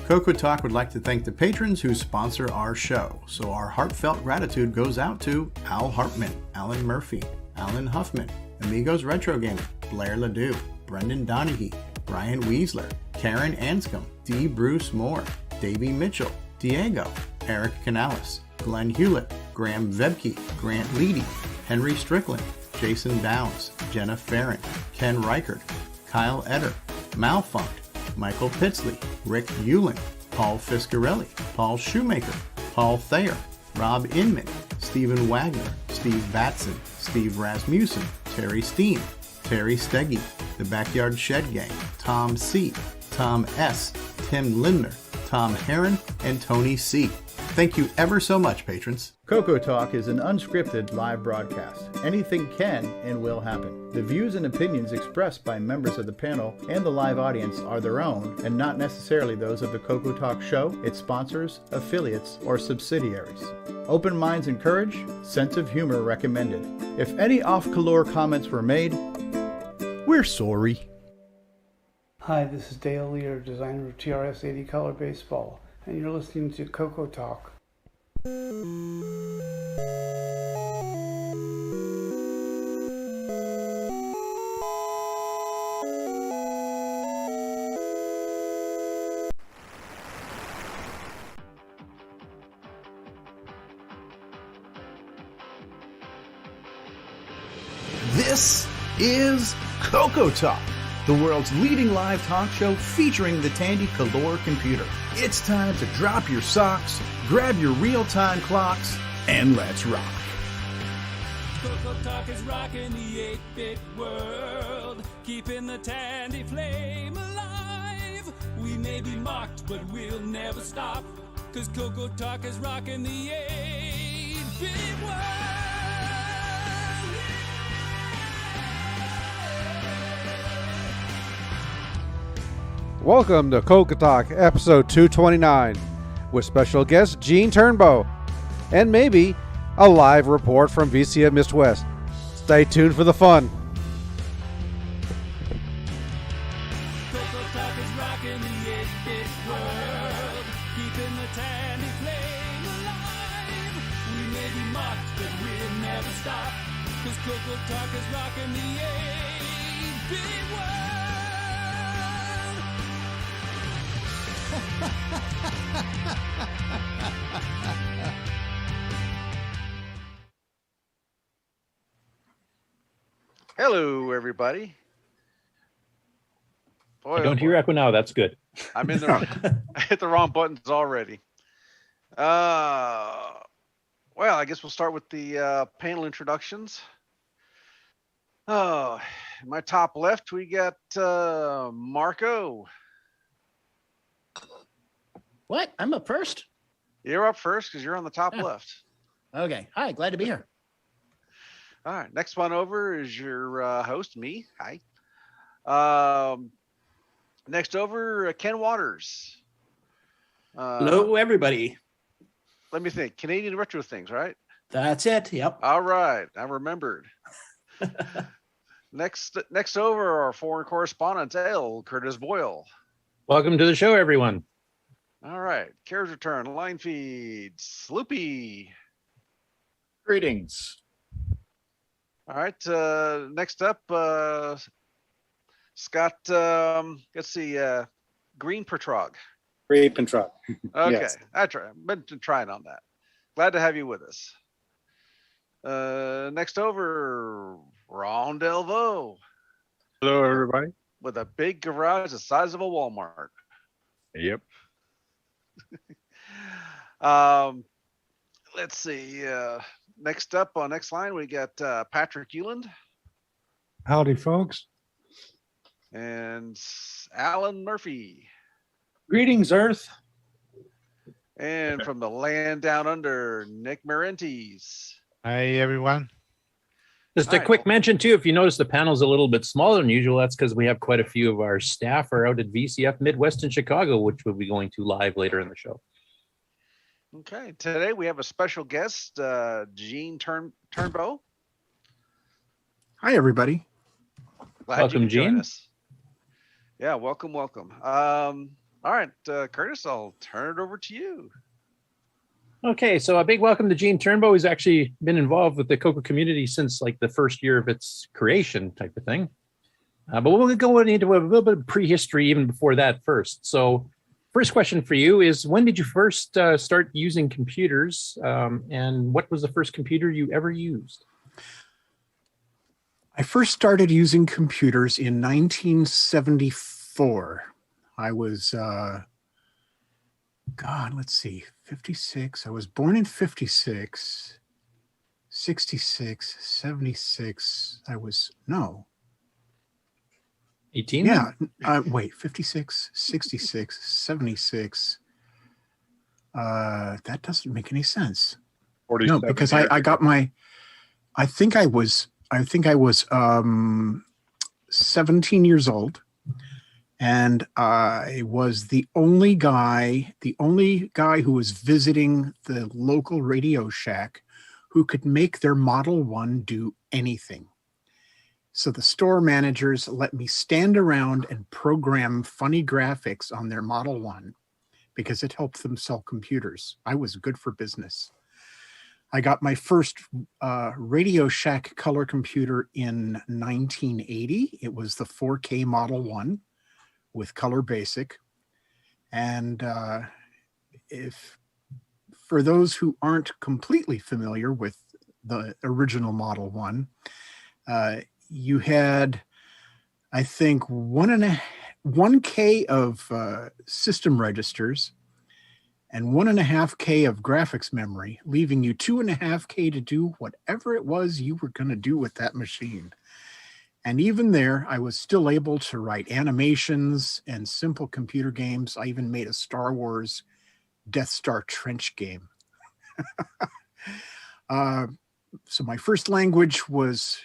CoCoTALK would like to thank the patrons who sponsor our show, so our heartfelt gratitude goes out to Al Hartman, Alan Murphy, Alan Huffman, Amigos Retro Gaming, Blair Ledoux, Brendan Donaghy, Brian Weasler, Ciaran Anscomb, D. Bruce Moore, Davey Mitchell, Diego, Eric Canales, Glenn Hewlett, Graham Vebke, Grant Leedy, Henry Strickland, Jason Downs, Jenna Farron, Ken Reichert, Kyle Etter, Malfunct, Michael Pitsley, Rick Hewlin, Paul Fiscarelli, Paul Shoemaker, Paul Thayer, Rob Inman, Stephen Wagner, Steve Batson, Steve Rasmussen, Terry Steen, Terry Steggy, The Backyard Shed Gang, Tom C., Tom S., Tim Lindner, Tom Heron, and Tony C. Thank you ever so much, patrons. CoCoTALK is an unscripted live broadcast. Anything can and will happen. The views and opinions expressed by members of the panel and the live audience are their own and not necessarily those of the CoCoTALK show, its sponsors, affiliates, or subsidiaries. Open minds encouraged, sense of humor recommended. If any off-color comments were made, we're sorry. Hi, this is Dale Lear, designer of TRS 80 Color Baseball, and you're listening to CoCoTALK. This is CoCoTALK, the world's leading live talk show featuring the Tandy Color computer. It's time to drop your socks, grab your real-time clocks, and let's rock. CoCoTALK is rocking the 8-bit world, keeping the Tandy flame alive. We may be mocked, but we'll never stop, cause CoCoTALK is rocking the 8-bit world. Welcome to CoCoTALK episode 229 with special guest Gene Turnbow and maybe a live report from VCF Mist West. Stay tuned for the fun. CoCoTALK is rocking the 8-bit world, keeping the Tandy flame alive. We may be mocked, but we'll never stop, cause CoCoTALK is rocking the 8-bit world. Hello, everybody. Boy, I don't hear echo now. That's good. I'm in the I hit the wrong buttons already. Well, I guess we'll start with the panel introductions. Oh, in my top left, we got Marco. What? I'm up first? You're up first because you're on the top left. Okay. Hi, glad to be here. All right. Next one over is your host, me. Hi. Next over, Ken Waters. Hello, everybody. Let me think. Canadian Retro Things, right? That's it. Yep. All right. I remembered. Next over, our foreign correspondent, L. Curtis Boyle. Welcome to the show, everyone. All right. Carriage return, line feed, Sloopy. Greetings. All right. Next up, Scott, let's see, Griepertrog. Griepertrog. Okay. Yes. I've been trying on that. Glad to have you with us. Next over, Ron Delvaux. Hello, everybody. With a big garage the size of a Walmart. Yep. Let's see. Next up on next line, we got Patrick Euland. Howdy, folks. And Alan Murphy. Greetings, Earth. And from the land down under, Nick Marentes. Hi, everyone. Just a quick mention, too, if you notice the panel's a little bit smaller than usual, that's because we have quite a few of our staff are out at VCF Midwest in Chicago, which we'll be going to live later in the show. Okay. Today we have a special guest, Gene Turnbow. Hi, everybody. Glad welcome, you could join Gene. us. Yeah, welcome. All right, Curtis, I'll turn it over to you. Okay, so a big welcome to Gene Turnbow. He's actually been involved with the CoCo community since like the first year of its creation type of thing. But we'll go into a little bit of prehistory even before that first. So first question for you is, when did you first start using computers, and what was the first computer you ever used? I first started using computers in 1974. I was, let's see, 56. I was born in 56, 66, 76. 18? Yeah. Wait, 56, 66, 76. That doesn't make any sense. No, because I got my, I think I was 17 years old, and I was the only guy who was visiting the local Radio Shack who could make their Model 1 do anything. So the store managers let me stand around and program funny graphics on their Model 1 because it helped them sell computers. I was good for business. I got my first Radio Shack color computer in 1980. It was the 4K Model 1 with Color Basic. And for those who aren't completely familiar with the original Model 1, you had, I think, 1K of system registers and 1.5K of graphics memory, leaving you 2.5K to do whatever it was you were going to do with that machine. And even there, I was still able to write animations and simple computer games. I even made a Star Wars Death Star trench game. So my first language was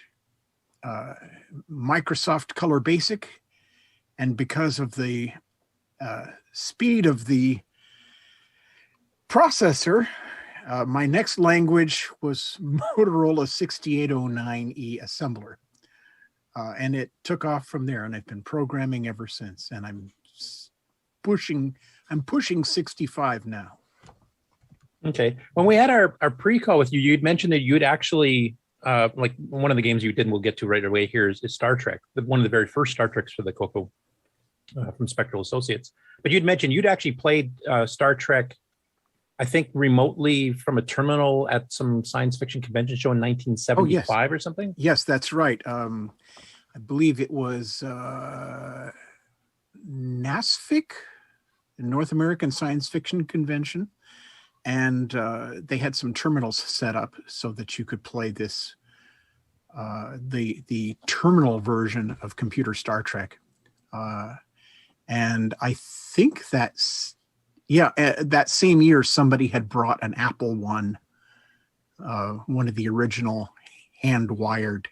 Microsoft Color Basic. And because of the speed of the processor, my next language was Motorola 6809E assembler. And it took off from there, and I've been programming ever since. And I'm pushing 65 now. Okay. When we had our pre-call with you, you'd mentioned that you'd actually, like one of the games you did, and we'll get to right away here, is Star Trek, one of the very first Star Treks for the CoCo from Spectral Associates. But you'd mentioned you'd actually played Star Trek, I think, remotely from a terminal at some science fiction convention show in 1975 or something? Yes, that's right. I believe it was NASFIC, the North American Science Fiction Convention. And they had some terminals set up so that you could play this, the terminal version of Computer Star Trek. And I think that's, that same year, somebody had brought an Apple one of the original hand-wired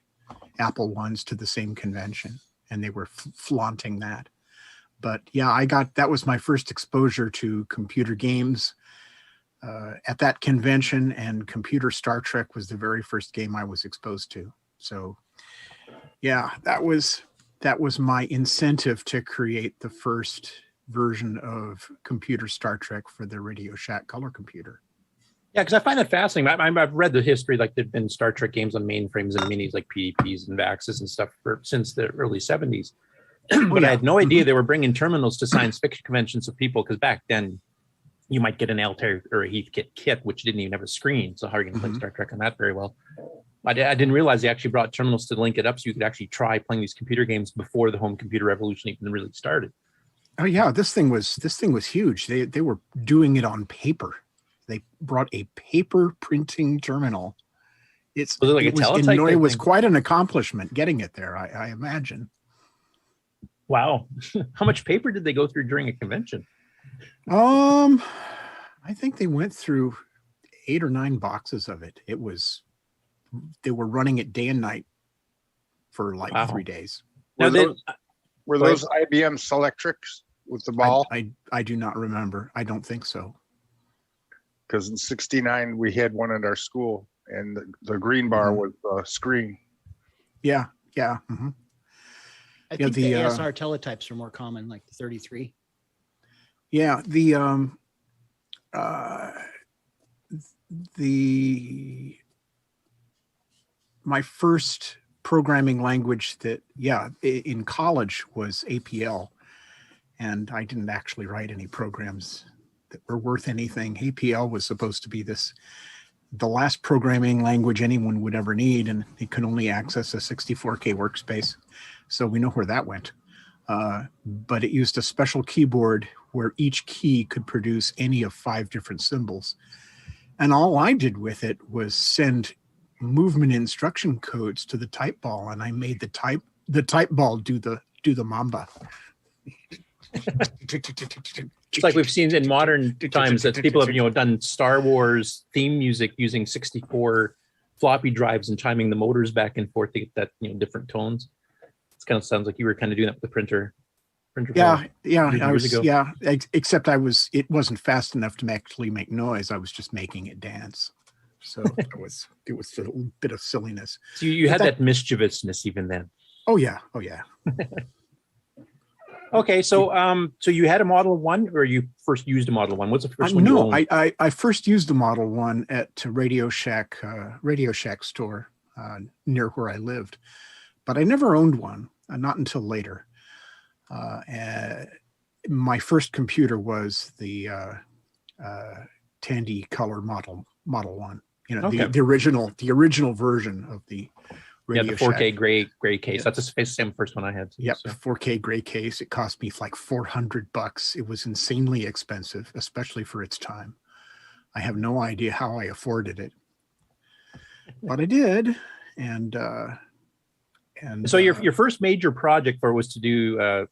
Apple ones to the same convention, and they were flaunting that. But yeah, that was my first exposure to computer games at that convention, and Computer Star Trek was the very first game I was exposed to. So yeah, that was my incentive to create the first version of Computer Star Trek for the Radio Shack color computer. Yeah, because I find that fascinating. I've read the history, like there've been Star Trek games on mainframes and minis like PDPs and VAXs and stuff since the early 70s. But I had no idea they were bringing terminals to science fiction conventions of people, because back then you might get an Altair or a Heathkit kit, which didn't even have a screen. So how are you going to play Star Trek on that very well? I didn't realize they actually brought terminals to link it up so you could actually try playing these computer games before the home computer revolution even really started. Oh yeah, this thing was huge. They were doing it on paper. They brought a paper printing terminal. Was it like a teletype? It was quite an accomplishment getting it there, I imagine. Wow. How much paper did they go through during a convention? I think they went through 8 or 9 boxes of it. They were running it day and night for like 3 days. Were those IBM Selectrics with the ball? I do not remember. I don't think so. Because in '69 we had one at our school, and the green bar was the screen. Yeah. Mm-hmm. I think the ASR teletypes are more common, like the 33. Yeah, my first programming language that, in college was APL, and I didn't actually write any programs that were worth anything. APL was supposed to be the last programming language anyone would ever need, and it could only access a 64K workspace. So we know where that went. But it used a special keyboard where each key could produce any of 5 different symbols. And all I did with it was send movement instruction codes to the type ball, and I made the type ball do the mamba. It's like we've seen in modern times that people have, done Star Wars theme music using 64 floppy drives and chiming the motors back and forth to get that, different tones. It kind of sounds like you were kind of doing that with the printer. Except it wasn't fast enough to actually make noise. I was just making it dance. So it was a bit of silliness. So you had that mischievousness even then. Oh yeah. Okay, so you had a Model 1, or you first used a Model 1? What's the first one you owned? I first used a Model 1 at Radio Shack store near where I lived, but I never owned one, not until later. My first computer was the Tandy color Model 1. The original version of the Radio the 4K Shack. gray case. That's the same first one I had. Yep, so. 4K gray case. It cost me like $400. It was insanely expensive, especially for its time. I have no idea how I afforded it, but I did. And so your first major project was to do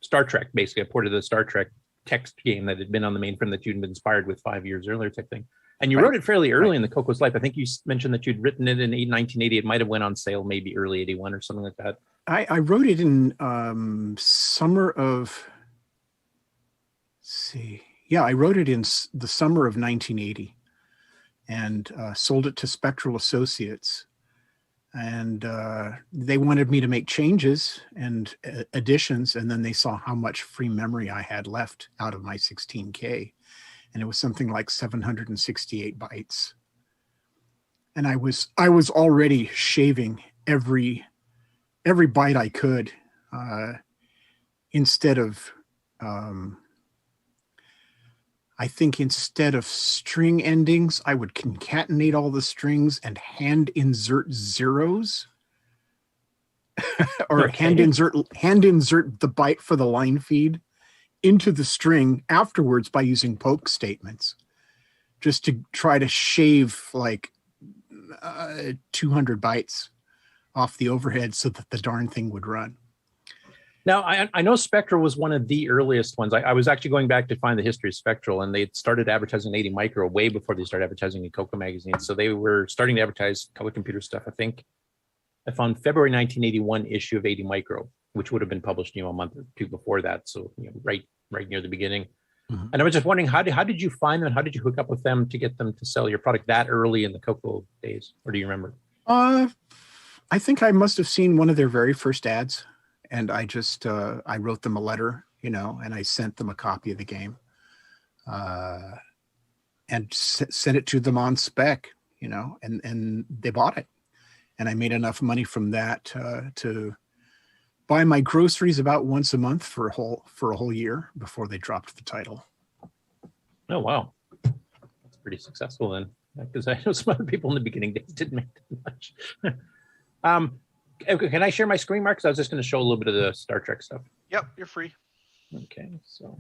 Star Trek, basically a port of the Star Trek text game that had been on the mainframe that you'd been inspired with 5 years earlier, type thing. And you wrote it fairly early in the CoCo's life. I think you mentioned that you'd written it in 1980. It might have went on sale maybe early 81 or something like that. I wrote it in summer of, I wrote it in the summer of 1980 and sold it to Spectral Associates. And they wanted me to make changes and additions, and then they saw how much free memory I had left out of my 16K. And it was something like 768 bytes. And I was already shaving every byte I could. Instead of string endings, I would concatenate all the strings and hand insert zeros, or hand insert the byte for the line feed into the string afterwards by using poke statements, just to try to shave like 200 bytes off the overhead so that the darn thing would run. Now, I know Spectral was one of the earliest ones. I was actually going back to find the history of Spectral, and they started advertising 80 Micro way before they started advertising in CoCo magazine. So they were starting to advertise color computer stuff. I think I found February 1981 issue of 80 Micro, which would have been published, a month or two before that. So right near the beginning. Mm-hmm. And I was just wondering, how did you find them? How did you hook up with them to get them to sell your product that early in the CoCo days? Or do you remember? I think I must have seen one of their very first ads, and I just I wrote them a letter, and I sent them a copy of the game, and sent it to them on spec, and they bought it, and I made enough money from that to buy my groceries about once a month for a whole year before they dropped the title. Oh wow, that's pretty successful then, because I know some other people in the beginning days didn't make that much. Can I share my screen, Mark? Because I was just going to show a little bit of the Star Trek stuff. Yep, you're free. Okay, so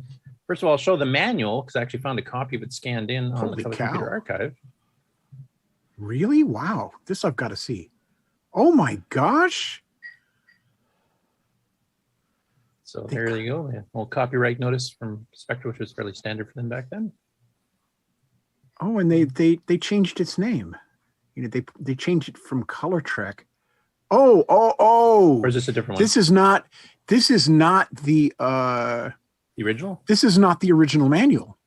first of all, I'll show the manual because I actually found a copy of it scanned in on the Color Computer Archive. Really? Wow, this I've got to see. Oh my gosh. So there you go. A little copyright notice from Spectral, which was fairly standard for them back then. Oh, and they changed its name. They changed it from Color Trek. Oh. Or is this a different one? This is not the original? This is not the original manual.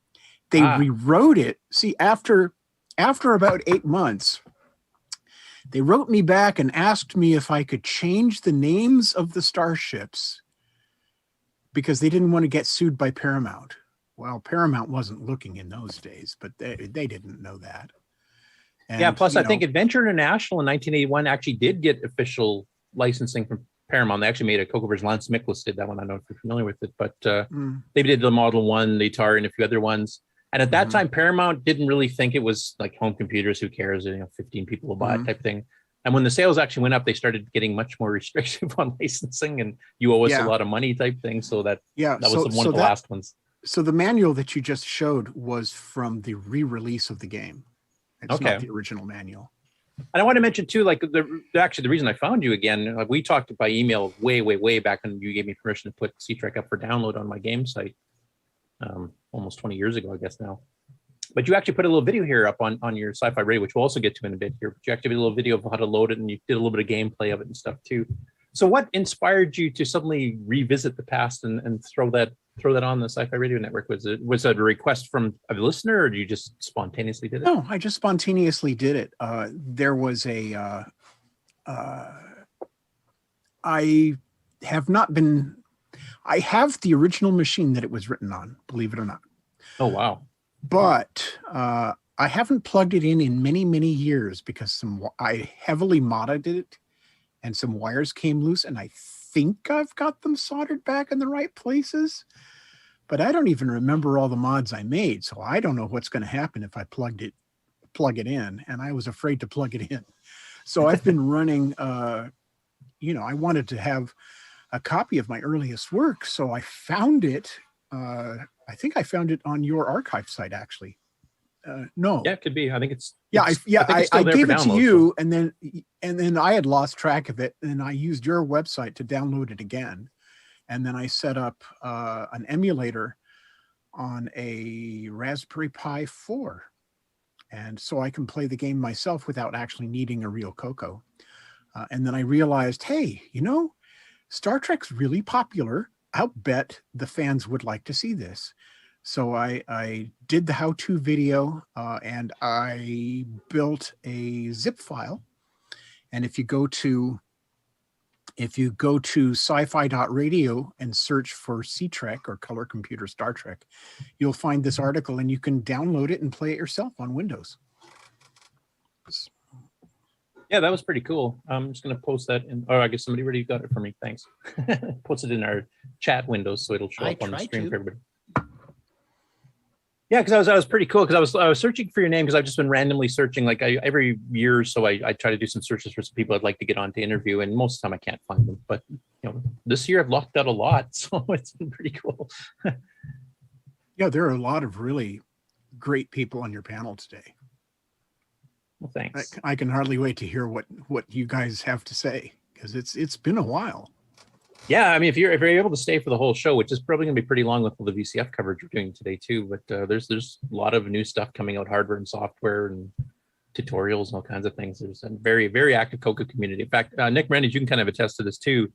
They rewrote it. See, after about 8 months, they wrote me back and asked me if I could change the names of the starships because they didn't want to get sued by Paramount. Well, Paramount wasn't looking in those days, but they didn't know that. And, Plus I think Adventure International in 1981 actually did get official licensing from Paramount. They actually made a CoCo version. Lance Miklas did that one. I don't know if you're familiar with it, but they did the Model 1, the Atari, and a few other ones. And at that time, Paramount didn't really think it was like home computers. Who cares? 15 people will buy it type thing. And when the sales actually went up, they started getting much more restrictive on licensing, and you owe us a lot of money type thing. So that was one of the last ones. So the manual that you just showed was from the re-release of the game. It's not the original manual. And I want to mention too, like the reason I found you again, we talked by email way back when you gave me permission to put C-Trek up for download on my game site, almost 20 years ago, I guess now. But you actually put a little video here up on your Sci-Fi Radio, which we'll also get to in a bit here. But you actually did a little video of how to load it, and you did a little bit of gameplay of it and stuff too. So what inspired you to suddenly revisit the past and throw that on the Sci-Fi Radio Network? Was it a request from a listener, or did you just spontaneously did it? No, I just spontaneously did it. There was I have the original machine that it was written on, believe it or not. Oh, wow. But I haven't plugged it in many years because I heavily modded it and some wires came loose, and I think I've got them soldered back in the right places, but I don't even remember all the mods I made. So I don't know what's going to happen if I plug it in, and I was afraid to plug it in. So I've been running, I wanted to have a copy of my earliest work. So I found it. I think I found it on your archive site, actually. No. Yeah, it could be. I think it's. I gave it to you, and then I had lost track of it, and I used your website to download it again, and then I set up an emulator on a Raspberry Pi 4, and so I can play the game myself without actually needing a real CoCo. And then I realized, hey, Star Trek's really popular. I'll bet the fans would like to see this. So I did the how-to video, and I built a zip file. And if you go to sci-fi.radio and search for C-Trek or Color Computer Star Trek, you'll find this article, and you can download it and play it yourself on Windows. Yeah, that was pretty cool. I'm just going to post that in. Oh, I guess somebody already got it for me. Thanks. Puts it in our chat windows so it'll show up on the screen for everybody. Yeah, because I was pretty cool because I was searching for your name because I've just been randomly searching like every year or so I try to do some searches for some people I'd like to get on to interview, and most of the time I can't find them. But this year I've locked out a lot, so it's been pretty cool. Yeah, there are a lot of really great people on your panel today. Well, thanks. I can hardly wait to hear what you guys have to say because it's been a while. Yeah, I mean, if you're able to stay for the whole show, which is probably going to be pretty long with all the VCF coverage we're doing today too, but there's a lot of new stuff coming out, hardware and software and tutorials and all kinds of things. There's a very, very active CoCo community. In fact, Nick Marentes, you can kind of attest to this too.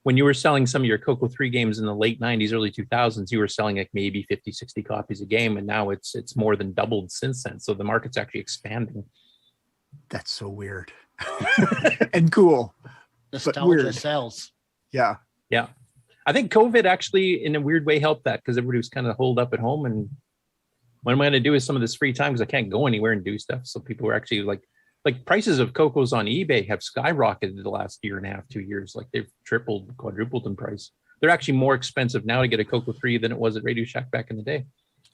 When you were selling some of your CoCo 3 games in the late 90s, early 2000s, you were selling like maybe 50, 60 copies a game, and now it's more than doubled since then. So the market's actually expanding. That's so weird and cool. Nostalgia sells. Yeah. Yeah. I think COVID actually, in a weird way, helped that because everybody was kind of holed up at home. And what am I going to do with some of this free time? Because I can't go anywhere and do stuff. So people were actually like prices of CoCos on eBay have skyrocketed the last year and a half, 2 years. Like they've tripled, quadrupled in price. They're actually more expensive now to get a CoCo 3 than it was at Radio Shack back in the day.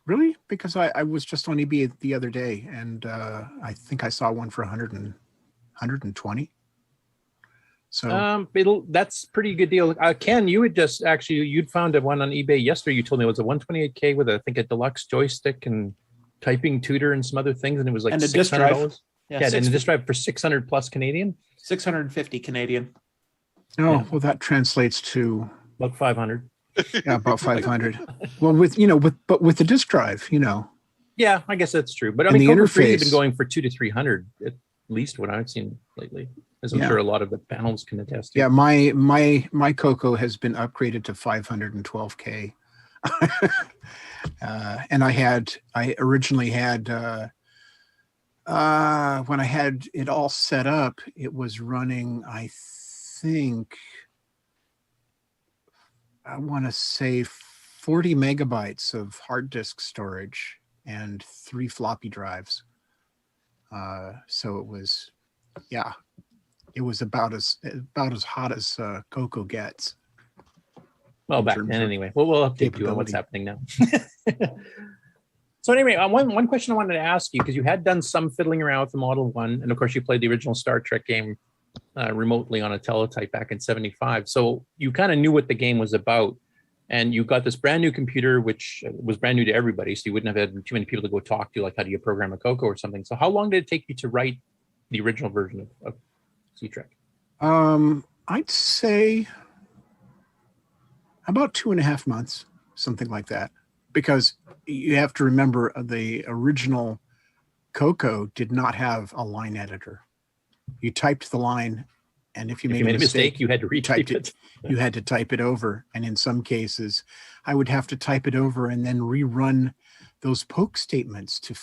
Really? Because I was just on eBay the other day, and I think I saw one for 120. So that's a pretty good deal. Ken, you'd found one on eBay yesterday. You told me it was a 128K with a deluxe joystick and typing tutor and some other things, and it was like $600. Yeah, and a disk drive for 600 plus Canadian. 650 Canadian. Oh, yeah. Well, that translates to about 500. Yeah, about 500. Well, with the disk drive, Yeah, I guess that's true. But I mean, CoCo 3 has been going for 200 to 300 at least what I've seen lately, as I'm sure a lot of the panels can attest to. Yeah, my CoCo has been upgraded to 512K, and I originally had when I had it all set up, it was running, I think, I want to say 40 megabytes of hard disk storage and 3 floppy drives. So it was, yeah, it was about as hot as CoCo gets. Well, back then anyway. Well, we'll update you on what's happening now. So anyway, one question I wanted to ask you, because you had done some fiddling around with the Model 1, and of course you played the original Star Trek game remotely on a teletype back in '75. So you kind of knew what the game was about, and you got this brand new computer, which was brand new to everybody, so you wouldn't have had too many people to go talk to, like how do you program a CoCo or something. So how long did it take you to write the original version of C-Trek? I'd say about 2.5 months, something like that, because you have to remember the original CoCo did not have a line editor. You typed the line, and if you made a mistake, you had to retype it. You had to type it over. And in some cases, I would have to type it over and then rerun those poke statements to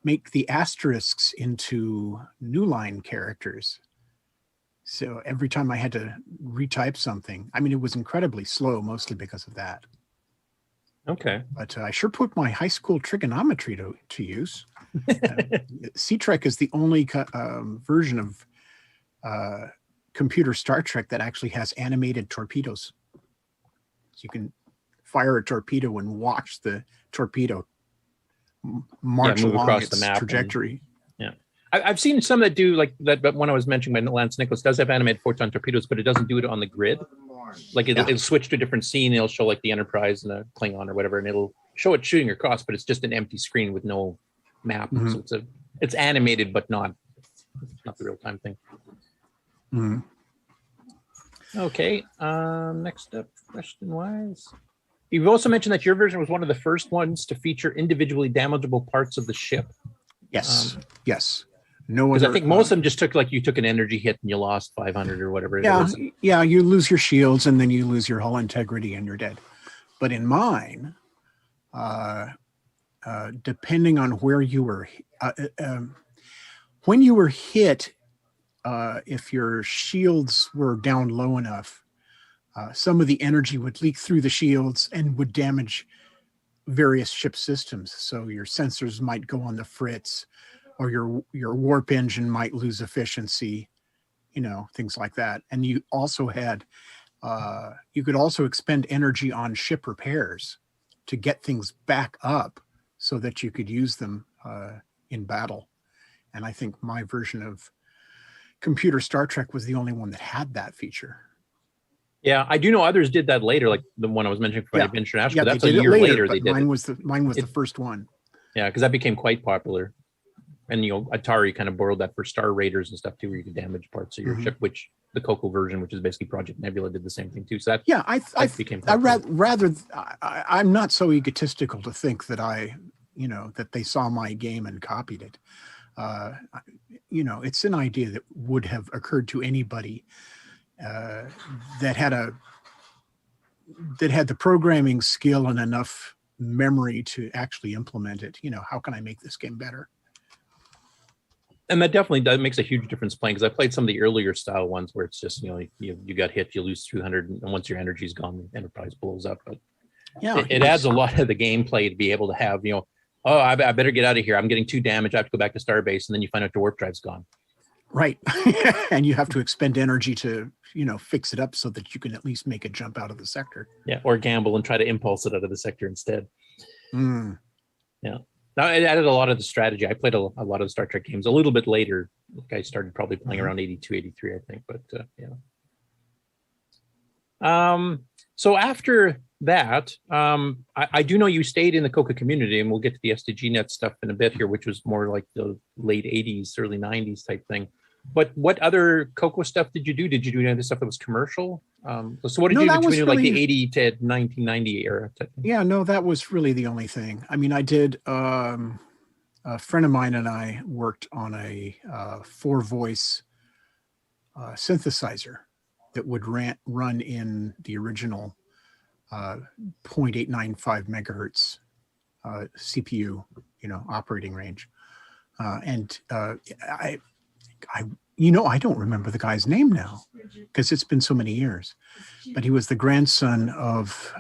make the asterisks into new line characters. So every time I had to retype something, I mean, it was incredibly slow, mostly because of that. Okay. But I sure put my high school trigonometry to use. C-Trek is the only version of computer Star Trek that actually has animated torpedoes. So you can fire a torpedo and watch the torpedo march move along across its the map trajectory. I've seen some that do like that, but one I was mentioning by Lance Nicholas does have animated photon torpedoes, but it doesn't do it on the grid. Like it'll switch to a different scene. It'll show like the Enterprise and a Klingon or whatever, and it'll show it shooting across, but it's just an empty screen with no map. Mm-hmm. So it's animated, but not the real time thing. Mm-hmm. Okay. Next up, question wise. You've also mentioned that your version was one of the first ones to feature individually damageable parts of the ship. Yes. Yes. No Because other. I think most of them just took like you took an energy hit and you lost 500 or whatever. Yeah, you lose your shields and then you lose your hull integrity and you're dead. But in mine, depending on where you were, when you were hit, if your shields were down low enough, some of the energy would leak through the shields and would damage various ship systems. So your sensors might go on the fritz, or your warp engine might lose efficiency, things like that. And you also had, you could also expend energy on ship repairs to get things back up so that you could use them in battle. And I think my version of computer Star Trek was the only one that had that feature. Yeah, I do know others did that later, like the one I was mentioning for Adventure National. Yeah, That's a year later they did mine it. was the first one. Yeah, because that became quite popular. And Atari kind of borrowed that for Star Raiders and stuff too, where you could damage parts of your ship, which the CoCo version, which is basically Project Nebula, did the same thing too. So that that became popular. I'm not so egotistical to think that that they saw my game and copied it. It's an idea that would have occurred to anybody that had the programming skill and enough memory to actually implement it. How can I make this game better? And that definitely makes a huge difference playing, because I played some of the earlier style ones where it's just, you got hit, you lose 200, and once your energy's gone, the Enterprise blows up. But it adds a lot of the gameplay to be able to have, I better get out of here. I'm getting too damaged. I have to go back to Starbase, and then you find out your warp drive's gone. Right. And you have to expend energy to, fix it up so that you can at least make a jump out of the sector. Yeah, or gamble and try to impulse it out of the sector instead. Mm. Yeah. Now, it added a lot of the strategy. I played a lot of the Star Trek games a little bit later. Like I started probably playing around 82, 83, I think. But so after that, I do know you stayed in the CoCo community, and we'll get to the SDGNet stuff in a bit here, which was more like the late 80s, early 90s type thing. But what other CoCo stuff did you do? Did you do any other stuff that was commercial? So what did you do between like the 80 to 1990 era type thing? Yeah, no, that was really the only thing. I mean, I did, a friend of mine and I worked on a 4-voice synthesizer that would run in the original 0.895 megahertz CPU, operating range. And I I don't remember the guy's name now because it's been so many years. But he was the grandson of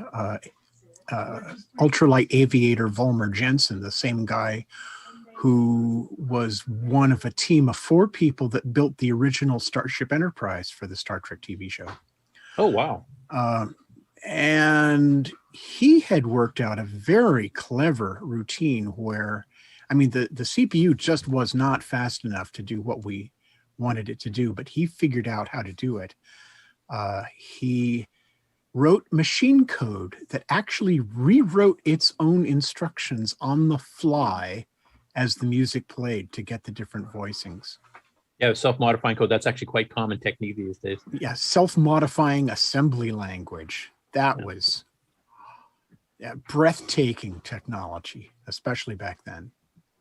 ultralight aviator Volmer Jensen, the same guy who was one of a team of 4 people that built the original Starship Enterprise for the Star Trek TV show. Oh, wow. And he had worked out a very clever routine where, I mean, the CPU just was not fast enough to do what we wanted it to do, but he figured out how to do it. He wrote machine code that actually rewrote its own instructions on the fly as the music played to get the different voicings. Yeah, self-modifying code. That's actually quite common technique these days. Yeah, self-modifying assembly language. That was breathtaking technology, especially back then.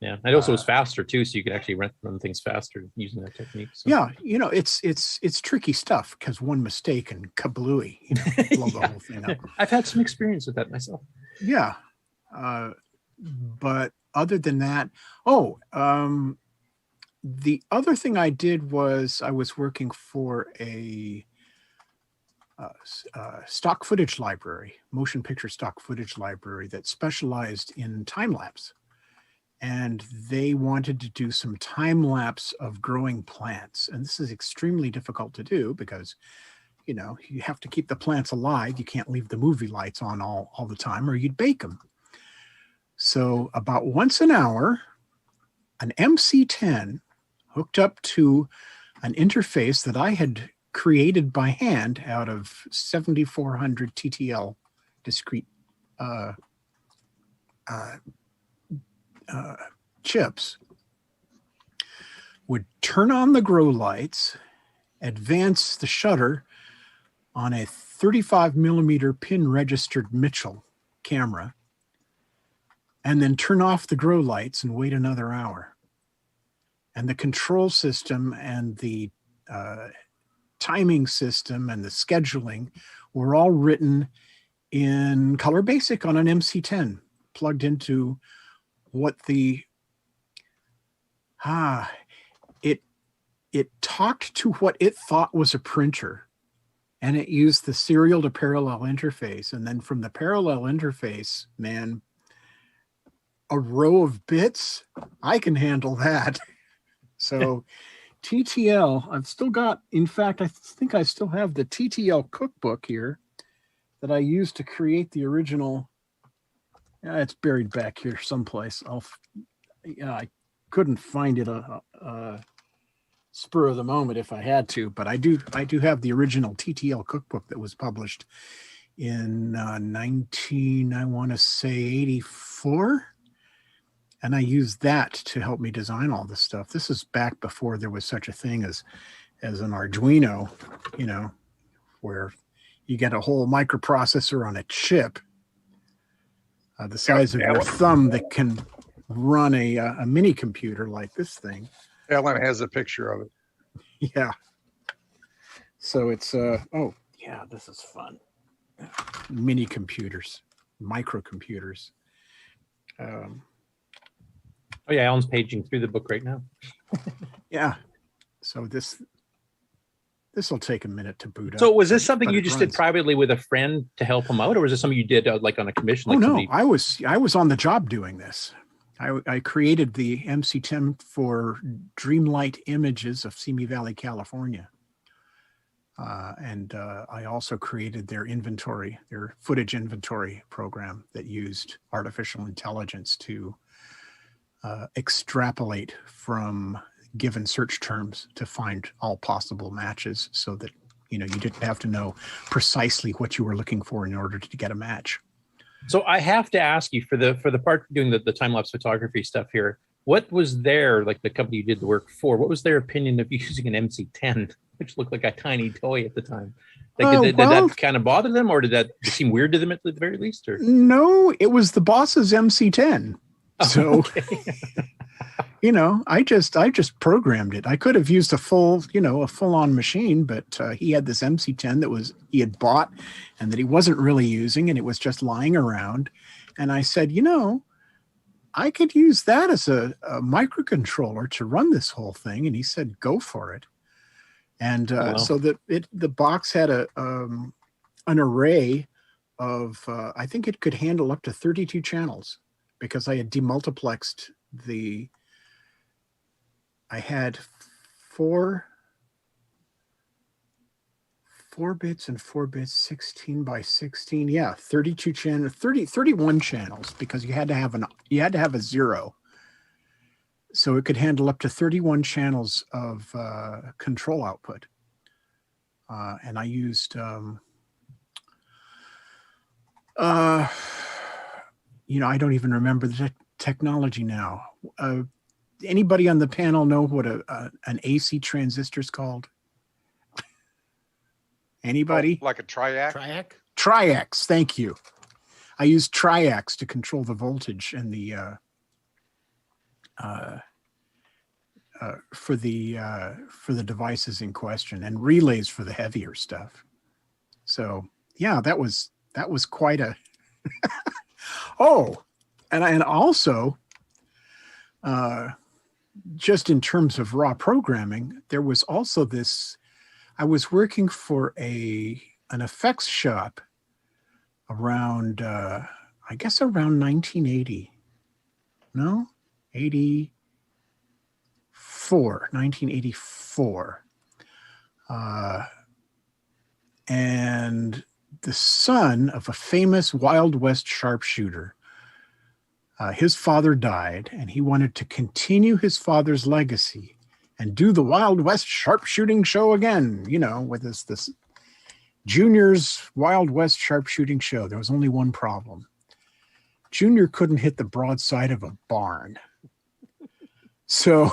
Yeah, it also was faster too, so you could actually run things faster using that technique. So. Yeah, it's tricky stuff because one mistake and kablooey, blow the whole thing up. I've had some experience with that myself. Yeah, but other than that, the other thing I did was I was working for a stock footage library, motion picture stock footage library that specialized in time lapse. And they wanted to do some time lapse of growing plants. And this is extremely difficult to do because, you have to keep the plants alive. You can't leave the movie lights on all the time or you'd bake them. So about once an hour, an MC10 hooked up to an interface that I had created by hand out of 7400 TTL discrete chips, would turn on the grow lights, advance the shutter on a 35 millimeter pin registered Mitchell camera, and then turn off the grow lights and wait another hour. And the control system and the timing system and the scheduling were all written in Color Basic on an MC10, plugged into what it talked to what it thought was a printer, and it used the serial to parallel interface. And then from the parallel interface, man, a row of bits, I can handle that. So TTL, I've still got, in fact, I think I still have the TTL cookbook here that I used to create the original. Yeah, it's buried back here someplace. I couldn't find it a spur of the moment if I had to, but I do have the original TTL cookbook that was published in 84. And I used that to help me design all this stuff. This is back before there was such a thing as an Arduino, where you get a whole microprocessor on a chip the size of your thumb that can run a mini computer like this thing. Ellen has a picture of it. Yeah. So it's this is fun. Mini computers, microcomputers. Oh yeah, Alan's paging through the book right now. Yeah. So this will take a minute to boot up. So was this something you just did privately with a friend to help him out, or was it something you did like on a commission? Like no, I was on the job doing this. I created the MC10 for Dreamlight Images of Simi Valley, California. And I also created their footage inventory program that used artificial intelligence to extrapolate from given search terms to find all possible matches so that, you didn't have to know precisely what you were looking for in order to get a match. So I have to ask you for the part doing the time-lapse photography stuff here, what was like the company you did the work for, what was their opinion of using an MC10, which looked like a tiny toy at the time? Did that kind of bother them, or did that seem weird to them at the very least? Or? No, it was the boss's MC10. So, I just programmed it. I could have used a full-on machine, but he had this MC10 that he had bought and that he wasn't really using, and it was just lying around. And I said, I could use that as a microcontroller to run this whole thing. And he said, go for it. And Wow. so the box had an array of, I think it could handle up to 32 channels because I had demultiplexed I had four bits and 4 bits, 16 by 16. Yeah, 32 channels, 31 channels because you had to have a 0. So it could handle up to 31 channels of control output. And I used, I don't even remember the technology now. Anybody on the panel know what an AC transistor is called? Anybody? Like a triac? Triacs, thank you. I used triacs to control the voltage and the for the devices in question, and relays for the heavier stuff. So yeah, that was quite a and also just in terms of raw programming, there was also this. I was working for an effects shop around, I guess around 1980. No, 1984. And the son of a famous Wild West sharpshooter, his father died, and he wanted to continue his father's legacy and do the Wild West sharpshooting show again, with this Junior's Wild West sharpshooting show. There was only one problem. Junior couldn't hit the broadside of a barn. So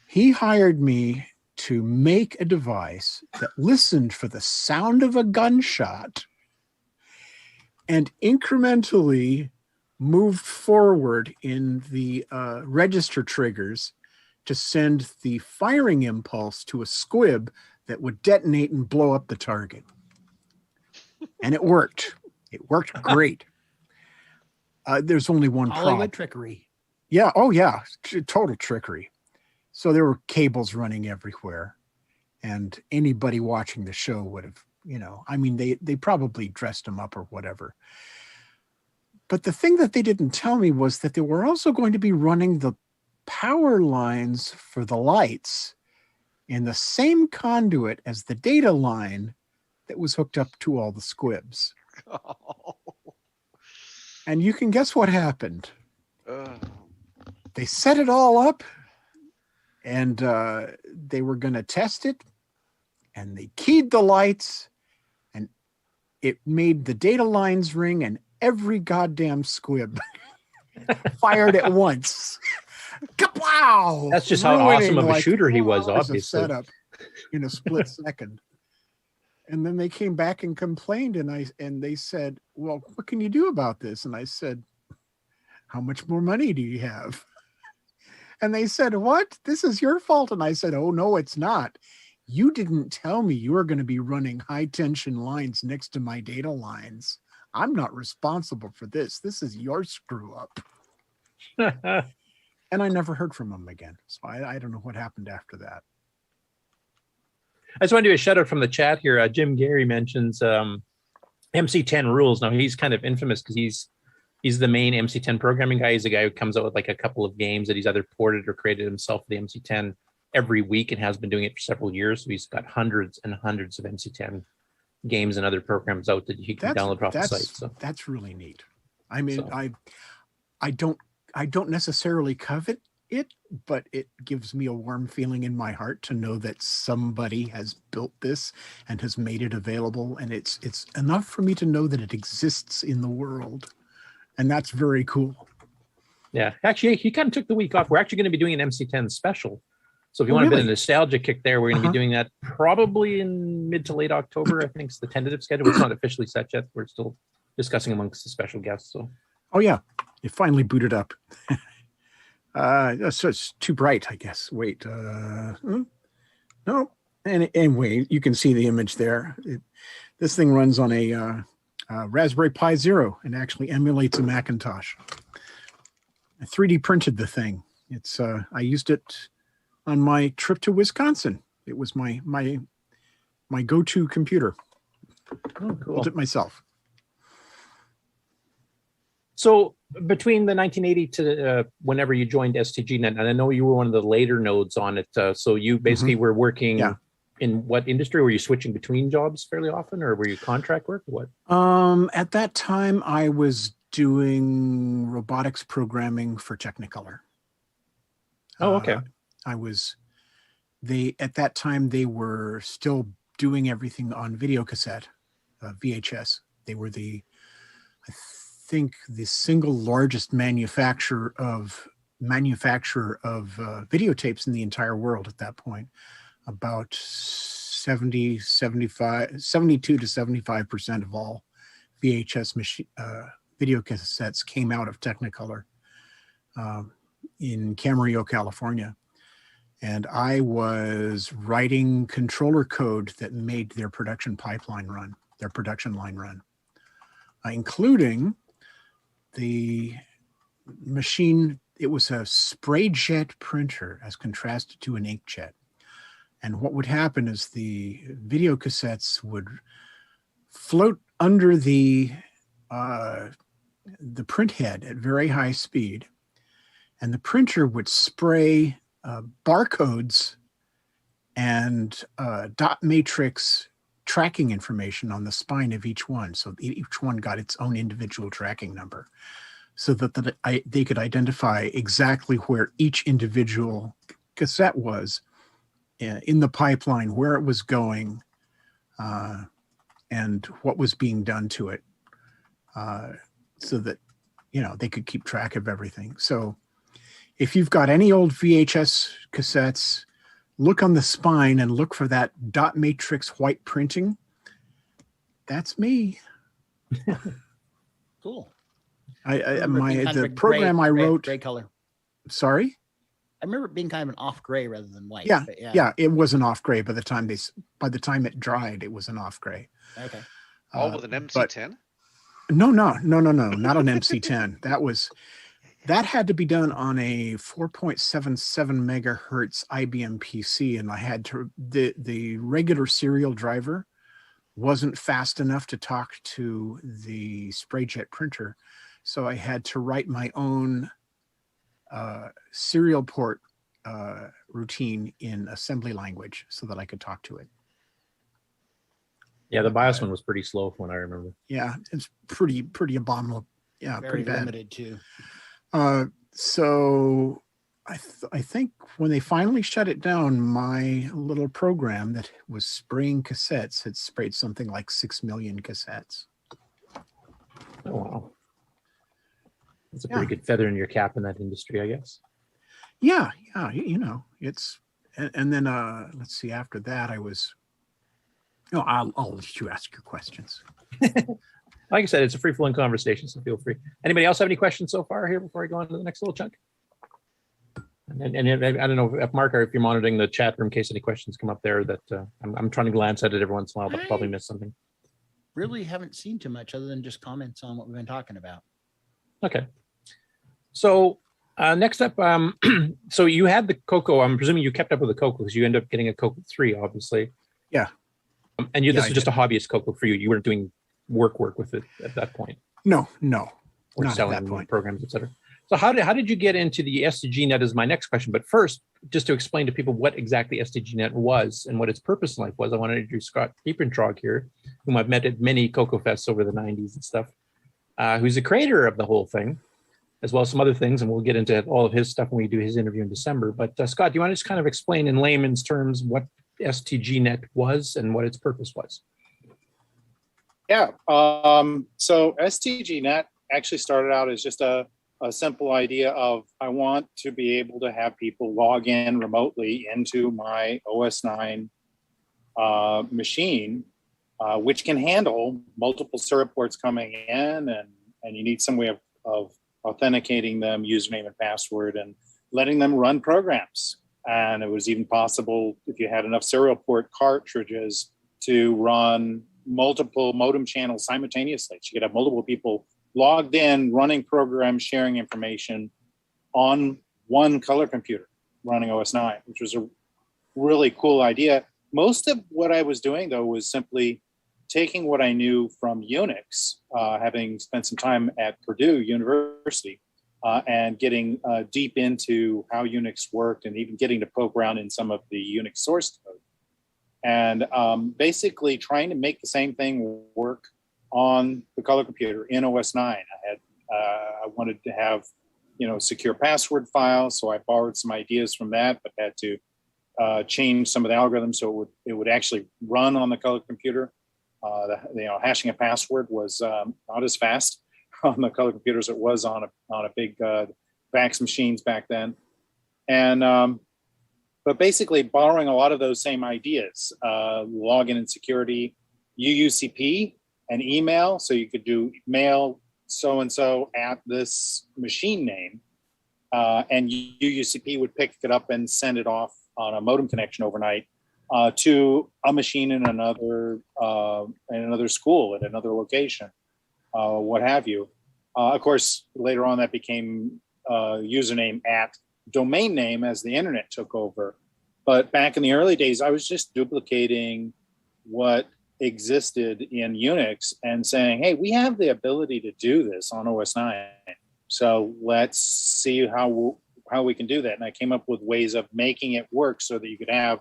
he hired me to make a device that listened for the sound of a gunshot and incrementally moved forward in the register triggers to send the firing impulse to a squib that would detonate and blow up the target. And it worked. It worked great. There's only one problem. Hollywood trickery. Yeah. Oh, yeah. Total trickery. So there were cables running everywhere. And anybody watching the show would have, they probably dressed them up or whatever. But the thing that they didn't tell me was that they were also going to be running the power lines for the lights in the same conduit as the data line that was hooked up to all the squibs. Oh. And you can guess what happened. They set it all up, and they were going to test it, and they keyed the lights, and it made the data lines ring, and every goddamn squib fired at once. Kapow! That's just how awesome of a shooter he was, obviously. Setup in a split second. And then they came back and complained, and they said, "Well, what can you do about this?" And I said, "How much more money do you have?" And they said, "What? This is your fault." And I said, "Oh, no, it's not. You didn't tell me you were going to be running high tension lines next to my data lines. I'm not responsible for this. This is your screw up." And I never heard from him again. So I don't know what happened after that. I just want to do a shout out from the chat here. Jim Gary mentions MC10 rules. Now he's kind of infamous because he's the main MC10 programming guy. He's the guy who comes out with like a couple of games that he's either ported or created himself for the MC10 every week and has been doing it for several years. So he's got hundreds and hundreds of MC10 games and other programs out that he can download off the site. So that's really neat. I mean, So- I don't necessarily covet it, but it gives me a warm feeling in my heart to know that somebody has built this and has made it available, and it's enough for me to know that it exists in the world, and that's very cool. Yeah, actually, he kind of took the week off. We're actually going to be doing an MC10 special. So if you want a bit of nostalgia kick there, we're going to be doing that probably in mid to late October. I think it's the tentative schedule. It's not officially set yet. We're still discussing amongst the special guests. So. Oh yeah, it finally booted up. So it's too bright, I guess. Wait, no. Anyway, you can see the image there. This thing runs on a Raspberry Pi Zero and actually emulates a Macintosh. I 3D printed the thing. It's I used it on my trip to Wisconsin It was my go-to computer. Oh, cool. Built it myself. So between the 1980 to whenever you joined STGNet, and I know you were one of the later nodes on it, so you basically were working in what industry? Were you switching between jobs fairly often, or were you contract work, or what? At that time, I was doing robotics programming for Technicolor. Oh, okay. At that time, they were still doing everything on video cassette, VHS. They were I think the single largest manufacturer of videotapes in the entire world at that point. About 72 to 75% of all VHS video cassettes came out of Technicolor in Camarillo, California. And I was writing controller code that made their production line run, including the machine. It was a spray jet printer as contrasted to an inkjet. And what would happen is the video cassettes would float under the print head at very high speed, and the printer would spray barcodes and dot matrix tracking information on the spine of each one. So each one got its own individual tracking number, so that they could identify exactly where each individual cassette was in the pipeline, where it was going, and what was being done to it, so that, they could keep track of everything. So if you've got any old VHS cassettes, look on the spine and look for that dot matrix white printing. That's me. Cool. The program I wrote. Gray color. Sorry? I remember it being kind of an off gray rather than white. Yeah, it was an off gray by the time it dried. It was an off gray. Okay. All with an MC10? No, not an MC10. That had to be done on a 4.77 megahertz IBM PC, and I had to the regular serial driver wasn't fast enough to talk to the SprayJet printer, so I had to write my own serial port routine in assembly language so that I could talk to it. Yeah, the BIOS one was pretty slow from what I remember. Yeah, it's pretty abominable. Yeah, very pretty bad. limited too. So I think when they finally shut it down, my little program that was spraying cassettes had sprayed something like 6 million cassettes. Oh, wow. That's a pretty good feather in your cap in that industry, I guess. Yeah, it's, and then let's see, after that I was, I'll let you ask your questions. Like I said, it's a free-flowing conversation, so feel free. Anybody else have any questions so far here before I go on to the next little chunk? And I don't know if Mark, or if you're monitoring the chat room in case any questions come up there that I'm trying to glance at it every once in a while, but I'll probably miss something. Really haven't seen too much other than just comments on what we've been talking about. Okay. So next up, so you had the CoCo. I'm presuming you kept up with the CoCo because you ended up getting a CoCo 3, obviously. Yeah. And this is just a hobbyist CoCo for you. You weren't doing work with it at that point. No, or not selling at that point. Programs, etc. So how did you get into the STGNet is my next question. But first, just to explain to people what exactly STGNet was and what its purpose in life was, I want to introduce Scott Griepertrog here, whom I've met at many CoCo Fests over the 90s and stuff, who's the creator of the whole thing, as well as some other things, and we'll get into all of his stuff when we do his interview in December. But Scott, do you want to just kind of explain in layman's terms what STGNet was and what its purpose was? Yeah, so STGNet actually started out as just a simple idea of I want to be able to have people log in remotely into my OS 9 machine, which can handle multiple serial ports coming in, and you need some way of authenticating them, username and password, and letting them run programs. And it was even possible, if you had enough serial port cartridges, to run multiple modem channels simultaneously. So you could have multiple people logged in, running programs, sharing information on one color computer running OS 9, which was really cool idea. Most of what I was doing, though, was simply taking what I knew from Unix, having spent some time at Purdue University, and getting deep into how Unix worked, and even getting to poke around in some of the Unix source code. And basically trying to make the same thing work on the color computer in OS 9. I wanted to have, secure password files, so I borrowed some ideas from that, but had to change some of the algorithms so it would actually run on the color computer. Hashing a password was not as fast on the color computers as it was on a big fax machines back then. And but basically borrowing a lot of those same ideas, login and security, UUCP, and email. So you could do mail so-and-so at this machine name, and UUCP would pick it up and send it off on a modem connection overnight to a machine in another school at another location, what have you. Of course, later on that became username at domain name as the internet took over. But back in the early days, I was just duplicating what existed in Unix and saying, hey, we have the ability to do this on OS 9. So let's see how we can do that. And I came up with ways of making it work so that you could have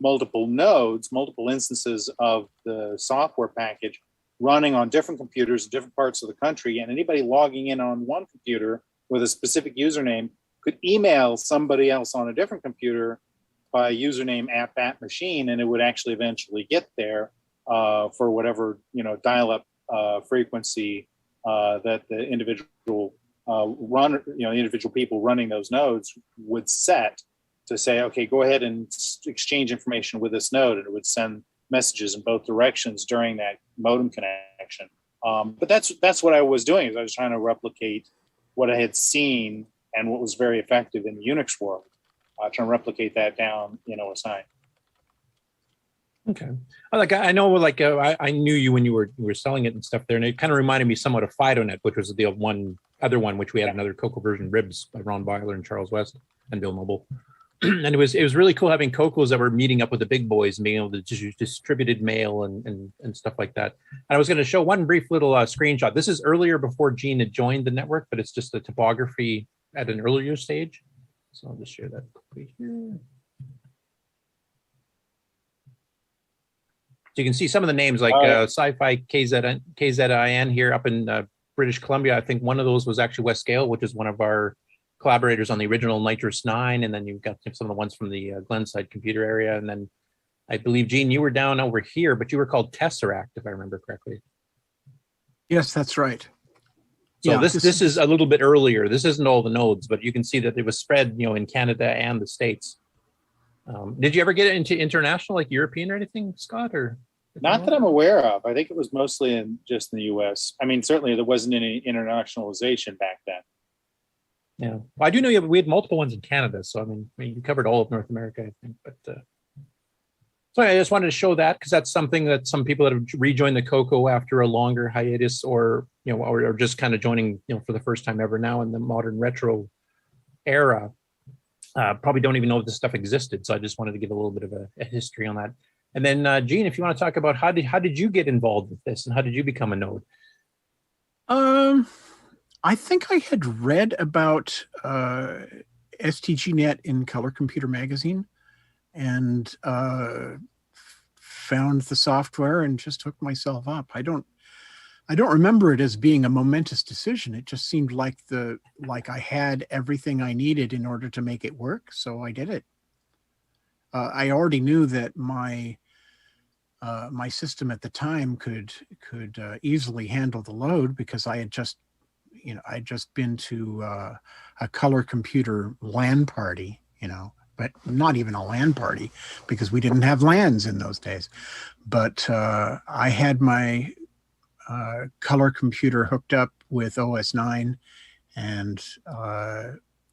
multiple nodes, multiple instances of the software package running on different computers in different parts of the country. And anybody logging in on one computer with a specific username could email somebody else on a different computer by username at that machine, and it would actually eventually get there for whatever dial-up frequency that the individual individual people running those nodes would set to say, okay, go ahead and exchange information with this node, and it would send messages in both directions during that modem connection. But that's what I was doing, is I was trying to replicate what I had seen and what was very effective in the Unix world, trying to replicate that down in OS 9. Okay. I know, I knew you when you were selling it and stuff there, and it kind of reminded me somewhat of FidoNet, which was the other one, which we had another CoCo version, Ribs, by Ron Byler and Charles West and Bill Noble. And it was really cool having CoCos that were meeting up with the big boys and being able to just use distributed mail and stuff like that. And I was going to show one brief little screenshot. This is earlier before Gene had joined the network, but it's just the topography at an earlier stage. So I'll just share that quickly here. So you can see some of the names like Sci-Fi KZIN here up in British Columbia. I think one of those was actually West Gale, which is one of our collaborators on the original Nitrous 9. And then you've got some of the ones from the Glenside computer area. And then I believe, Gene, you were down over here, but you were called Tesseract, if I remember correctly. Yes, that's right. So this is a little bit earlier. This isn't all the nodes, but you can see that it was spread, in Canada and the States. Did you ever get into international, like European or anything, Scott? Or not that I'm aware of. I think it was mostly just in the U.S. I mean, certainly there wasn't any internationalization back then. Yeah, well, I do know we had multiple ones in Canada. So I mean, you covered all of North America, I think. But so I just wanted to show that because that's something that some people that have rejoined the CoCo after a longer hiatus, or or just kind of joining, for the first time ever now in the modern retro era, probably don't even know if this stuff existed. So I just wanted to give a little bit of a history on that. And then Gene, if you want to talk about how did you get involved with this and how did you become a node? I think I had read about STGNet in Color Computer Magazine and found the software and just hooked myself up. I don't remember it as being a momentous decision. It just seemed like I had everything I needed in order to make it work, so I did it. I already knew that my system at the time could easily handle the load because I had just been to a color computer LAN party, but not even a LAN party because we didn't have LANs in those days. But I had my color computer hooked up with OS 9, and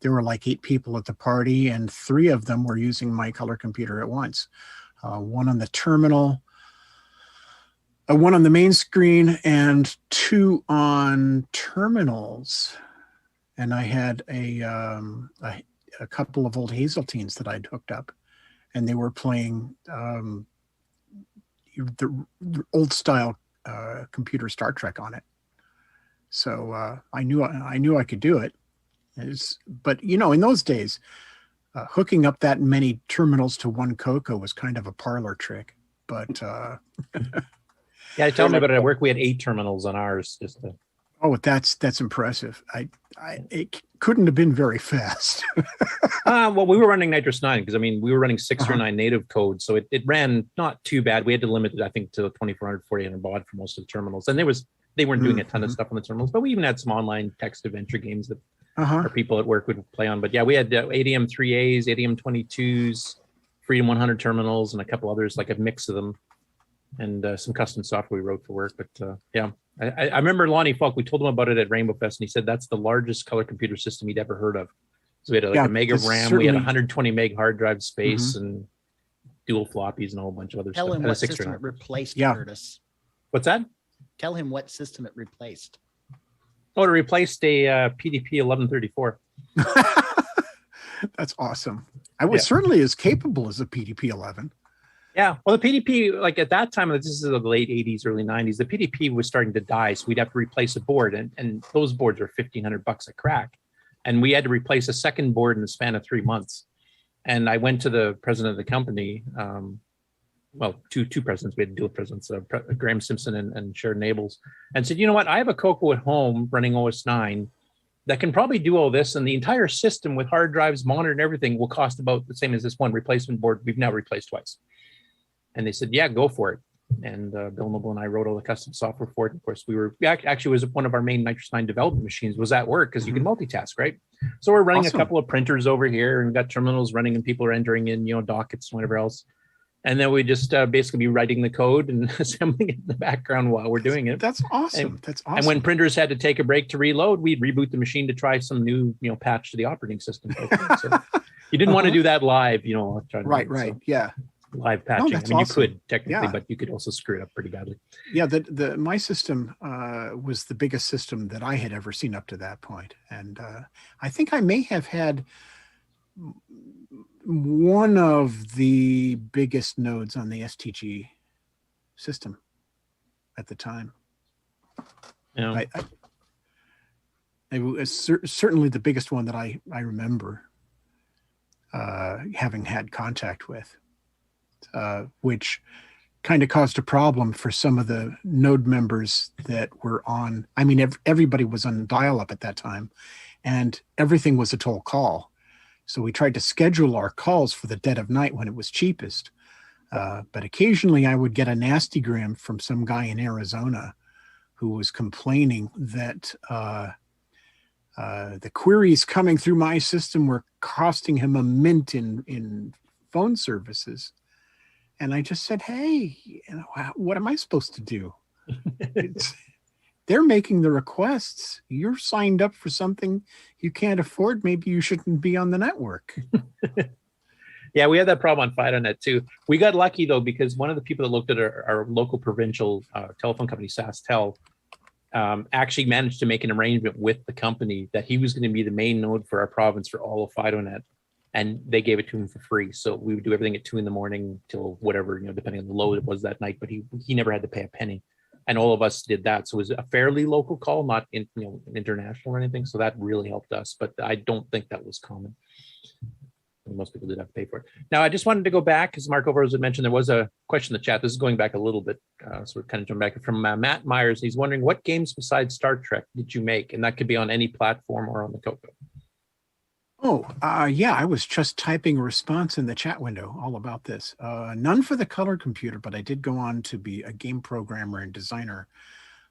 there were like 8 people at the party, and 3 of them were using my color computer at once. One on the terminal, one on the main screen, and 2 on terminals. And I had a couple of old Hazeltines that I'd hooked up. and they were playing the old style computer Star Trek on it. So I knew I could do it. But in those days, hooking up that many terminals to one CoCo was kind of a parlor trick. But yeah, tell me about it. At work, we had 8 terminals on ours. Oh, that's impressive. It couldn't have been very fast. Well, we were running Nitrous 9 because we were running 6 or 9 native code, so it ran not too bad. We had to limit it, I think, to 2400, 4800 baud for most of the terminals, and they weren't doing a ton of stuff on the terminals, but we even had some online text adventure games that our people at work would play on. But yeah, we had ADM 3As, ADM 22s, Freedom 100 terminals, and a couple others, like a mix of them, and some custom software we wrote for work. But yeah. I remember Lonnie Falk, we told him about it at Rainbow Fest, and he said that's the largest color computer system he'd ever heard of. So we had a mega RAM, we had 120 meg hard drive space, and dual floppies and a whole bunch of other Tell stuff. him what system it replaced, Curtis. What's that? Tell him what system it replaced. Oh, it replaced a PDP 1134. That's awesome. I was certainly as capable as a PDP 11. Yeah, well, the PDP, like at that time, this is the late 80s, early 90s, the PDP was starting to die, so we'd have to replace a board, and those boards are $1,500 a crack. And we had to replace a second board in the span of 3 months. And I went to the president of the company, two presidents, we had dual presidents, Graham Simpson and Sharon Nables, and said, you know what, I have a CoCo at home running OS 9 that can probably do all this, and the entire system with hard drives, monitor, and everything will cost about the same as this one replacement board we've now replaced twice. And they said, yeah, go for it. And Bill Noble and I wrote all the custom software for it. Of course, actually was one of our main Nitrous 9 development machines was at work because you can multitask, right? So we're running a couple of printers over here and got terminals running and people are entering in, dockets and whatever else. And then we just basically be writing the code and assembling it in the background while we're doing it. That's awesome. That's awesome. And when printers had to take a break to reload, we'd reboot the machine to try some new, patch to the operating system. So you didn't want to do that live, Right. So. Yeah. Live patching. No, awesome. You could technically, yeah. but you could also screw it up pretty badly. Yeah, my system was the biggest system that I had ever seen up to that point. And I think I may have had one of the biggest nodes on the STG system at the time. Yeah. It was certainly the biggest one that I remember having had contact with. Which kind of caused a problem for some of the node members that were on. Everybody was on dial-up at that time, and everything was a toll call. So we tried to schedule our calls for the dead of night when it was cheapest. But occasionally I would get a nastygram from some guy in Arizona who was complaining that the queries coming through my system were costing him a mint in phone services. And I just said, hey, what am I supposed to do? They're making the requests. You're signed up for something you can't afford. Maybe you shouldn't be on the network. Yeah, we had that problem on FidoNet too. We got lucky though, because one of the people that looked at our local provincial telephone company, SaskTel, actually managed to make an arrangement with the company that he was going to be the main node for our province for all of FidoNet. And they gave it to him for free. So we would do everything at 2 a.m. till whatever, depending on the load it was that night, but he never had to pay a penny. And all of us did that. So it was a fairly local call, not international or anything. So that really helped us, but I don't think that was common. Most people did have to pay for it. Now, I just wanted to go back, because Mark Ovehorlser had mentioned there was a question in the chat. This is going back a little bit. So we're kind of jumping back from Matt Myers. He's wondering, what games besides Star Trek did you make? And that could be on any platform or on the CoCo. Yeah, I was just typing a response in the chat window all about this. None for the color computer, but I did go on to be a game programmer and designer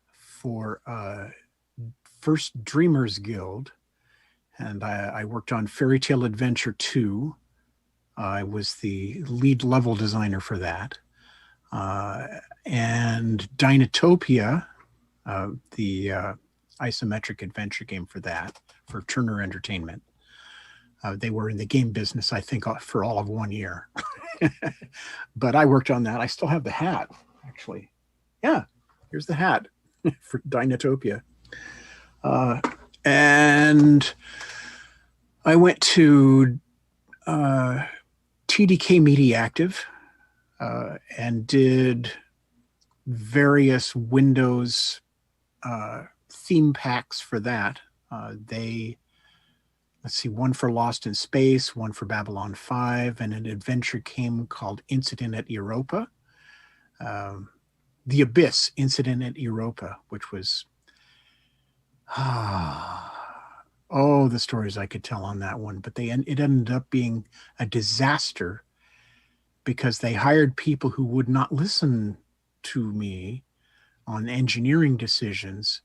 for First Dreamers Guild. And I worked on Fairy Tale Adventure 2. I was the lead level designer for that. And Dinotopia, the isometric adventure game for that, for Turner Entertainment. They were in the game business, I think, for all of 1 year. But I worked on that. I still have the hat, actually. Yeah, here's the hat for Dinotopia. And I went to TDK Media Active and did various Windows theme packs for that. Let's see, one for Lost in Space, one for Babylon 5, and an adventure game called Incident at Europa. The Abyss, Incident at Europa, which was, the stories I could tell on that one. But it ended up being a disaster because they hired people who would not listen to me on engineering decisions,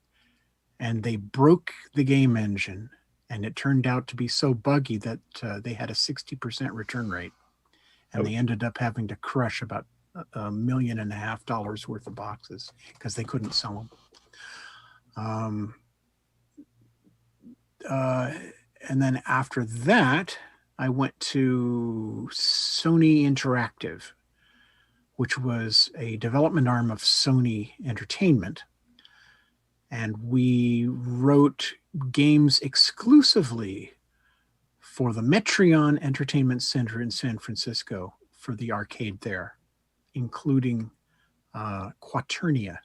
and they broke the game engine. And it turned out to be so buggy that they had a 60% return rate. And they ended up having to crush about $1.5 million worth of boxes because they couldn't sell them. And then after that, I went to Sony Interactive, which was a development arm of Sony Entertainment. And we wrote games exclusively for the Metreon Entertainment Center in San Francisco for the arcade there, including Quaternia,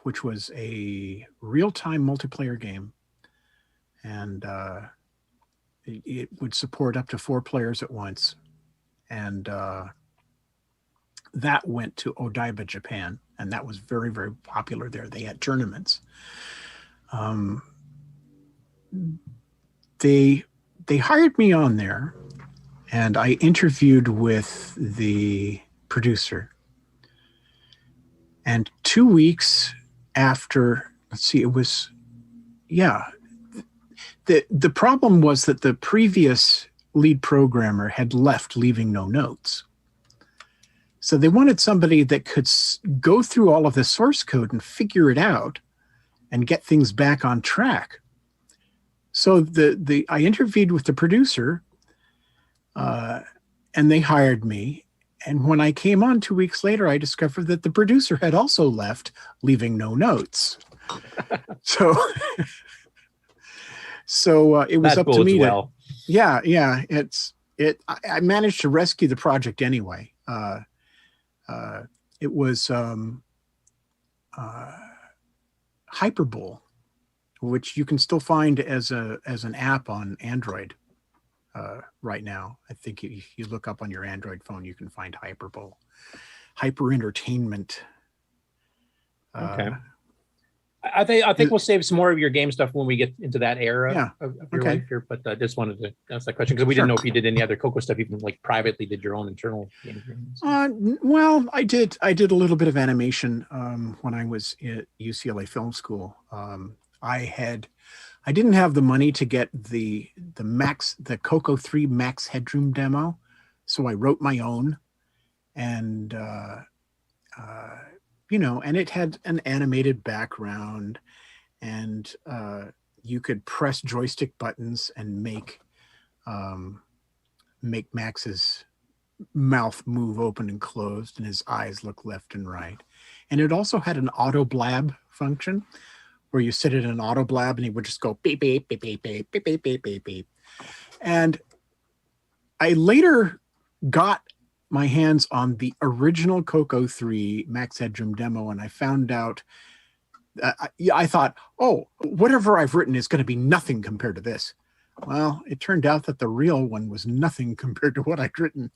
which was a real-time multiplayer game. And it would support up to 4 players at once. And that went to Odaiba, Japan. And that was very, very popular there. They had tournaments. They hired me on there, and I interviewed with the producer. And 2 weeks after, the problem was that the previous lead programmer had left, leaving no notes. So they wanted somebody that could go through all of the source code and figure it out and get things back on track. So I interviewed with the producer, and they hired me. And when I came on 2 weeks later, I discovered that the producer had also left, leaving no notes. So it was that up to me. Well. I managed to rescue the project anyway. It was Hyperbole, which you can still find as an app on Android right now. I think if you look up on your Android phone, you can find Hyperbole. Hyper Entertainment. Okay. I think we'll save some more of your game stuff when we get into that era of your life here. But I just wanted to ask that question because we didn't know if you did any other CoCo stuff, even like privately did your own internal games. Well, I did a little bit of animation when I was at UCLA Film School. I didn't have the money to get the CoCo 3 Max Headroom demo, so I wrote my own, and and it had an animated background, and you could press joystick buttons and make Max's mouth move open and closed and his eyes look left and right. And it also had an auto blab function where you sit in an auto blab and he would just go beep, beep, beep, beep, beep, beep, beep, beep, beep, beep. And I later got my hands on the original CoCo 3 Max Headroom demo, and I found out, I thought, whatever I've written is going to be nothing compared to this. Well, it turned out that the real one was nothing compared to what I'd written.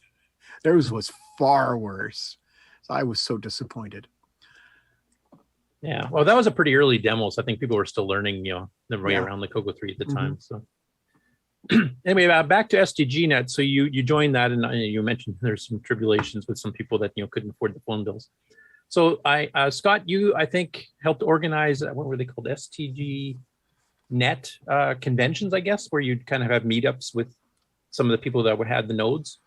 Theirs was far worse. So I was so disappointed. Yeah, well, that was a pretty early demo, so I think people were still learning, the way around the CoCo 3 at the time. So anyway, back to SDGNet. So you joined that, and you mentioned there's some tribulations with some people that couldn't afford the phone bills. So Scott, you I think helped organize what were they called, STG Net conventions, I guess, where you'd kind of have meetups with some of the people that had the nodes.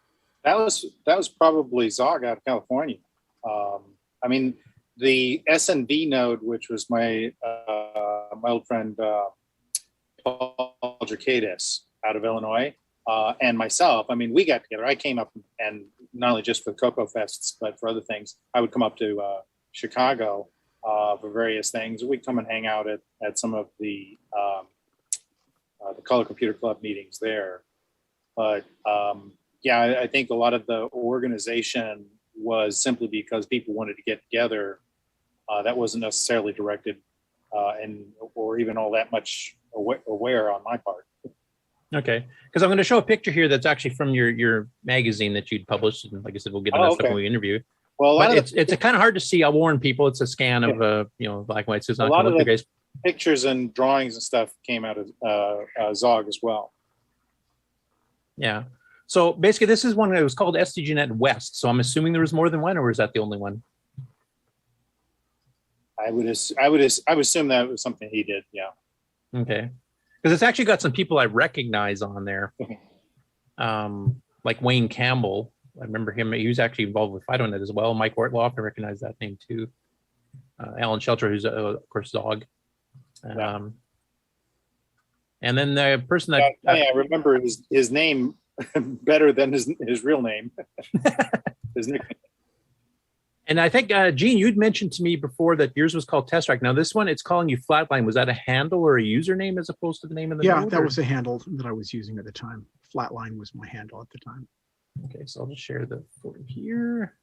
That was probably Zog out of California. I mean, the SNV node, which was my old friend Paul Jacadis out of Illinois, and myself. I mean, we got together. I came up, and not only just for CoCo Fests, but for other things. I would come up to Chicago for various things. We'd come and hang out at some of the Color Computer Club meetings there. But yeah, I think a lot of the organization was simply because people wanted to get together. That wasn't necessarily directed or even all that much aware on my part. Okay, because I'm going to show a picture here that's actually from your magazine that you'd published, and like I said, we'll get on that stuff when we interview. Well, it's kind of hard to see. I'll warn people. It's a scan of black and white, so it's not a lot going to of look the guys. Pictures and drawings and stuff came out of Zog as well. Yeah. So basically, this is one that was called STGNet West. So I'm assuming there was more than one, or is that the only one? I would assume that was something he did. Yeah. Okay. Because it's actually got some people I recognize on there, like Wayne Campbell. I remember him. He was actually involved with FidoNet as well. Mike Ortloff, I recognize that name too. Alan Shelter, who's of course Zog. And then the person that I remember his name better than his real name. His nickname. And I think Gene, you'd mentioned to me before that yours was called Test Track. Now this one, it's calling you Flatline. Was that a handle or a username as opposed to the name of the node? That was a handle that I was using at the time. Flatline was my handle at the time. Okay, so I'll just share the photo here.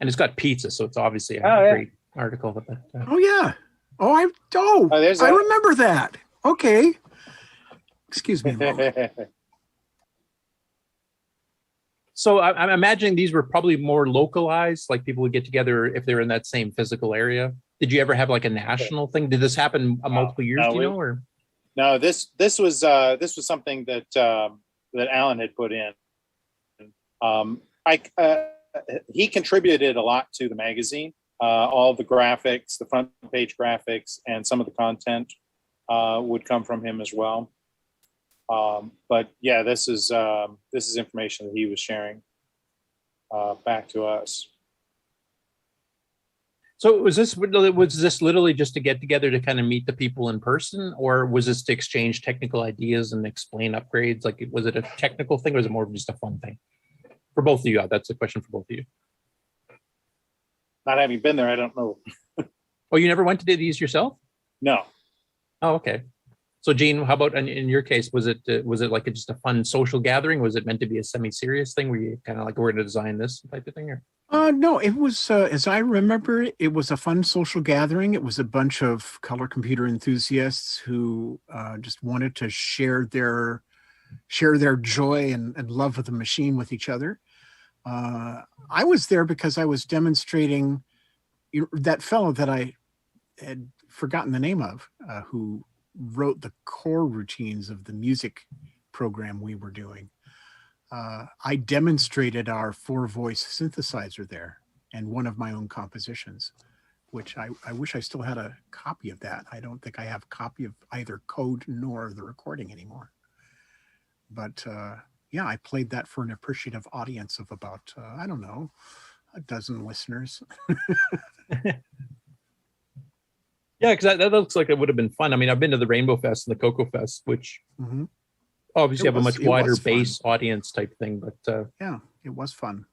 And it's got pizza, so it's obviously a great article about that. Oh yeah. I remember that. Okay. Excuse me. A moment. So I'm imagining these were probably more localized, like people would get together if they're in that same physical area. Did you ever have like a national thing? Did this happen multiple years? Do you know? Or no, this was something that that Alan had put in. He contributed a lot to the magazine. All the graphics, the front page graphics, and some of the content would come from him as well. But yeah, this is information that he was sharing back to us. So was this literally just to get together to kind of meet the people in person, or was this to exchange technical ideas and explain upgrades? Like, was it a technical thing, or was it more of just a fun thing for both of you? That's a question for both of you. Not having been there, I don't know. Oh, you never went to do these yourself? No. Oh, okay. So, Gene, how about in your case? Was it like just a fun social gathering? Was it meant to be a semi-serious thing where you kind of like, we're going to design this type of thing? Or? No, it was, as I remember, it was a fun social gathering. It was a bunch of color computer enthusiasts who just wanted to share their joy and love of the machine with each other. I was there because I was demonstrating that fellow that I had forgotten the name of, who wrote the core routines of the music program we were doing. I demonstrated our 4-voice synthesizer there and one of my own compositions, which I wish I still had a copy of that. I don't think I have a copy of either code nor the recording anymore. But yeah, I played that for an appreciative audience of about, I don't know, a dozen listeners. Yeah, because that looks like it would have been fun. I mean, I've been to the Rainbow Fest and the CoCo Fest, which obviously have a much wider base audience type thing. But yeah, it was fun.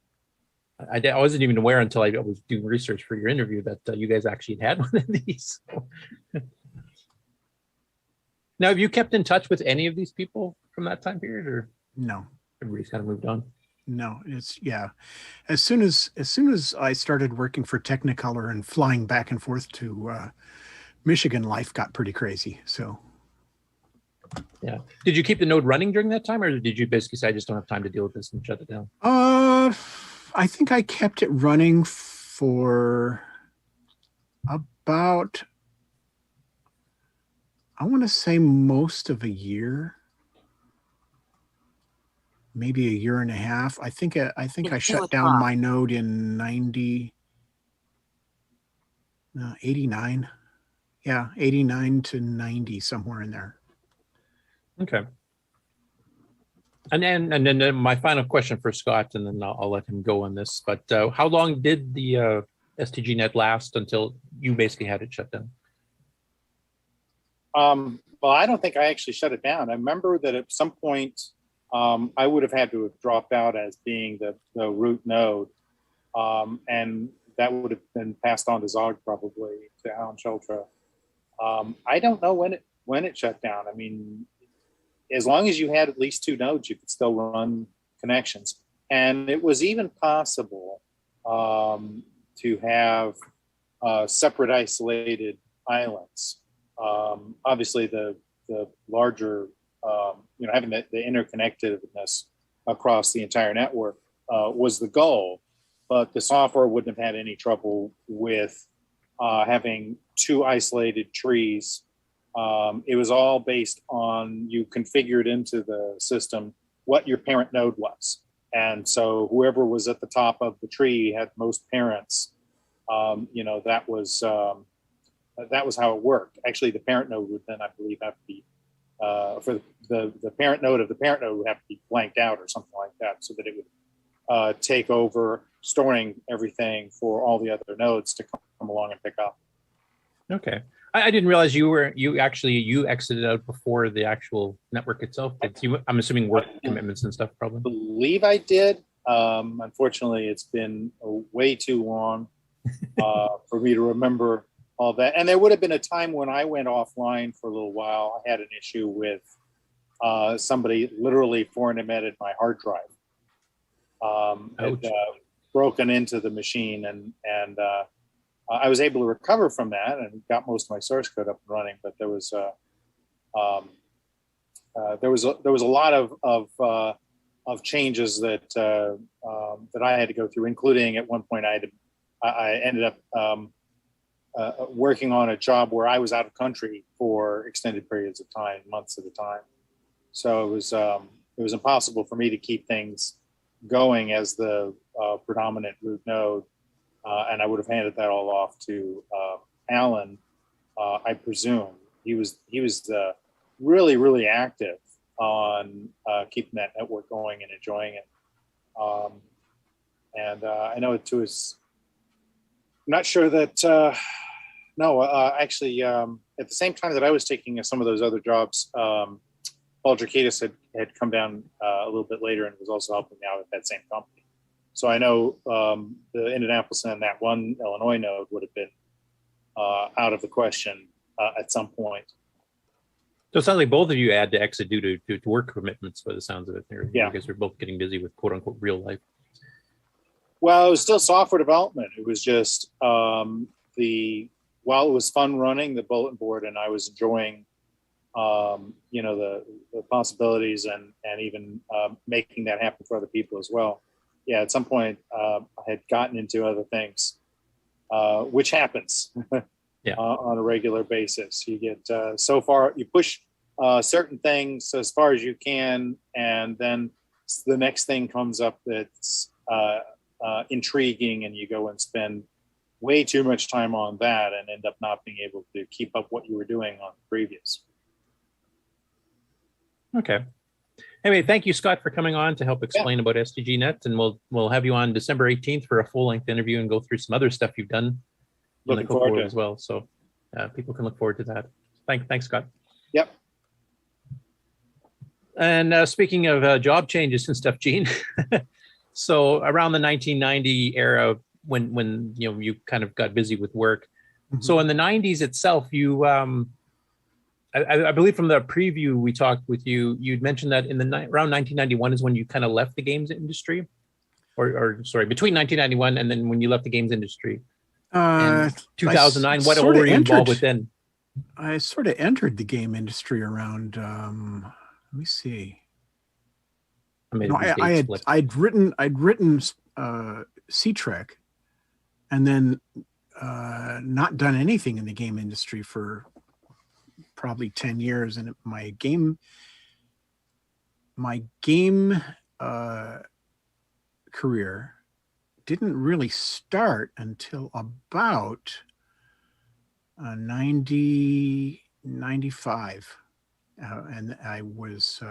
I wasn't even aware until I was doing research for your interview that you guys actually had one of these. Now, have you kept in touch with any of these people from that time period, or no? Everybody's kind of moved on. No, it's As soon as I started working for Technicolor and flying back and forth to Michigan, life got pretty crazy. So, yeah. Did you keep the node running during that time, or did you basically say I just don't have time to deal with this and shut it down? I think I kept it running for about, I want to say, most of a year. Maybe a year and a half. I think I shut down my node in 89. Yeah, 89 to 90, somewhere in there. Okay. And then my final question for Scott, and then I'll let him go on this. But how long did the STGNet last until you basically had it shut down? Well, I don't think I actually shut it down. I remember that at some point, I would have had to have dropped out as being the root node, and that would have been passed on to Zog, probably to Alan Sheltra. I don't know when it shut down. I mean, as long as you had at least 2 nodes, you could still run connections. And it was even possible to have separate isolated islands. Obviously, the larger, having the interconnectedness across the entire network was the goal, but the software wouldn't have had any trouble with having 2 isolated trees. It was all based on you configured into the system what your parent node was. And so whoever was at the top of the tree had most parents. That was how it worked. Actually, the parent node would then, I believe, have to be for the parent node of the parent node would have to be blanked out or something like that, so that it would take over storing everything for all the other nodes to come along and pick up. Okay. I didn't realize you exited out before the actual network itself. I'm assuming work commitments and stuff probably. I believe I did. Unfortunately, it's been way too long for me to remember all that. And there would have been a time when I went offline for a little while. I had an issue with somebody literally formatted my hard drive. Had broken into the machine, and I was able to recover from that and got most of my source code up and running. But there was a lot of changes that that I had to go through, including at one point I ended up working on a job where I was out of country for extended periods of time, months at a time. So it was impossible for me to keep things going as the predominant root node. And I would have handed that all off to Alan, I presume. He was really, really active on keeping that network going and enjoying it. I know it too is. I'm not sure that. Actually, at the same time that I was taking some of those other jobs, Paul Drakatis had come down a little bit later and was also helping me out at that same company. So I know the Indianapolis and that one Illinois node would have been out of the question at some point. So it sounds like both of you had to exit due to work commitments by the sounds of it. Yeah. You guys are both getting busy with quote unquote real life. Well, it was still software development. It was just while it was fun running the bulletin board and I was enjoying the possibilities and even making that happen for other people as well. Yeah, at some point I had gotten into other things, which happens on a regular basis. You get so far, you push certain things as far as you can, and then the next thing comes up that's intriguing, and you go and spend way too much time on that and end up not being able to keep up what you were doing on the previous. Okay. Anyway, thank you, Scott, for coming on to help explain about SDGNet, and we'll have you on December 18th for a full-length interview and go through some other stuff you've done in the CoCo world as well. So people can look forward to that. Thanks, Scott. Yep. And speaking of job changes and stuff, Gene, so around the 1990 era, when you kind of got busy with work, so in the 90s itself, you I believe from the preview we talked with you, you'd mentioned that around 1991 is when you kind of left the games industry, or sorry, between 1991 and then when you left the games industry. 2009, what were you involved with then? I sort of entered the game industry around, let me see. I'd written C-Trek and then not done anything in the game industry for probably 10 years, and my game career didn't really start until about 95, and I was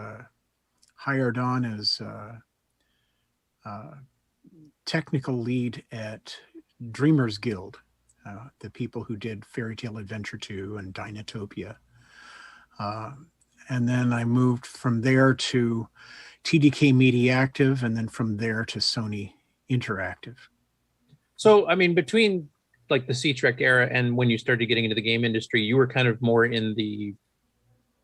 hired on as technical lead at Dreamers Guild, the people who did Fairy Tale Adventure 2 and Dinotopia. And then I moved from there to TDK Mediactive, and then from there to Sony Interactive. So, I mean, between like the C-Trek era and when you started getting into the game industry, you were kind of more in the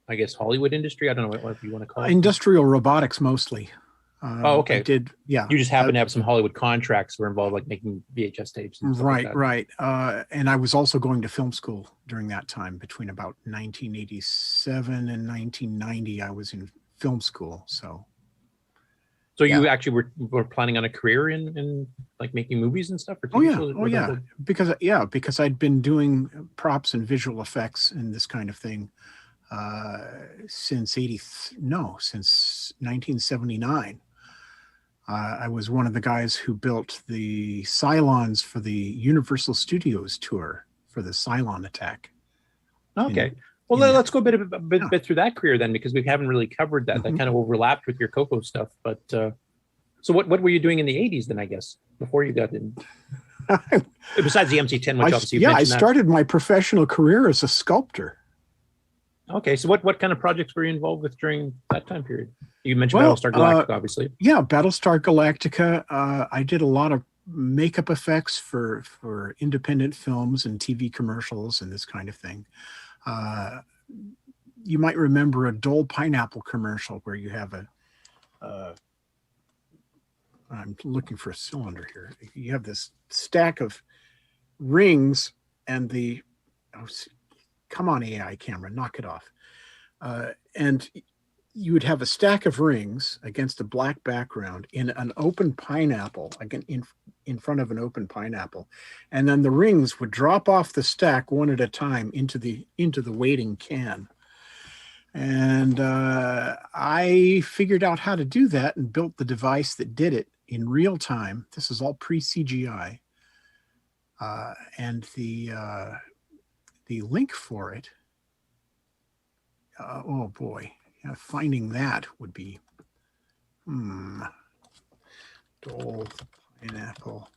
I guess, Hollywood industry. I don't know what you want to call it. Industrial robotics mostly. Okay. I did, yeah. You just happen to have some Hollywood contracts were involved, like making VHS tapes. And stuff like that. Right. And I was also going to film school during that time. Between about 1987 and 1990, I was in film school. So you actually were planning on a career in like making movies and stuff? Or yeah. Because I'd been doing props and visual effects and this kind of thing since 1979. I was one of the guys who built the Cylons for the Universal Studios tour for the Cylon attack. Okay. Let's go a bit through that career then, because we haven't really covered that. That kind of overlapped with your CoCo stuff. But so what were you doing in the 80s then, I guess, before you got in? Besides the MC-10, which obviously you mentioned I started my professional career as a sculptor. Okay, so what kind of projects were you involved with during that time period? You mentioned Battlestar Galactica, obviously. Yeah, Battlestar Galactica. I did a lot of makeup effects for independent films and TV commercials and this kind of thing. You might remember a Dole pineapple commercial where you have I'm looking for a cylinder here. You have this stack of rings and come on, AI camera, knock it off. And you would have a stack of rings against a black background in an open pineapple, again, in front of an open pineapple. And then the rings would drop off the stack one at a time into the waiting can. And I figured out how to do that and built the device that did it in real time. This is all pre-CGI. And the link for it, oh boy, finding that would be Dole pineapple.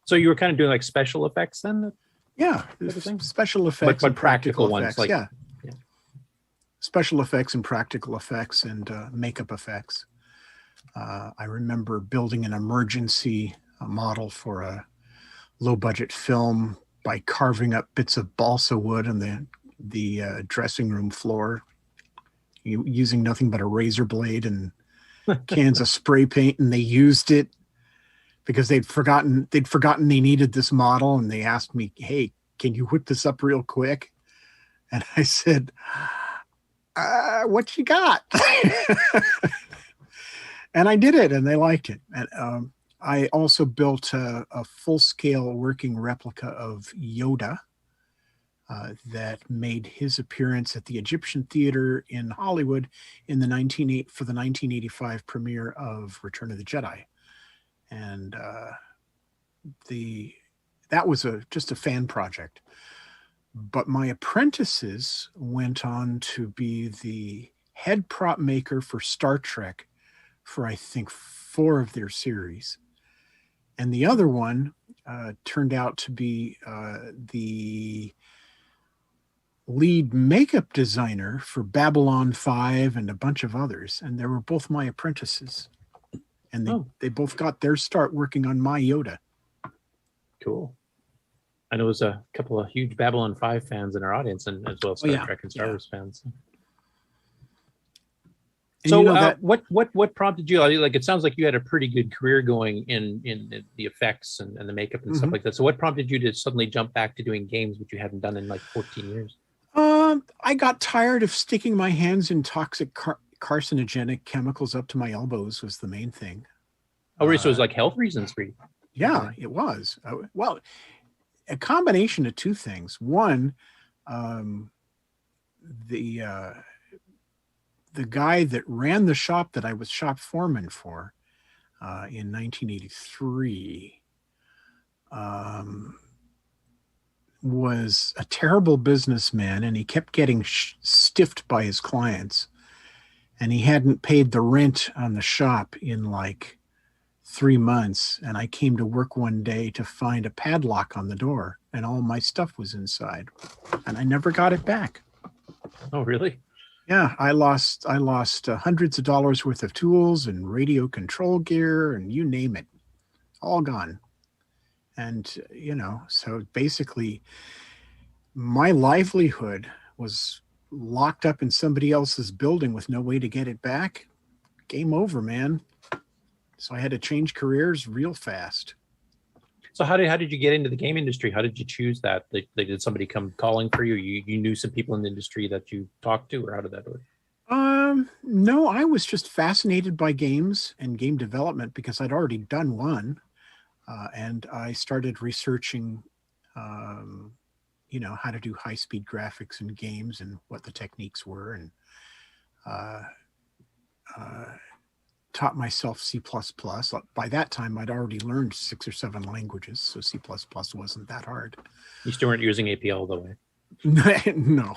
So you were kind of doing like special effects then? Yeah, special effects, but practical ones, effects. like yeah, special effects and practical effects and makeup effects. I remember building an emergency model for a low-budget film by carving up bits of balsa wood on the dressing room floor, using nothing but a razor blade and cans of spray paint, and they used it because they'd forgotten they needed this model, and they asked me, "Hey, can you whip this up real quick?" And I said, "What you got?" And I did it, and they liked it. And I also built a full-scale working replica of Yoda that made his appearance at the Egyptian Theater in Hollywood for the 1985 premiere of Return of the Jedi. And that was just a fan project. But my apprentices went on to be the head prop maker for Star Trek for, I think, 4 of their series. And the other one turned out to be the lead makeup designer for Babylon 5 and a bunch of others. And they were both my apprentices. And they both got their start working on my Yoda. Cool. I know there's a couple of huge Babylon 5 fans in our audience, and as well as Star Trek and Star Wars fans. So you know what prompted you? Like, it sounds like you had a pretty good career going in the effects and the makeup and stuff like that. So what prompted you to suddenly jump back to doing games, which you hadn't done in like 14 years? I got tired of sticking my hands in toxic carcinogenic chemicals up to my elbows was the main thing. So it was like health reasons for you? Yeah, it was. Well, a combination of 2 things. One, the guy that ran the shop that I was shop foreman for in 1983 was a terrible businessman, and he kept getting stiffed by his clients, and he hadn't paid the rent on the shop in like 3 months. And I came to work one day to find a padlock on the door, and all my stuff was inside, and I never got it back. Oh, really? Yeah, I lost hundreds of dollars worth of tools and radio control gear and you name it, all gone. And, so basically my livelihood was locked up in somebody else's building with no way to get it back, game over, man. So I had to change careers real fast. So how did you get into the game industry? How did you choose that? Did somebody come calling for you? You knew some people in the industry that you talked to, or how did that work? No, I was just fascinated by games and game development because I'd already done one. And I started researching, how to do high-speed graphics in games and what the techniques were, and taught myself C++. By that time, I'd already learned 6 or 7 languages, so C++ wasn't that hard. You still weren't using APL, though, eh? No.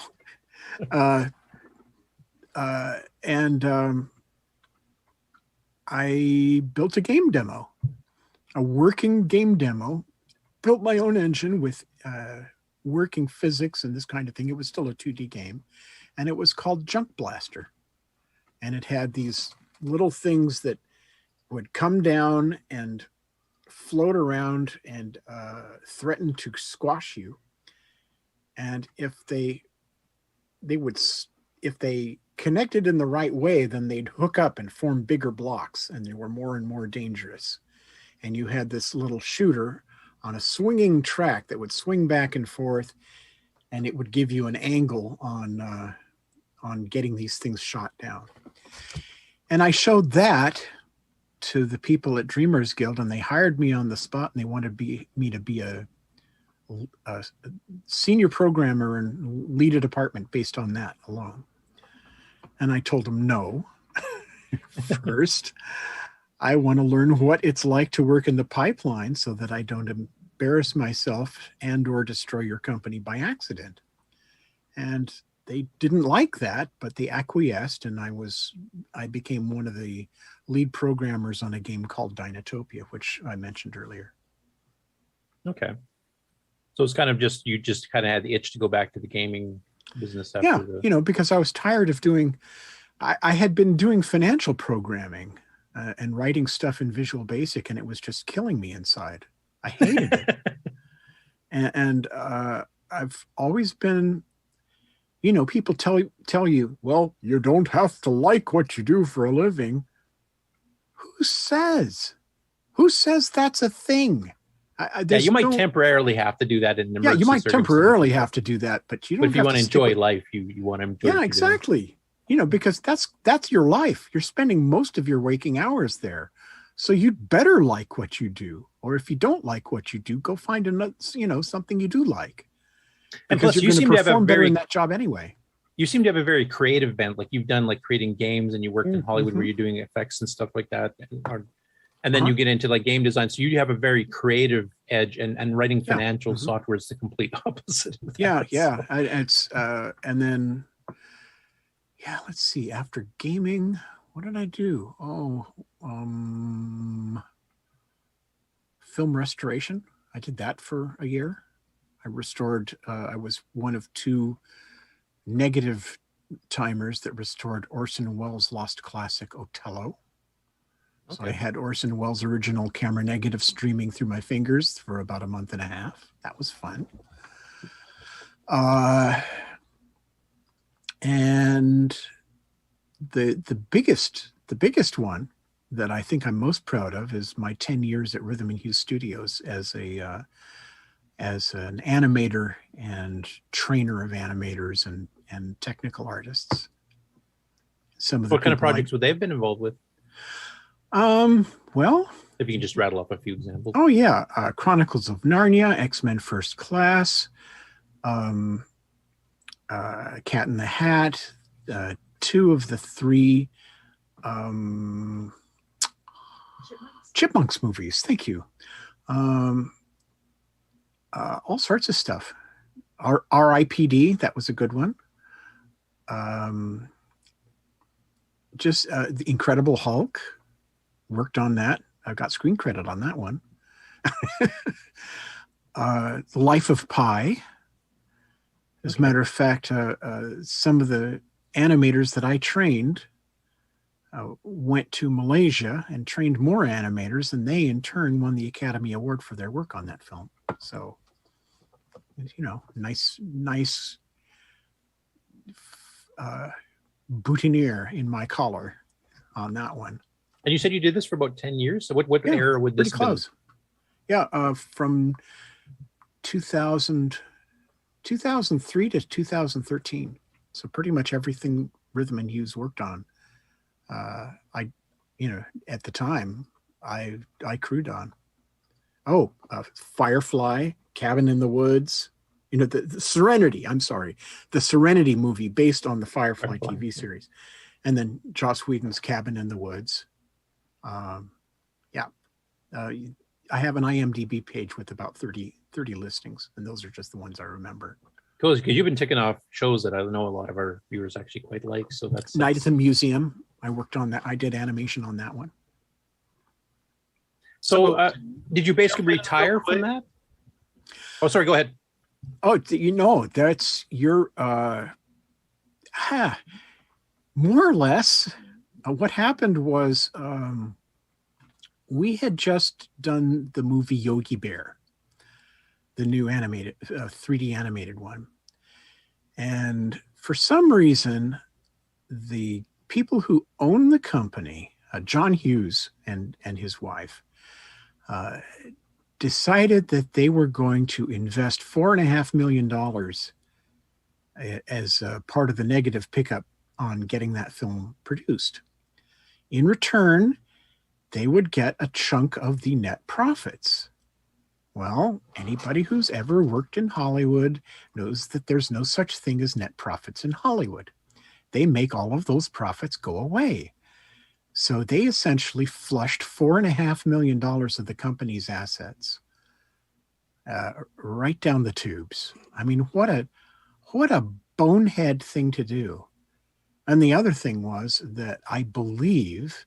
I built a game demo, a working game demo, built my own engine with working physics and this kind of thing. It was still a 2D game, and it was called Junk Blaster. And it had these little things that would come down and float around and threaten to squash you. And if they connected in the right way, then they'd hook up and form bigger blocks, and they were more and more dangerous. And you had this little shooter on a swinging track that would swing back and forth, and it would give you an angle on getting these things shot down. And I showed that to the people at Dreamers Guild, and they hired me on the spot, and they wanted me to be a senior programmer and lead a department based on that alone. And I told them no. First, I want to learn what it's like to work in the pipeline so that I don't embarrass myself and or destroy your company by accident. And they didn't like that, but they acquiesced, and I became one of the lead programmers on a game called Dinotopia, which I mentioned earlier. Okay. So it's kind of you just kind of had the itch to go back to the gaming business after because I was tired of I had been doing financial programming and writing stuff in Visual Basic, and it was just killing me inside. I hated it. And I've always been, people tell you, well, you don't have to like what you do for a living. Who says that's a thing? You might temporarily have to do that in emergency. Yeah, you might temporarily have to do that, but you don't. But if you want to enjoy life, you want to enjoy. Yeah, exactly. Because that's your life. You're spending most of your waking hours there, so you'd better like what you do. Or if you don't like what you do, go find another, something you do like. And plus, you seem to have a better in that job anyway. You seem to have a very creative bent. Like you've done creating games, and you worked in Hollywood where you're doing effects and stuff like that. And then you get into game design. So you have a very creative edge, and writing financial software is the complete opposite. And then, let's see. After gaming, what did I do? Film restoration. I did that for a year. I restored, I was one of 2 negative timers that restored Orson Welles' lost classic Othello. So I had Orson Welles' original camera negative streaming through my fingers for about a month and a half. That was fun. And the biggest one that I think I'm most proud of is my 10 years at Rhythm and Hue Studios as an animator and trainer of animators and technical artists. What kind of projects would they have been involved with? Well, if you can just rattle up a few examples. Oh yeah. Chronicles of Narnia, X-Men First Class, Cat in the Hat, 2 of the 3 Chipmunks movies. Thank you. All sorts of stuff. R.I.P.D. That was a good one. Just the Incredible Hulk. Worked on that. I got screen credit on that one. The Life of Pi. As a matter of fact, some of the animators that I trained went to Malaysia and trained more animators, and they in turn won the Academy Award for their work on that film. So, nice boutonniere in my collar on that one. And you said you did this for about 10 years. So what era would this pretty close? Yeah, from 2003 to 2013. So pretty much everything Rhythm and Hughes worked on, at the time, I crewed on. Oh, Firefly, Cabin in the Woods, the Serenity. I'm sorry, the Serenity movie based on the Firefly TV series, and then Joss Whedon's Cabin in the Woods. I have an IMDb page with about 30 listings, and those are just the ones I remember. Cool, because you've been ticking off shows that I know a lot of our viewers actually quite like. So that's Night at the Museum. I worked on that. I did animation on that one. So did you basically retire from that? Oh, sorry, go ahead. Oh, that's your more or less. What happened was we had just done the movie Yogi Bear, the new animated 3D animated one. And for some reason, the people who own the company, John Hughes and his wife, decided that they were going to invest $4.5 million as part of the negative pickup on getting that film produced. In return, they would get a chunk of the net profits. Well, anybody who's ever worked in Hollywood knows that there's no such thing as net profits in Hollywood. They make all of those profits go away. So they essentially flushed $4.5 million of the company's assets right down the tubes. I mean, what a bonehead thing to do. And the other thing was that I believe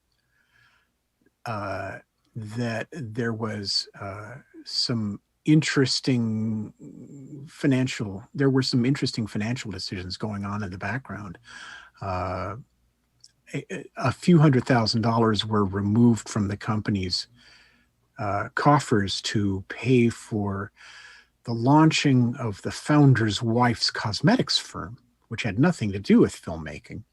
that there was some interesting financial decisions going on in the background. A few $100,000 were removed from the company's coffers to pay for the launching of the founder's wife's cosmetics firm, which had nothing to do with filmmaking.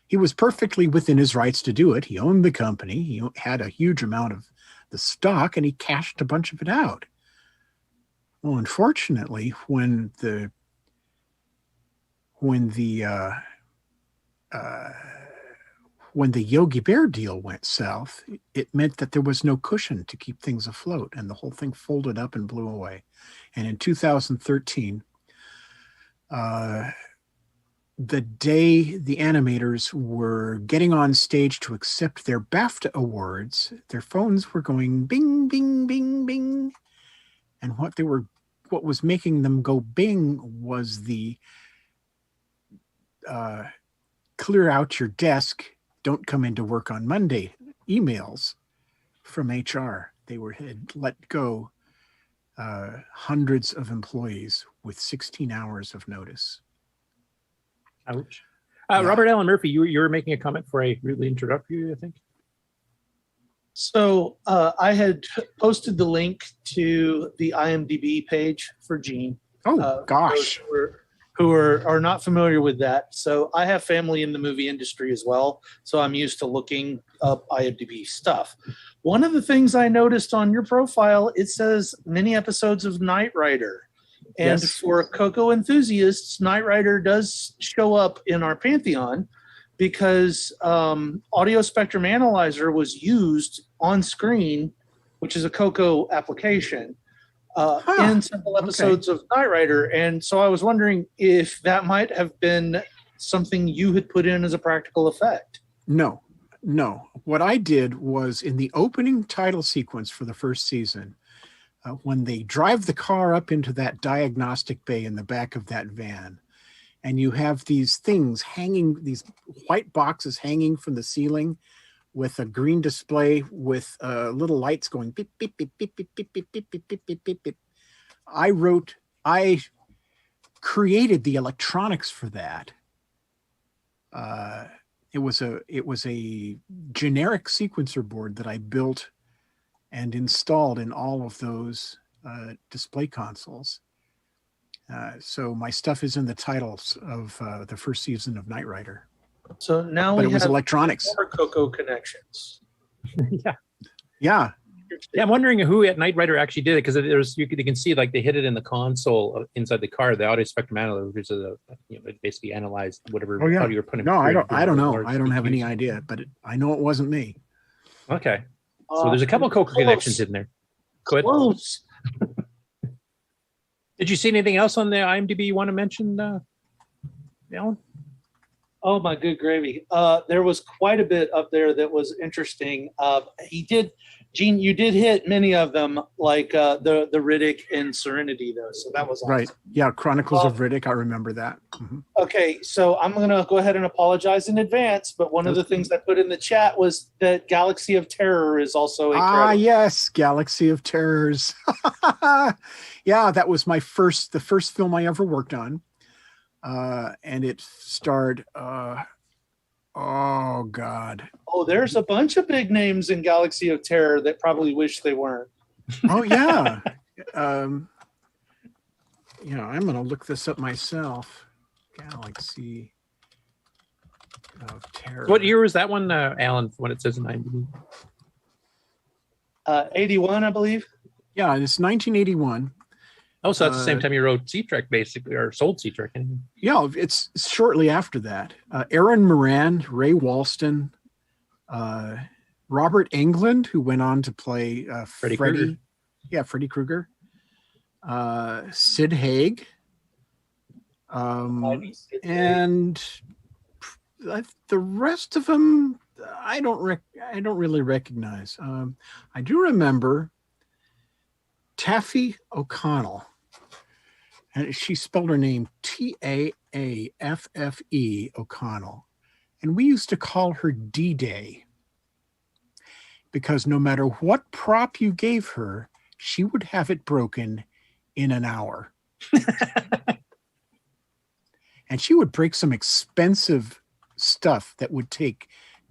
He was perfectly within his rights to do it. He owned the company. He had a huge amount of the stock, and he cashed a bunch of it out. Well, unfortunately, when the Yogi Bear deal went south, it meant that there was no cushion to keep things afloat, and the whole thing folded up and blew away. And in 2013, the day the animators were getting on stage to accept their BAFTA awards, their phones were going bing, bing, bing, bing. And what was making them go bing was the clear out your desk, don't come into work on Monday emails from H.E.R.O. They had let go hundreds of employees with 16 hours of notice. Ouch. Robert Allen Murphy, you were making a comment before I really interrupt you, I think. So I had posted the link to the IMDb page for Gene. Oh, gosh. Who are not familiar with that. So I have family in the movie industry as well, so I'm used to looking up IMDb stuff. One of the things I noticed on your profile, it says many episodes of Knight Rider. And Yes. for CoCo enthusiasts, Knight Rider does show up in our pantheon because Audio Spectrum Analyzer was used on screen, which is a CoCo application, in several episodes of Knight Rider. And so I was wondering if that might have been something you had put in as a practical effect. No. What I did was in the opening title sequence for the first season, when they drive the car up into that diagnostic bay in the back of that van, and you have these things hanging, these white boxes hanging from the ceiling with a green display with little lights going beep, beep, beep, beep, beep, beep, beep, beep, beep, beep, beep, beep, beep. I created the electronics for that. It was a generic sequencer board that I built and installed in all of those display consoles. So my stuff is in the titles of the first season of Knight Rider. So now But we it was have electronics. more CoCo connections. Yeah. Yeah. Yeah, I'm wondering who at Knight Rider actually did it, because there's you can see like they hit it in the console inside the car. The audio spectrum analyzer, it basically analyzed whatever Oh yeah. audio you're putting. No, I through don't know. large I don't have any EQs. idea, but I know it wasn't me. Okay, so there's a couple CoCo connections in there. Go ahead. Close. Did you see anything else on the IMDb you want to mention, Alan? Oh my good gravy. There was quite a bit up there that was interesting. Gene, you did hit many of them, like the Riddick and Serenity, though. So that was awesome. Right. Yeah. Chronicles of Riddick. I remember that. Mhm. Okay, so I'm going to go ahead and apologize in advance, but one of the things I put in the chat was that Galaxy of Terror is also a credit. Yes. Galaxy of Terrors. Yeah. That was the first film I ever worked on. And it starred, oh God. Oh, there's a bunch of big names in Galaxy of Terror that probably wish they weren't. Oh yeah. I'm going to look this up myself. Galaxy of Terror. What year was that one, Alan? When it says in IMDb? 81, I believe. Yeah, it's 1981. Oh, so that's the same time you wrote C-Trek, basically, or sold C-Trek. Yeah, it's shortly after that. Aaron Moran, Ray Walston, Robert Englund, who went on to play Freddy. Krueger. Yeah, Freddy Krueger. Sid Haig. And the rest of them, I don't really recognize. I do remember Taffy O'Connell. And she spelled her name Taaffe O'Connell. And we used to call her D-Day because no matter what prop you gave her, she would have it broken in an hour. And she would break some expensive stuff that would take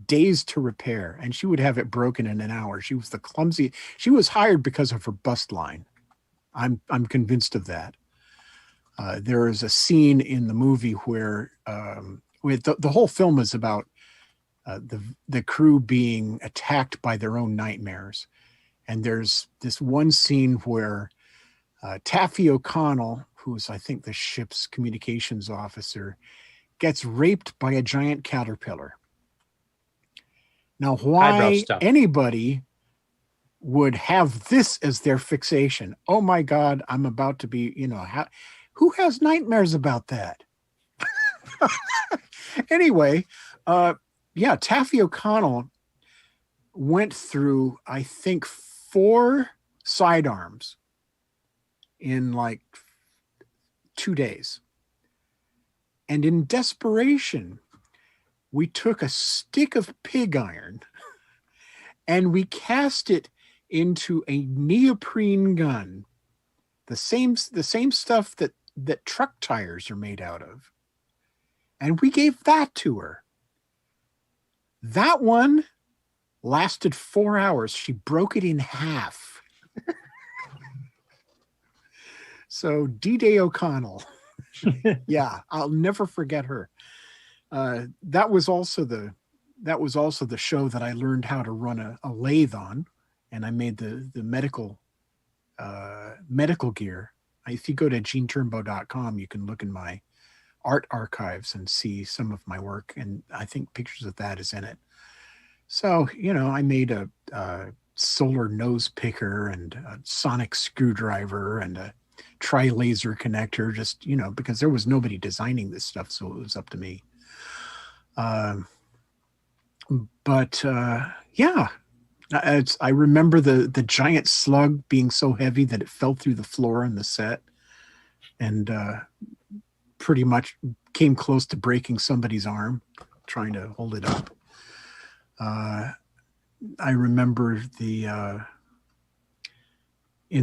days to repair, and she would have it broken in an hour. She was she was hired because of her bust line. I'm convinced of that. There is a scene in the movie where the whole film is about the crew being attacked by their own nightmares. And there's this one scene where Taffy O'Connell, who's I think the ship's communications officer, gets raped by a giant caterpillar. Now, why anybody would have this as their fixation? Oh my God, I'm about to be, who has nightmares about that? Anyway, Taffy O'Connell went through, I think, 4 sidearms in like 2 days. And in desperation, we took a stick of pig iron and we cast it into a neoprene gun, the same stuff that truck tires are made out of. And we gave that to her. That one lasted 4 hours. She broke it in half. So D-Day O'Connell. Yeah, I'll never forget her. That was also the show that I learned how to run a lathe on, and I made the medical gear. If you go to geneturnbow.com, you can look in my art archives and see some of my work, and I think pictures of that is in it. So, I made a solar nose picker and a sonic screwdriver and a tri-laser connector, just, because there was nobody designing this stuff, so it was up to me. I remember the giant slug being so heavy that it fell through the floor in the set and pretty much came close to breaking somebody's arm trying to hold it up. I remember in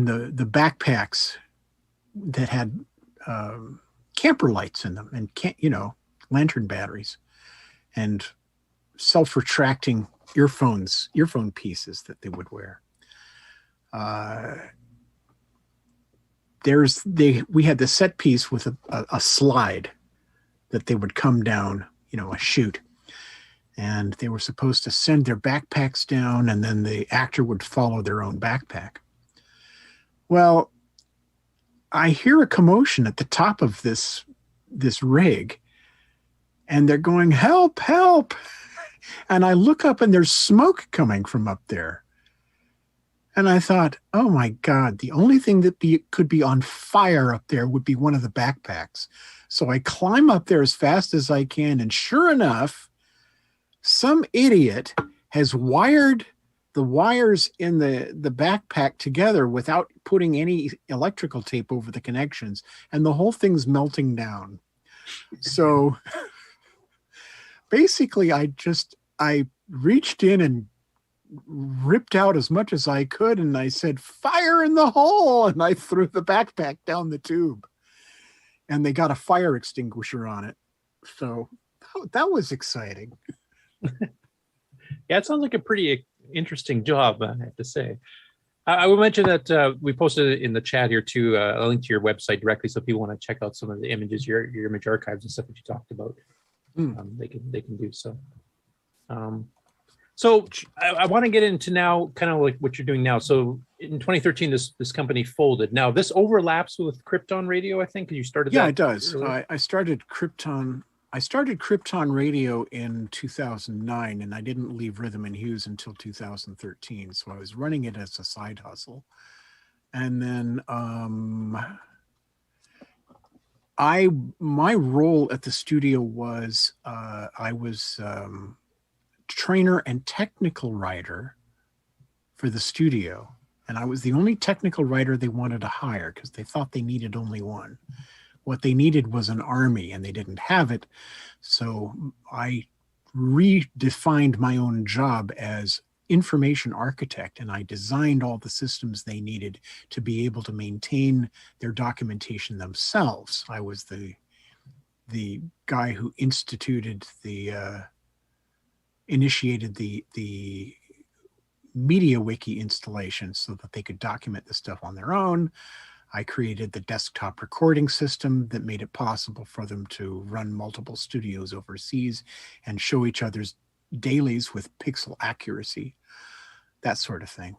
the backpacks that had camper lights in them and lantern batteries and self-retracting earphone pieces that they would wear. we had the set piece with a slide that they would come down, a chute. And they were supposed to send their backpacks down, and then the actor would follow their own backpack. Well, I hear a commotion at the top of this rig, and they're going, "Help, help." And I look up and there's smoke coming from up there. And I thought, oh my God, the only thing that could be on fire up there would be one of the backpacks. So I climb up there as fast as I can. And sure enough, some idiot has wired the wires in the backpack together without putting any electrical tape over the connections. And the whole thing's melting down. So basically, I reached in and ripped out as much as I could, and I said, "Fire in the hole!" And I threw the backpack down the tube. And they got a fire extinguisher on it. So that was exciting. Yeah, it sounds like a pretty interesting job, I have to say. I will mention that we posted in the chat here too a link to your website directly, so if people want to check out some of the images, your image archives and stuff that you talked about, they can do so. So I want to get into now kind of like what you're doing now. So in 2013, this company folded. Now this overlaps with Krypton Radio, I think. You started. Yeah, it does. I started Krypton. I started Krypton Radio in 2009, and I didn't leave Rhythm and Hues until 2013. So I was running it as a side hustle. And then my role at the studio was I was trainer and technical writer for the studio. And I was the only technical writer they wanted to hire because they thought they needed only one. What they needed was an army, and they didn't have it. So I redefined my own job as information architect, and I designed all the systems they needed to be able to maintain their documentation themselves. I was the guy who initiated the MediaWiki installation so that they could document the stuff on their own. I created the desktop recording system that made it possible for them to run multiple studios overseas and show each other's dailies with pixel accuracy, that sort of thing.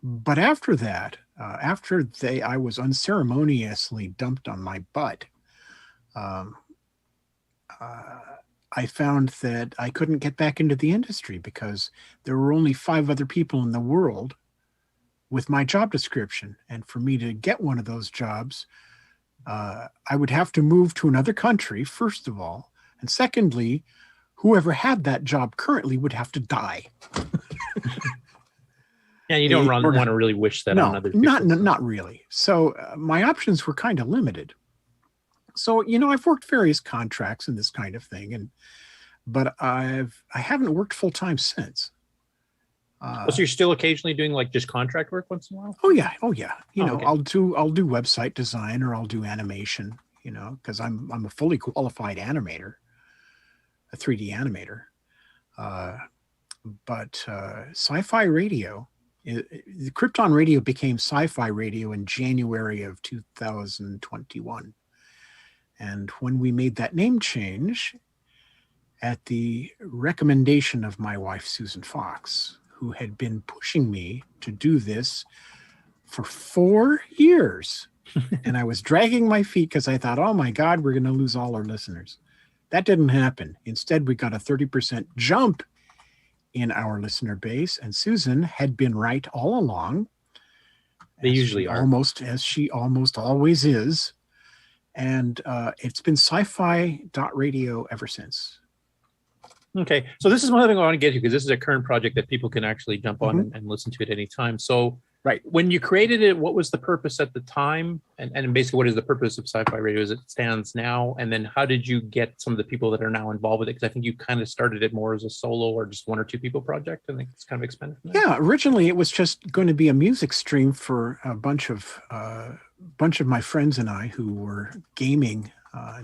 But after that, I was unceremoniously dumped on my butt, I found that I couldn't get back into the industry because there were only 5 other people in the world with my job description. And for me to get one of those jobs, I would have to move to another country, first of all. And secondly, whoever had that job currently would have to die. Yeah, you don't want to really wish that on other people. Not really. So my options were kind of limited. So, I've worked various contracts and this kind of thing, but I haven't worked full time since. So you're still occasionally doing like just contract work once in a while? Oh yeah. Okay. I'll do website design, or I'll do animation, because I'm a fully qualified animator, a 3D animator. But Sci-Fi Radio, the Krypton Radio became Sci-Fi Radio in January of 2021. And when we made that name change, at the recommendation of my wife, Susan Fox, who had been pushing me to do this for 4 years. And I was dragging my feet because I thought, oh my God, we're going to lose all our listeners. That didn't happen. Instead, we got a 30% jump in our listener base. And Susan had been right all along. They usually are. As she almost always is. And it's been sci-fi.radio ever since. Okay, so this is one thing I want to get to, because this is a current project that people can actually jump on and listen to at any time. So right, when you created it, what was the purpose at the time? And basically, what is the purpose of Sci-Fi Radio as it stands now? And then how did you get some of the people that are now involved with it? Because I think you kind of started it more as a solo or just 1 or 2 people project. I think it's kind of expanded from there. Yeah, originally it was just going to be a music stream for a bunch of my friends and I who were gaming.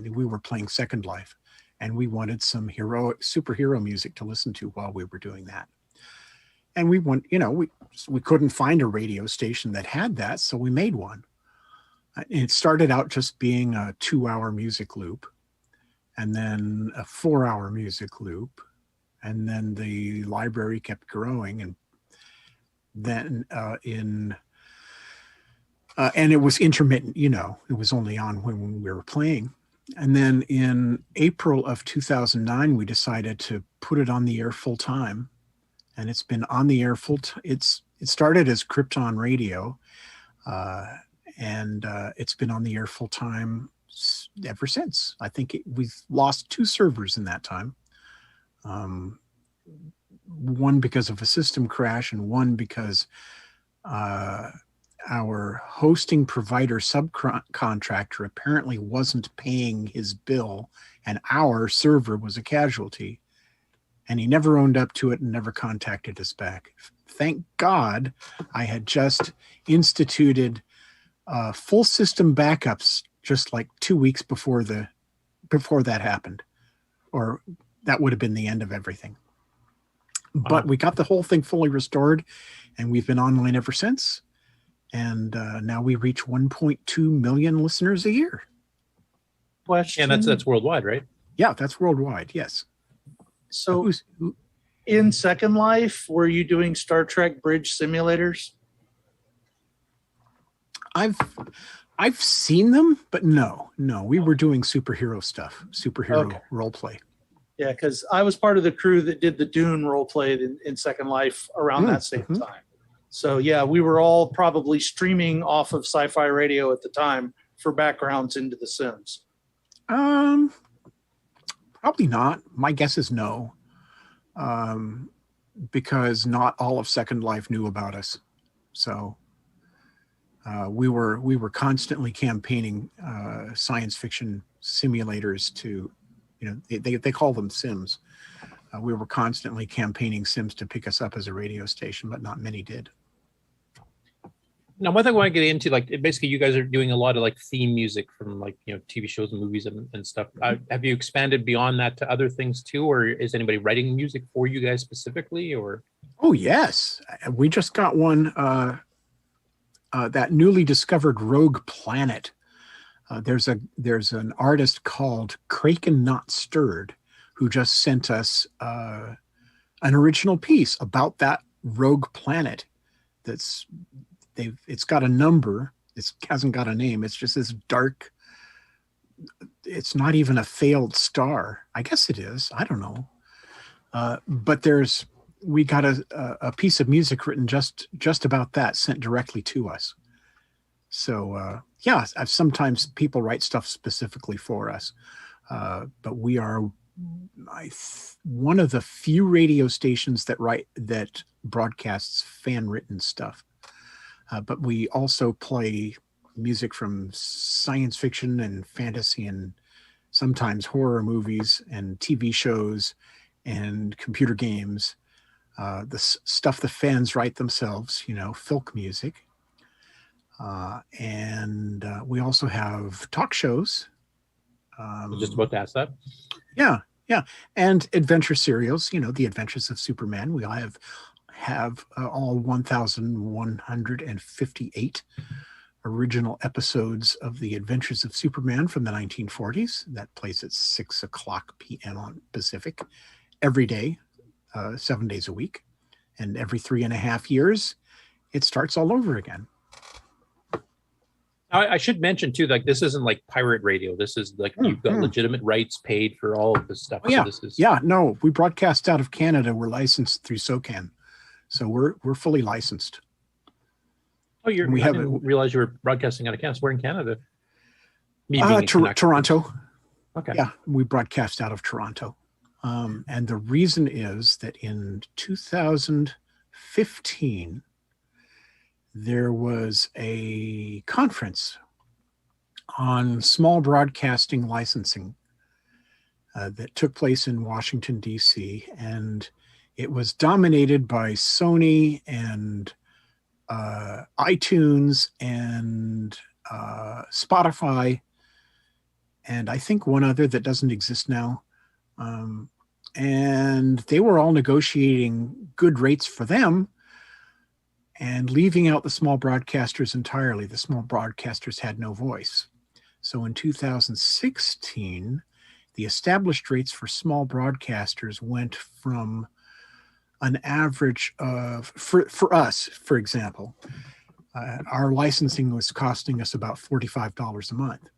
We were playing Second Life. And we wanted some superhero music to listen to while we were doing that. And we couldn't find a radio station that had that, so we made one. It started out just being a 2-hour music loop, and then a 4-hour music loop, and then the library kept growing, and then and it was intermittent, it was only on when we were playing. And then in April of 2009, we decided to put it on the air full time, and it's been on the air full time. It started as Krypton Radio, and it's been on the air full time ever since. I think we've lost 2 servers in that time. One because of a system crash, and one because our hosting provider subcontractor apparently wasn't paying his bill, and our server was a casualty, and he never owned up to it and never contacted us back. Thank God I had just instituted full system backups just like 2 weeks before that happened, or that would have been the end of everything. But we got the whole thing fully restored, and we've been online ever since. And now we reach 1.2 million listeners a year. Question. And that's worldwide, right? Yeah, that's worldwide. Yes. So in Second Life, were you doing Star Trek bridge simulators? I've seen them, but no, we were doing superhero stuff, superhero role play. Yeah, because I was part of the crew that did the Dune role play in Second Life around that same time. So yeah, we were all probably streaming off of Sci-Fi Radio at the time for backgrounds into The Sims. Probably not. My guess is no, because not all of Second Life knew about us. So we were constantly campaigning science fiction simulators to, they call them Sims. We were constantly campaigning Sims to pick us up as a radio station, but not many did. Now, one thing I want to get into, basically you guys are doing a lot of theme music from TV shows and movies and stuff. Have you expanded beyond that to other things too, or is anybody writing music for you guys specifically, or? Oh, yes. We just got one, that newly discovered rogue planet. There's an artist called Kroeker Not Stirred who just sent us an original piece about that rogue planet. It's got a number. It hasn't got a name. It's just this dark. It's not even a failed star. I guess it is. I don't know. But we got a piece of music written just about that sent directly to us. So yeah, sometimes people write stuff specifically for us, but we are one of the few radio stations that broadcasts fan written stuff. But we also play music from science fiction and fantasy and sometimes horror movies and TV shows and computer games. The stuff the fans write themselves, folk music. And we also have talk shows. Just about to ask that. Yeah. And adventure serials, The Adventures of Superman. We have all 1,158 original episodes of The Adventures of Superman from the 1940s. That plays at 6:00 p.m. on Pacific every day, 7 days a week. And every 3.5 years, it starts all over again. I should mention too, this isn't like pirate radio. This is you've got legitimate rights paid for all of this stuff. Oh, yeah. So this is... Yeah, no, we broadcast out of Canada. We're licensed through SOCAN. So we're fully licensed. Oh, I didn't realize you were broadcasting out of Canada. So we're in Canada. Toronto. Okay. Yeah, we broadcast out of Toronto. And the reason is that in 2015, there was a conference on small broadcasting licensing that took place in Washington, D.C., and it was dominated by Sony and iTunes and Spotify, and I think one other that doesn't exist now. And they were all negotiating good rates for them. and leaving out the small broadcasters entirely. The small broadcasters had no voice. So in 2016, the established rates for small broadcasters went from an average of, for us, for example, our licensing was costing us about $45 a month.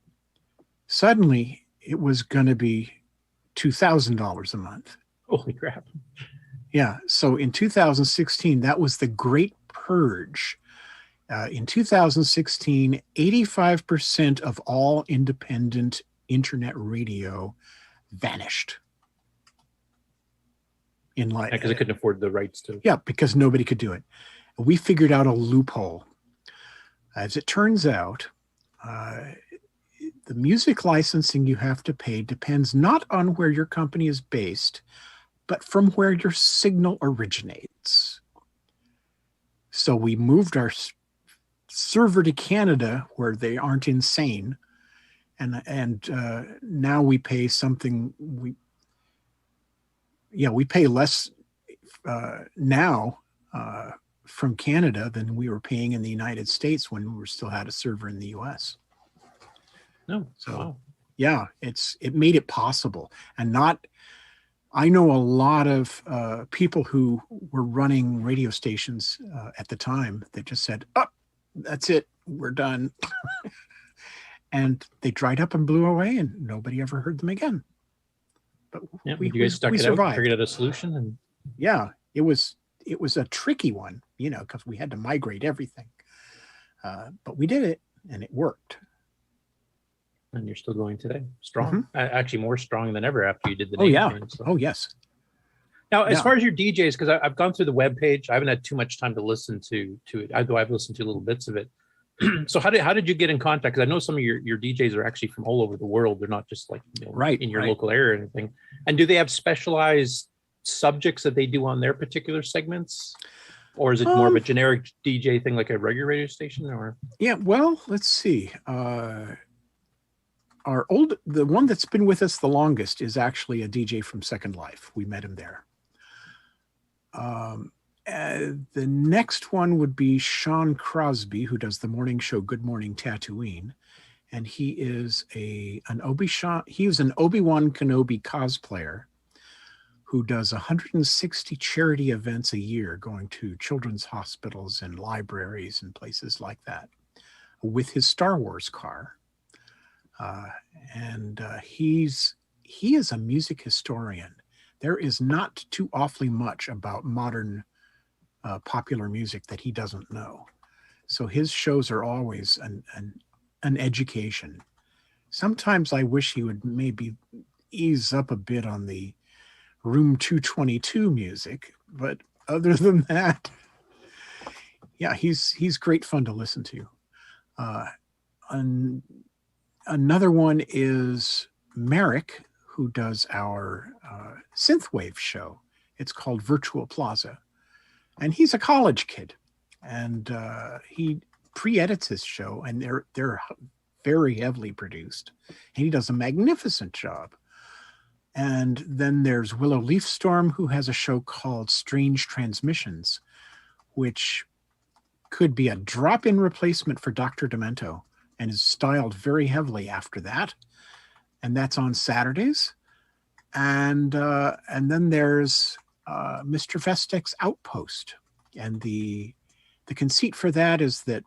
Suddenly, it was going to be $2,000 a month. Holy crap. Yeah. So in 2016, that was the great purge. In 2016, 85% of all independent internet radio vanished. Because they couldn't afford the rights to. Yeah, because nobody could do it. We figured out a loophole. As it turns out, the music licensing you have to pay depends not on where your company is based, but from where your signal originates. So we moved our server to Canada where they aren't insane. And now we pay something, we pay less now from Canada than we were paying in the United States when we still had a server in the US. No. So Wow. yeah, it made it possible. And I know a lot of people who were running radio stations at the time that just said, oh, that's it, we're done. And they dried up and blew away and nobody ever heard them again. But Yeah, you guys stuck it survived. out, figured out a solution, and Yeah, it was a tricky one, because we had to migrate everything. But we did it and it worked. and you're still going today. Strong. Actually more strong than ever after you did the Oh name yeah. change, so. Oh yes. Now, as Yeah. far as your DJs, because I've gone through the webpage, I haven't had too much time to listen to it, although I've listened to little bits of it. So how did you get in contact? Because I know some of your DJs are actually from all over the world. They're not just like in your local area or anything. And do they have specialized subjects that they do on their particular segments? Or is it more of a generic DJ thing like a regular radio station? Or Yeah, well, let's see. The one that's been with us the longest is actually a DJ from Second Life. We met him there. The next one would be Sean Crosby, who does the morning show Good Morning Tatooine, and he is an Obi-Wan Kenobi cosplayer who does 160 charity events a year, going to children's hospitals and libraries and places like that, with his Star Wars car. He is a music historian. There is not too awfully much about modern popular music that he doesn't know. So his shows are always an education. Sometimes I wish he would maybe ease up a bit on the Room 222 music, but other than that, yeah, he's great fun to listen to. Another one is Merrick, who does our synthwave show. It's called Virtual Plaza. And he's a college kid. And he pre-edits his show, and they're very heavily produced. And he does a magnificent job. And then there's Willow Leafstorm, who has a show called Strange Transmissions, which could be a drop-in replacement for Dr. Demento and is styled very heavily after that. And that's on Saturdays. And then there's Mr. Vestek's Outpost. And the conceit for that is that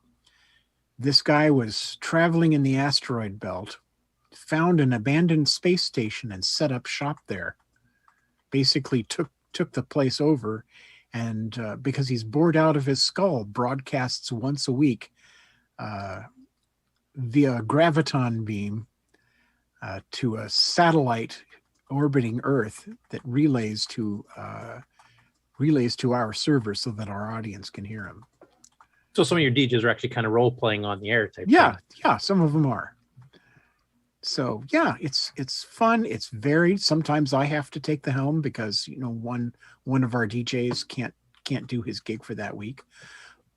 this guy was traveling in the asteroid belt, found an abandoned space station and set up shop there. Basically took the place over, and because he's bored out of his skull, broadcasts once a week via graviton beam to a satellite orbiting Earth that relays to our server so that our audience can hear him. so some of your DJs are actually kind of role playing on the air type. Yeah, thing. yeah, some of them are. So yeah, it's fun. It's varied. Sometimes I have to take the helm because one of our DJs can't do his gig for that week.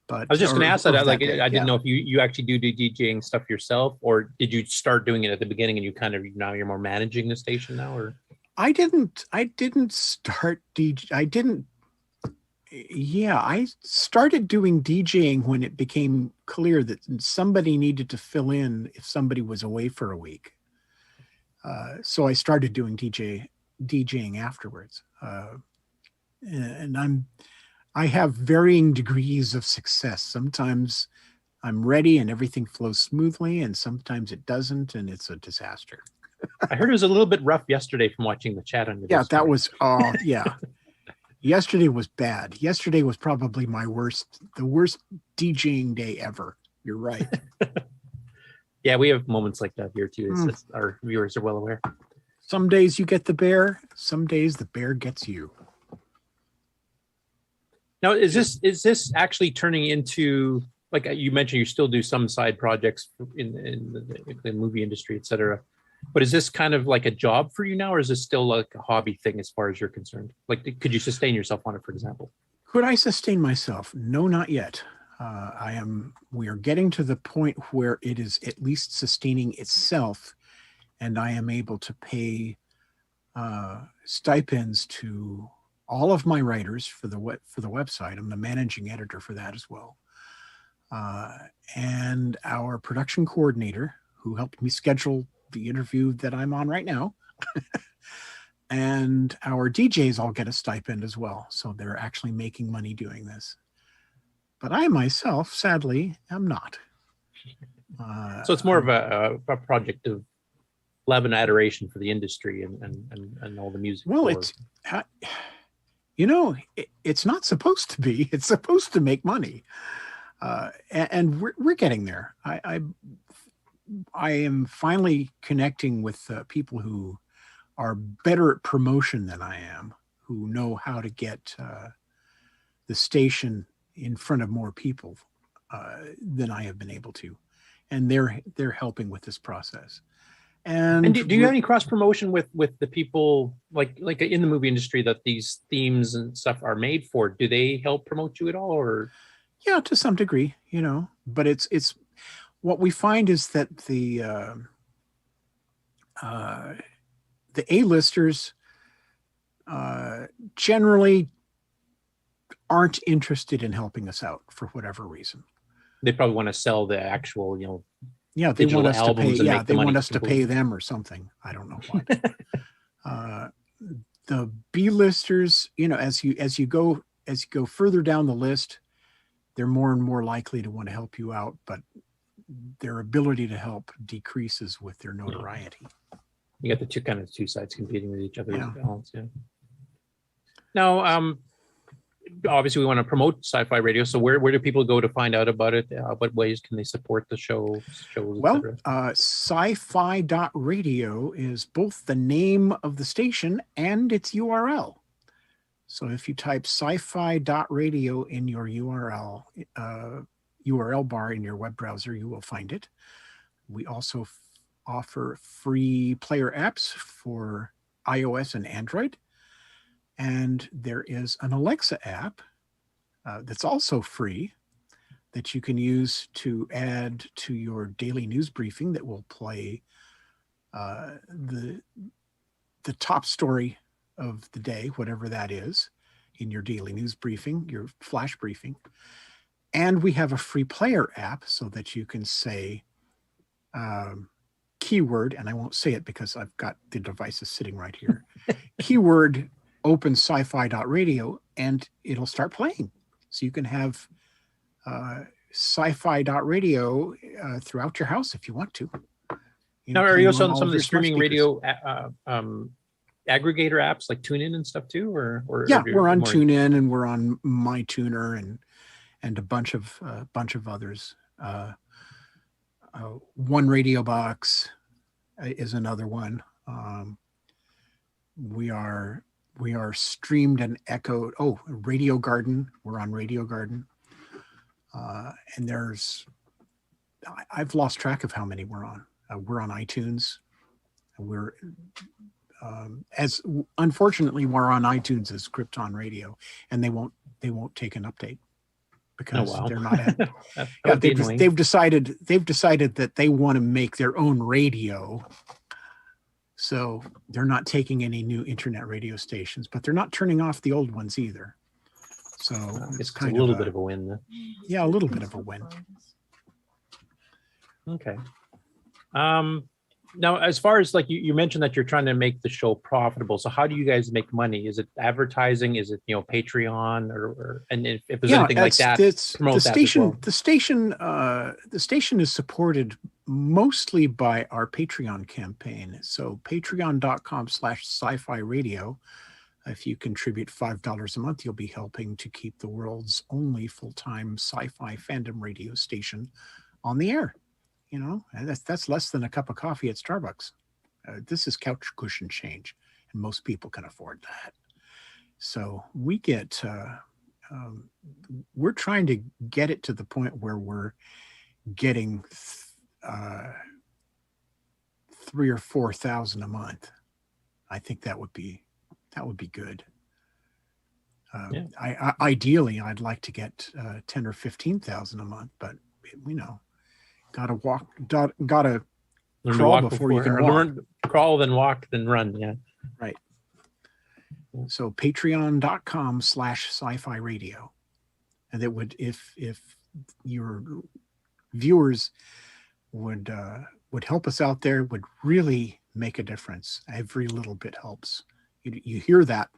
But I was just going to ask that. I didn't know know if you actually do DJing stuff yourself, or did you start doing it at the beginning and you kind of now you're more managing the station now, or? I didn't start DJ. I didn't Yeah, I started doing DJing when it became clear that somebody needed to fill in if somebody was away for a week. So I started doing DJing afterwards. And I have varying degrees of success. Sometimes I'm ready and everything flows smoothly, and sometimes it doesn't, and it's a disaster. I heard it was a little bit rough yesterday from watching the chat on your Yeah, Discord. that was, yeah. Yesterday was bad. Yesterday was probably the worst DJing day ever. You're right. Yeah, we have moments like that here too. It's our viewers are well aware. Some days you get the bear. Some days the bear gets you. Now, is this actually turning into, like you mentioned, you still do some side projects in the movie industry, et cetera. But is this kind of like a job for you now, or is this still like a hobby thing as far as you're concerned? Like, could you sustain yourself on it, for example? Could I sustain myself? No, not yet. We are getting to the point where it is at least sustaining itself, and I am able to pay stipends to all of my writers for the website. I'm the managing editor for that as well. And our production coordinator, who helped me schedule the interview that I'm on right now, and our DJs all get a stipend as well. So they're actually making money doing this. But I myself, sadly, am not. So it's more of a project of love and adoration for the industry and all the music. Well, it's it's not supposed to be. It's supposed to make money, and we're getting there. I am finally connecting with people who are better at promotion than I am, who know how to get the station in front of more people than I have been able to, and they're helping with this process. And do you have any cross promotion with the people like in the movie industry that these themes and stuff are made for? Do they help promote you at all, or? Yeah, to some degree, but it's what we find is that the A-listers generally aren't interested in helping us out for whatever reason. They probably want to sell the actual, yeah, they want us to pay. Yeah, they want us to completely. pay them or something. I don't know what. The B-listers, as you go further down the list, they're more and more likely to want to help you out, but their ability to help decreases with their notoriety. You got the two sides competing with each other. Yeah. Balance, yeah. Now, obviously, we want to promote Sci-Fi Radio. So, where do people go to find out about it? What ways can they support the shows? Well, sci-fi.radio is both the name of the station and its URL. So, if you type sci-fi.radio in your URL bar in your web browser, you will find it. We also offer free player apps for iOS and Android. And there is an Alexa app that's also free that you can use to add to your daily news briefing that will play the top story of the day, whatever that is, in your daily news briefing, your flash briefing. And we have a free player app so that you can say keyword, and I won't say it because I've got the devices sitting right here, keyword open sci-fi.radio, and it'll start playing. So you can have sci-fi.radio throughout your house if you want to. Now, are you also on some of the your smart streaming speakers. radio aggregator apps like TuneIn and stuff too, or Yeah, or we're on more- TuneIn and we're on MyTuner and a bunch of others. One Radio Box is another one. We are streamed and echoed. Oh, Radio Garden. We're on Radio Garden. And I've lost track of how many we're on. We're on iTunes. We're unfortunately we're on iTunes as Krypton Radio, and they won't take an update because they're not. They've decided that they want to make their own radio. So they're not taking any new internet radio stations, but they're not turning off the old ones either. So it's kind of a little bit of a win. Yeah, a little bit of a win. Okay. Now, as far as like you mentioned that you're trying to make the show profitable. So how do you guys make money? Is it advertising? Is it, Patreon or and if there's anything like that, promote the that station, as well. the station is supported mostly by our Patreon campaign. So patreon.com/sci-fi radio. If you contribute $5 a month, you'll be helping to keep the world's only full-time sci-fi fandom radio station on the air. And that's less than a cup of coffee at Starbucks. This is couch cushion change, and most people can afford that. So we get, we're trying to get it to the point where we're getting 3,000 or 4,000 a month. I think that would be good. Ideally, I'd like to get 10 or 15,000 a month, but gotta walk, gotta crawl before you can walk. Crawl, then walk, then run. Yeah. Right. So patreon.com/sci-fi radio. And that would, if your viewers would help us out there, would really make a difference. Every little bit helps. You hear that,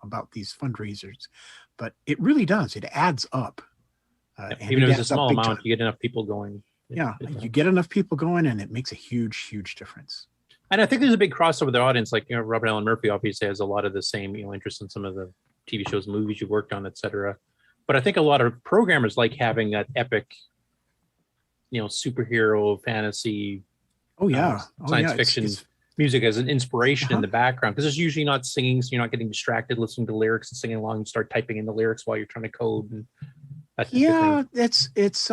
about these fundraisers, but it really does. It adds up. Even if it's a small amount, you get enough people going. Yeah, you get enough people going, and it makes a huge, huge difference. And I think there's a big crossover with the audience. Like, Robert Allen Murphy obviously has a lot of the same, interest in some of the TV shows, movies you worked on, etc. But I think a lot of programmers like having that epic, superhero fantasy, science fiction music as an inspiration in the background, because there's usually not singing, so you're not getting distracted listening to lyrics and singing along and start typing in the lyrics while you're trying to code. And it's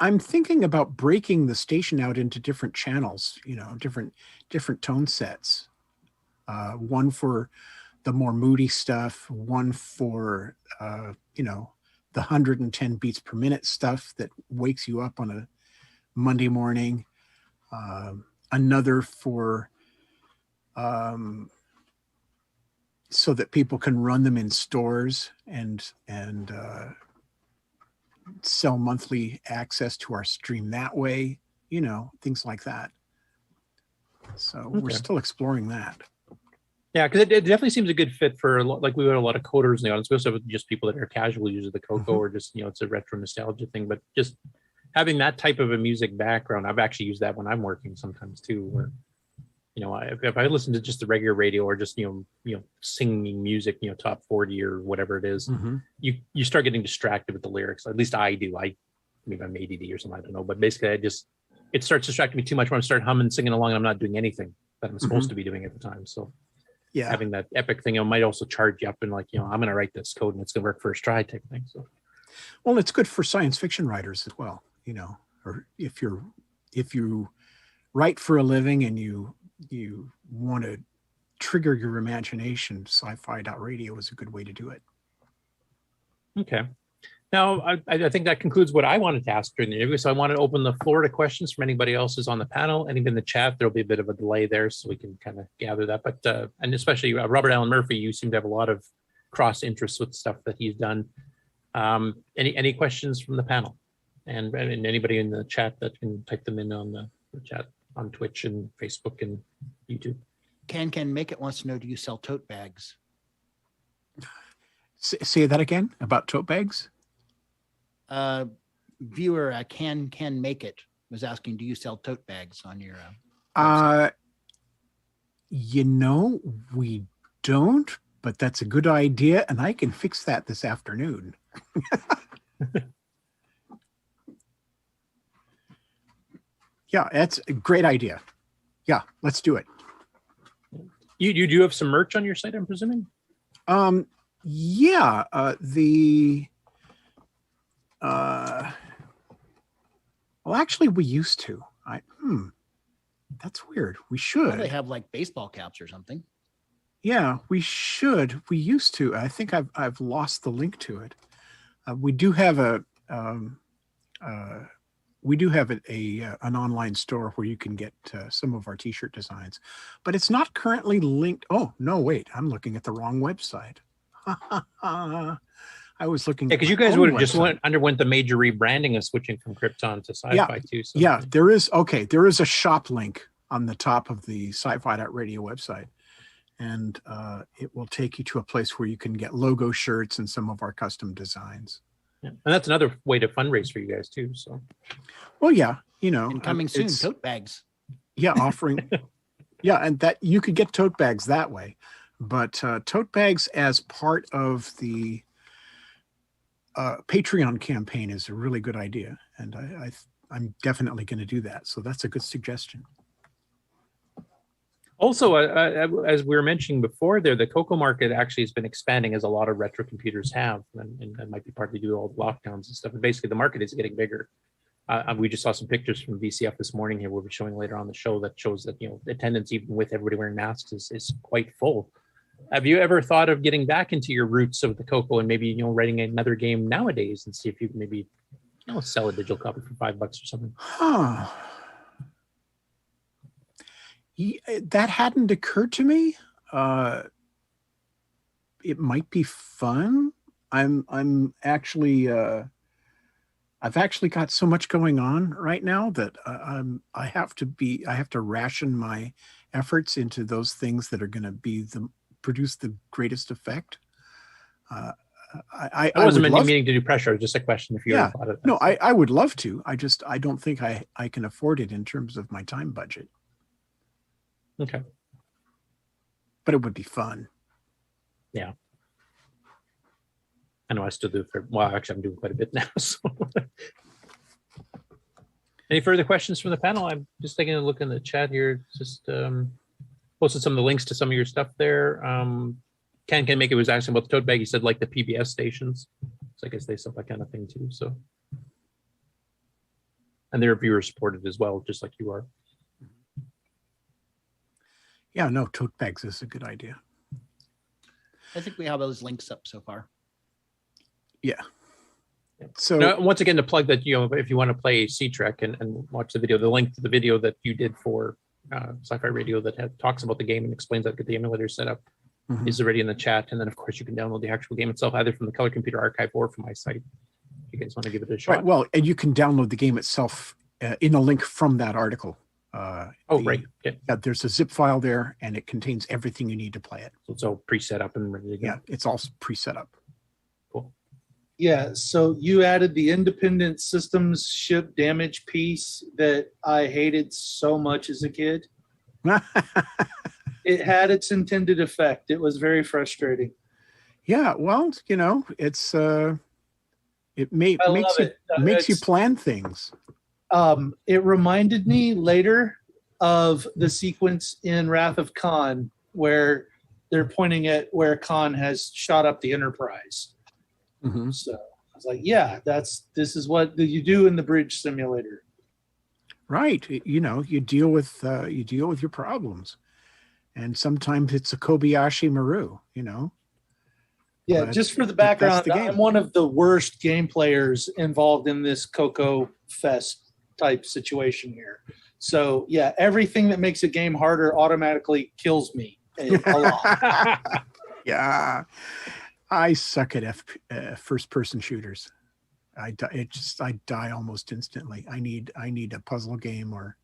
I'm thinking about breaking the station out into different channels, different tone sets. One for the more moody stuff, one for, the 110 beats per minute stuff that wakes you up on a Monday morning. Another for, so that people can run them in stores and sell monthly access to our stream that way, things like that. So we're still exploring that. Yeah, because it definitely seems a good fit for we have a lot of coders in the audience. We also have just people that are casual users of the CoCo, or just it's a retro nostalgia thing. But just having that type of a music background, I've actually used that when I'm working sometimes too. Where if I listen to just the regular radio or just singing music, top 40 or whatever it is, you start getting distracted with the lyrics. At least I do. Maybe I'm ADD or something, I don't know. But basically, it starts distracting me too much when I start humming, singing along, and I'm not doing anything that I'm supposed to be doing at the time. So having that epic thing, might also charge you up and I'm going to write this code and it's going to work first try type thing. So, well, it's good for science fiction writers as well. Or if you write for a living and you want to trigger your imagination, sci-fi.radio is a good way to do it. Okay. Now, I think that concludes what I wanted to ask during the interview. So I want to open the floor to questions from anybody else who's on the panel. Anybody in the chat, there'll be a bit of a delay there, so we can kind of gather that. But and especially Robert Allen Murphy, you seem to have a lot of cross interests with stuff that he's done. Any questions from the panel? And anybody in the chat that can type them in on the chat on Twitch and Facebook and YouTube. Can Make It wants to know, do you sell tote bags? Say that again about tote bags. Viewer can Make It was asking, do you sell tote bags on your website? We don't, but that's a good idea, and I can fix that this afternoon. Yeah, that's a great idea. Yeah, let's do it. You do have some merch on your site, I'm presuming? Yeah, well, actually, we used to. That's weird. We should. Well, they have like baseball caps or something. Yeah, we should. We used to. I think I've lost the link to it. We do have an online store where you can get some of our t-shirt designs, but it's not currently linked. Oh no, wait, I'm looking at the wrong website. I was looking. Yeah, because you guys would have just underwent the major rebranding of switching from Krypton to Sci-Fi too. So. Yeah, there is a shop link on the top of the sci-fi.radio website, and it will take you to a place where you can get logo shirts and some of our custom designs. Yeah. And that's another way to fundraise for you guys too. So, well, yeah, and coming soon, tote bags. Yeah, offering. Yeah, and that you could get tote bags that way, but tote bags as part of the Patreon campaign is a really good idea, and I'm definitely going to do that. So that's a good suggestion. Also, as we were mentioning before, the CoCo market actually has been expanding, as a lot of retro computers have, and that might be partly due to all the lockdowns and stuff. But basically, the market is getting bigger. We just saw some pictures from VCF this morning here. We'll be showing later on the show that shows that the attendance, even with everybody wearing masks, is quite full. Have you ever thought of getting back into your roots of the CoCo and maybe writing another game nowadays and see if you can maybe sell a digital copy for $5 or something? That hadn't occurred to me. It might be fun. I'm actually I've actually got so much going on right now that I have to ration my efforts into those things that are going to produce the greatest effect. I wasn't meaning to do pressure. Just a question if you ever thought of that. No, I would love to. I don't think I can afford it in terms of my time budget. Okay. But it would be fun. Yeah. I know I still do actually I'm doing quite a bit now. So. Any further questions from the panel? I'm just taking a look in the chat here. Just posted some of the links to some of your stuff there. Can Make It was asking about the tote bag. He said like the PBS stations. So I guess they sell that kind of thing too. So, and they're viewer supported as well, just like you are. Yeah, no, tote bags is a good idea. I think we have those links up so far. Yeah. So now, once again, to plug that, if you want to play C-Trek and watch the video, the link to the video that you did for Sci-Fi Radio that talks about the game and explains how to get the emulator set up is already in the chat. And then, of course, you can download the actual game itself, either from the Color Computer Archive or from my site. If you guys want to give it a shot. Right. Well, and you can download the game itself in a link from that article. Right. Okay. Yeah, there's a zip file there, and it contains everything you need to play it. So it's all pre-set up and ready to go. Yeah, it's all pre-set up. Cool. Yeah, so you added the independent systems ship damage piece that I hated so much as a kid. It had its intended effect. It was very frustrating. Yeah, well, it's it makes you plan things. It reminded me later of the sequence in Wrath of Khan where they're pointing at where Khan has shot up the Enterprise. So I was like, yeah, this is what you do in the bridge simulator. Right. You deal with your problems, and sometimes it's a Kobayashi Maru, Yeah, but just for the background, I'm one of the worst game players involved in this CoCo Fest type situation here. So yeah, everything that makes a game harder automatically kills me a lot. Yeah, I suck at first-person shooters. I die almost instantly. I need a puzzle game or,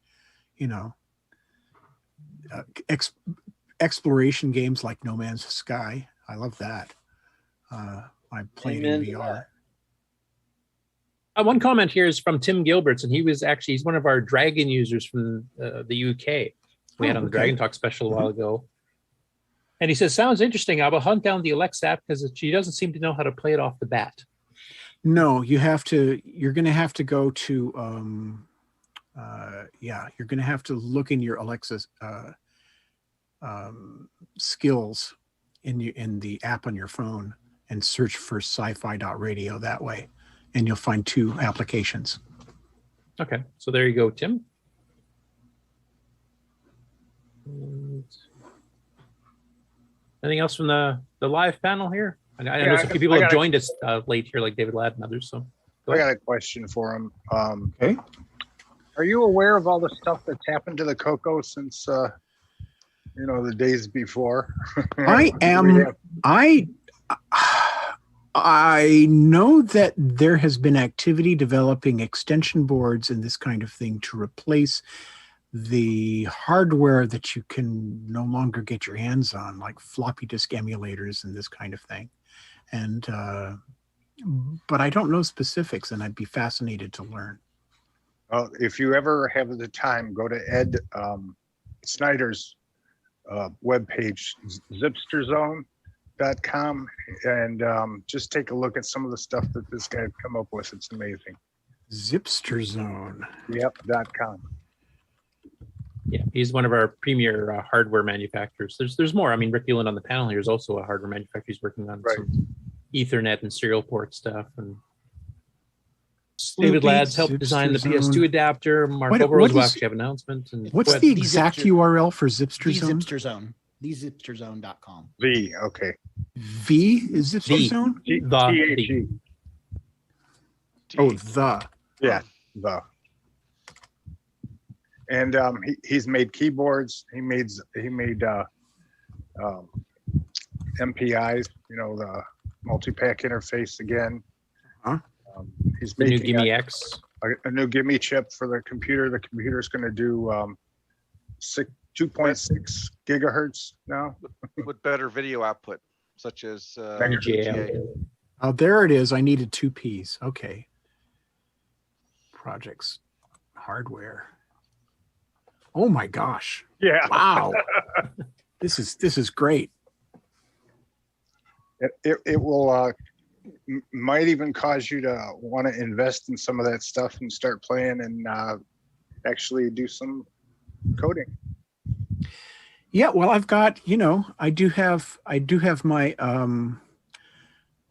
exploration games like No Man's Sky. I love that. I play it in VR. One comment here is from Tim Gilberts, and he's one of our Dragon users from the UK. We had on the Dragon Talk special a while ago. And he says, sounds interesting. I will hunt down the Alexa app because she doesn't seem to know how to play it off the bat. No, you're going to have to go to, you're going to have to look in your Alexa's skills in the app on your phone and search for sci-fi.radio that way. And you'll find 2 applications. Okay, so there you go, Tim. And anything else from the live panel here? I know some people have joined us late here, like David Ladd and others. So I got a question for him. Okay. Are you aware of all the stuff that's happened to the CoCo since the days before? I am. I know that there has been activity developing extension boards and this kind of thing to replace the hardware that you can no longer get your hands on, like floppy disk emulators and this kind of thing. And but I don't know specifics, and I'd be fascinated to learn. If you ever have the time, go to Ed Snyder's webpage, Zipsterzone.com, and just take a look at some of the stuff that this guy had come up with. It's amazing. Zipsterzone. Yep, .com. Yeah, he's one of our premier hardware manufacturers. There's more. I mean, Rick Euland on the panel here is also a hardware manufacturer. He's working on some Ethernet and serial port stuff. And David Ladd's helped design the PS2 adapter. Mark Ovehorlser will actually have an announcement. And what's the exact URL for Zipsterzone? Zipsterzone. TheZipsterzone.com. V, okay. V is Zipsterzone? T-H-E. Oh, the. Yeah, the. And he's made keyboards. He made MPIs, the multi-pack interface again. He's the new making Gimme X. a new Gimme chip for the computer. The computer's going to do 2.6 gigahertz now. With better video output, such as VGA. Oh, there it is. I needed 2 Ps. Okay. Projects, hardware. Oh my gosh. Yeah. Wow. This is great. It will might even cause you to want to invest in some of that stuff and start playing and actually do some coding. Yeah, well, I've got, I do have my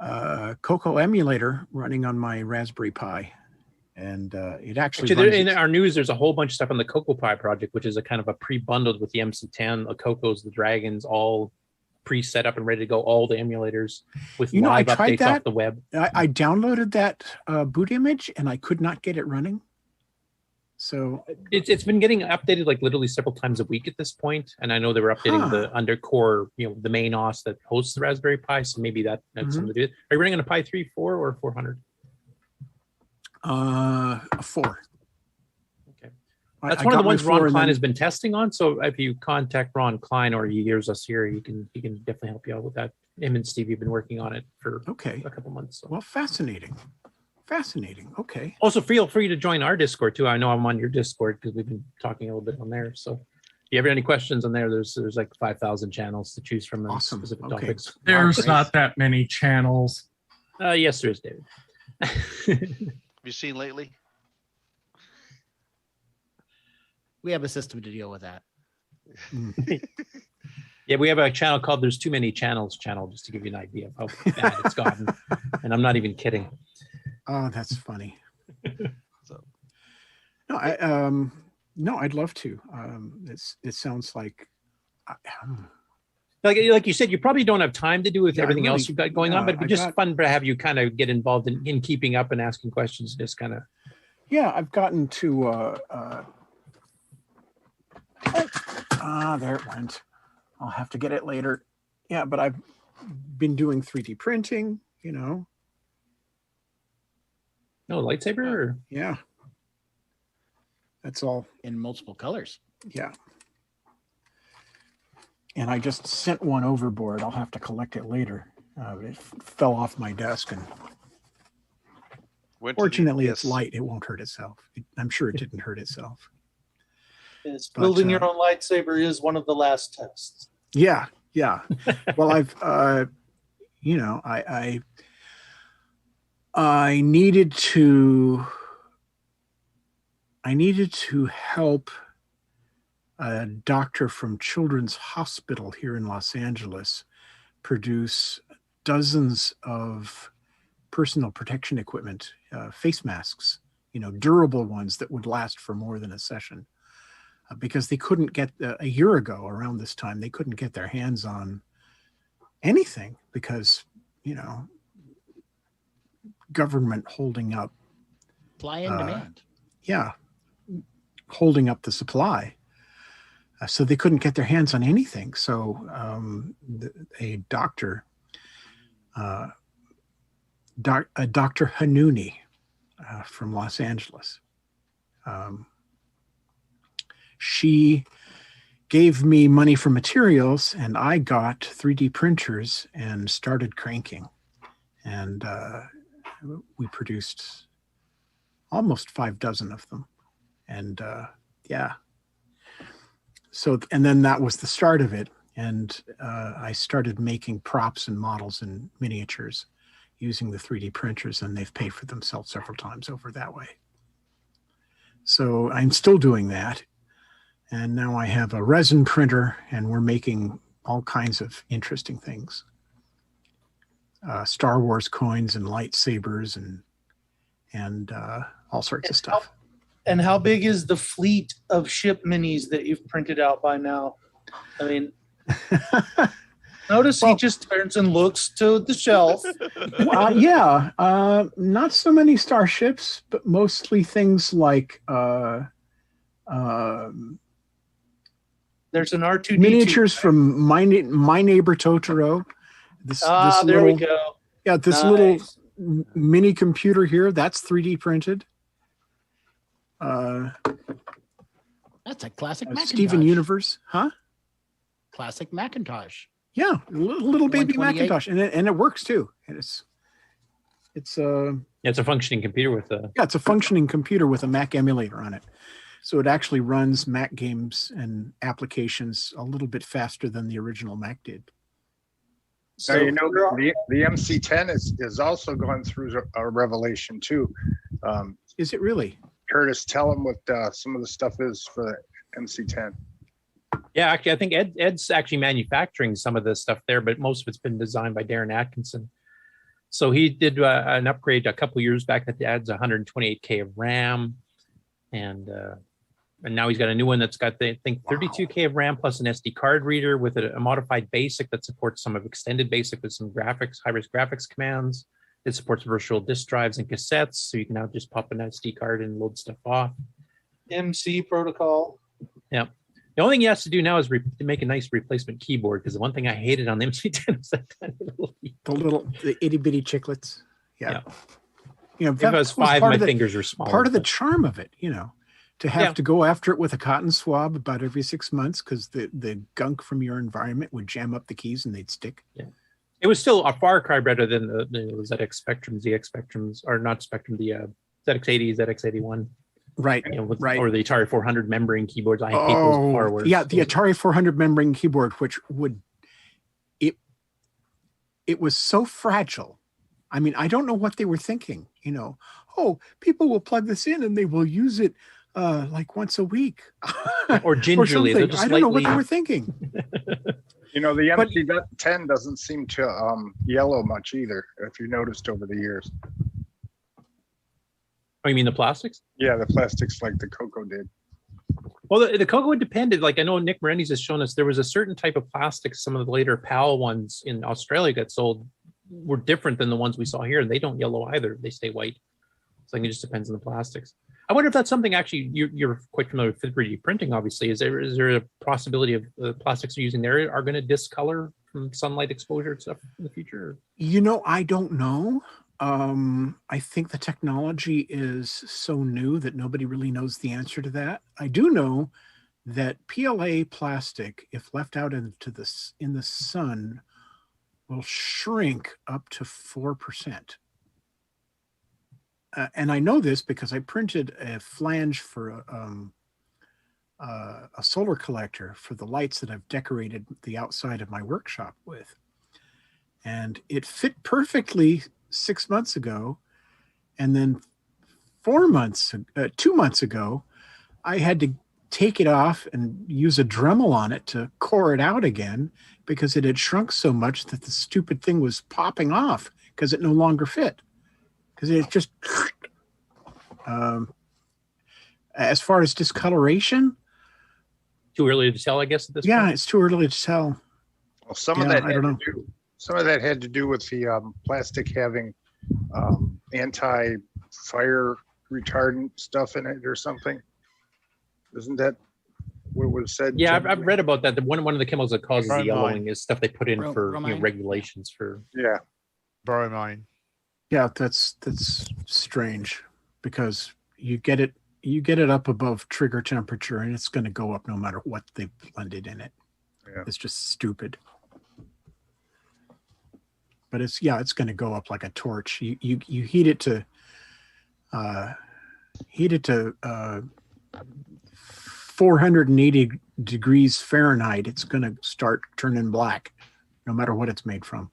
CoCo emulator running on my Raspberry Pi. And it actually in our news, there's a whole bunch of stuff on the Cocoa Pi project, which is a kind of a pre-bundled with the MC10, the Cocos, the Dragons, all pre-set up and ready to go, all the emulators with live updates off the web. I downloaded that boot image and I could not get it running. So it's been getting updated like literally several times a week at this point. And I know they were updating the undercore, the main OS that hosts the Raspberry Pi. So maybe that's something to do. Are you running on a Pi 3, 4, or 400? 4. Okay. That's one of the ones Ron Klein has been testing on. So if you contact Ron Klein or he hears us here, he can definitely help you out with that. Him and Stevie have been working on it for a couple months. So. Well, fascinating. Okay. Also, feel free to join our Discord too. I know I'm on your Discord because we've been talking a little bit on there. So if you have any questions on there, there's like 5,000 channels to choose from on specific topics. There's not that many channels. Yes, there is, David. Have you seen lately? We have a system to deal with that. Yeah, we have a channel called There's Too Many Channels channel, just to give you an idea of how bad it's gotten. And I'm not even kidding. Oh, that's funny. No, I'd love to. It sounds like like you said, you probably don't have time to do with everything else you've got going on, but it'd be just fun to have you kind of get involved in keeping up and asking questions, just kind of. Yeah, I've gotten to there it went. I'll have to get it later. Yeah, but I've been doing 3D printing, No lightsaber? Or? Yeah. That's all. In multiple colors. Yeah. And I just sent one overboard. I'll have to collect it later. It fell off my desk, and fortunately, it's light. It won't hurt itself. I'm sure it didn't hurt itself. Yes, building your own lightsaber is one of the last tests. Yeah. Well, I've, I needed to help a doctor from Children's Hospital here in Los Angeles produce dozens of personal protection equipment, face masks, durable ones that would last for more than a session, because they couldn't get a year ago around this time, they couldn't get their hands on anything because, government holding up supply and demand. Yeah. Holding up the supply. So they couldn't get their hands on anything. So a doctor Dr. Hanouni from Los Angeles. She gave me money for materials, and I got 3D printers and started cranking. And we produced almost 6 of them. And yeah. So, and then that was the start of it. And I started making props and models and miniatures using the 3D printers, and they've paid for themselves several times over that way. So I'm still doing that. And now I have a resin printer, and we're making all kinds of interesting things. Star Wars coins and lightsabers and all sorts of stuff. And how big is the fleet of ship minis that you've printed out by now? I mean, notice he just turns and looks to the shelf. Yeah, not so many starships, but mostly things like there's an R2D2 miniatures from my neighbor Totoro. This there little, we go. Yeah, this little mini computer here, that's 3D printed. That's a classic Macintosh. Steven Universe, huh? Classic Macintosh. Yeah, little baby 128. Macintosh, and it works too. And it's a functioning computer with a it's a functioning computer with a Mac emulator on it. So it actually runs Mac games and applications a little bit faster than the original Mac did. So the MC10 is also going through a revelation too. Is it really? Curtis, tell him what some of the stuff is for the MC10. Yeah, actually, I think Ed's actually manufacturing some of this stuff there, but most of it's been designed by Darren Atkinson. So he did an upgrade a couple years back that adds 128K of RAM, and now he's got a new one that's got, I think, 32K of RAM plus an SD card reader with a modified BASIC that supports some of extended BASIC with some graphics, high-res graphics commands. It supports virtual disk drives and cassettes, so you can now just pop an SD card and load stuff off. MC protocol. Yeah. The only thing he has to do now is to make a nice replacement keyboard, because the one thing I hated on the MC10 was that tiny little the itty bitty chiclets. Yeah. You know, if I was 5, my fingers were small. Part of the charm of it, to have to go after it with a cotton swab about every 6 months, because the gunk from your environment would jam up the keys and they'd stick. Yeah. It was still a far cry better than the ZX Spectrum, ZX Spectrums, or not Spectrum, the ZX80, ZX81. Right, right. Or the Atari 400 membrane keyboards. I hate those far worse. Yeah, the Atari 400 membrane keyboard, which it was so fragile. I mean, I don't know what they were thinking. Oh, people will plug this in and they will use it like once a week. Or gingerly. Or I don't know what they were thinking. The MC10 doesn't seem to yellow much either, if you noticed over the years. Oh, you mean the plastics? Yeah, the plastics like the CoCo did. Well, the CoCo depended. Like, I know Nick Marentes has shown us there was a certain type of plastic. Some of the later PAL ones in Australia got sold were different than the ones we saw here, and they don't yellow either. They stay white. So it just depends on the plastics. I wonder if that's something actually you're quite familiar with 3D printing, obviously. Is there a possibility of the plastics you're using there are going to discolor from sunlight exposure and stuff in the future? I don't know. I think the technology is so new that nobody really knows the answer to that. I do know that PLA plastic, if left out in the sun, will shrink up to 4%. And I know this because I printed a flange for a solar collector for the lights that I've decorated the outside of my workshop with. And it fit perfectly 6 months ago. And then 2 months ago, I had to take it off and use a Dremel on it to core it out again because it had shrunk so much that the stupid thing was popping off because it no longer fit. Because it just, as far as discoloration, too early to tell, I guess. At this point? It's too early to tell. Well, some of that had to do with the plastic having anti-fire retardant stuff in it or something. Isn't that what was said? Yeah, I've read about that. One of the chemicals that causes the yellowing is stuff they put in for regulations for. Yeah, bromine. Yeah, that's strange because you get it up above trigger temperature and it's going to go up no matter what they blended in it. Yeah. It's just stupid. But it's going to go up like a torch. You heat it to 480 degrees Fahrenheit. It's going to start turning black, no matter what it's made from.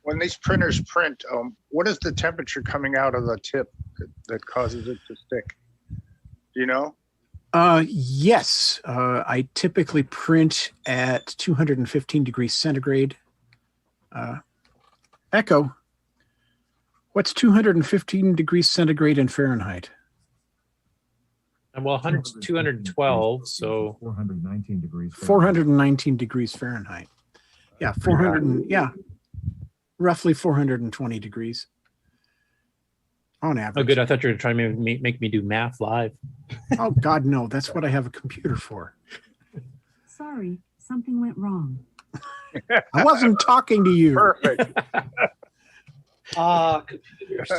When these printers print, what is the temperature coming out of the tip that causes it to stick? Do you know? Yes. I typically print at 215 degrees centigrade. Echo, what's 215 degrees centigrade in Fahrenheit? Well, 100 to 212, so 419 degrees. 419 degrees Fahrenheit. Yeah, 400. Yeah, roughly 420 degrees on average. Oh, good. I thought you were trying to make me do math live. Oh, God, no. That's what I have a computer for. Sorry, something went wrong. I wasn't talking to you. Perfect. Computers.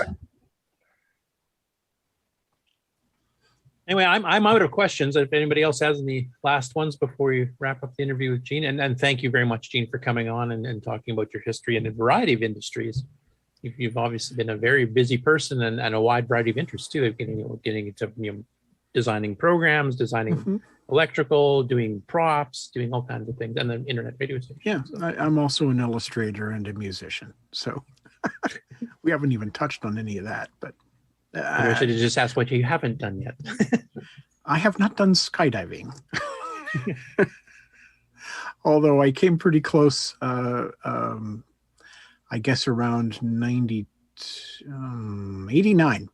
Anyway, I'm out of questions. If anybody else has any last ones before we wrap up the interview with Gene, and thank you very much, Gene, for coming on and talking about your history in a variety of industries. You've obviously been a very busy person and a wide variety of interests too. Getting into designing programs, designing electrical, doing props, doing all kinds of things, and then internet radio stations. Yeah, I'm also an illustrator and a musician. So we haven't even touched on any of that, but. I should have just asked what you haven't done yet. I have not done skydiving. Although I came pretty close, I guess around 89.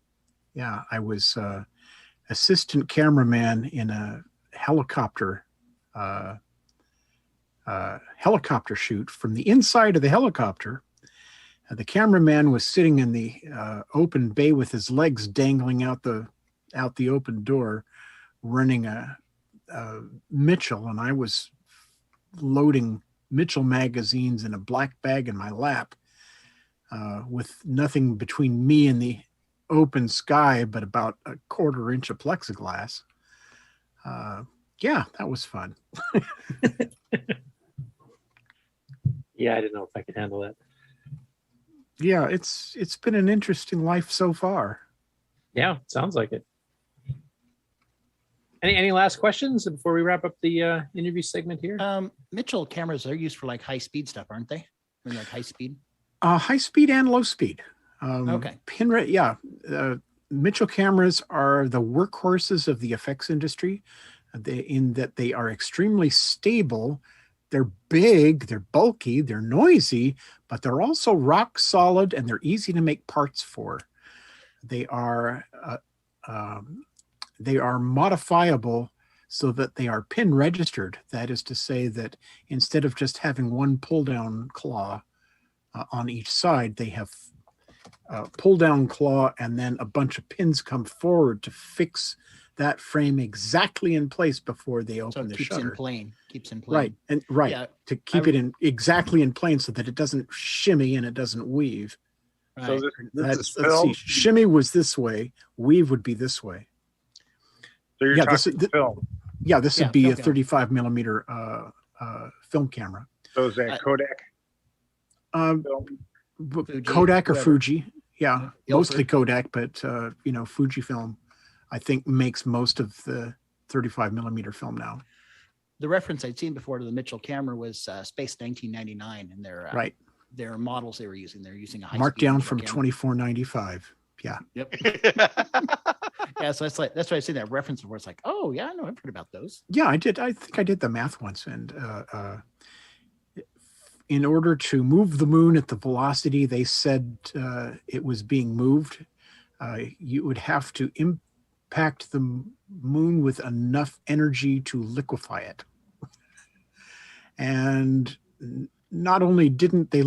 Yeah, I was assistant cameraman in a helicopter shoot. From the inside of the helicopter, the cameraman was sitting in the open bay with his legs dangling out the open door, running a Mitchell, and I was loading Mitchell magazines in a black bag in my lap, with nothing between me and the open sky but about a quarter inch of plexiglass. Yeah, that was fun. Yeah, I didn't know if I could handle that. Yeah, it's been an interesting life so far. Yeah, sounds like it. Any last questions before we wrap up the interview segment here? Mitchell cameras, they're used for like high speed stuff, aren't they? Or like high speed? High speed and low speed. Okay. Mitchell cameras are the workhorses of the effects industry. In that they are extremely stable. They're big, they're bulky, they're noisy, but they're also rock solid and they're easy to make parts for. They are modifiable so that they are pin registered. That is to say that instead of just having one pull down claw on each side, they have a pull down claw and then a bunch of pins come forward to fix that frame exactly in place before they open the shutter. Keeps in plane. Right. Yeah, to keep it in exactly in plane so that it doesn't shimmy and it doesn't weave. Right. So Let's see. Shimmy was this way. Weave would be this way. So you're talking film. Yeah, this would be a 35 millimeter film camera. So is that Kodak? Kodak or Fuji. Yeah, mostly Kodak, but Fujifilm, I think, makes most of the 35 millimeter film now. The reference I'd seen before to the Mitchell camera was Space 1999, and their models they were using. They're using a high marked down from $24.95. Yeah. Yep. Yeah, so that's why I see that reference before. It's like, oh yeah, I know, I've heard about those. Yeah, I did. I think I did the math once, and in order to move the moon at the velocity they said it was being moved, you would have to impact the moon with enough energy to liquefy it. And not only didn't they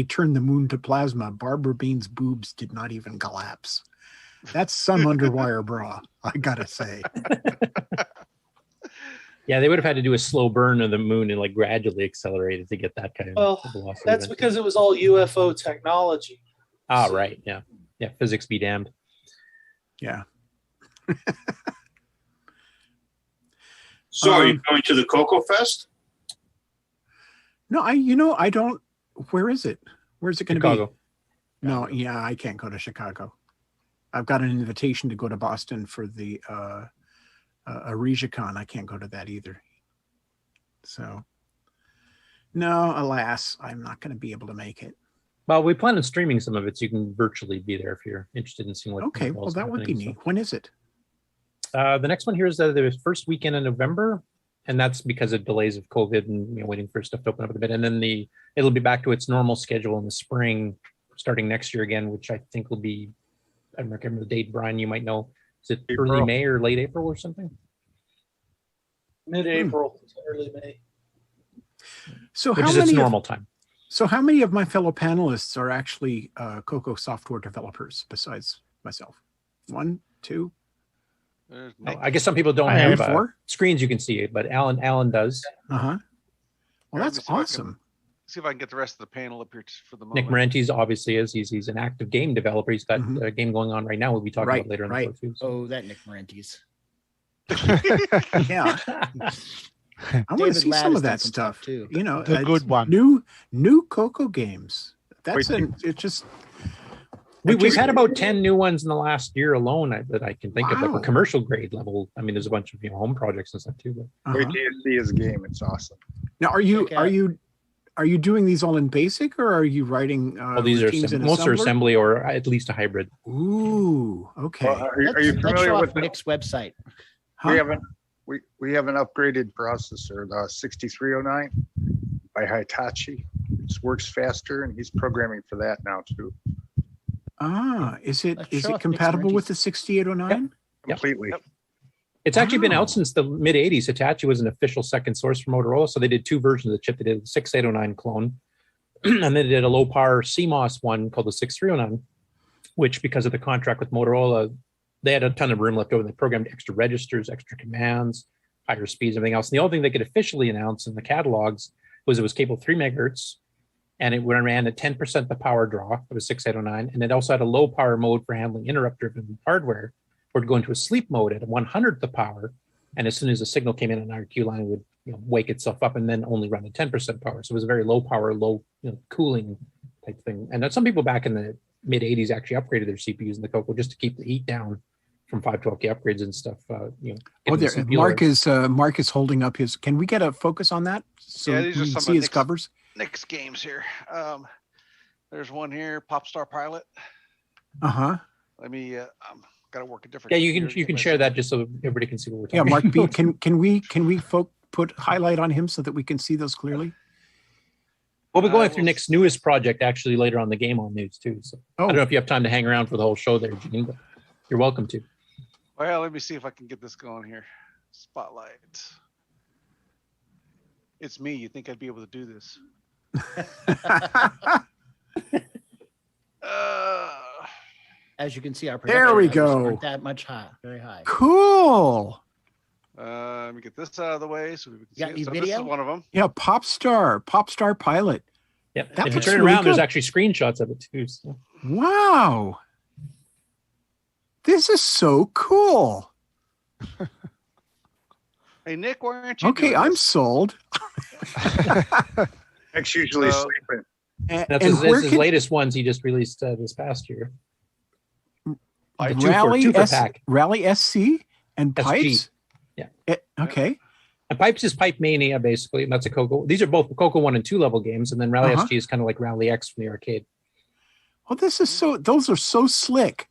turn the moon to plasma, Barbara Bean's boobs did not even collapse. That's some underwire bra, I gotta say. Yeah, they would have had to do a slow burn of the moon and like gradually accelerate it to get that kind of velocity. That's because it was all UFO technology. Ah, right. Yeah. Yeah. Physics be damned. Yeah. So are you going to the CoCo Fest? No, I don't. Where is it? Where's it going to be? Chicago. No, yeah, I can't go to Chicago. I've got an invitation to go to Boston for the RegioCon. I can't go to that either. So, no, alas, I'm not going to be able to make it. Well, we plan on streaming some of it, so you can virtually be there if you're interested in seeing what. Okay, well, that would be neat. When is it? The next one here is the first weekend in November, and that's because of delays of COVID and waiting for stuff to open up a bit. And then it'll be back to its normal schedule in the spring, starting next year again, which I think will be, I don't remember the date, Brian, you might know. Is it early May or late April or something? Mid-April to early May. So which how is many its normal time. So how many of my fellow panelists are actually CoCo software developers besides myself? 1, 2? I guess some people don't have screens you can see, but Alan does. Uh-huh. Well, that's awesome. See if I can get the rest of the panel up here for the moment. Nick Marentes obviously is. He's an active game developer. He's got a game going on right now. We'll be talking about later in the show too. So. Oh, that Nick Marentes. Yeah. I want to see some of that stuff too. You know, the good one. New CoCo games. It's just. We've had about 10 new ones in the last year alone that I can think of that were commercial grade level. I mean, there's a bunch of home projects and stuff too. But. Wait till you see his game; it's awesome. Now, are you doing these all in BASIC or are you writing? These are most are assembly or at least a hybrid. Ooh, okay. Well, are you familiar with Nick's website? Huh? We have an upgraded processor, the 6309 by Hitachi. It works faster, and he's programming for that now too. Ah, is it compatible with the 6809? Completely. Yep. It's actually been out since the mid 80s. Hitachi was an official second source for Motorola. So they did two versions of the chip. They did the 6809 clone, and then they did a low power CMOS one called the 6309, which because of the contract with Motorola, they had a ton of room left over. They programmed extra registers, extra commands, higher speeds, everything else. And the only thing they could officially announce in the catalogs was it was capable 3 megahertz. And it ran at 10% the power draw. It was 6809. And it also had a low power mode for handling interrupt driven hardware, or to go into a sleep mode at 100th the power. And as soon as a signal came in, an RQ line would wake itself up and then only run at 10% power. So it was a very low power, low cooling type thing. And some people back in the mid 80s actually upgraded their CPUs in the CoCo just to keep the heat down from 512K upgrades and stuff. Mark is holding up his. Can we get a focus on that so yeah, we these are can some see of his covers? Nick's games here. There's one here, Popstar Pilot. Let me. Got to work a different. Yeah, you can share that just so everybody can see what we're talking. Yeah, Mark B. Can we put highlight on him so that we can see those clearly? We'll be going through Nick's newest project actually later on the Game On News too. So I don't know if you have time to hang around for the whole show there, Gene, but you're welcome to. Well, let me see if I can get this going here. Spotlight. It's me. You think I'd be able to do this? As you can see, our there we go. Aren't that much high, very high. Cool. Let me get this out of the way so we can see it. So video? this is one of them. Yeah, Popstar Pilot. Yep. If you turn around, there's actually screenshots of it too. So. Wow. This is so cool. Hey, Nick, why aren't you? Okay, I'm sold. Nick's usually sleeping. That's his latest ones he just released this past year. Rally SC and Pipes. Yeah. Okay. And Pipes is Pipe Mania basically. And that's a CoCo. These are both CoCo 1 and 2 level games, and then Rally SG is kind of like Rally X from the arcade. Well, this is those are so slick.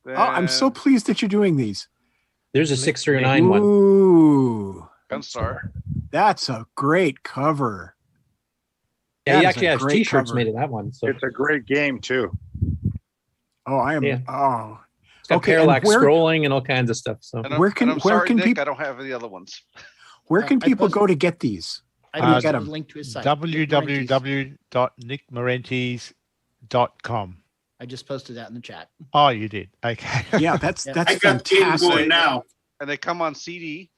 I'm so pleased that you're doing these. There's a 6309 one. Ooh. Gunstar. That's a great cover. Yeah, he actually has t-shirts made of that one. So it's a great game too. Oh, I am. Yeah. Oh, it's got parallax scrolling and all kinds of stuff. So where can Nick, people? I don't have the other ones. Where can people go to get these? I get them. Link to his site. www.nickmarentes.com. I just posted that in the chat. Oh, you did. Okay. Yeah, that's I got fantastic. going now. And they come on CD.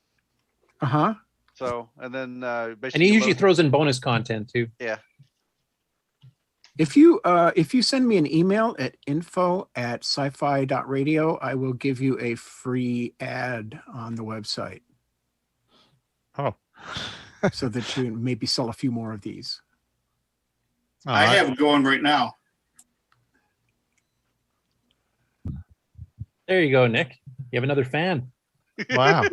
So and then basically, and he usually throws in bonus content too. Yeah. If you send me an email at info@sci-fi.radio, I will give you a free ad on the website. Oh. So that you maybe sell a few more of these. I have it going right now. There you go, Nick. You have another fan. Wow.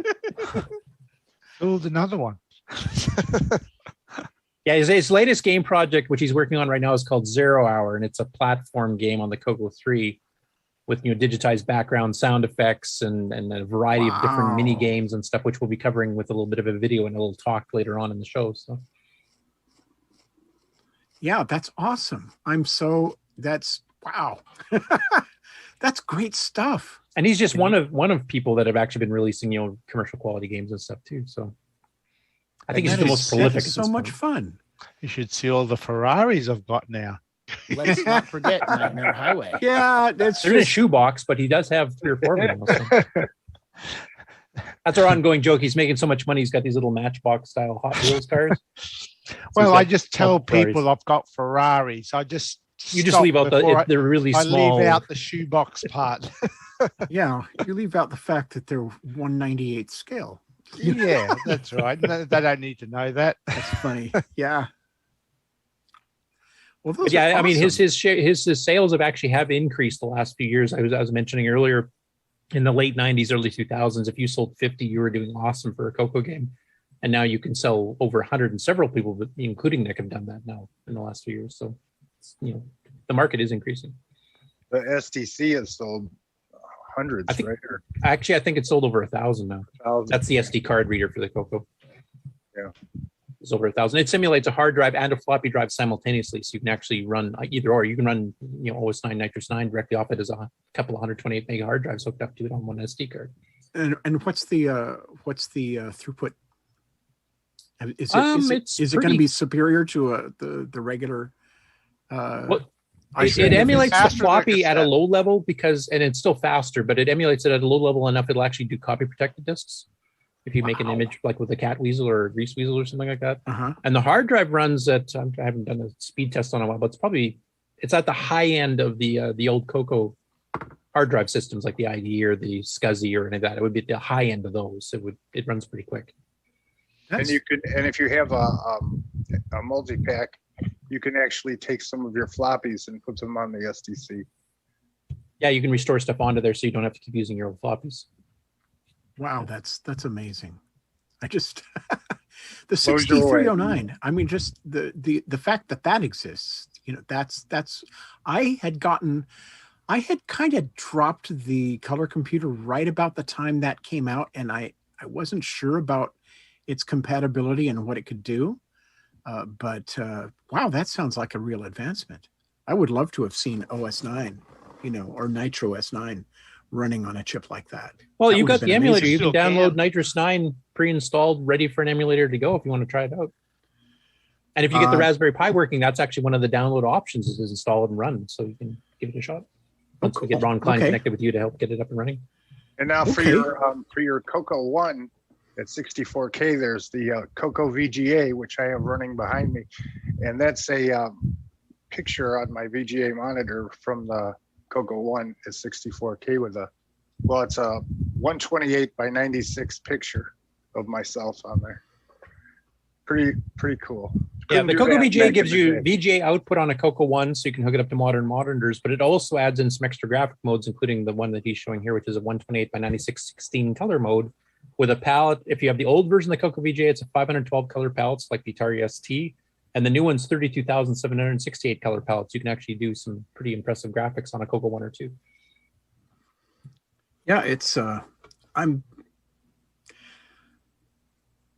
Build another one. Yeah, his latest game project, which he's working on right now, is called 0 Hour, and it's a platform game on the CoCo 3 with digitized background, sound effects, and a variety of different mini games and stuff, which we'll be covering with a little bit of a video and a little talk later on in the show. So, yeah, that's awesome. That's wow. That's great stuff. And he's just one of people that have actually been releasing commercial quality games and stuff too. So I think he's the most prolific. It's so much fun. You should see all the Ferraris I've got now. Let's not forget Nightmare Highway. Yeah, they're in a shoebox, but he does have 3 or 4 of them. So. That's our ongoing joke. He's making so much money. He's got these little Matchbox style Hot Wheels cars. Well, I just tell people I've got Ferraris. You just leave out they're really small. I leave out the shoebox part. Yeah, you leave out the fact that they're 1/98 scale. Yeah, that's right. They don't need to know that. That's funny. Yeah. Well, I mean, his sales have increased the last few years. I was mentioning earlier, in the late 90s, early 2000s, if you sold 50, you were doing awesome for a CoCo game. And now you can sell over 100, and several people, including Nick, have done that now in the last few years. So, the market is increasing. The STC has sold hundreds, right? I think it's sold over 1,000 now. That's the SD card reader for the CoCo. Yeah. It's over 1,000. It simulates a hard drive and a floppy drive simultaneously, so you can actually run either or. You can run OS 9 Nitrous 9 directly off it as a couple of 128 meg hard drives hooked up to it on one SD card. And what's the throughput? Is it going to be superior to the regular? It emulates the floppy at a low level and it's still faster, but it emulates it at a low level enough it'll actually do copy protected disks. If you make an image like with a cat weasel or a grease weasel or something like that. And the hard drive runs at, I haven't done a speed test on it in a while, but it's at the high end of the old CoCo hard drive systems like the IDE or the SCSI or any of that. It would be at the high end of those. It runs pretty quick. And if you have a multi-pack, you can actually take some of your floppies and put them on the SDC. Yeah, you can restore stuff onto there so you don't have to keep using your old floppies. Wow, that's amazing. I just the 6309. I mean, just the fact that exists. That's I had kind of dropped the color computer right about the time that came out, and I wasn't sure about its compatibility and what it could do. But wow, that sounds like a real advancement. I would love to have seen OS 9, or Nitro S9 running on a chip like that. Well, you got the emulator. You can download Nitrous 9 pre-installed, ready for an emulator to go if you want to try it out. And if you get the Raspberry Pi working, that's actually one of the download options is install it and run. So you can give it a shot. Once we get Ron Klein connected with you to help get it up and running. And now for your CoCo 1 at 64K, there's the CoCo VGA, which I have running behind me. And that's a picture on my VGA monitor from the CoCo 1 at 64K it's a 128 by 96 picture of myself on there. Pretty cool. Yeah, the CoCo VGA gives you VGA output on a CoCo 1, so you can hook it up to modern monitors, but it also adds in some extra graphic modes, including the one that he's showing here, which is a 128 by 96 16 color mode with a palette. If you have the old version of the CoCo VGA, it's a 512 color palettes like the Atari ST. And the new one's 32,768 color palettes. You can actually do some pretty impressive graphics on a CoCo 1 or 2. Yeah, it's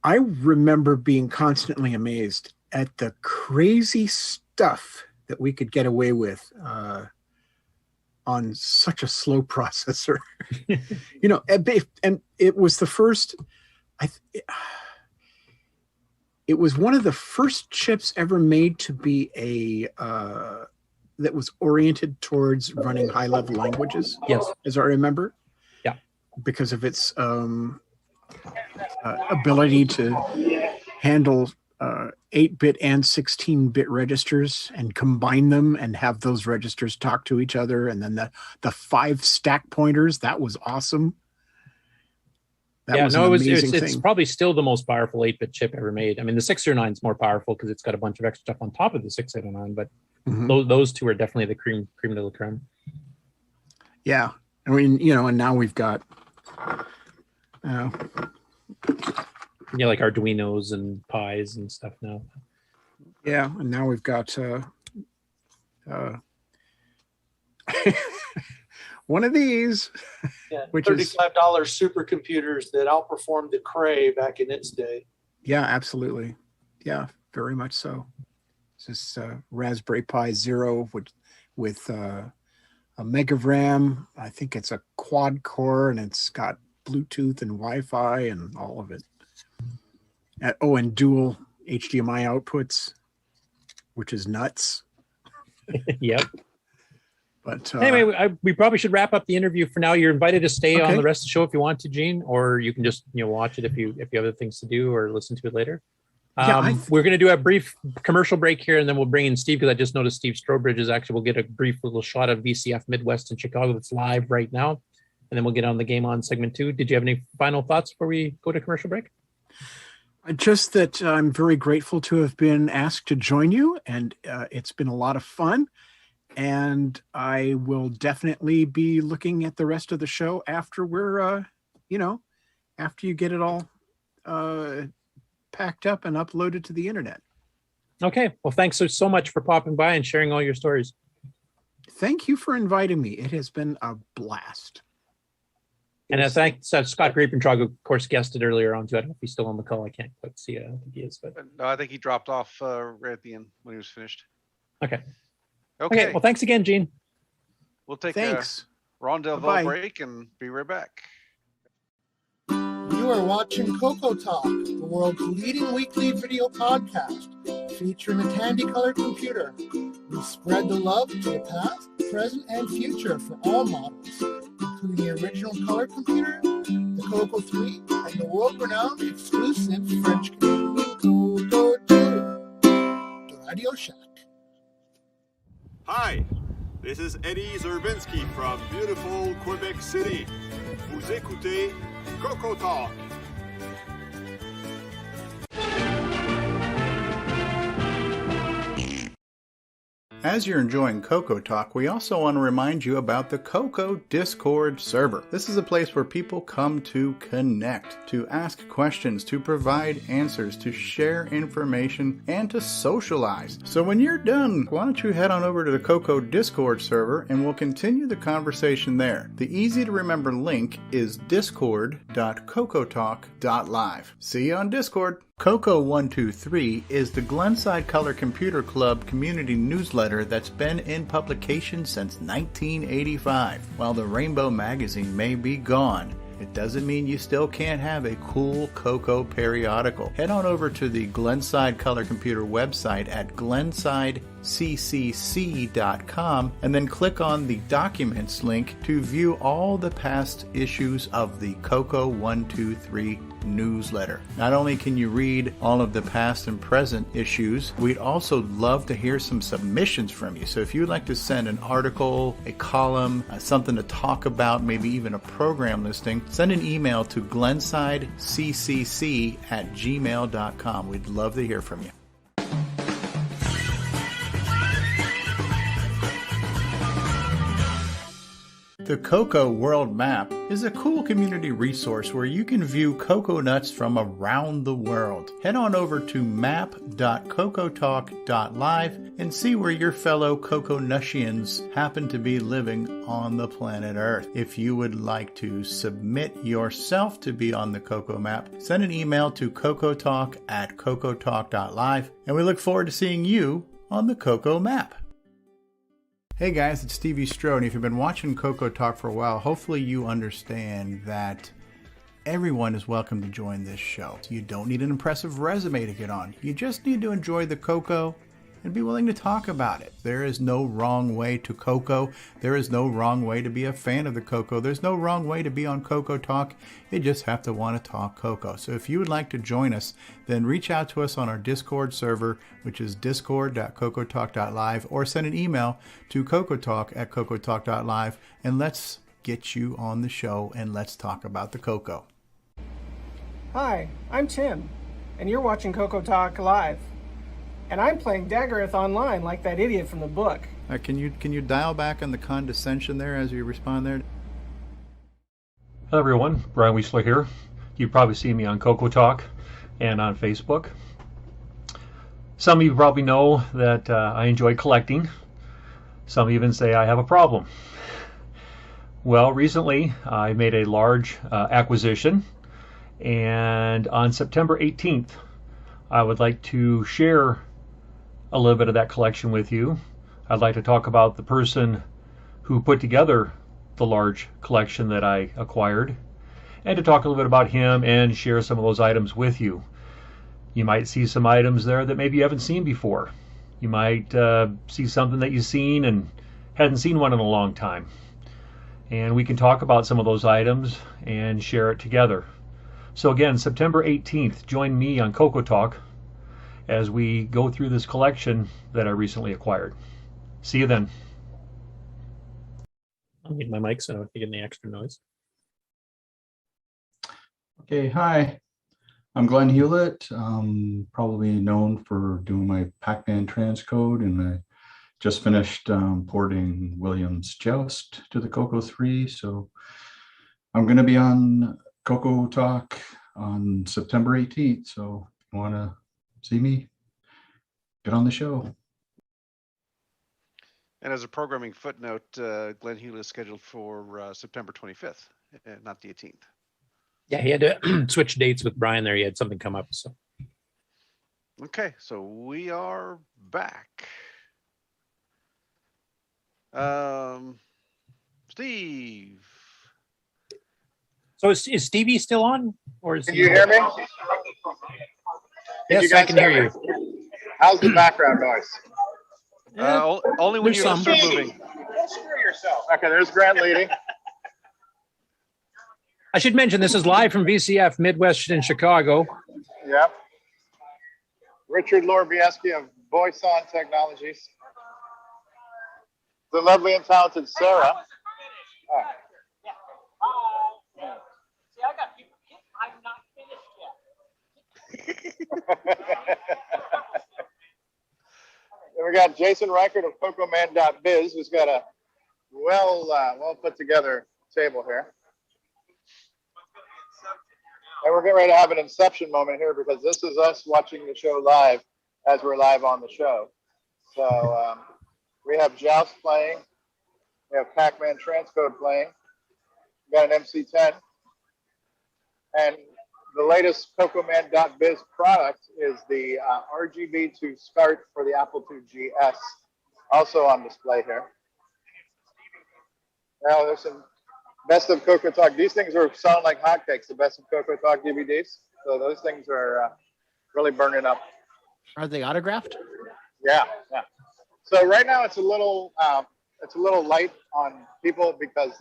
I remember being constantly amazed at the crazy stuff that we could get away with on such a slow processor. And it was the first it was one of the first chips ever made to be that was oriented towards running high-level languages. Yes, as I remember. Yeah, because of its ability to handle 8-bit and 16-bit registers and combine them and have those registers talk to each other. And then the 5 stack pointers, that was awesome. It's probably still the most powerful 8-bit chip ever made. I mean, the 609 is more powerful because it's got a bunch of extra stuff on top of the 609, but those two are definitely the cream de la creme. Yeah. I mean, and now we've got like Arduinos and Pis and stuff now. Yeah, and now we've got one of these, which $35 supercomputers that outperformed the Cray back in its day. Yeah, absolutely. Yeah, very much so. This is Raspberry Pi Zero with a meg of RAM. I think it's a quad core, and it's got Bluetooth and Wi-Fi and all of it. And dual HDMI outputs, which is nuts. Yep. But anyway, we probably should wrap up the interview for now. You're invited to stay on the rest of the show if you want to, Gene, or you can just watch it if you have other things to do or listen to it later. We're going to do a brief commercial break here, and then we'll bring in Steve, because I just noticed Steve Strowbridge is we'll get a brief little shot of VCF Midwest in Chicago that's live right now, and then we'll get on the Game On segment 2. Did you have any final thoughts before we go to commercial break? Just that I'm very grateful to have been asked to join you, and it's been a lot of fun. And I will definitely be looking at the rest of the show after we're, after you get it all packed up and uploaded to the internet. Okay. Well, thanks so much for popping by and sharing all your stories. Thank you for inviting me. It has been a blast. And I thank Scott Griepertrog, of course, guested earlier on too. I don't know if he's still on the call. I can't quite see. I don't think he is, but no, I think he dropped off right at the end when he was finished. Okay. Well, thanks again, Gene. We'll take a rendezvous break and be right back. You are watching CoCoTALK, the world's leading weekly video podcast, featuring the Tandy color computer. We spread the love to the past, present, and future for all models, including the original color computer, the CoCo 3, and the world-renowned exclusive French-Canadian CoCo 2, the Radio Shack. Hi, this is Eddie Zerbinski from beautiful Quebec City. Vous écoutez CoCoTALK. As you're enjoying CoCoTALK, we also want to remind you about the CoCo Discord server. This is a place where people come to connect, to ask questions, to provide answers, to share information, and to socialize. So when you're done, why don't you head on over to the CoCo Discord server and we'll continue the conversation there. The easy to remember link is discord.cocotalk.live. See you on Discord. CoCo 123 is the Glenside Color Computer Club community newsletter that's been in publication since 1985. While the Rainbow magazine may be gone, it doesn't mean you still can't have a cool CoCo periodical. Head on over to the Glenside Color Computer website at glensideccc.com and then click on the Documents link to view all the past issues of the CoCo 123 newsletter. Not only can you read all of the past and present issues, we'd also love to hear some submissions from you. So if you'd like to send an article, a column, something to talk about, maybe even a program listing, send an email to glensideccc@gmail.com. We'd love to hear from you. The CoCo World Map is a cool community resource where you can view coconuts from around the world. Head on over to map.cocotalk.live and see where your fellow Coconutians happen to be living on the planet Earth. If you would like to submit yourself to be on the CoCo map, send an email to cocotalk@cocotalk.live, and we look forward to seeing you on the CoCo map. Hey guys, it's Stevie Strode, and if you've been watching CoCoTALK for a while, hopefully you understand that everyone is welcome to join this show. You don't need an impressive resume to get on. You just need to enjoy the CoCo and be willing to talk about it. There is no wrong way to CoCo. There is no wrong way to be a fan of the CoCo. There's no wrong way to be on CoCoTalk. You just have to want to talk CoCo. So if you would like to join us, then reach out to us on our Discord server, which is discord.cocotalk.live, or send an email to cocotalk@cocotalk.live, and let's get you on the show and let's talk about the CoCo. Hi, I'm Tim, and you're watching CoCoTalk Live. And I'm playing Daggerath online like that idiot from the book. Can you dial back on the condescension there as you respond there? Hello everyone, Brian Weisler here. You probably see me on CoCoTalk and on Facebook. Some of you probably know that I enjoy collecting. Some even say I have a problem. Well, recently I made a large acquisition, and on September 18th I would like to share a little bit of that collection with you. I'd like to talk about the person who put together the large collection that I acquired, and to talk a little bit about him and share some of those items with you. You might see some items there that maybe you haven't seen before. You might see something that you've seen and hadn't seen one in a long time. And we can talk about some of those items and share it together. So again, September 18th, join me on CoCoTalk as we go through this collection that I recently acquired. See you then. I'll mute my mic so I don't get any extra noise. Okay, hi. I'm Glenn Hewlett, probably known for doing my Pac-Man transcode, and I just finished porting Williams Joust to the CoCo 3, so I'm going to be on CoCoTalk on September 18th, so if you want to see me, get on the show. And as a programming footnote, Glenn Hewlett is scheduled for September 25th, not the 18th. Yeah, he had to switch dates with Brian there. He had something come up. So. Okay, so we are back. Steve. So is Stevie still on? Or is Can you hear me? Yes, I can hear you. How's the background noise? Only when you're moving. Don't screw yourself. Okay, there's Grant leading. I should mention this is live from VCF Midwest in Chicago. Yep. Richard Lorbieski of Boyson Technologies. The lovely and talented Sarah. Oh. See, I got people. I'm not finished yet. Then we got Jason Reichert of CoCoBan.biz, who's got a well put together table here. And we're getting ready to have an inception moment here because this is us watching the show live as we're live on the show. So we have Joust playing. We have Pac-Man Transcode playing. We got an MC10. And the latest CoCoBan.biz product is the RGB to SCART for the Apple II GS, also on display here. Now there's some Best of CoCoTalk. These things are selling like hotcakes, the Best of CoCoTalk DVDs. So those things are really burning up. Are they autographed? Yeah. So right now it's a little light on people because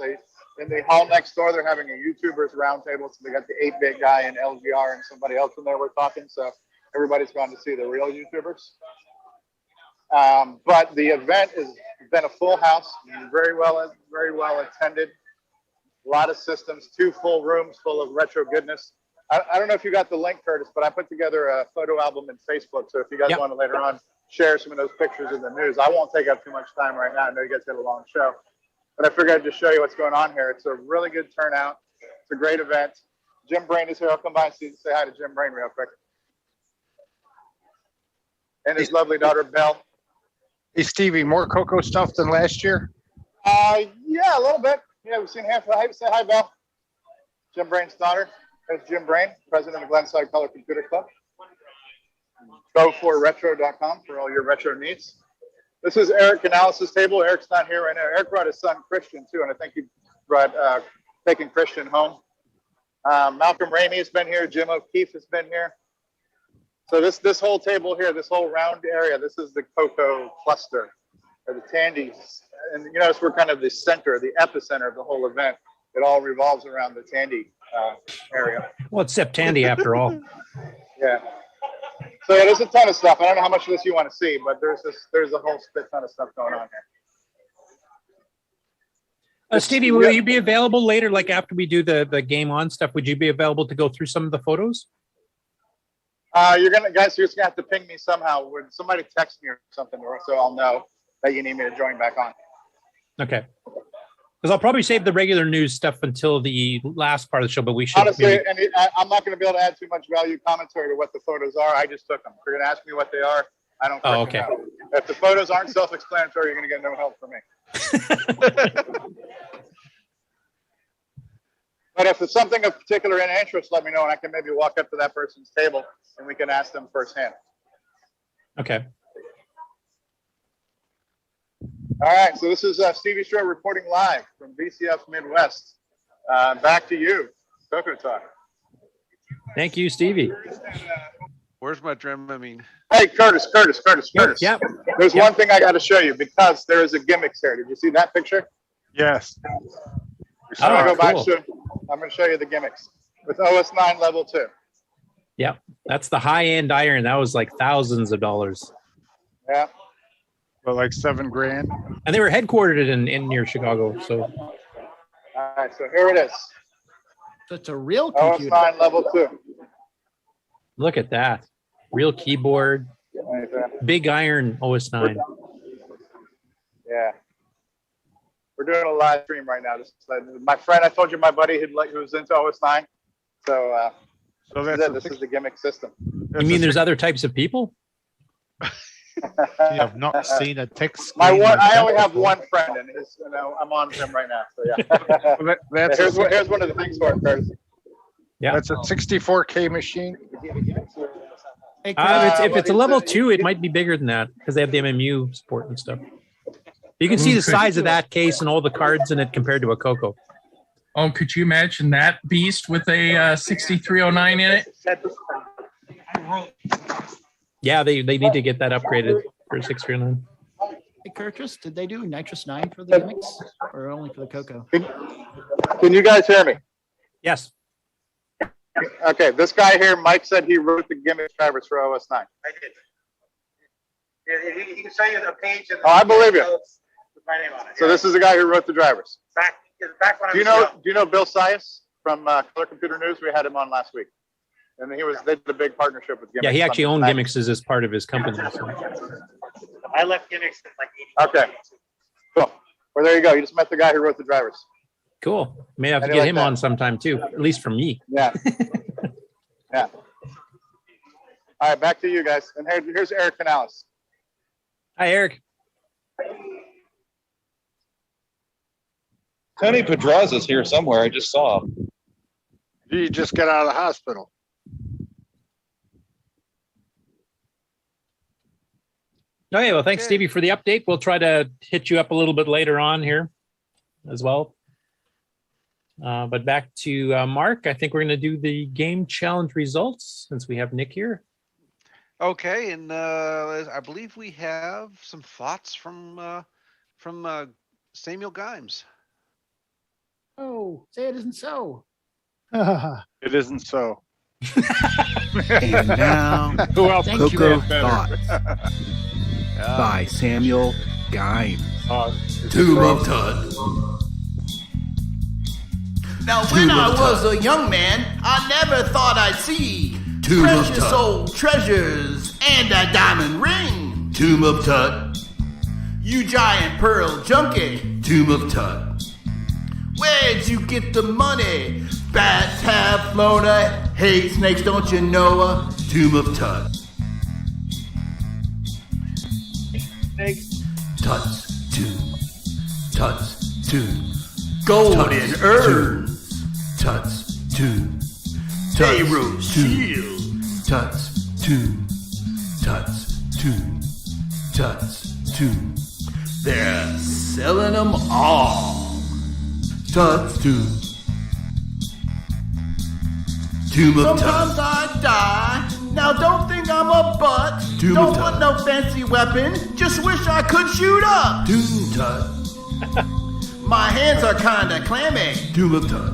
in the hall next door, they're having a YouTubers roundtable. So they got the 8-bit guy and LGR and somebody else in there we're talking. So everybody's gone to see the real YouTubers. But the event has been a full house, very well attended. A lot of systems, 2 full rooms full of retro goodness. I don't know if you got the link, Curtis, but I put together a photo album in Facebook. So if you guys want to later on share some of those pictures in the news, I won't take up too much time right now. I know you guys got a long show, but I figured I'd just show you what's going on here. It's a really good turnout. It's a great event. Jim Brain is here. I'll come by and say hi to Jim Brain real quick. And his lovely daughter, Belle. Hey, Stevie, more CoCo stuff than last year? Yeah, a little bit. Yeah, we've seen half of the hype. Say hi, Belle. Jim Brain's daughter. There's Jim Brain, president of Glenside Color Computer Club. Go for retro.com for all your retro needs. This is Eric Analysis Table. Eric's not here right now. Eric brought his son Christian too, and I think he brought taking Christian home. Malcolm Ramey has been here. Jim O'Keefe has been here. So this whole table here, this whole round area, this is the CoCo cluster, or the Tandy. And you notice we're kind of the center, the epicenter of the whole event. It all revolves around the Tandy area. Well, it's Tandy after all. Yeah. So yeah, there's a ton of stuff. I don't know how much of this you want to see, but there's a whole spit ton of stuff going on here. Stevie, will you be available later, like after we do the game on stuff? Would you be available to go through some of the photos? You're just gonna have to ping me somehow. When somebody text me or something, so I'll know that you need me to join back on. Okay. Because I'll probably save the regular news stuff until the last part of the show, but we should. Honestly, I'm not going to be able to add too much value commentary to what the photos are. I just took them. If you're going to ask me what they are, I don't know. If the photos aren't self-explanatory, you're going to get no help from me. But if it's something of particular interest, let me know, and I can maybe walk up to that person's table and we can ask them firsthand. Okay. All right, so this is Stevie Show reporting live from VCF Midwest. Back to you, CoCoTalk. Thank you, Stevie. Where's my Dramamine? Hey, Curtis. Yeah. There's one thing I got to show you because there is a gimmicks here. Did you see that picture? Yes. I'm going to show you the gimmicks with OS 9 level 2. Yeah, that's the high-end iron. That was like thousands of dollars. Yeah. But like $7,000. And they were headquartered in near Chicago. So. All right, so here it is. So it's a real computer. OS 9 level 2. Look at that. Real keyboard. Big iron OS 9. Yeah. We're doing a live stream right now. My friend, I told you my buddy who was into OS 9. So, this is the gimmick system. You mean there's other types of people? You have not seen a text. I only have one friend, and I'm on him right now. So yeah. Here's one of the things for it, Curtis. Yeah, that's a 64K machine. If it's a level 2, it might be bigger than that because they have the MMU support and stuff. You can see the size of that case and all the cards in it compared to a CoCo. Oh, could you imagine that beast with a 6309 in it? Yeah, they need to get that upgraded for 6309. Hey, Curtis, did they do Nitrous 9 for the gimmicks or only for the CoCo? Can you guys hear me? Yes. Okay, this guy here, Mike said he wrote the gimmick drivers for OS 9. I did. Yeah, he can show you the page. And I believe you. With my name on it. So this is the guy who wrote the drivers. Back when do you know Bill Sias from Color Computer News? We had him on last week, and they did a big partnership with Gimmicks. Yeah, he actually owned Gimmicks as part of his company. So. I left Gimmicks at like 80. Okay, cool. Well, there you go. You just met the guy who wrote the drivers. Cool. May have to get him on sometime too, at least from me. Yeah. Yeah. All right, back to you guys. And here's Eric Canales. Hi, Eric. Tony Pedraza's here somewhere. I just saw him. He just got out of the hospital. Okay, well, thanks, Stevie, for the update. We'll try to hit you up a little bit later on here as well. But back to Mark. I think we're going to do the game challenge results since we have Nick here. Okay, and I believe we have some thoughts from Samuel Gimes. Oh, say it isn't so. It isn't so. And now, CoCoThoughts by Samuel Gimes. Tomb of Tut. Now, when I was a young man, I never thought I'd see precious old treasures and a diamond ring. Tomb of Tut. You giant pearl junkie. Tomb of Tut. Where'd you get the money? Bats have flown her. Hey, snakes, don't you know her? Tomb of Tut. Snakes. Tuts. Tomb. Tuts. Tomb. Golden urns. Tuts. Tomb. Pharaoh shield. Tuts. Tomb. Tuts. Tomb. Tuts. Tomb. They're selling them all. Tuts. Tomb. Tomb of Tut. Sometimes I die, Now don't think I'm a butt. Don't want no fancy weapon. Just wish I could shoot up. Doom Tut. My hands are kinda clammy. Doom of Tut.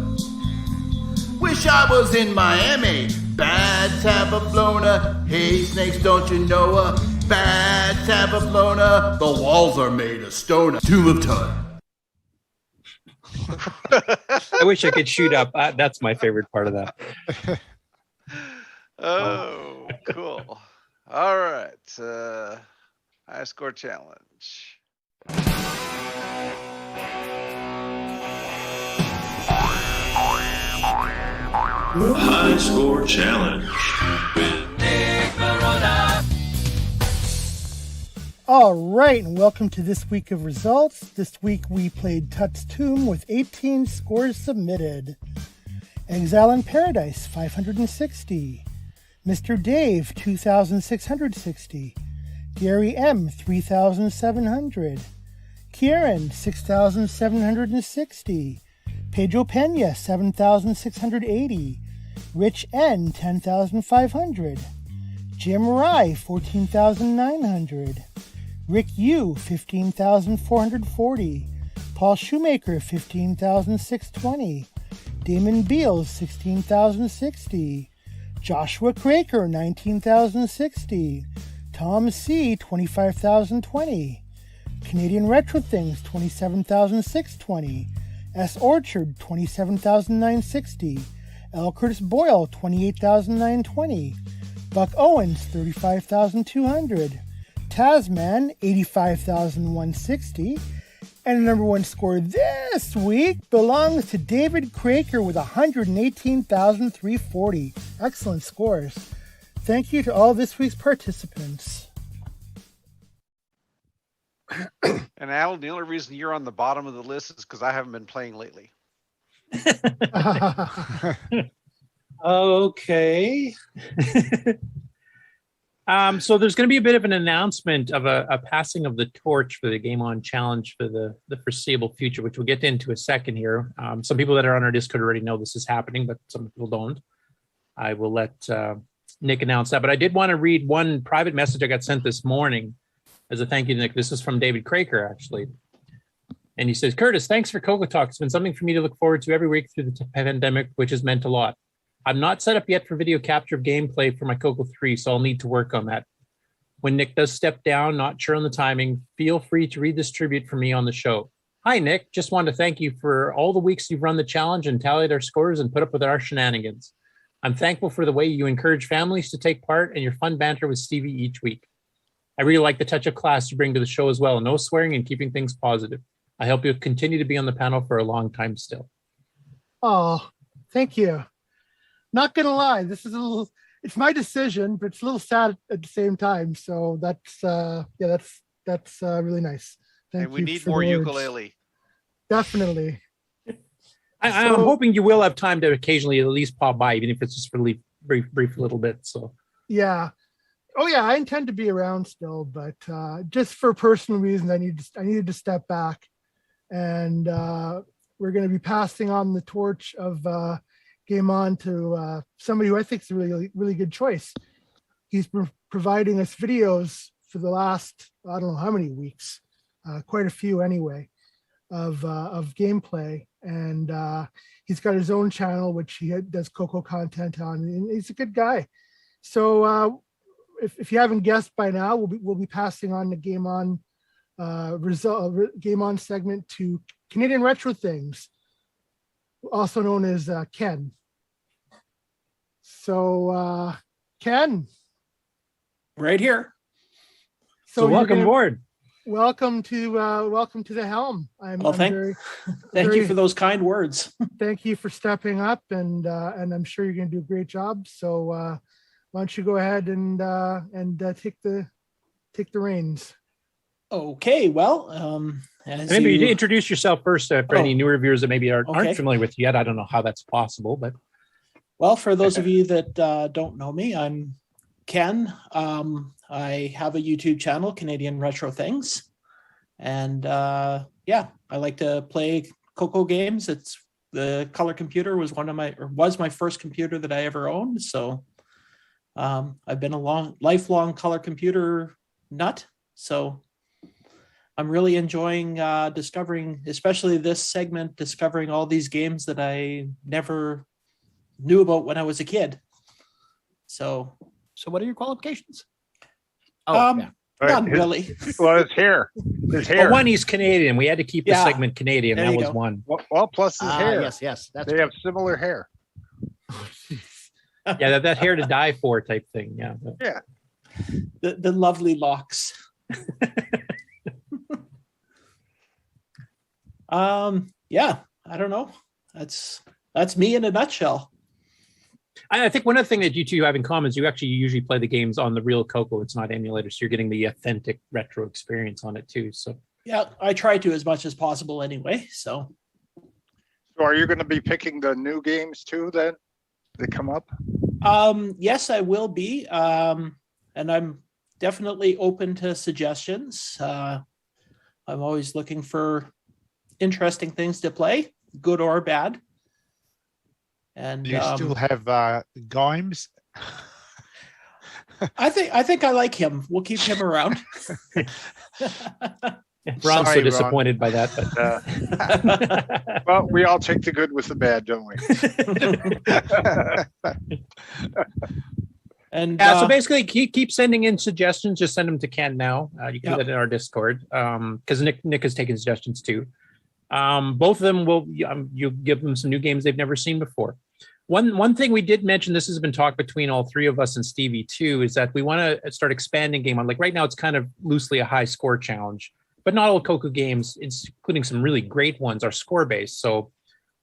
Wish I was in Miami. Bad Tabaflona. Hey snakes, don't you know a bad Tabaflona? The walls are made of stone. Doom of Tut. I wish I could shoot up. That's my favorite part of that. Oh, cool. All right. High score challenge. High score challenge with Nick Marotta. All right, and welcome to this week of results. This week we played Tut's Tomb with 18 scores submitted. Exile in Paradise, 560. Mr. Dave, 2,660. Gary M, 3,700. Ciaran, 6,760. Pedro Pena, 7,680. Rich N, 10,500. Jim Rye, 14,900. Rick U, 15,440. Paul Shoemaker, 15,620. Damon Beals, 16,060. Joshua Kroeker, 19,060. Tom C, 25,020. Canadian Retro Things, 27,620. S. Orchard, 27,960. L. Curtis Boyle, 28,920. Buck Owens, 35,200. Tasman, 85,160. And the number one score this week belongs to David Kroeker with 118,340. Excellent scores. Thank you to all this week's participants. And Alan, the only reason you're on the bottom of the list is because I haven't been playing lately. Okay. So there's going to be a bit of an announcement of a passing of the torch for the Game On Challenge for the foreseeable future, which we'll get into a second here. Some people that are on our Discord already know this is happening, but some people don't. I will let Nick announce that. But I did want to read one private message I got sent this morning as a thank you to Nick. This is from David Kroeker, actually. And he says, Curtis, thanks for CoCoTalk. It's been something for me to look forward to every week through the pandemic, which has meant a lot. I'm not set up yet for video capture of gameplay for my CoCo 3, so I'll need to work on that. When Nick does step down, not sure on the timing, feel free to read this tribute from me on the show. Hi, Nick. Just wanted to thank you for all the weeks you've run the challenge and tallied our scores and put up with our shenanigans. I'm thankful for the way you encourage families to take part and your fun banter with Stevie each week. I really like the touch of class you bring to the show as well. No swearing and keeping things positive. I hope you'll continue to be on the panel for a long time still. Oh, thank you. Not gonna lie, this is it's my decision, but it's a little sad at the same time. So that's really nice. Thank you. And we need more ukulele. Definitely. I'm hoping you will have time to occasionally at least pop by, even if it's just for a brief little bit. So yeah. Oh yeah, I intend to be around still, but just for personal reasons, I needed to step back, and we're going to be passing on the torch of Game On to somebody who I think is a really, really good choice. He's been providing us videos for the last, I don't know how many weeks, quite a few anyway, of gameplay. And he's got his own channel, which he does CoCo content on, and he's a good guy. So if you haven't guessed by now, we'll be passing on the Game On Game On segment to Canadian Retro Things, also known as Ken. So Ken, right here. So welcome aboard. Welcome to the helm. Thank you for those kind words. Thank you for stepping up, and I'm sure you're going to do a great job. So why don't you go ahead and take the reins? Okay, well, maybe you introduce yourself first for any new reviewers that maybe aren't familiar with you yet. I don't know how that's possible, but well, for those of you that don't know me, I'm Ken. I have a YouTube channel, Canadian Retro Things, and I like to play CoCo games. It's the color computer was my first computer that I ever owned, so I've been a lifelong color computer nut, so I'm really enjoying discovering, especially this segment, discovering all these games that I never knew about when I was a kid. So what are your qualifications? Not really. Well, it's hair. His hair. Well, one, he's Canadian. We had to keep the segment Canadian. There that you was go. one. Well, plus his hair. Yes. They have similar hair. Yeah, that hair to die for type thing. Yeah. Yeah. The lovely locks. Yeah, I don't know. That's me in a nutshell. I think one other thing that you two have in common is you actually usually play the games on the real CoCo. It's not emulator, so you're getting the authentic retro experience on it too. So yeah, I try to as much as possible anyway. So are you going to be picking the new games too then that come up? Yes, I will be. And I'm definitely open to suggestions. I'm always looking for interesting things to play, good or bad. And you still have Gimes? I think I like him. We'll keep him around. Ron's so disappointed by that, but well, we all take the good with the bad, don't we? And so basically, keep sending in suggestions. Just send them to Ken now. You can do that in our Discord because Nick has taken suggestions too. Both of them will you give them some new games they've never seen before. One thing we did mention, this has been talked between all three of us and Stevie too, is that we want to start expanding game on. Like right now, it's kind of loosely a high score challenge, but not all CoCo games, including some really great ones, are score based. So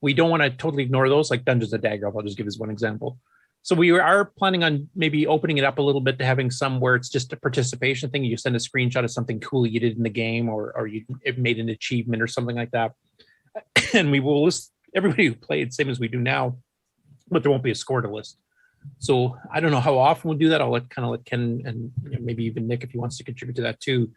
we don't want to totally ignore those, like Dungeons and Dragons. I'll just give as one example. So we are planning on maybe opening it up a little bit to having some where it's just a participation thing. You send a screenshot of something cool you did in the game, or you made an achievement or something like that. And we will list everybody who played, same as we do now, but there won't be a score to list. So I don't know how often we'll do that. I'll let Ken and maybe even Nick, if he wants to contribute to that too,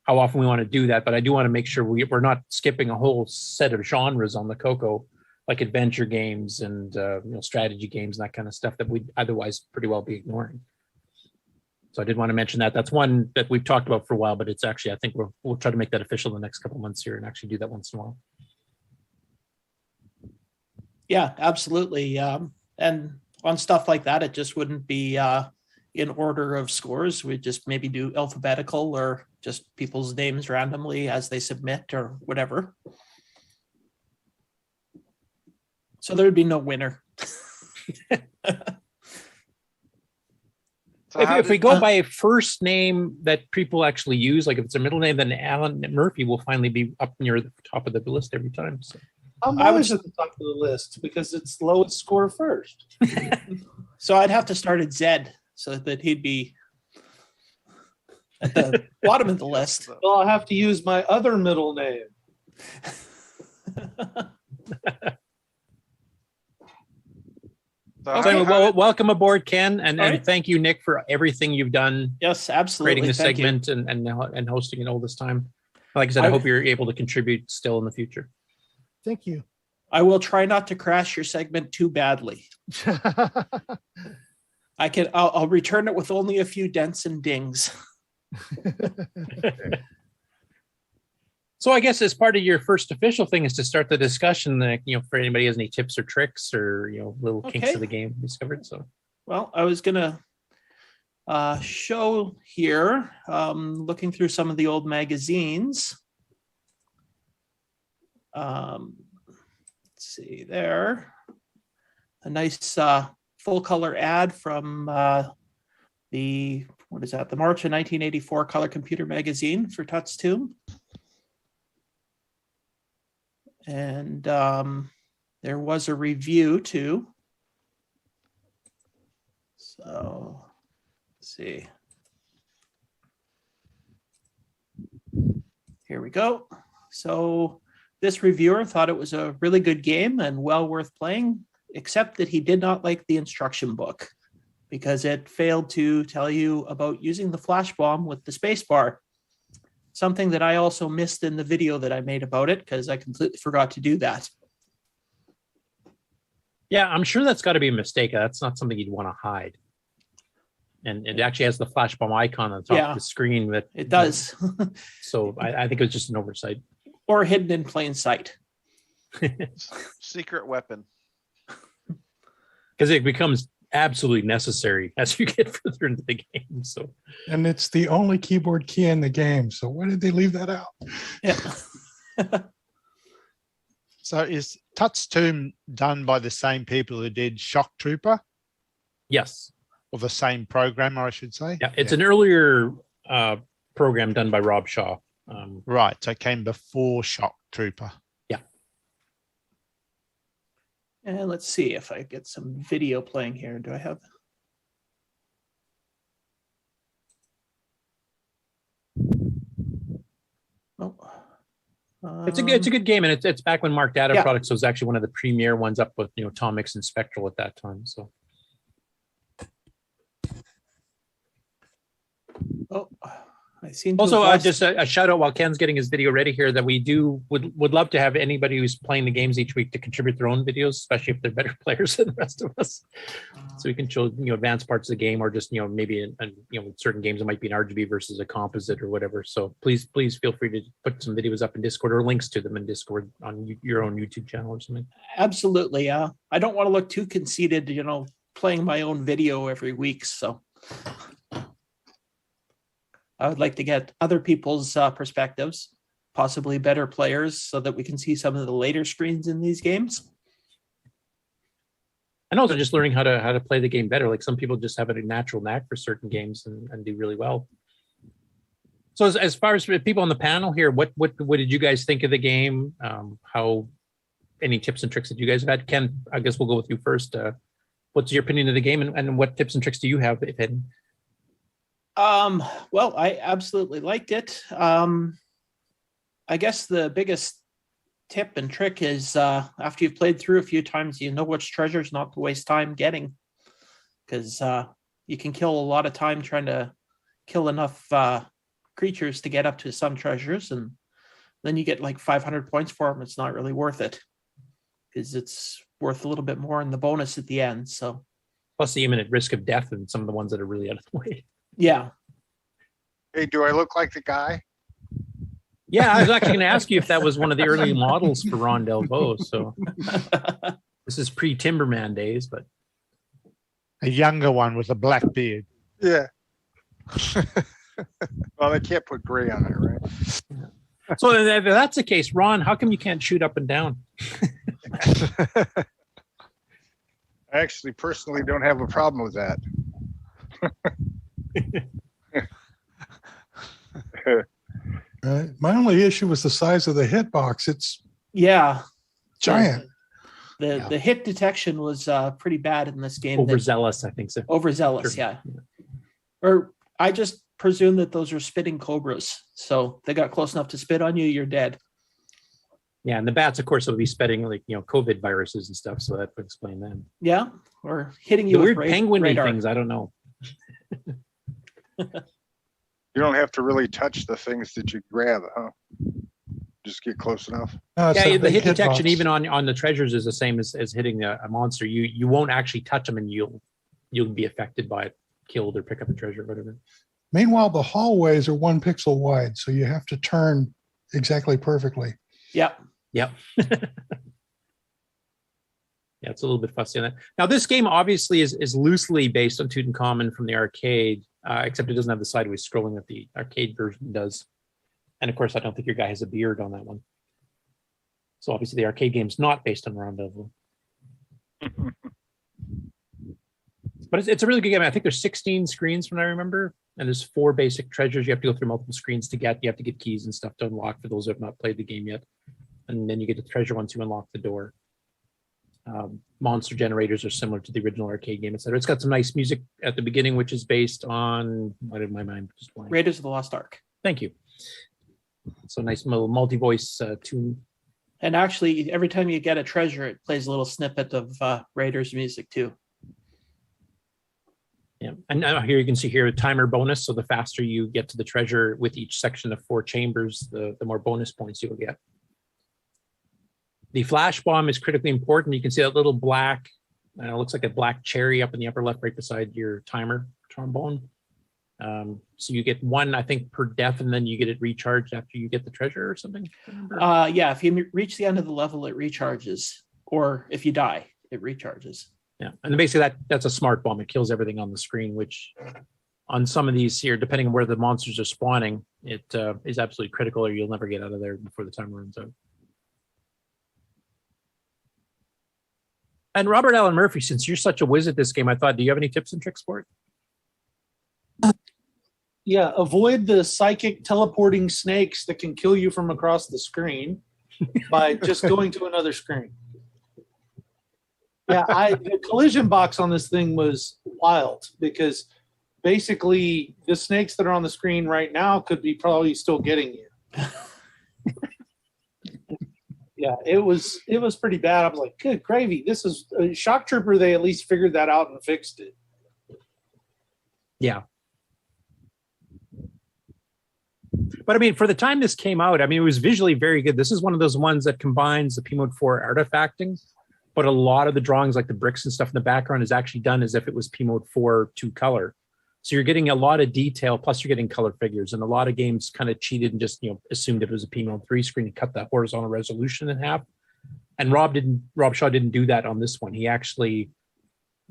how often we want to do that. But I do want to make sure we're not skipping a whole set of genres on the CoCo, like adventure games and strategy games and that kind of stuff that we'd otherwise pretty well be ignoring. So I did want to mention that. That's one that we've talked about for a while, but it's actually, I think we'll try to make that official in the next couple of months here and actually do that once in a while. Yeah, absolutely. And on stuff like that, it just wouldn't be in order of scores. We'd just maybe do alphabetical or just people's names randomly as they submit or whatever. So there would be no winner. If we go by a first name that people actually use, like if it's a middle name, then Alan Murphy will finally be up near the top of the list every time. So I'm always at the top of the list because it's lowest score first. So I'd have to start at Z so that he'd be at the bottom of the list. Well, I'll have to use my other middle name. So anyway, welcome aboard, Ken, and thank you, Nick, for everything you've done. Yes, absolutely. Creating this segment and hosting it all this time. Like I said, I hope you're able to contribute still in the future. Thank you. I will try not to crash your segment too badly. I'll return it with only a few dents and dings. So I guess as part of your first official thing is to start the discussion, for anybody who has any tips or tricks or, little kinks of the game discovered. So, well, I was going to show here, looking through some of the old magazines. Let's see there. A nice full color ad from the March of 1984 Color Computer magazine for Tuts Tomb. And there was a review too. So let's see. Here we go. So this reviewer thought it was a really good game and well worth playing, except that he did not like the instruction book because it failed to tell you about using the flash bomb with the space bar. Something that I also missed in the video that I made about it because I completely forgot to do that. Yeah, I'm sure that's got to be a mistake. That's not something you'd want to hide. And it actually has the flash bomb icon on the top of the screen. That it does. So I think it was just an oversight. Or hidden in plain sight. Secret weapon. Because it becomes absolutely necessary as you get further into the game. So, and it's the only keyboard key in the game. So why did they leave that out? Yeah. So is Tuts 2 done by the same people who did Shock Trooper? Yes. Or the same programmer, I should say? Yeah, it's an earlier program done by Rob Shaw. Right, so it came before Shock Trooper. Yeah. And let's see if I get some video playing here. Do I have? Oh. It's a good game, and it's back when Mark Data Products was actually one of the premier ones, up with Tom Mix and Spectral at that time. So. Oh, I seem. Also, just a shout out while Ken's getting his video ready here, that we would love to have anybody who's playing the games each week to contribute their own videos, especially if they're better players than the rest of us, so we can show advanced parts of the game, or just maybe in certain games it might be an RGB versus a composite or whatever. So please feel free to put some videos up in Discord, or links to them in Discord on your own YouTube channel or something. Absolutely. I don't want to look too conceited, playing my own video every week. So I would like to get other people's perspectives, possibly better players, so that we can see some of the later screens in these games. And also just learning how to play the game better. Like some people just have a natural knack for certain games and do really well. So as far as people on the panel here, what did you guys think of the game? How any tips and tricks that you guys have had? Ken, I guess we'll go with you first. What's your opinion of the game, and what tips and tricks do you have, if any? Well, I absolutely liked it. I guess the biggest tip and trick is after you've played through a few times, which treasures not to waste time getting, because you can kill a lot of time trying to kill enough creatures to get up to some treasures, and then you get like 500 points for them. It's not really worth it, because it's worth a little bit more in the bonus at the end. So plus the imminent risk of death and some of the ones that are really out of the way. Yeah. Hey, do I look like the guy? Yeah, I was actually going to ask you if that was one of the early models for Ron Delvaux. So this is pre-Timberman days, but a younger one with a black beard. Yeah. Well, they can't put gray on it, right? Yeah. So if that's the case, Ron, how come you can't shoot up and down? I actually personally don't have a problem with that. My only issue was the size of the hitbox. It's giant. The hit detection was pretty bad in this game. Overzealous, I think so. Overzealous, Sure. yeah. Or I just presume that those are spitting cobras. So they got close enough to spit on you, you're dead. Yeah, and the bats, of course, will be spitting COVID viruses and stuff. So that would explain that. Yeah, or hitting you the with weird penguin radar things. I don't know. You don't have to really touch the things that you grab, huh? Just get close enough. Yeah, the hit detection even on the treasures is the same as hitting a monster. You won't actually touch them, and you'll be affected by it, killed or pick up a treasure, or whatever. Meanwhile, the hallways are 1 pixel wide, so you have to turn exactly perfectly. Yep. Yeah, it's a little bit fussy on that. Now, this game obviously is loosely based on Tutankhamun from the arcade, except it doesn't have the sideways scrolling that the arcade version does. And of course, I don't think your guy has a beard on that one. So obviously, the arcade game's not based on Rendezvous. But it's a really good game. I think there's 16 screens from what I remember, and there's 4 basic treasures you have to go through multiple screens to get. You have to get keys and stuff to unlock for those who have not played the game yet. And then you get the treasure once you unlock the door. Monster generators are similar to the original arcade game, etc. It's got some nice music at the beginning, which is based on, what did my mind just blank? Raiders of the Lost Ark. Thank you. So nice little multi-voice tune. And actually, every time you get a treasure, it plays a little snippet of Raiders music too. Yeah, and now here you can see here a timer bonus. So the faster you get to the treasure with each section of 4 chambers, the more bonus points you will get. The flash bomb is critically important. You can see that little black, it looks like a black cherry up in the upper left, right beside your timer trombone. So you get one, I think, per death, and then you get it recharged after you get the treasure or something. Yeah, if you reach the end of the level, it recharges, or if you die, it recharges. Yeah, and basically that's a smart bomb. It kills everything on the screen, which on some of these here, depending on where the monsters are spawning, it is absolutely critical, or you'll never get out of there before the time runs out. And Robert Allen Murphy, since you're such a whiz at this game, I thought, do you have any tips and tricks for it? Yeah, avoid the psychic teleporting snakes that can kill you from across the screen by just going to another screen. Yeah, the collision box on this thing was wild because basically the snakes that are on the screen right now could be probably still getting you. Yeah, it was pretty bad. I was like, good gravy. This is a Shock Trooper. They at least figured that out and fixed it. Yeah. But I mean, for the time this came out, I mean, it was visually very good. This is one of those ones that combines the P Mode 4 artifacting, but a lot of the drawings, like the bricks and stuff in the background, is actually done as if it was P Mode 4 2 color. So you're getting a lot of detail, plus you're getting color figures, and a lot of games kind of cheated and just, assumed it was a P Mode 3 screen and cut that horizontal resolution in half. And Rob Shaw didn't do that on this one. He actually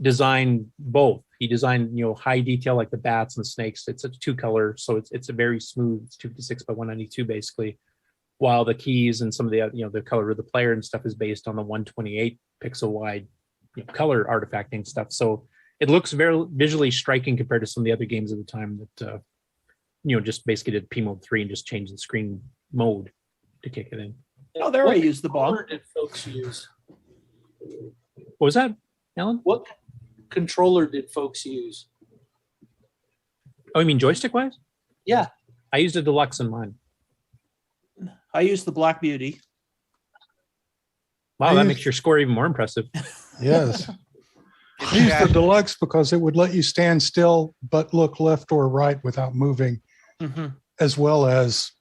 designed both. He designed, high detail like the bats and the snakes. It's a 2 color, so it's a very smooth. It's 256 by 192 basically. While the keys and some of the the color of the player and stuff is based on the 128 pixel wide color artifacting stuff. So it looks very visually striking compared to some of the other games at the time that just basically did P Mode 3 and just changed the screen mode to kick it in. Oh, there I used the ball. What did folks use? What was that, Alan? What controller did folks use? Oh, you mean joystick wise? Yeah. I used a deluxe in mine. I used the Black Beauty. Wow, that makes your score even more impressive. Yes. I used the deluxe because it would let you stand still but look left or right without moving, as well as,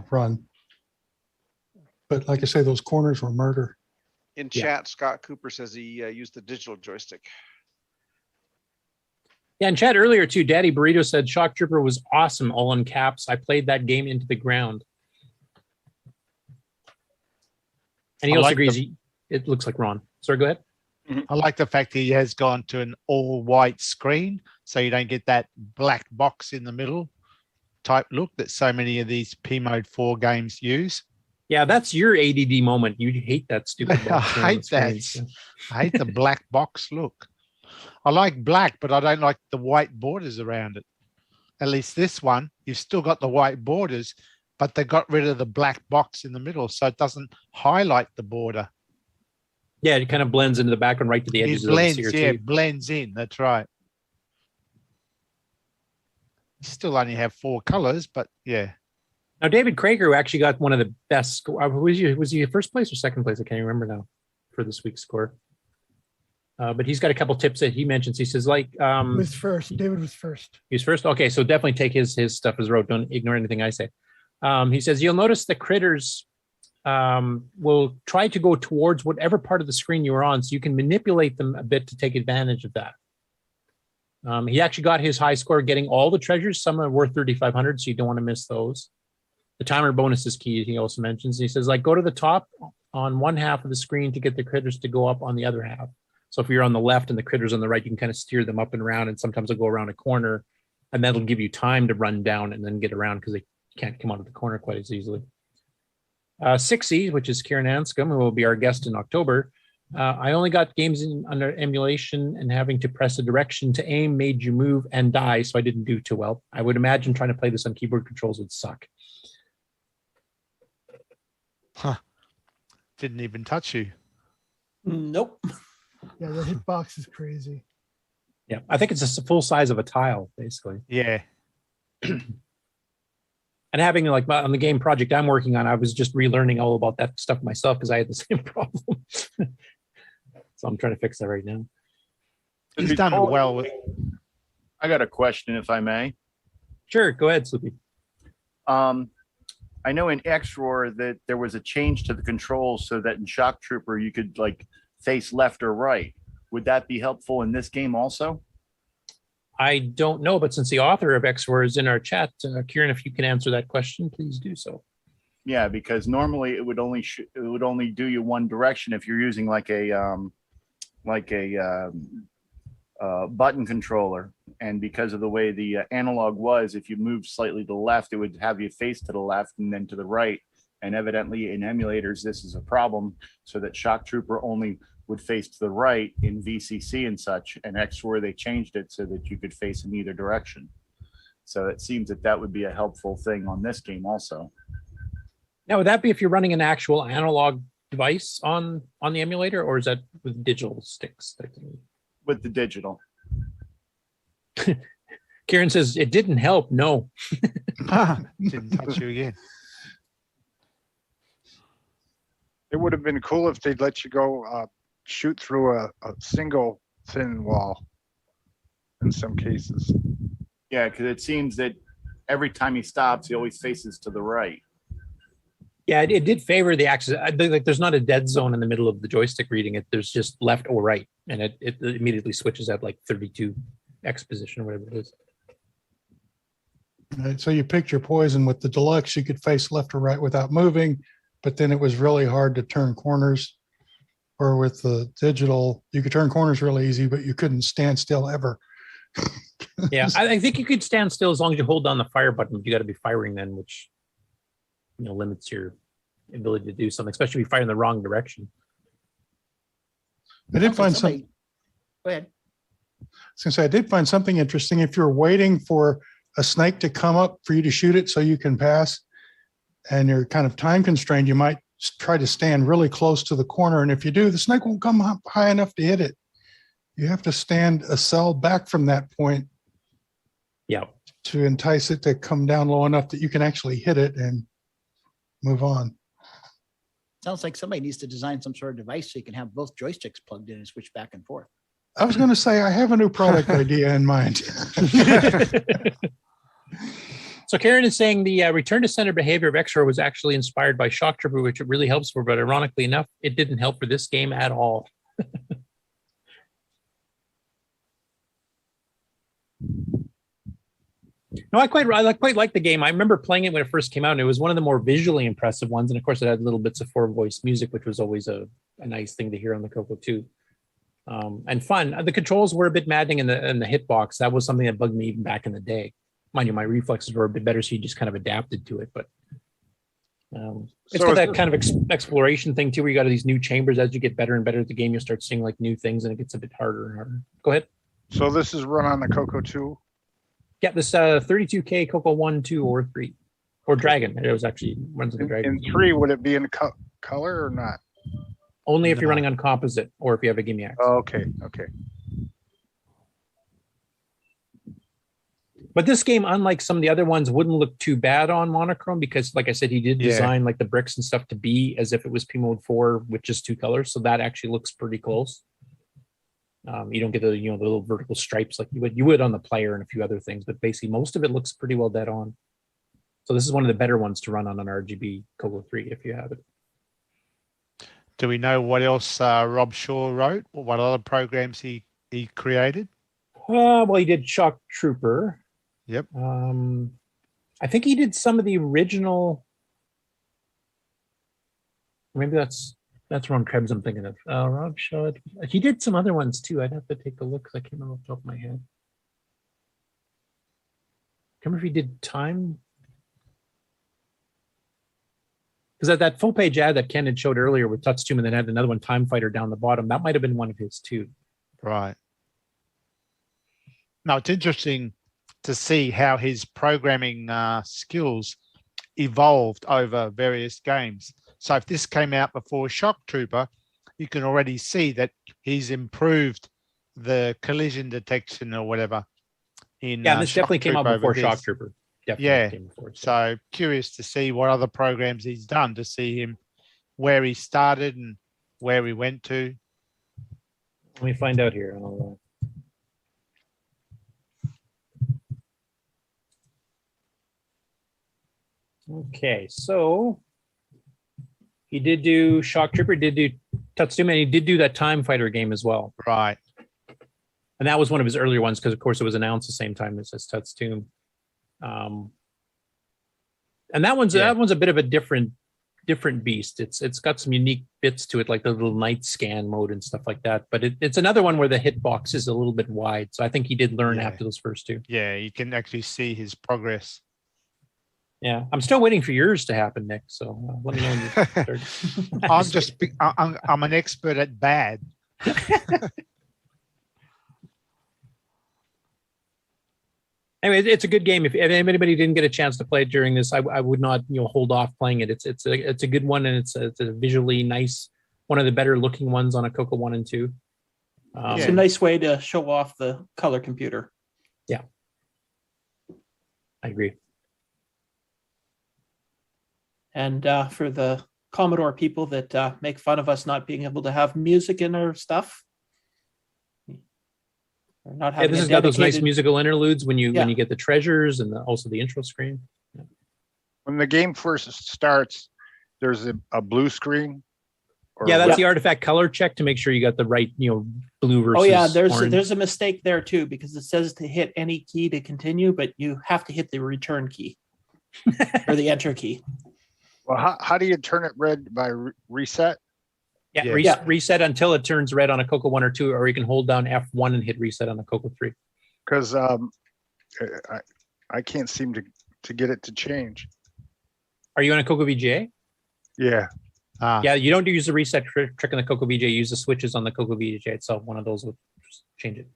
run. But like I say, those corners were murder. In chat, Scott Cooper says he used the digital joystick. Yeah, in chat earlier too, Daddy Burrito said Shock Trooper was awesome, all in caps. I played that game into the ground. And he also agrees it looks like Ron. Sorry, go ahead. I like the fact he has gone to an all-white screen, so you don't get that black box in the middle type look that so many of these P Mode 4 games use. Yeah, that's your ADD moment. You hate that stupid box. I hate that. I hate the black box look. I like black, but I don't like the white borders around it. At least this one, you've still got the white borders, but they got rid of the black box in the middle, so it doesn't highlight the border. Yeah, it kind of blends into the background right to the edges it blends, of the CRT. Yeah, it blends in. That's right. You still only have 4 colors, but yeah. Now, David Kroeker, who actually got one of the best score. Was he first place or second place? I can't remember now for this week's score. But he's got a couple tips that he mentions. He says, was first. David was first. He was first. Okay, so definitely take his stuff as rote. Don't ignore anything I say. He says, you'll notice the critters will try to go towards whatever part of the screen you are on, so you can manipulate them a bit to take advantage of that. He actually got his high score getting all the treasures. Some are worth 3,500, so you don't want to miss those. The timer bonus is key, he also mentions. He says, go to the top on one half of the screen to get the critters to go up on the other half. So if you're on the left and the critters on the right, you can kind of steer them up and around, and sometimes they'll go around a corner, and that'll give you time to run down and then get around because they can't come out of the corner quite as easily. 6E, which is Ciaran Anscomb, who will be our guest in October. I only got games under emulation, and having to press a direction to aim made you move and die, so I didn't do too well. I would imagine trying to play this on keyboard controls would suck. Huh. Didn't even touch you. Nope. Yeah, the hitbox is crazy. Yeah, I think it's just the full size of a tile, basically. Yeah. And having on the game project I'm working on, I was just relearning all about that stuff myself because I had the same problem. So I'm trying to fix that right now. He's done well with. I got a question, if I may. Sure, go ahead, Sloopy. I know in H.E.R.O that there was a change to the controls so that in Shock Trooper you could face left or right. Would that be helpful in this game also? I don't know, but since the author of H.E.R.O is in our chat, Ciaran, if you can answer that question, please do so. Yeah, because normally it would only do you one direction if you're using like a button controller, and because of the way the analog was, if you moved slightly to the left, it would have you face to the left and then to the right. And evidently in emulators, this is a problem, so that Shock Trooper only would face to the right in VCC and such, and H.E.R.O they changed it so that you could face in either direction. So it seems that that would be a helpful thing on this game also. Now, would that be if you're running an actual analog device on the emulator, or is that with digital sticks? With the digital. Ciaran says it didn't help. No. Didn't touch you again. It would have been cool if they'd let you go shoot through a single thin wall in some cases. Yeah, because it seems that every time he stops, he always faces to the right. Yeah, it did favor the axis. Like, there's not a dead zone in the middle of the joystick reading it. There's just left or right, and it immediately switches at like 32 X position or whatever it is. Right, so you picked your poison. With the deluxe, you could face left or right without moving, but then it was really hard to turn corners. Or with the digital, you could turn corners really easy, but you couldn't stand still ever. Yeah, I think you could stand still as long as you hold down the fire button. You got to be firing then, which limits your ability to do something, especially if you fire in the wrong direction. I did find some. Go ahead. Since I did find something interesting, if you're waiting for a snake to come up for you to shoot it so you can pass, and you're kind of time constrained, you might try to stand really close to the corner. And if you do, the snake won't come up high enough to hit it. You have to stand a cell back from that point. Yeah. To entice it to come down low enough that you can actually hit it and move on. Sounds like somebody needs to design some sort of device so you can have both joysticks plugged in and switch back and forth. I was going to say, I have a new product idea in mind. So Ciaran is saying the return to center behavior of H.E.R.O was actually inspired by Shock Trooper, which it really helps for, but ironically enough, it didn't help for this game at all. No, I quite like the game. I remember playing it when it first came out, and it was one of the more visually impressive ones. And of course, it had little bits of four-voice music, which was always a nice thing to hear on the CoCo too. And fun. The controls were a bit maddening in the hitbox. That was something that bugged me even back in the day. Mind you, my reflexes were a bit better, so you just kind of adapted to it. But it's got that kind of exploration thing too, where you got these new chambers. As you get better and better at the game, you'll start seeing like new things, and it gets a bit harder and harder. Go ahead. So this is run on the CoCo 2? Yeah, this 32K CoCo 1, 2, or 3. Or Dragon. It was actually runs like a Dragon. In 3, would it be in color or not? Only if you're running on composite or if you have a Gimme X. Oh, okay. But this game, unlike some of the other ones, wouldn't look too bad on monochrome because, like I said, he did design like the bricks and stuff to be as if it was P Mode 4 with just 2 colors. So that actually looks pretty close. You don't get the the little vertical stripes like you would on the player and a few other things, but basically most of it looks pretty well dead on. So this is one of the better ones to run on an RGB CoCo 3 if you have it. Do we know what else Rob Shaw wrote, or what other programs he created? Well, he did Shock Trooper. Yep. I think he did some of the original. Maybe that's Ron Krebs I'm thinking of. Rob Shaw. He did some other ones too. I'd have to take a look because I can't remember off the top of my head. Remember if he did Time? Because that full page ad that Ken had showed earlier with Tuts and then had another one, Time Fighter, down the bottom. That might have been one of his too. Right. Now it's interesting to see how his programming skills evolved over various games. So if this came out before Shock Trooper, you can already see that he's improved the collision detection or whatever. This definitely came out before Shock Trooper. Definitely came before. So curious to see what other programs he's done, to see him where he started and where he went to. Let me find out here. Okay, so he did do Shock Trooper, did do Tatsuma, and he did do that Time Fighter game as well. Right. And that was one of his earlier ones because, of course, it was announced the same time as Tuts Tomb. And that one's a bit of a different beast. It's got some unique bits to it, like the little night scan mode and stuff like that. But it's another one where the hitbox is a little bit wide. So I think he did learn after those first two. Yeah, you can actually see his progress. Yeah, I'm still waiting for yours to happen, Nick. So let me know when you start. I'm an expert at bad. Anyway, it's a good game. If anybody didn't get a chance to play it during this, I would not hold off playing it. It's a good one, and it's a visually nice, one of the better looking ones on a CoCo 1 and 2. It's a nice way to show off the color computer. Yeah, I agree. And for the Commodore people that make fun of us not being able to have music in our stuff. Not having this has got those nice musical interludes when you get the treasures and also the intro screen. Yeah. When the game first starts, there's a blue screen. That's the artifact color check to make sure you got the right, blue versus. Oh yeah, orange. there's a mistake there too, because it says to hit any key to continue, but you have to hit the return key or the enter key. Well, how do you turn it red by reset? Yeah, reset until it turns red on a CoCo 1 or 2, or you can hold down F1 and hit reset on a CoCo 3. Because I can't seem to get it to change. Are you on a CoCo VGA? Yeah. Yeah, you don't use the reset trick on the CoCo VGA. You use the switches on the CoCo VGA itself. One of those will change it.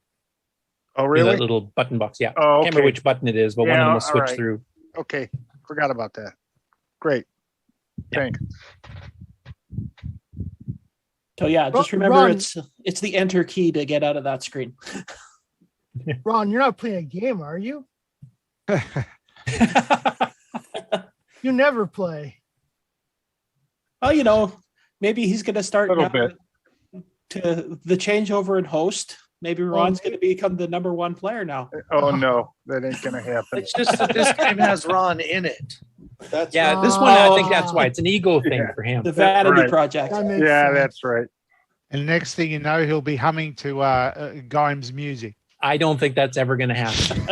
Oh, really? That little button box. Yeah. Oh, okay. Can't remember which button it is, but one of them will switch through. Okay. Forgot about that. Great. Thanks. So yeah, just remember Ron, it's the enter key to get out of that screen. Ron, you're not playing a game, are you? You never play. Well, maybe he's going to start a little bit to the changeover in host. Maybe Ron's going to become the #1 player now. Oh no, that ain't going to happen. It's just that this game has Ron in it. This one, I think that's why it's an ego thing for him. The vanity project. That's right. And next thing you know, he'll be humming to Gimes music. I don't think that's ever going to happen.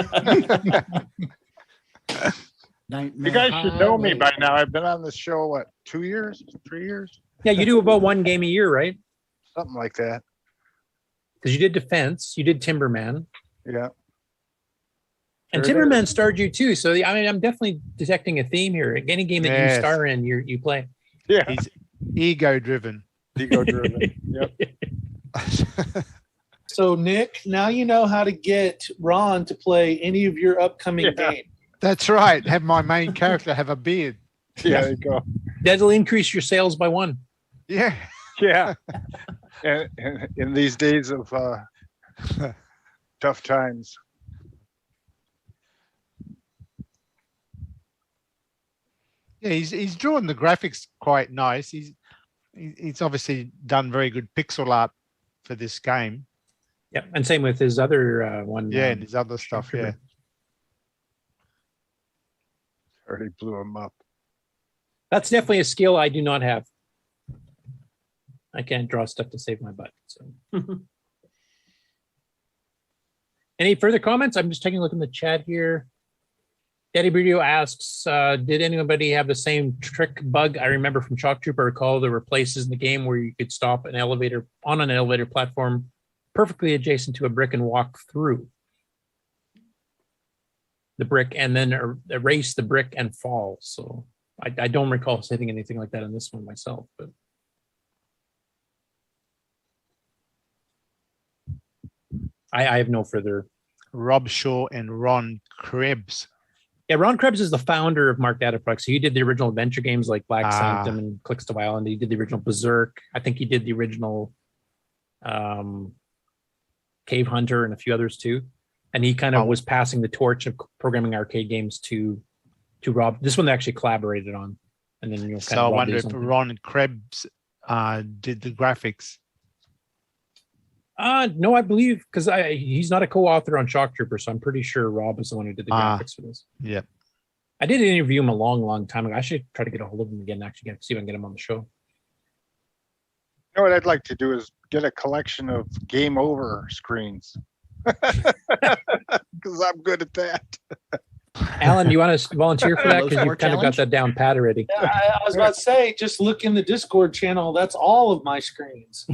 You guys should know me by now. I've been on this show, 2 years, 3 years? Yeah, you do about one game a year, right? Something like that. Because you did Defense, you did Timberman. Yeah. And Timberman starred you too. So I'm definitely detecting a theme here. Any game that you star in, you play. Yeah. He's ego driven. Yep. So Nick, now you know how to get Ron to play any of your upcoming games. That's right. Have my main character have a beard. Yeah, there you go. That'll increase your sales by 1. Yeah. Yeah. And in these days of tough times. Yeah, he's drawn the graphics quite nice. He's obviously done very good pixel art for this game. Yeah, and same with his other one. Yeah, and his other stuff. Yeah. Already blew him up. That's definitely a skill I do not have. I can't draw stuff to save my butt. So. Any further comments? I'm just taking a look in the chat here. Daddy Burdio asks, did anybody have the same trick bug? I remember from Shock Troop, I recall there were places in the game where you could stop an elevator on an elevator platform perfectly adjacent to a brick and walk through the brick and then erase the brick and fall. So I don't recall hitting anything like that in this one myself, but. I have no further. Rob Shaw and Ron Krebs. Yeah, Ron Krebs is the founder of Mark Data Products. So he did the original adventure games like Black Sanctum and Clickstone Island. He did the original Berserk. I think he did the original Cave Hunter and a few others too. And he kind of was passing the torch of programming arcade games to Rob. This one they actually collaborated on. And then so I wonder if Ron Krebs did the graphics. No, I believe because he's not a co-author on Shock Trooper, so I'm pretty sure Rob is the one who did the graphics for this. Yeah. I did interview him a long time ago. I should try to get a hold of him again, actually, see if I can get him on the show. You know what I'd like to do is get a collection of game over screens. Because I'm good at that. Alan, do you want to volunteer for that? Low Because score you've kind of got challenge? that down pat already. Yeah, I was about to say, just look in the Discord channel. That's all of my screens.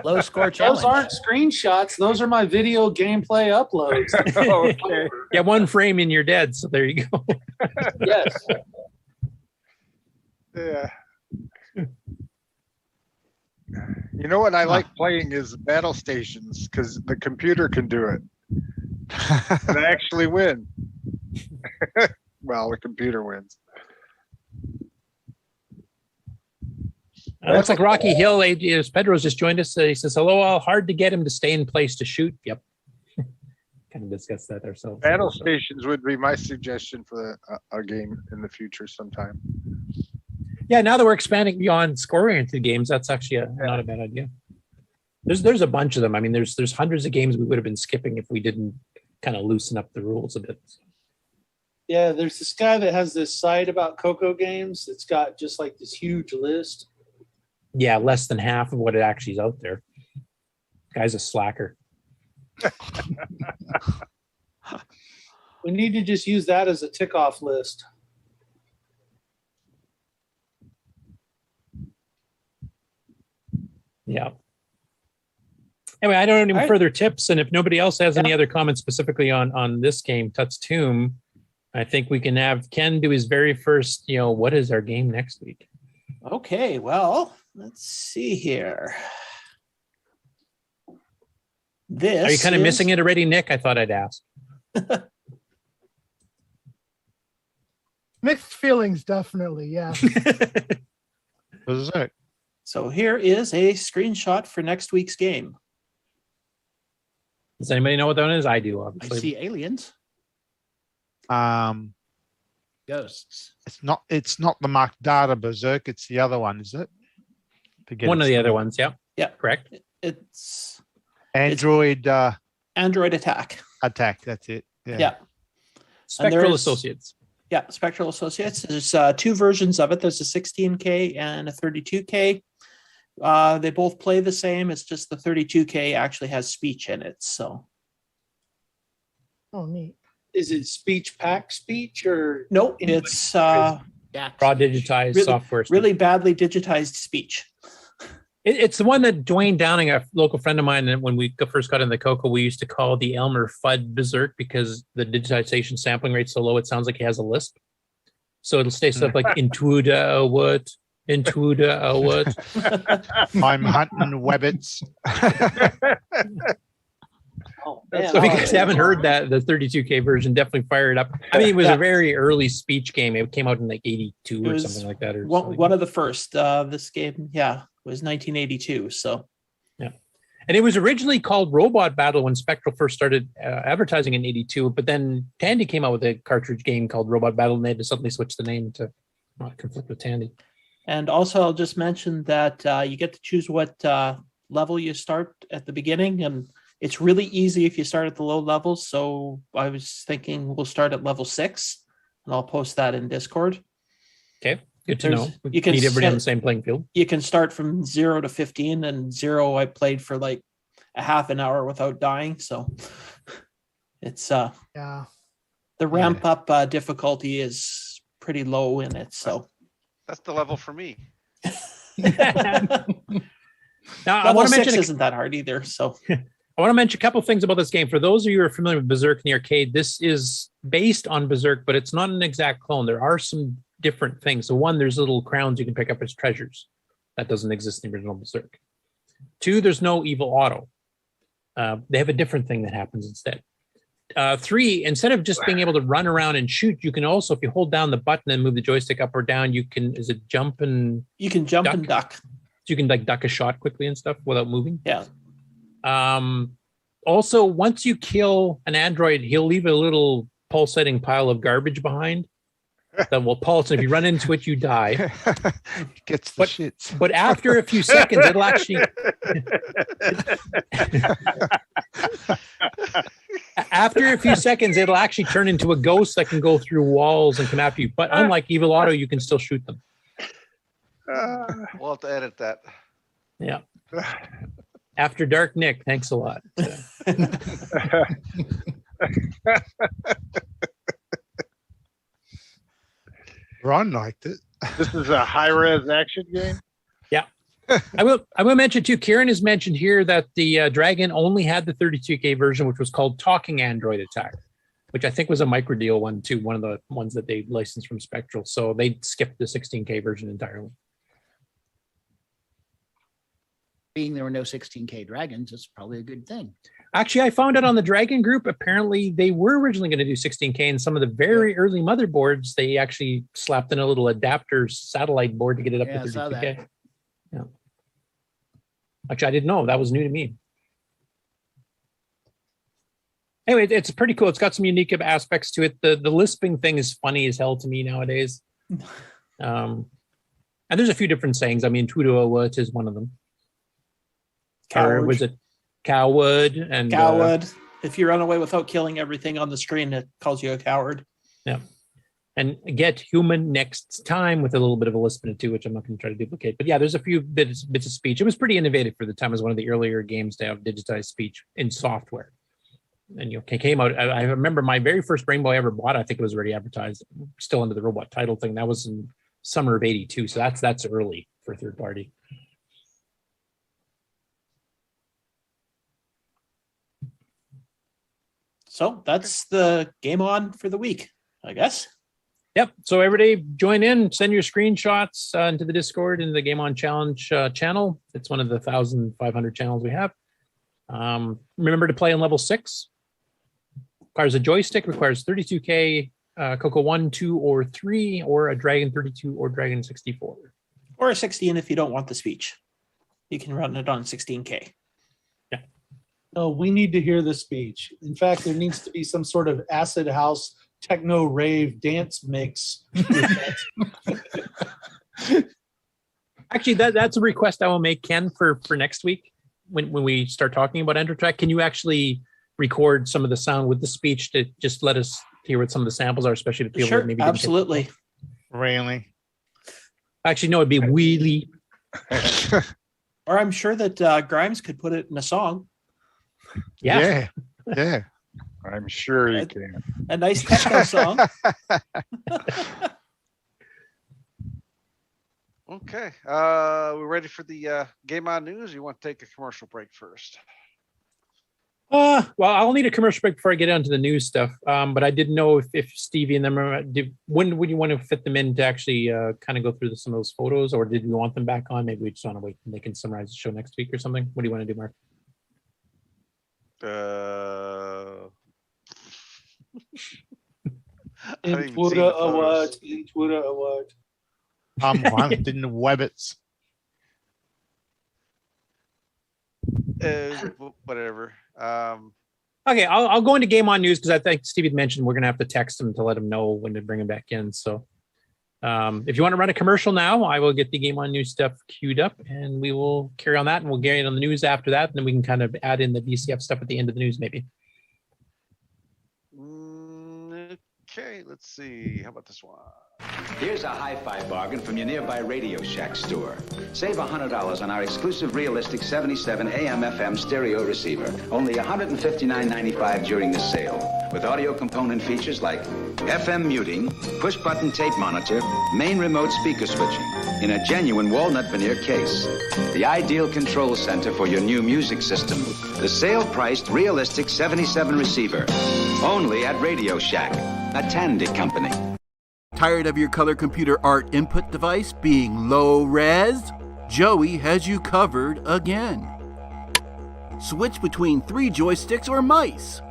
Low score challenge. Those aren't screenshots. Those are my video gameplay uploads. Okay. Yeah, one frame and you're dead. So there you go. Yes. Yeah. You know what I like playing is battle stations because the computer can do it. And I actually win. Well, the computer wins. Looks like Rocky Hill. Pedro's just joined us. He says, hello, all. Hard to get him to stay in place to shoot. Yep. Kind of discussed that ourselves. Battle stations would be my suggestion for a game in the future sometime. Yeah, now that we're expanding beyond score-oriented games, that's actually not a bad idea. There's a bunch of them. I mean, there's hundreds of games we would have been skipping if we didn't kind of loosen up the rules a bit. Yeah, there's this guy that has this site about CoCo games. It's got just like this huge list. Yeah, less than half of what it actually is out there. Guy's a slacker. We need to just use that as a tick-off list. Yeah. Anyway, I don't have any further tips, and if nobody else has any other comments specifically on this game, Tut's Tomb, I think we can have Ken do his very first, what is our game next week? Okay, well, let's see here. Are you kind of missing it already, Nick? I thought I'd ask. Mixed feelings, definitely. Yeah. Berserk. So here is a screenshot for next week's game. Does anybody know what that one is? I do, I obviously. see aliens. Ghosts. It's not the Mark Data Berserk. It's the other one, is it? One of the other ones. Yeah. Yeah. Correct. It's Android. Android Attack. Attack. That's it. Yeah. Spectral Associates. Yeah, Spectral Associates. There's two versions of it. There's a 16K and a 32K. They both play the same. It's just the 32K actually has speech in it. So. Oh, neat. Is it speech pack speech or? Nope. It's raw digitized software. Really badly digitized speech. It's the one that Dwayne Downing, a local friend of mine, and when we first got in the CoCo, we used to call the Elmer Fudd Berserk because the digitization sampling rate's so low, it sounds like he has a lisp. So it'll say stuff like Intuida what? Intuida what? I'm hunting webbits. Oh, So if you guys haven't heard that, the 32K version, definitely fire it up. I mean, it was a very early speech game. It came out in like 82 or something like that. Or one of the first. This game, was 1982. So, yeah. And it was originally called Robot Battle when Spectral first started advertising in 82. But then Tandy came out with a cartridge game called Robot Battle, and they had to suddenly switch the name to not conflict with Tandy. And also, I'll just mention that you get to choose what level you start at the beginning. And it's really easy if you start at the low levels. So I was thinking we'll start at level 6, and I'll post that in Discord. Okay, good to know. You can meet everybody on set- the same playing field. You can start from 0 to 15, and 0 I played for like a half an hour without dying. So it's yeah. The ramp up difficulty is pretty low in it. So That's the level for me. Now, I level want to 6 mention isn't that hard either. So I want to mention a couple of things about this game. For those of you who are familiar with Berserk in the arcade, this is based on Berserk, but it's not an exact clone. There are some different things. So one, there's little crowns you can pick up as treasures. That doesn't exist in the original Berserk. 2, there's no evil auto. They have a different thing that happens instead. 3, instead of just being able to run around and shoot, you can also, if you hold down the button and move the joystick up or down, you can, is it jump and... You can jump and duck. So you can like duck a shot quickly and stuff without moving. Yeah. Also, once you kill an android, he'll leave a little pulsating pile of garbage behind that will pulse, and if you run into it, you die. Gets the shits. But after a few seconds, it'll actually turn into a ghost that can go through walls and come after you. But unlike Evil Auto, you can still shoot them. We'll have to edit that. Yeah. After Dark Nick, thanks a lot. Ron liked it. This is a high-res action game? Yeah. I will mention too, Ciaran has mentioned here that the Dragon only had the 32K version, which was called Talking Android Attack, which I think was a micro deal one too, one of the ones that they licensed from Spectral. So they skipped the 16K version entirely. Being there were no 16K Dragons, it's probably a good thing. Actually, I found out on the Dragon group, apparently they were originally going to do 16K, and some of the very early motherboards, they actually slapped in a little adapter satellite board to get it up to 32K. Yeah. Actually, I didn't know. That was new to me. Anyway, it's pretty cool. It's got some unique aspects to it. The lisping thing is funny as hell to me nowadays. And there's a few different sayings. I mean, Tudoa is one of them. Or was it coward? And coward. If you run away without killing everything on the screen, it calls you a coward. Yeah. And get human next time with a little bit of a lisp in it too, which I'm not going to try to duplicate. But yeah, there's a few bits of speech. It was pretty innovative for the time. It was one of the earlier games to have digitized speech in software. And it came out. I remember my very first Rainbow I ever bought. I think it was already advertised, still under the robot title thing. That was in summer of '82. So that's early for third party. So that's the game on for the week, I guess. Yep. So every day, join in, send your screenshots into the Discord, into the Game On Challenge channel. It's one of the 1,500 channels we have. Remember to play on level 6. Requires a joystick, requires 32K, CoCo 1, 2, or 3, or a Dragon 32 or Dragon 64. Or a 16 if you don't want the speech. You can run it on 16K. Yeah. No, we need to hear the speech. In fact, there needs to be some sort of acid house techno rave dance mix. Actually, that's a request I will make, Ken, for next week when we start talking about EnterTrack. Can you actually record some of the sound with the speech to just let us hear what some of the samples are, especially to people sure, that maybe absolutely. Really? Actually, no, it'd be wheelie. Or I'm sure that Grimes could put it in a song. Yeah. Yeah. I'm sure you can. A nice techno song. Okay. We're ready for the Game On News. You want to take a commercial break first? Well, I'll need a commercial break before I get onto the news stuff. But I didn't know if Stevie and them when would you want to fit them in to actually kind of go through some of those photos, or did we want them back on? Maybe we just want to wait and they can summarize the show next week or something. What do you want to do, Mark? In Twitter award. I'm hunting the Webbits. Whatever. Okay, I'll go into Game On News because I think Steve had mentioned we're going to have to text him to let him know when to bring him back in. So if you want to run a commercial now, I will get the Game On News stuff queued up and we will carry on that, and we'll get it on the news after that. And then we can kind of add in the VCF stuff at the end of the news, maybe. Okay, let's see. How about this one? Here's a hi-fi bargain from your nearby Radio Shack store. Save $100 on our exclusive realistic 77 AM/FM stereo receiver. Only $159.95 during the sale. With audio component features like FM muting, push-button tape monitor, main remote speaker switching, in a genuine walnut veneer case. The ideal control center for your new music system. The sale-priced realistic 77 receiver. Only at Radio Shack, a Tandy company. Tired of your color computer art input device being low res? Joey has you covered again. Switch between 3 joysticks or mice.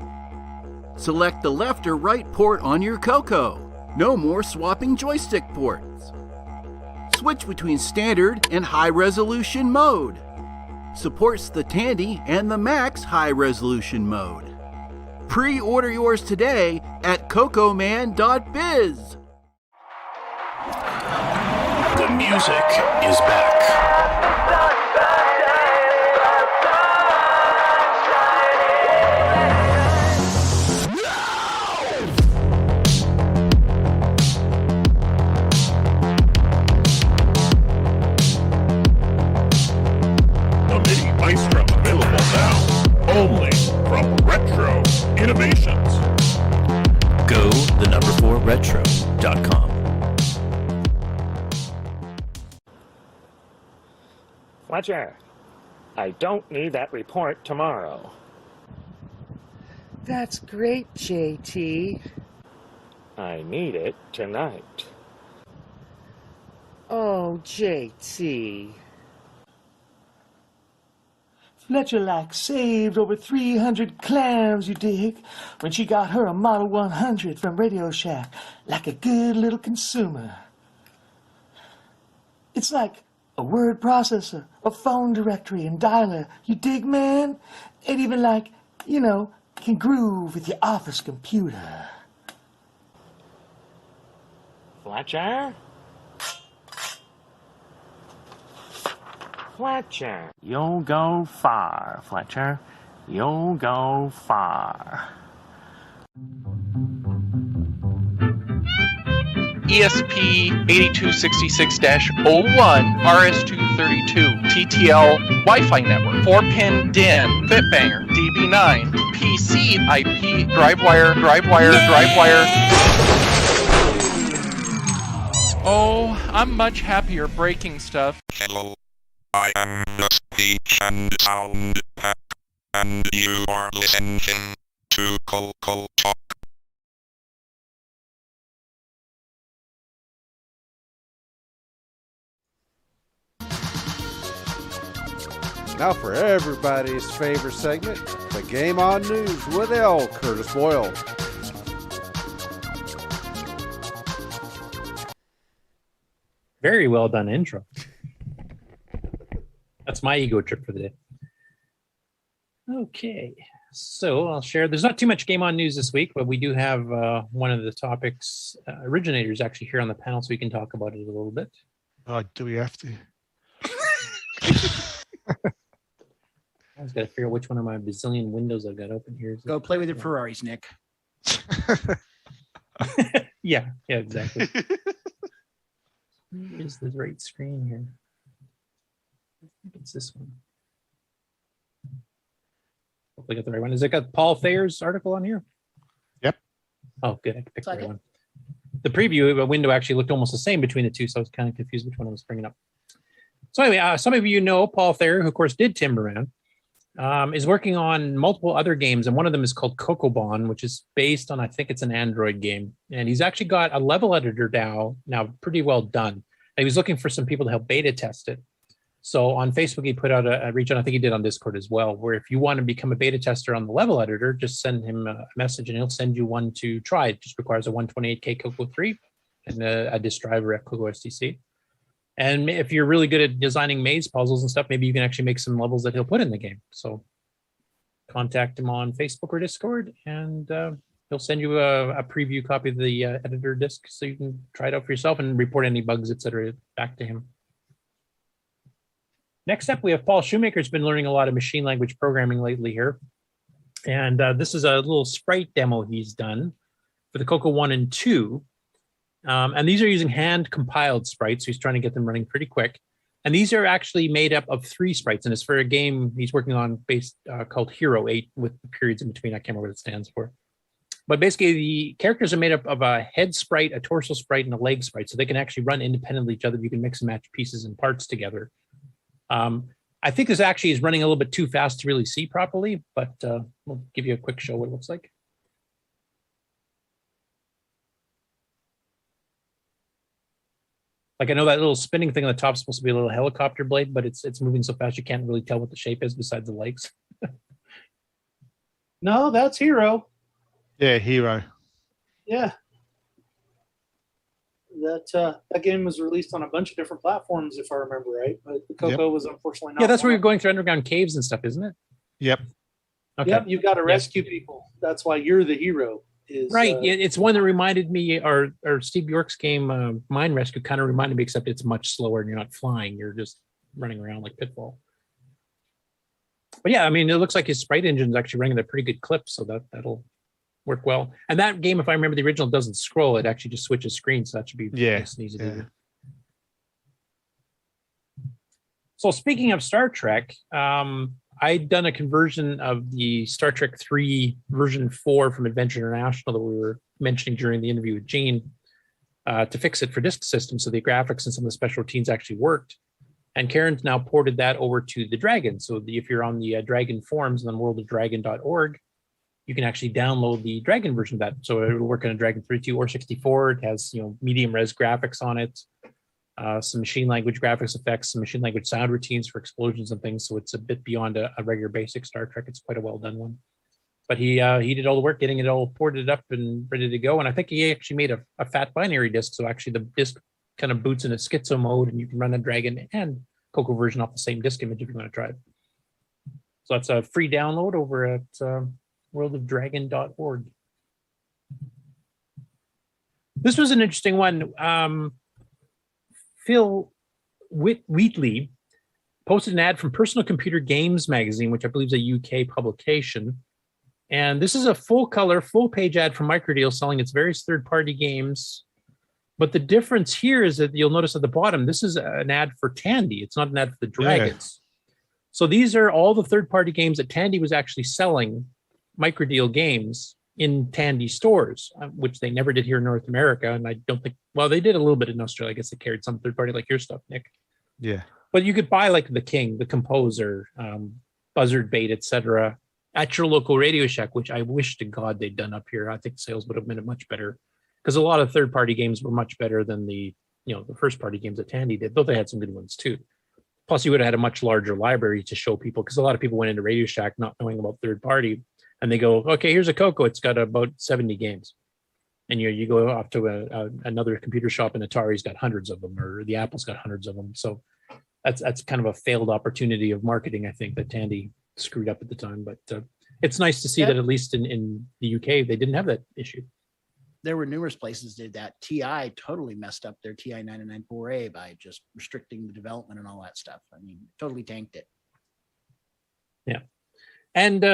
Select the left or right port on your CoCo. No more swapping joystick ports. Switch between standard and high resolution mode. Supports the Tandy and the Max high resolution mode. Pre-order yours today at CoComan.biz. The music is back. The mini Maestro Miller. Fletcher, I don't need that report tomorrow. That's great, JT. I need it tonight. Oh, JT. Fletcher like saved over 300 clams, you dig, when she got her a Model 100 from Radio Shack, like a good little consumer. It's like a word processor, a phone directory, and dialer, you dig, man? It even like, you know, can groove with your office computer. Fletcher? Fletcher. You'll go far, Fletcher. You'll go far. ESP 8266-01 RS232 TTL Wi-Fi network 4-pin DIN Bitbanger DB9 PC IP DriveWire. Oh, I'm much happier breaking stuff. Hello, I am the speech and sound pack, and you are listening to CoCoTalk. Now for everybody's favorite segment, the Game On News with L. Curtis Boyle. Very well done intro. That's my ego trip for the day. Okay, so I'll share. There's not too much Game On News this week, but we do have one of the topics originators actually here on the panel, so we can talk about it a little bit. Do we have to? I was got to figure out which one of my bazillion windows I've got open here. Go play with your Ferraris, Nick. Yeah, exactly. Where is the right screen here? I think it's this one. Hopefully I got the right one. Is it got Paul Thayer's article on here? Yep. Oh, good. I picked the right one. The preview window actually looked almost the same between the two, so I was kind of confused which one I was bringing up. So anyway, some of you know Paul Thayer, who of course did Timberman, is working on multiple other games, and one of them is called CoCoBan, which is based on, I think it's an Android game. And he's actually got a level editor now pretty well done. And he was looking for some people to help beta test it. So on Facebook, he put out a reach out, I think he did on Discord as well, where if you want to become a beta tester on the level editor, just send him a message and he'll send you one to try. It just requires a 128K CoCo 3 and a disk driver at CoCo STC. And if you're really good at designing maze puzzles and stuff, maybe you can actually make some levels that he'll put in the game. So contact him on Facebook or Discord, and he'll send you a preview copy of the editor disk so you can try it out for yourself and report any bugs, etc. back to him. Next up, we have Paul Shoemaker. Has been learning a lot of machine language programming lately here. And this is a little sprite demo he's done for the CoCo 1 and 2. And these are using hand-compiled sprites. So he's trying to get them running pretty quick. And these are actually made up of 3 sprites. And it's for a game he's working on based called H.E.R.O 8 with periods in between. I can't remember what it stands for. But basically, the characters are made up of a head sprite, a torso sprite, and a leg sprite. So they can actually run independently of each other. You can mix and match pieces and parts together. I think this actually is running a little bit too fast to really see properly, but we'll give you a quick show what it looks like. Like I know that little spinning thing on the top is supposed to be a little helicopter blade, but it's moving so fast you can't really tell what the shape is besides the legs. No, that's H.E.R.O. Yeah, H.E.R.O. Yeah. That game was released on a bunch of different platforms, if I remember right. But the CoCo was unfortunately not. Yeah, that's where you're one. going through underground caves and stuff, isn't it? Yep. Okay. Yep, you've got to rescue people. That's why you're the hero. Is right. It's one that reminded me, or Steve York's game, Mine Rescue, kind of reminded me, except it's much slower and you're not flying. You're just running around like Pitfall. But yeah, I mean, it looks like his sprite engine is actually running at a pretty good clip, so that'll work well. And that game, if I remember the original, doesn't scroll. It actually just switches screens, so that should be nice and easy to do. So speaking of Star Trek, I'd done a conversion of the Star Trek 3 version 4 from Adventure International that we were mentioning during the interview with Gene to fix it for disk system, so the graphics and some of the special routines actually worked. And Ciaran's now ported that over to the Dragon. So if you're on the Dragon forums and on worldofdragon.org, you can actually download the Dragon version of that. So it'll work on a Dragon 32 or 64. It has, medium res graphics on it, some machine language graphics effects, some machine language sound routines for explosions and things. So it's a bit beyond a regular basic Star Trek. It's quite a well done one. But he did all the work getting it all ported up and ready to go. And I think he actually made a fat binary disk. So actually the disk kind of boots in a schizo mode, and you can run a Dragon and CoCo version off the same disk image if you want to try it. So that's a free download over at worldofdragon.org. This was an interesting one. Phil Wheatley posted an ad from Personal Computer Games magazine, which I believe is a UK publication. And this is a full-color, full-page ad from Microdeal selling its various third-party games. But the difference here is that you'll notice at the bottom, this is an ad for Tandy. It's not an ad for the Dragons. So these are all the third-party games that Tandy was actually selling, Microdeal games, in Tandy stores, which they never did here in North America. And I don't think, well, they did a little bit in Australia. I guess they carried some third-party, like your stuff, Nick. Yeah. But you could buy like The King, The Composer, Buzzard Bait, etc. at your local Radio Shack, which I wish to God they'd done up here. I think sales would have been much better, because a lot of third-party games were much better than the first-party games that Tandy did, though they had some good ones too. Plus, you would have had a much larger library to show people, because a lot of people went into Radio Shack not knowing about third-party, and they go, okay, here's a CoCo. It's got about 70 games. And you go off to another computer shop, and Atari's got hundreds of them, or the Apple's got hundreds of them. So that's kind of a failed opportunity of marketing, I think, that Tandy screwed up at the time. But it's nice to see that at least in the UK, they didn't have that issue. There were numerous places did that. TI totally messed up their TI 994A by just restricting the development and all that stuff. I mean, totally tanked it. Yeah. And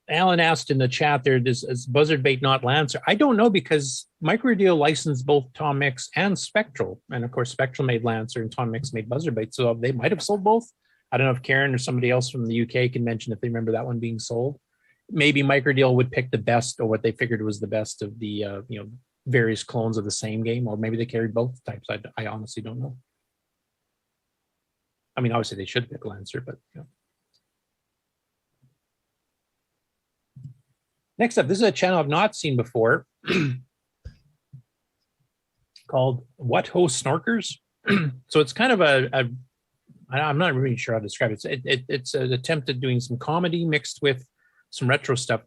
Alan asked in the chat there, is Buzzard Bait not Lancer? I don't know, because Microdeal licensed both Tom Mix and Spectral. And of course, Spectral made Lancer and Tom Mix made Buzzard Bait. So they might have sold both. I don't know if Ciaran or somebody else from the UK can mention if they remember that one being sold. Maybe Microdeal would pick the best, or what they figured was the best of the various clones of the same game, or maybe they carried both types. I honestly don't know. I mean, obviously they should pick Lancer, but Next up, this is a channel I've not seen before called What Ho Snorkers. So it's kind of I'm not really sure how to describe it. It's an attempt at doing some comedy mixed with some retro stuff.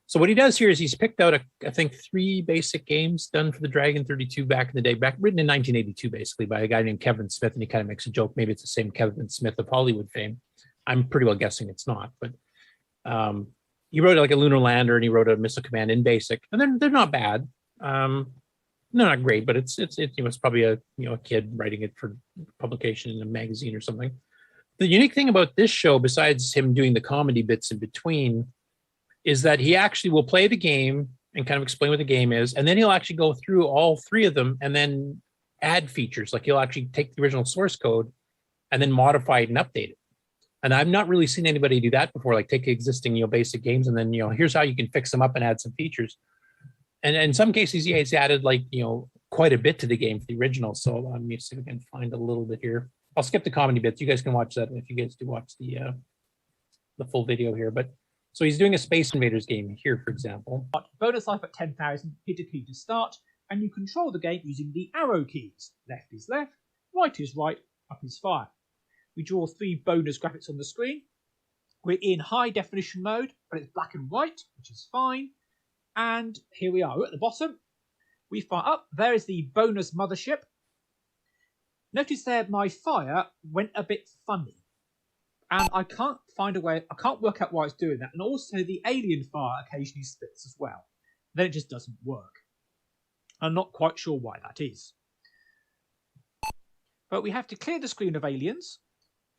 So what he does here is he's picked out, I think, 3 basic games done for the Dragon 32 back in the day, written in 1982, basically, by a guy named Kevin Smith, and he kind of makes a joke. Maybe it's the same Kevin Smith of Hollywood fame. I'm pretty well guessing it's not, but he wrote like a Lunar Lander, and he wrote a Missile Command in basic, and they're not bad. No, not great, but it's probably a kid writing it for publication in a magazine or something. The unique thing about this show, besides him doing the comedy bits in between, is that he actually will play the game and kind of explain what the game is, and then he'll actually go through all 3 of them and then add features. Like he'll actually take the original source code and then modify it and update it. And I've not really seen anybody do that before, like take existing basic games and then here's how you can fix them up and add some features. And in some cases, he's added like quite a bit to the game for the original. So let me see if I can find a little bit here. I'll skip the comedy bits. You guys can watch that if you guys do watch the full video here. But so he's doing a Space Invaders game here, for example. Bonus life at 10,000, hit a key to start, and you control the game using the arrow keys. Left is left, right is right, up is fire. We draw 3 bonus graphics on the screen. We're in high definition mode, but it's black and white, which is fine. And here we are. We're at the bottom. We fire up. There is the bonus mothership. Notice there my fire went a bit funny. And I can't find a way, I can't work out why it's doing that. And also the alien fire occasionally splits as well. Then it just doesn't work. I'm not quite sure why that is. But we have to clear the screen of aliens.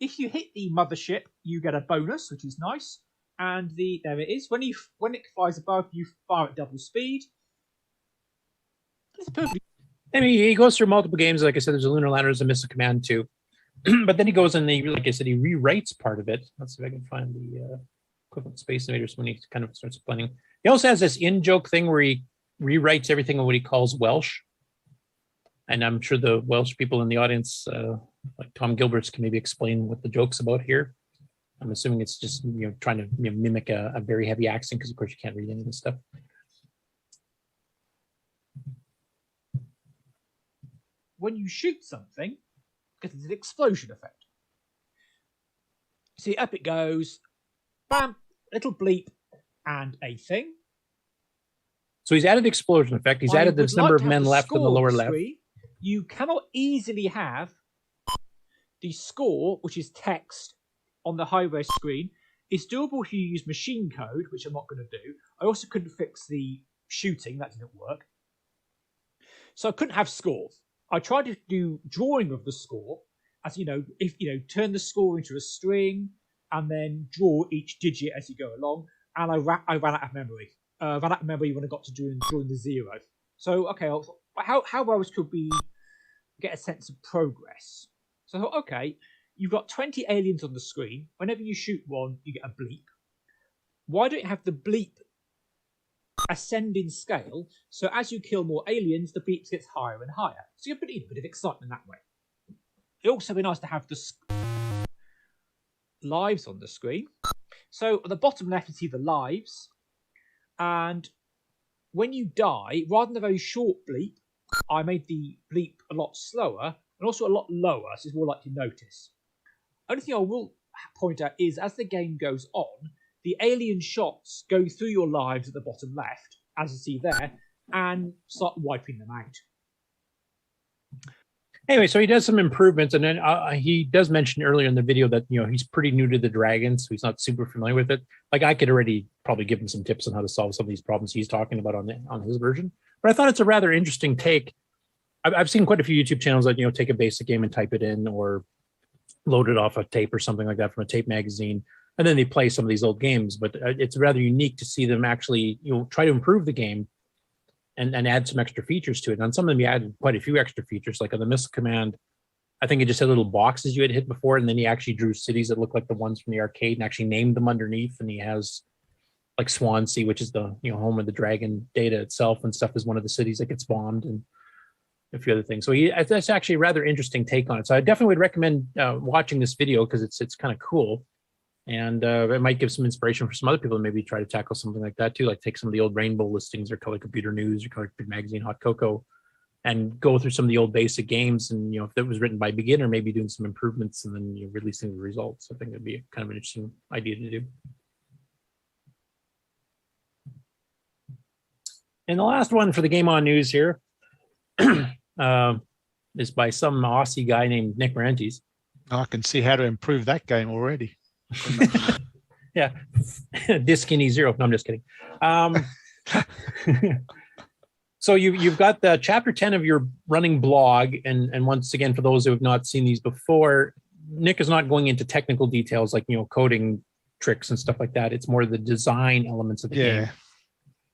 If you hit the mothership, you get a bonus, which is nice. And there it is. When it fires above, you fire at double speed. It's perfect. I mean, he goes through multiple games. Like I said, there's a Lunar Lander, there's a Missile Command too. But then he goes and like I said, he rewrites part of it. Let's see if I can find the equivalent Space Invaders when he kind of starts explaining. He also has this in-joke thing where he rewrites everything in what he calls Welsh. And I'm sure the Welsh people in the audience, like Tom Gilberts, can maybe explain what the joke's about here. I'm assuming it's just trying to mimic a very heavy accent, because of course you can't read any of this stuff. When you shoot something, because it's an explosion effect. See, up it goes, bam, little bleep, and a thing. So he's added explosion effect. He's added this number of men left in the lower left. You cannot easily have the score, which is text, on the high-res screen. It's doable if you use machine code, which I'm not going to do. I also couldn't fix the shooting. That didn't work. So I couldn't have score. I tried to do drawing of the score, as if turn the score into a string and then draw each digit as you go along. And I ran out of memory. Ran out of memory when I got to drawing the 0. So okay, how well could we get a sense of progress? So I thought, okay, you've got 20 aliens on the screen. Whenever you shoot one, you get a bleep. Why don't you have the bleep ascend in scale? So as you kill more aliens, the bleeps gets higher and higher. So you have a bit of excitement that way. It'd also be nice to have the lives on the screen. So at the bottom left, you see the lives. And when you die, rather than a very short bleep, I made the bleep a lot slower and also a lot lower, so it's more likely to notice. Only thing I will point out is, as the game goes on, the alien shots go through your lives at the bottom left, as you see there, and start wiping them out. Anyway, so he does some improvements, and then he does mention earlier in the video that he's pretty new to the dragon, so he's not super familiar with it. Like, I could already probably give him some tips on how to solve some of these problems he's talking about on his version. But I thought it's a rather interesting take. I've seen quite a few YouTube channels that take a basic game and type it in, or load it off a tape or something like that from a tape magazine, and then they play some of these old games. But it's rather unique to see them actually try to improve the game and add some extra features to it. And on some of them, he added quite a few extra features, like on the missile command. I think it just had little boxes you had hit before, and then he actually drew cities that looked like the ones from the arcade and actually named them underneath. And he has like Swansea, which is the home of the dragon. Data itself and stuff is one of the cities that gets bombed, and a few other things. So that's actually a rather interesting take on it. So I definitely would recommend watching this video, because it's kind of cool. And it might give some inspiration for some other people to maybe try to tackle something like that too, like take some of the old Rainbow listings or Color Computer News or Color Computer Magazine, Hot Cocoa, and go through some of the old basic games. And if it was written by a beginner, maybe doing some improvements and then releasing the results. I think it'd be kind of an interesting idea to do. And the last one for the Game On News here is by some Aussie guy named Nick Marentes. I can see how to improve that game already. Yeah, Diskinny 0. No, I'm just kidding. So you've got the chapter 10 of your running blog, and once again, for those who have not seen these before, Nick is not going into technical details like coding tricks and stuff like that. It's more the design elements of the game.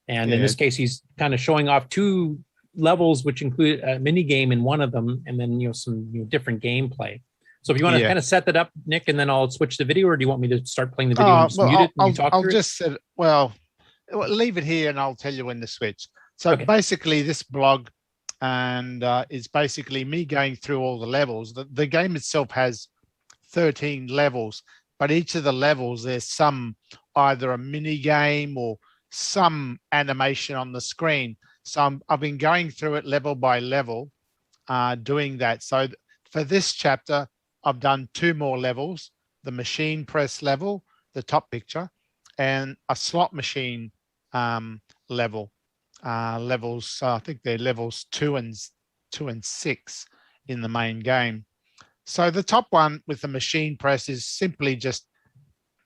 And in this case, he's kind of showing off 2 levels, which include a mini game in one of them, and then some different gameplay. So if you want to kind of set that up, Nick, and then I'll switch the video, or do you want me to start playing the video and just mute it and you talk I'll through just it? Leave it here and I'll tell you when to switch. So basically this blog is basically me going through all the levels. The game itself has 13 levels, but each of the levels, there's either a mini game or some animation on the screen. So I've been going through it level by level, doing that. So for this chapter, I've done 2 more levels, the machine press level, the top picture, and a slot machine level. Levels, I think they're levels 2 and 6 in the main game. So the top one with the machine press is simply just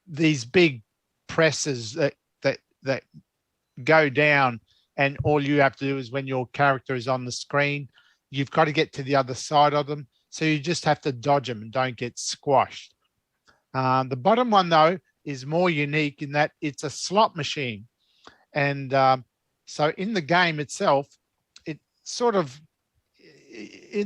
these big presses that go down, and all you have to do is when your character is on the screen, you've got to get to the other side of them. So you just have to dodge them and don't get squashed. The bottom one, though, is more unique in that it's a slot machine. And so in the game itself, in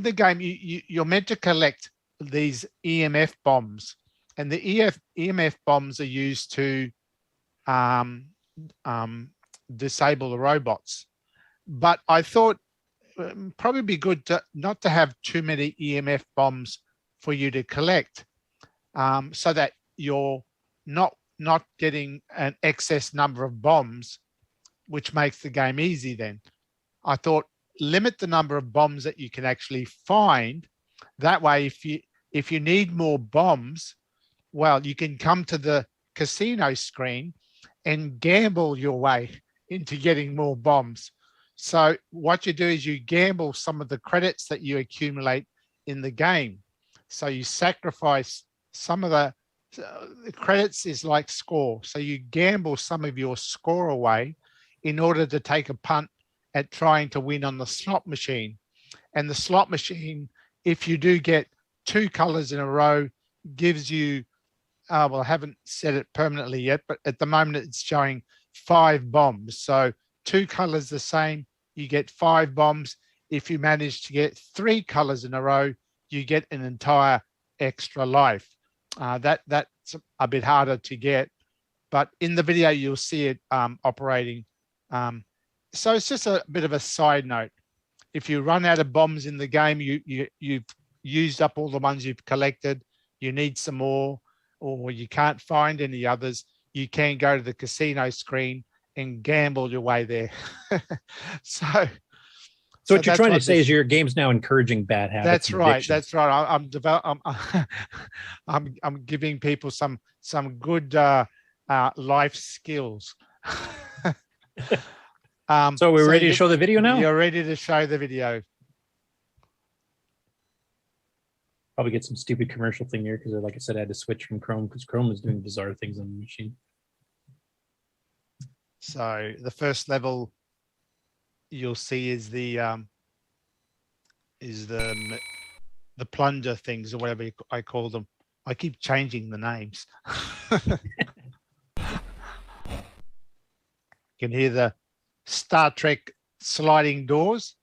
the game, you're meant to collect these EMF bombs. And the EMF bombs are used to disable the robots. But I thought probably be good to not to have too many EMF bombs for you to collect, so that you're not getting an excess number of bombs, which makes the game easy. Then I thought limit the number of bombs that you can actually find. That way, if you need more bombs, well, you can come to the casino screen and gamble your way into getting more bombs. So what you do is you gamble some of the credits that you accumulate in the game. So you sacrifice some of the credits is like score. So you gamble some of your score away in order to take a punt at trying to win on the slot machine. And the slot machine, if you do get 2 colors in a row, gives you, well, I haven't set it permanently yet, but at the moment it's showing 5 bombs. So 2 colors the same, you get 5 bombs. If you manage to get 3 colors in a row, you get an entire extra life. That's a bit harder to get, but in the video you'll see it operating. So it's just a bit of a side note. If you run out of bombs in the game, you've used up all the ones you've collected, you need some more, or you can't find any others, you can go to the casino screen and gamble your way there. So what you're trying to say is your game's now encouraging bad habits. That's right. That's right. I'm giving people some good life skills. So we're ready to show the video now? You're ready to show the video. Probably get some stupid commercial thing here because, like I said, I had to switch from Chrome because Chrome is doing bizarre things on the machine. So the first level you'll see is the plunger things, or whatever I call them. I keep changing the names. You can hear the Star Trek sliding doors.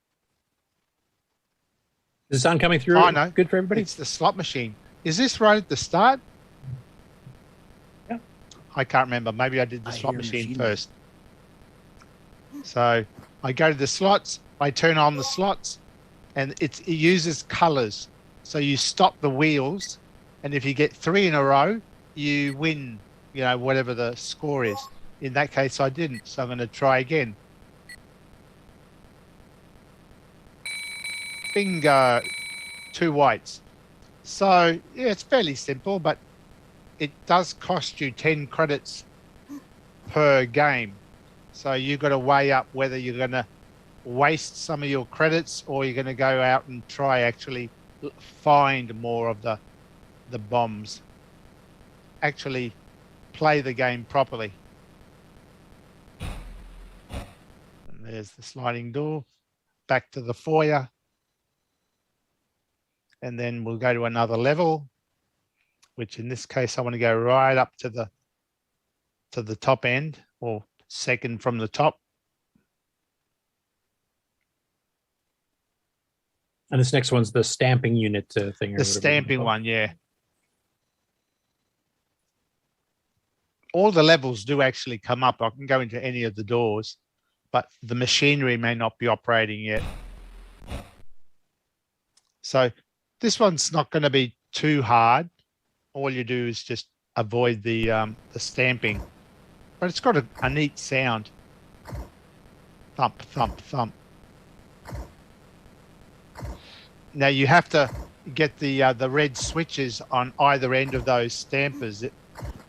Is the sound coming through? Oh, no. Good for everybody? It's the slot machine. Is this right at the start? Yeah. I can't remember. Maybe I did the slot machine first. So I go to the slots, I turn on the slots, and it uses colors. So you stop the wheels, and if you get 3 in a row, you win, whatever the score is. In that case, I didn't, so I'm going to try again. Bingo, 2 whites. So yeah, it's fairly simple, but it does cost you 10 credits per game. So you've got to weigh up whether you're going to waste some of your credits or you're going to go out and try actually find more of the bombs. Actually play the game properly. And there's the sliding door. Back to the foyer. And then we'll go to another level, which in this case I want to go right up to the top end, or second from the top. And this next one's the stamping unit thing. The stamping one, yeah. All the levels do actually come up. I can go into any of the doors, but the machinery may not be operating yet. So this one's not going to be too hard. All you do is just avoid the stamping. But it's got a neat sound. Thump, thump, thump. Now you have to get the red switches on either end of those stampers,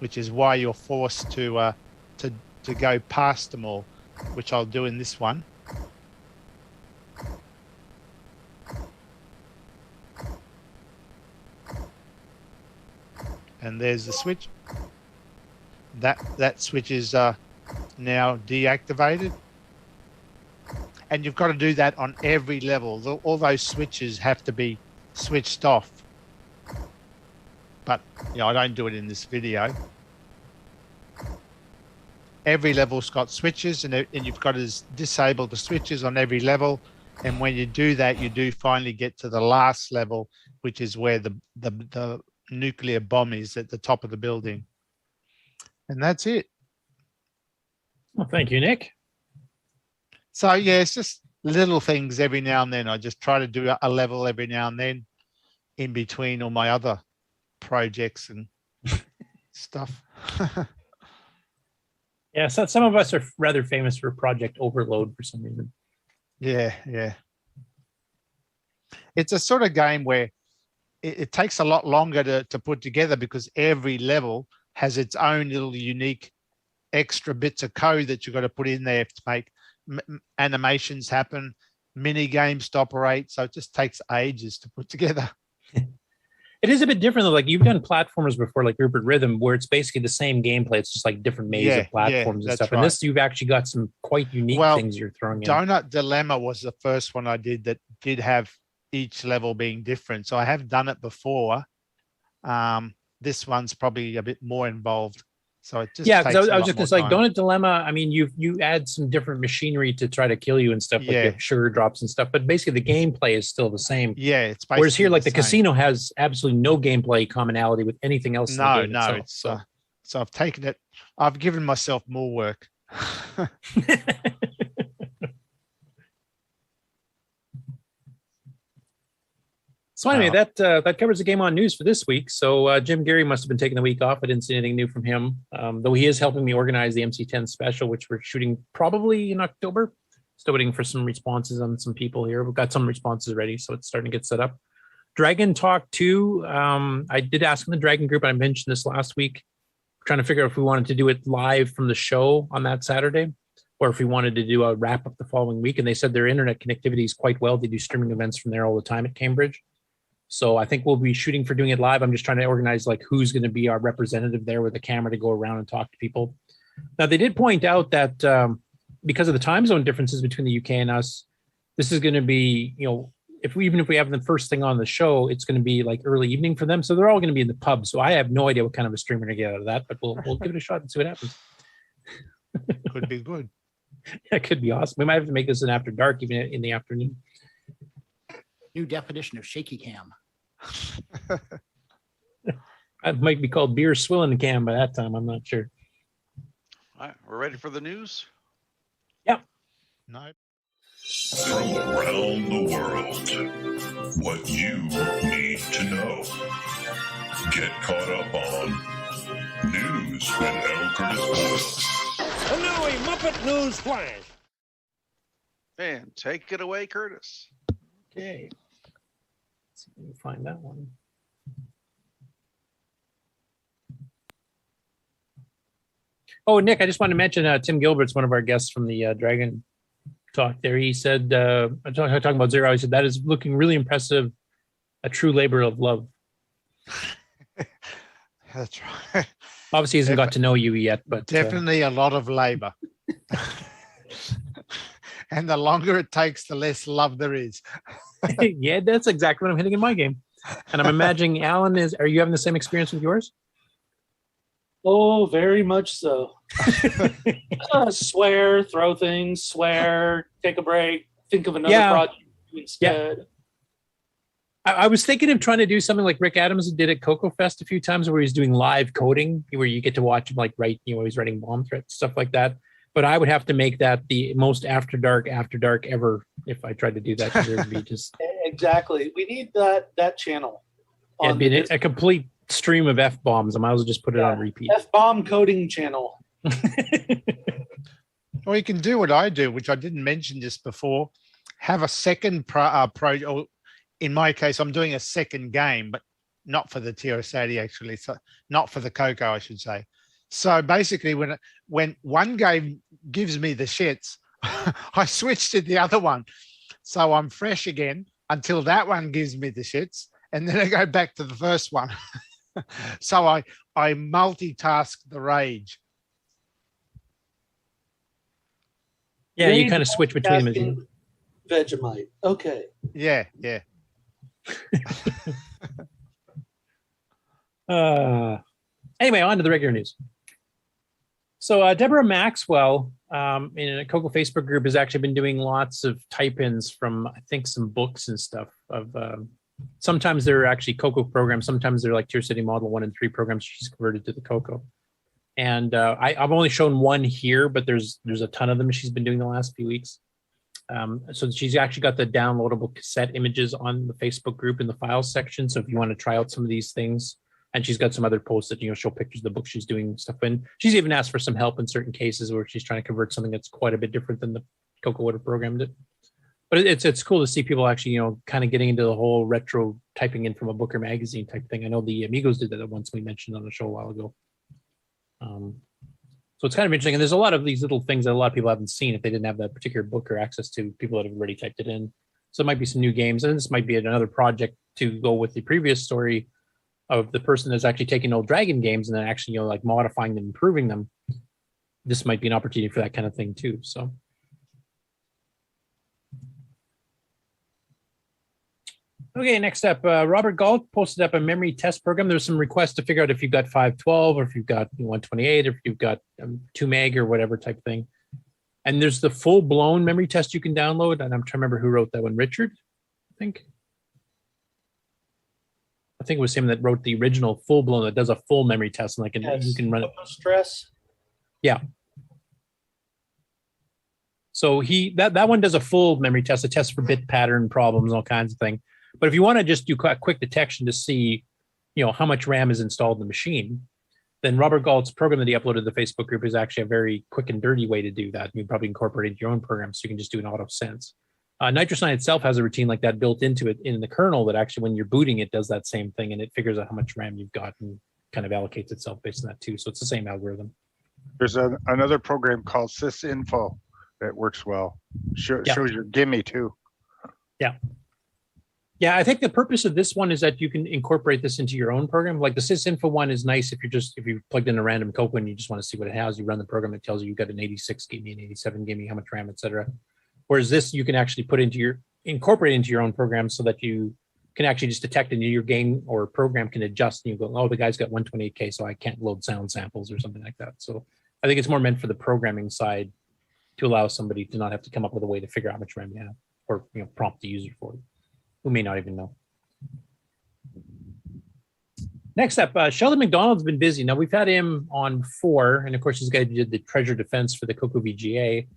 which is why you're forced to go past them all, which I'll do in this one. And there's the switch. That switch is now deactivated. And you've got to do that on every level. All those switches have to be switched off. But I don't do it in this video. Every level's got switches, and you've got to disable the switches on every level. And when you do that, you do finally get to the last level, which is where the nuclear bomb is at the top of the building. And that's it. Well, thank you, Nick. So yeah, it's just little things every now and then. I just try to do a level every now and then in between all my other projects and stuff. Yeah, so some of us are rather famous for Project Overload for some reason. Yeah, yeah. It's a sort of game where it takes a lot longer to put together because every level has its own little unique extra bits of code that you've got to put in there to make animations happen, mini games to operate. So it just takes ages to put together. It is a bit different though. Like you've done platformers before, like Rupert Rhythm, where it's basically the same gameplay. It's just like different maze of platforms and stuff. Right. And this, you've actually got some quite unique things you're throwing in. Donut Dilemma was the first one I did that did have each level being different. So I have done it before. This one's probably a bit more involved. So it just I was just gonna say, like Donut Dilemma. I mean, you add some different machinery to try to kill you and stuff, like you have sugar drops and stuff. But basically, the gameplay is still the same. Yeah, it's basically whereas here, like the casino has absolutely no gameplay commonality with anything else. No, in the game itself, so I've taken it. I've given myself more work. So anyway, that covers the Game On news for this week. So Jim Geary must have been taking the week off. I didn't see anything new from him, though he is helping me organize the MC10 special, which we're shooting probably in October. Still waiting for some responses on some people here. We've got some responses ready, so it's starting to get set up. Dragon Talk 2. I did ask in the Dragon group, and I mentioned this last week, trying to figure out if we wanted to do it live from the show on that Saturday, or if we wanted to do a wrap up the following week. And they said their internet connectivity is quite well. They do streaming events from there all the time at Cambridge. So I think we'll be shooting for doing it live. I'm just trying to organize like who's going to be our representative there with a camera to go around and talk to people. Now, they did point out that because of the time zone differences between the UK and us, this is going to be, even if we have the first thing on the show, it's going to be like early evening for them. So they're all going to be in the pub. So I have no idea what kind of a streamer to get out of that, but we'll give it a shot and see what happens. Could be good. Yeah, it could be awesome. We might have to make this an after dark, even in the afternoon. New definition of shaky cam. It might be called beer swilling cam by that time. I'm not sure. All right, we're ready for the news? Yep. No. From around the world, what you need to know. Get caught up on News with L. Curtis Boyle. And now a Muppet News Flash. And take it away, Curtis. Okay. Let's see if we can find that one. Oh, Nick, I just wanted to mention Tim Gilberts, one of our guests from the Dragon Talk there. He said, talking about Zero, he said, that is looking really impressive. A true labor of love. That's right. Obviously, he hasn't got to know you yet, but definitely a lot of labor. And the longer it takes, the less love there is. Yeah, that's exactly what I'm hitting in my game. And I'm imagining Alan are you having the same experience with yours? Oh, very much so. Swear, throw things, swear, take a break, think of another project instead. Yeah. I was thinking of trying to do something like Rick Adams did at CoCo Fest a few times, where he's doing live coding, where you get to watch him like write, he's writing bomb threats, stuff like that. But I would have to make that the most after dark ever if I tried to do that. It would be just exactly. We need that channel. Yeah, it'd be a complete stream of F bombs. I might as well just put it on repeat. F bomb coding channel. Or you can do what I do, which I didn't mention just before. Have a second project. Or in my case, I'm doing a second game, but not for the TRS-80 actually. So not for the CoCo, I should say. So basically, when one game gives me the shits, I switch to the other one. So I'm fresh again until that one gives me the shits, and then I go back to the first one. So I multitask the rage. Yeah, you kind of switch between them. Vegemite. Okay. Yeah. Anyway, on to the regular news. So Deborah Maxwell in a CoCo Facebook group has actually been doing lots of type-ins from, I think, some books and stuff. Sometimes they're actually CoCo programs. Sometimes they're like Tier City Model 1 and 3 programs she's converted to the CoCo. And I've only shown one here, but there's a ton of them she's been doing the last few weeks. So she's actually got the downloadable cassette images on the Facebook group in the files section. So if you want to try out some of these things, and she's got some other posts that, show pictures of the book she's doing stuff in. She's even asked for some help in certain cases where she's trying to convert something that's quite a bit different than the CoCo would have programmed it. But it's cool to see people actually, kind of getting into the whole retro typing in from a book or magazine type thing. I know the Amigos did that once, we mentioned on the show a while ago. So it's kind of interesting. And there's a lot of these little things that a lot of people haven't seen if they didn't have that particular book or access to people that have already typed it in. So it might be some new games. And this might be another project to go with the previous story of the person that's actually taking old Dragon games and then actually, like modifying them, improving them. This might be an opportunity for that kind of thing too. So. Okay, next up, Robert Gault posted up a memory test program. There's some requests to figure out if you've got 512 or if you've got 128 or if you've got 2 meg or whatever type thing. And there's the full-blown memory test you can download. And I'm trying to remember who wrote that one. Richard, I think. I think it was him that wrote the original full-blown that does a full memory test. And you can run it. Stress. Yeah. So that one does a full memory test, a test for bit pattern problems and all kinds of things. But if you want to just do a quick detection to see, how much RAM is installed in the machine, then Robert Gault's program that he uploaded to the Facebook group is actually a very quick and dirty way to do that. You can probably incorporate it into your own program, so you can just do an auto sense. NitroSign itself has a routine like that built into it in the kernel that actually, when you're booting, it does that same thing and it figures out how much RAM you've got and kind of allocates itself based on that too. So it's the same algorithm. There's another program called sysinfo that works well. Shows your gimme too. Yeah. Yeah, I think the purpose of this one is that you can incorporate this into your own program. Like the sysinfo one is nice if you plugged in a random CoCo and you just want to see what it has. You run the program, it tells you you've got an 86 gimme, an 87 gimme, how much RAM, etc. Whereas this you can actually incorporate into your own program so that you can actually just detect it and your game or program can adjust and you go, oh, the guy's got 128K, so I can't load sound samples or something like that. So I think it's more meant for the programming side to allow somebody to not have to come up with a way to figure out how much RAM you have or prompt the user for it, who may not even know. Next up, Sheldon McDonald's been busy. Now, we've had him on before, and of course, this guy did the treasure defense for the CoCo VGA,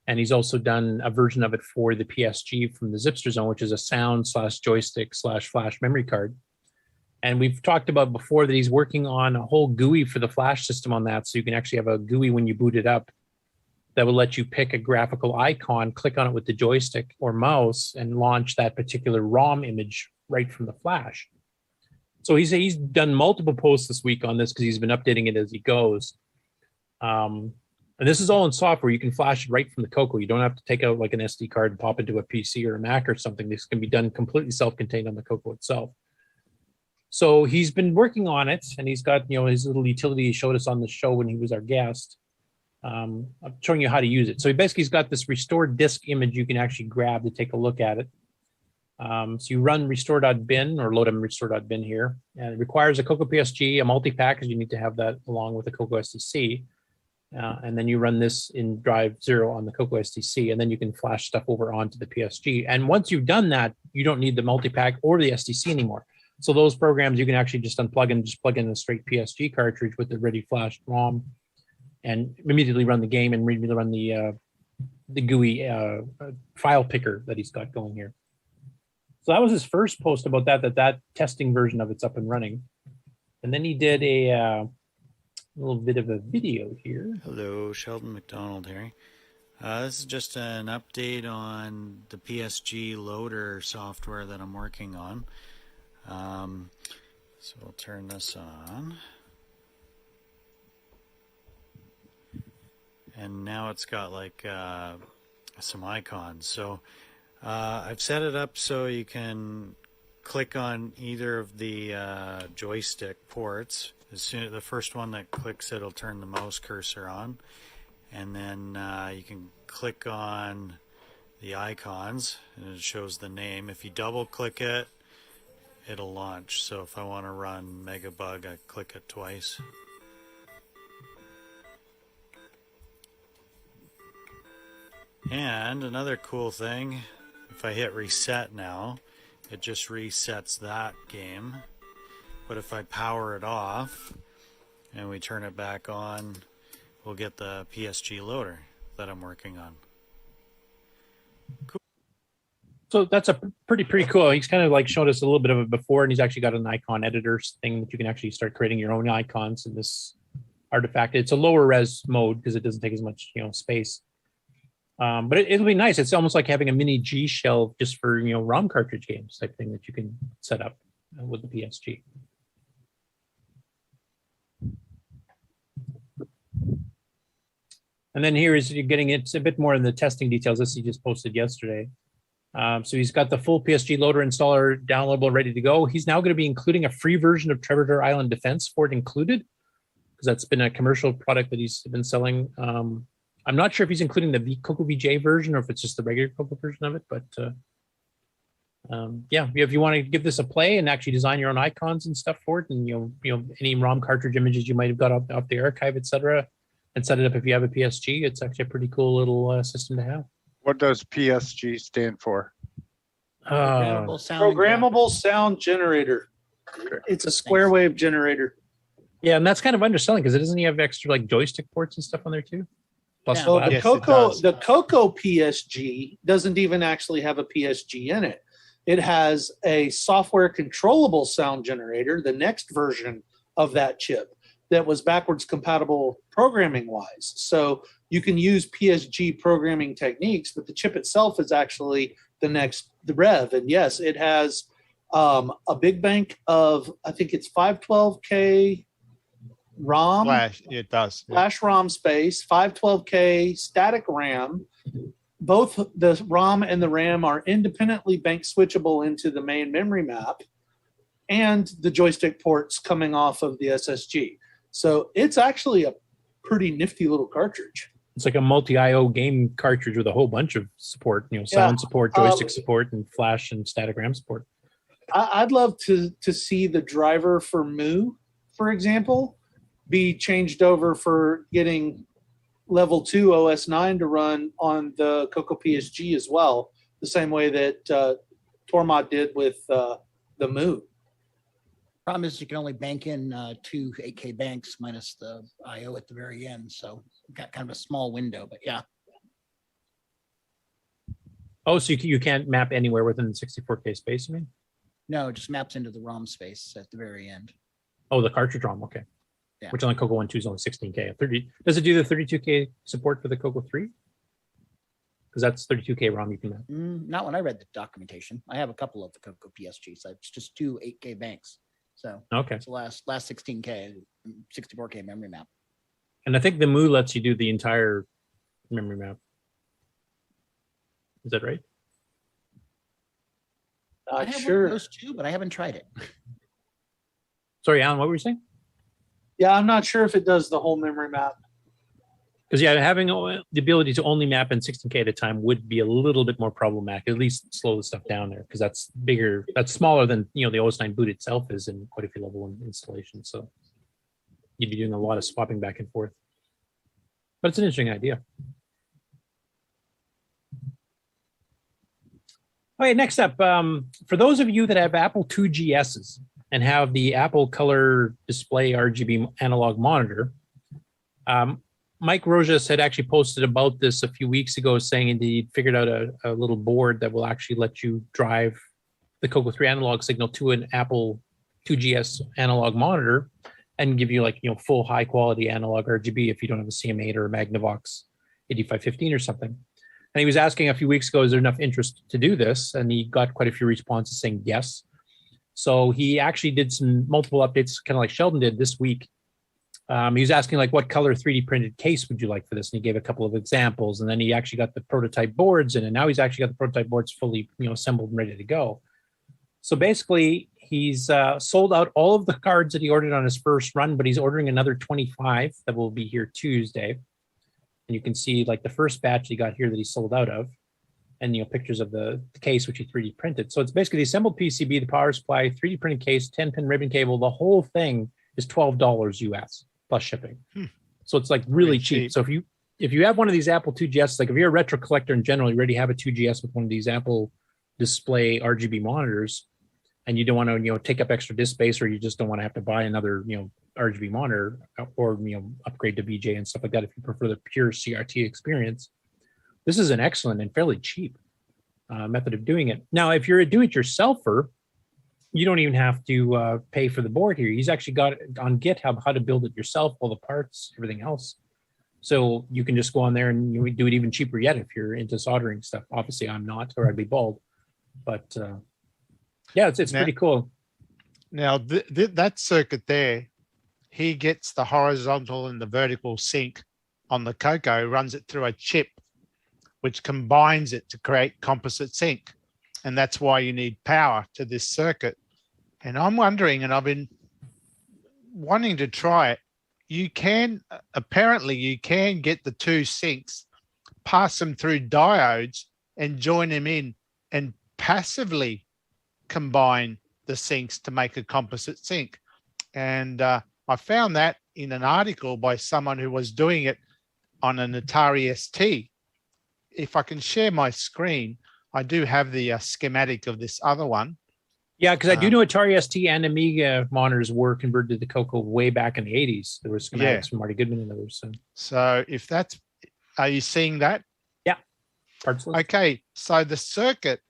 and he's also done a version of it for the PSG from the Zipster Zone, which is a sound/joystick/flash memory card. And we've talked about before that he's working on a whole GUI for the flash system on that, so you can actually have a GUI when you boot it up that will let you pick a graphical icon, click on it with the joystick or mouse, and launch that particular ROM image right from the flash. So he's done multiple posts this week on this because he's been updating it as he goes. And this is all in software. You can flash it right from the CoCo. You don't have to take out like an SD card and pop into a PC or a Mac or something. This can be done completely self-contained on the CoCo itself. So he's been working on it, and he's got his little utility he showed us on the show when he was our guest. I'm showing you how to use it. So he's got this restored disk image you can actually grab to take a look at it. So you run restore.bin or load restore.bin here, and it requires a CoCo PSG, a multi-pack, because you need to have that along with the CoCo SDC. And then you run this in drive 0 on the CoCo SDC, and then you can flash stuff over onto the PSG. And once you've done that, you don't need the multi-pack or the SDC anymore. So those programs you can actually just unplug and just plug in a straight PSG cartridge with the ready flashed ROM and immediately run the game and immediately run the GUI file picker that he's got going here. So that was his first post about that testing version of it's up and running. And then he did a little bit of a video here. Hello, Sheldon McDonald here. This is just an update on the PSG loader software that I'm working on. So I'll turn this on. And now it's got like some icons. So I've set it up so you can click on either of the joystick ports. The first one that clicks, it'll turn the mouse cursor on, and then you can click on the icons and it shows the name. If you double click it, it'll launch. So if I want to run Megabug, I click it twice. And another cool thing, if I hit reset now, it just resets that game. But if I power it off and we turn it back on, we'll get the PSG loader that I'm working on. So that's a pretty cool. He's kind of like showed us a little bit of it before, and he's actually got an icon editor thing that you can actually start creating your own icons in this artifact. It's a lower res mode because it doesn't take as much space. But it'll be nice. It's almost like having a mini G shell just for ROM cartridge games type thing that you can set up with the PSG. And then here is you're getting it a bit more in the testing details. This he just posted yesterday. So he's got the full PSG loader installer downloadable, ready to go. He's now going to be including a free version of Treasure Island Defense for it included, because that's been a commercial product that he's been selling. I'm not sure if he's including the CoCo VJ version or if it's just the regular CoCo version of it, but yeah, if you want to give this a play and actually design your own icons and stuff for it, and any ROM cartridge images you might have got off the archive, etc., and set it up if you have a PSG, it's actually a pretty cool little system to have. What does PSG stand for? Programmable sound generator. It's a square wave generator. Yeah, and that's kind of underselling because it doesn't have extra like joystick ports and stuff on there too. Plus, So the CoCo PSG doesn't even actually have a PSG in it. It has a software controllable sound generator, the next version of that chip, that was backwards compatible programming wise. So you can use PSG programming techniques, but the chip itself is actually the rev. And yes, it has a big bank of, I think it's 512K ROM. Flash, it does. Flash ROM space, 512K static RAM. Both the ROM and the RAM are independently bank switchable into the main memory map, and the joystick ports coming off of the SSG. So it's actually a pretty nifty little cartridge. It's like a multi-IO game cartridge with a whole bunch of support, sound support, joystick support, and flash and static RAM support. I'd love to see the driver for Mu, for example, be changed over for getting level 2 OS 9 to run on the CoCo PSG as well, the same way that Tormod did with the Mu. Problem is you can only bank in 2 8K banks minus the IO at the very end. So you've got kind of a small window, but yeah. Oh, so you can't map anywhere within the 64K space, you mean? No, it just maps into the ROM space at the very end. Oh, the cartridge ROM, okay. Yeah. Which on the CoCo 1.2 is only 16K. Does it do the 32K support for the CoCo 3? Because that's 32K ROM you can map. Not when I read the documentation. I have a couple of the CoCo PSGs. It's just 2 8K banks. So okay, it's the last 16K, 64K memory map. And I think the Mu lets you do the entire memory map. Is that right? I have one of those too, but I haven't tried it. Sorry, Alan, what were you saying? Yeah, I'm not sure if it does the whole memory map. Because having the ability to only map in 16K at a time would be a little bit more problematic. At least slow the stuff down there, because that's bigger. That's smaller than the OS 9 boot itself is in quite a few level 1 installations. So you'd be doing a lot of swapping back and forth. But it's an interesting idea. Okay, next up, for those of you that have Apple 2GSs and have the AppleColor display RGB analog monitor, Mike Rojas had actually posted about this a few weeks ago, saying that he'd figured out a little board that will actually let you drive the CoCo 3 analog signal to an Apple 2GS analog monitor and give you full high quality analog RGB if you don't have a CM8 or a Magnavox 8515 or something. And he was asking a few weeks ago, is there enough interest to do this? And he got quite a few responses saying yes. So he actually did some multiple updates, kind of like Sheldon did this week. He was asking what color 3D printed case would you like for this? And he gave a couple of examples, and then he actually got the prototype boards in, and now he's actually got the prototype boards fully assembled and ready to go. So basically he's sold out all of the cards that he ordered on his first run, but he's ordering another 25 that will be here Tuesday. And you can see the first batch he got here that he sold out of, and pictures of the case which he 3D printed. So it's basically the assembled PCB, the power supply, 3D printed case, 10-pin ribbon cable. The whole thing is $12 US plus shipping. So it's really cheap. So if you have one of these Apple 2GS, if you're a retro collector in general, you already have a 2GS with one of these Apple display RGB monitors, and you don't want to take up extra disk space, or you just don't want to have to buy another RGB monitor, or upgrade to VJ and stuff like that if you prefer the pure CRT experience, this is an excellent and fairly cheap method of doing it. Now, if you're a do-it-yourselfer, you don't even have to pay for the board here. He's actually got it on GitHub how to build it yourself, all the parts, everything else. So you can just go on there and you do it even cheaper yet if you're into soldering stuff. Obviously, I'm not, or I'd be bald. But yeah, it's pretty cool. Now, that circuit there, he gets the horizontal and the vertical sync on the CoCo, runs it through a chip, which combines it to create composite sync. And that's why you need power to this circuit. And I'm wondering, and I've been wanting to try it, apparently you can get the two syncs, pass them through diodes and join them in and passively combine the syncs to make a composite sync. And I found that in an article by someone who was doing it on an Atari ST. If I can share my screen, I do have the schematic of this other one. Yeah, because I do know Atari ST and Amiga monitors were converted to CoCo way back in the 80s. There were schematics from Marty Goodman and others. So if that's, are you seeing that? Yeah. Parts list. Okay, so the circuit,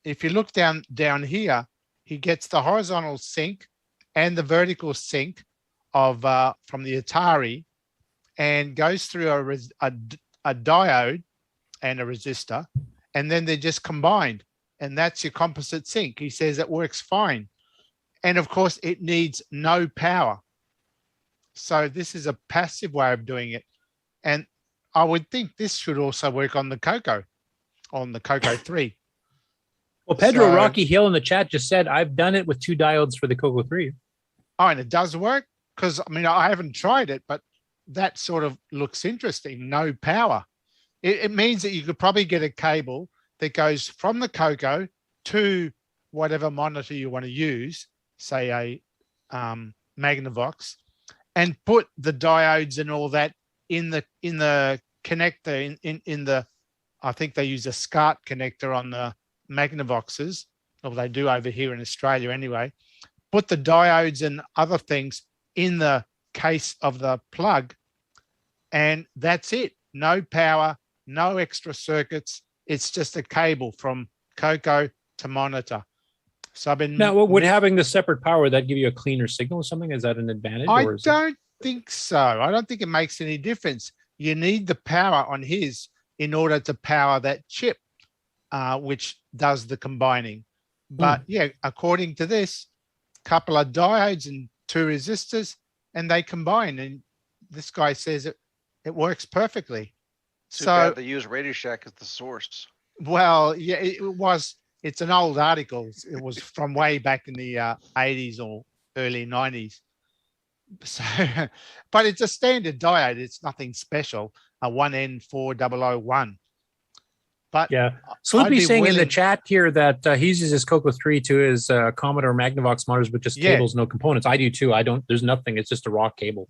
if you look down here, he gets the horizontal sync and the vertical sync of from the Atari, and goes through a diode and a resistor, and then they're just combined. And that's your composite sync. He says it works fine. And of course, it needs no power. So this is a passive way of doing it. And I would think this should also work on the CoCo, on the CoCo 3. Well, Pedro Rocky Hill in the chat just said, I've done it with 2 diodes for the CoCo 3. Oh, and it does work? Because, I mean, I haven't tried it, but that sort of looks interesting. No power. It means that you could probably get a cable that goes from the CoCo to whatever monitor you want to use, say a Magnavox, and put the diodes and all that in the connector in the, I think they use a SCART connector on the Magnavoxes, or they do over here in Australia anyway. Put the diodes and other things in the case of the plug, and that's it. No power, no extra circuits. It's just a cable from CoCo to monitor. So I've been now. Would having the separate power, would that give you a cleaner signal or something? Is that an advantage? I don't think so. I don't think it makes any difference. You need the power on his in order to power that chip, which does the combining. But yeah, according to this, couple of diodes and 2 resistors, and they combine. And this guy says it works perfectly. Too bad they use Radio Shack as the source. Well, yeah, it's an old article. It was from way back in the 80s or early 90s. So, but it's a standard diode. It's nothing special, a 1N4001. But yeah, Sloopy's saying in the chat here that he uses his CoCo 3 to his Commodore Magnavox monitors with just cables, no components. I do too. There's nothing. It's just a raw cable.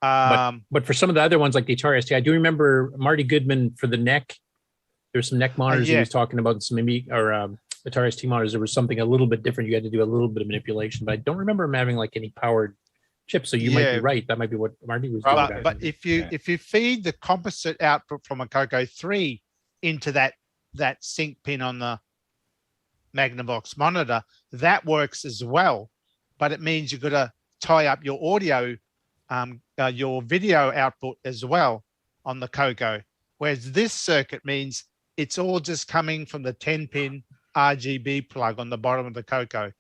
But for some of the other ones like the Atari ST, I do remember Marty Goodman for the NEC. There's some NEC monitors he was talking about, some Atari ST monitors. There was something a little bit different. You had to do a little bit of manipulation, but I don't remember him having like any powered chips. So you might be right. That might be what Marty was doing. But if you feed the composite output from a CoCo 3 into that sync pin on the Magnavox monitor, that works as well. But it means you've got to tie up your audio, your video output as well on the CoCo. Whereas this circuit means it's all just coming from the 10-pin RGB plug on the bottom of the CoCo.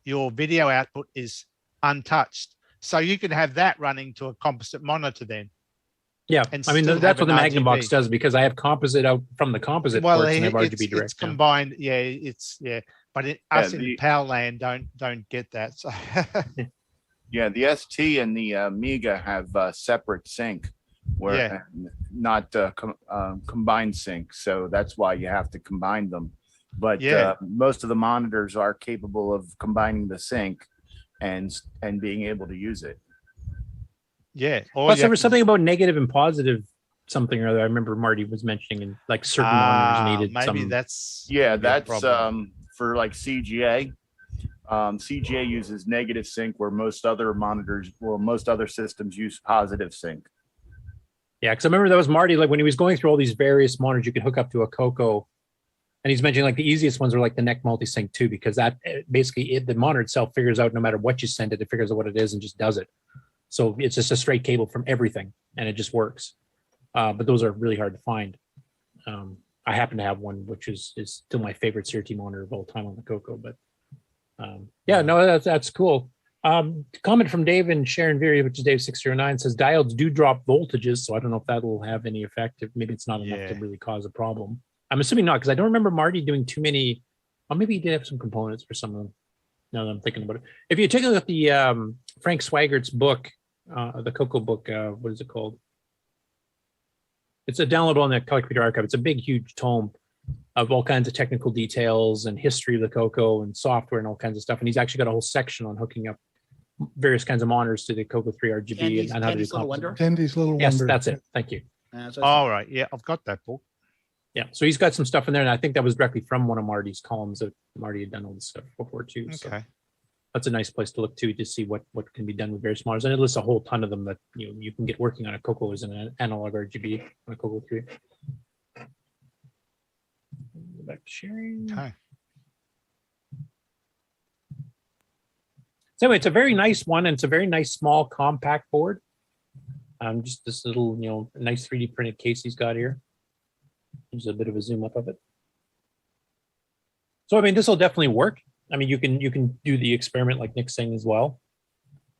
Your video output is untouched. So you can have that running to a composite monitor then. Yeah, I mean, that's what the Magnavox does, because I have composite out from the composite ports and I have RGB direct. It's combined. Yeah, but us in PAL land don't get that. So. Yeah, the ST and the Amiga have separate sync, where not combined sync. So that's why you have to combine them. But most of the monitors are capable of combining the sync and being able to use it. Yeah. Plus, there was something about negative and positive something or other. I remember Marty was mentioning, and like certain monitors needed. Maybe that's for like CGA. CGA uses negative sync, where most other monitors, most other systems use positive sync. Yeah, because I remember that was Marty, like when he was going through all these various monitors you could hook up to a CoCo, and he's mentioning like the easiest ones are like the neck multi-sync too, because that basically the monitor itself figures out no matter what you send it, it figures out what it is and just does it. So it's just a straight cable from everything, and it just works. But those are really hard to find. I happen to have one, which is still my favorite CRT monitor of all time on the CoCo. But yeah, no, that's cool. Comment from Dave and Sharon Veery, which is Dave 609, says diodes do drop voltages, so I don't know if that will have any effect. Maybe it's not enough to really cause a problem. I'm assuming not, because I don't remember Marty doing too many. Or maybe he did have some components for some of them. Now that I'm thinking about it, if you take a look at the Frank Swaggart's book, the CoCo book, what is it called? It's a downloadable on the Color Computer Archive. It's a big, huge tome of all kinds of technical details and history of the CoCo and software and all kinds of stuff. And he's actually got a whole section on hooking up various kinds of monitors to the CoCo 3 RGB and how to do composites. Tandy's Little Yes, Wonder. that's it. Thank you. All right. Yeah, I've got that book. Yeah, so he's got some stuff in there, and I think that was directly from one of Marty's columns that Marty had done all this stuff before too. So Okay. that's a nice place to look to see what can be done with various monitors, and it lists a whole ton of them that you can get working on a CoCo as an analog RGB on a CoCo 3. Go back to sharing. Okay. So anyway, it's a very nice one, and it's a very nice small compact board. Just this little nice 3D printed case he's got here. There's a bit of a zoom up of it. So I mean, this will definitely work. I mean, you can do the experiment like Nick's saying as well.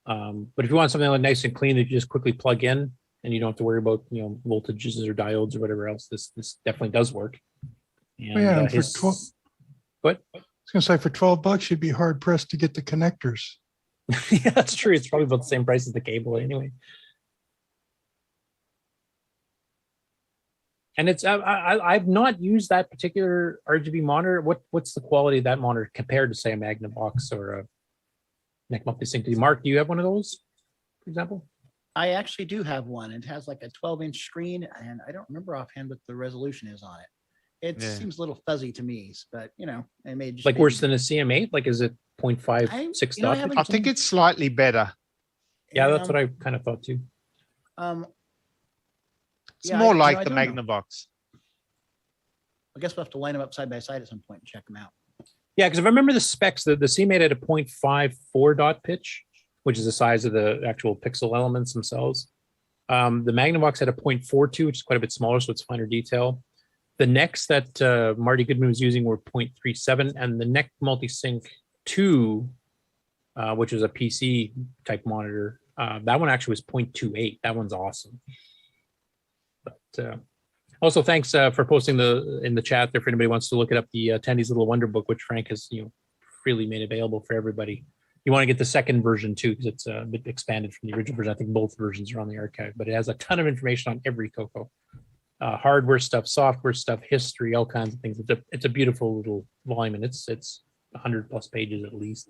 But if you want something like nice and clean that you just quickly plug in and you don't have to worry about voltages or diodes or whatever else, this definitely does work. And, Yeah, and for 12. What? I was gonna say for $12, you'd be hard pressed to get the connectors. Yeah, that's true. It's probably about the same price as the cable anyway. And it's I've not used that particular RGB monitor. What's the quality of that monitor compared to say a Magnavox or a neck multi-sync? Mark, do you have one of those, for example? I actually do have one. It has like a 12-inch screen, and I don't remember offhand what the resolution is on it. It seems a little fuzzy to me, but it may just like worse than a CM8. Like, is it 0.56 dot? I think it's slightly better. Yeah, that's what I kind of thought too. It's more like the Magnavox. I guess we'll have to line them up side by side at some point and check them out. Yeah, because if I remember the specs, the CMate had a 0.54 dot pitch, which is the size of the actual pixel elements themselves. The Magnavox had a 0.42, which is quite a bit smaller, so it's finer detail. The necks that Marty Goodman was using were 0.37, and the Neck Multisync 2, which was a PC type monitor, that one actually was 0.28. That one's awesome. But also, thanks for posting in the chat there. For anybody who wants to look it up, the Tandy's Little Wonder book, which Frank has freely made available for everybody. You want to get the second version too, because it's a bit expanded from the original version. I think both versions are on the archive, but it has a ton of information on every CoCo, hardware stuff, software stuff, history, all kinds of things. It's a beautiful little volume, and it's 100+ pages at least.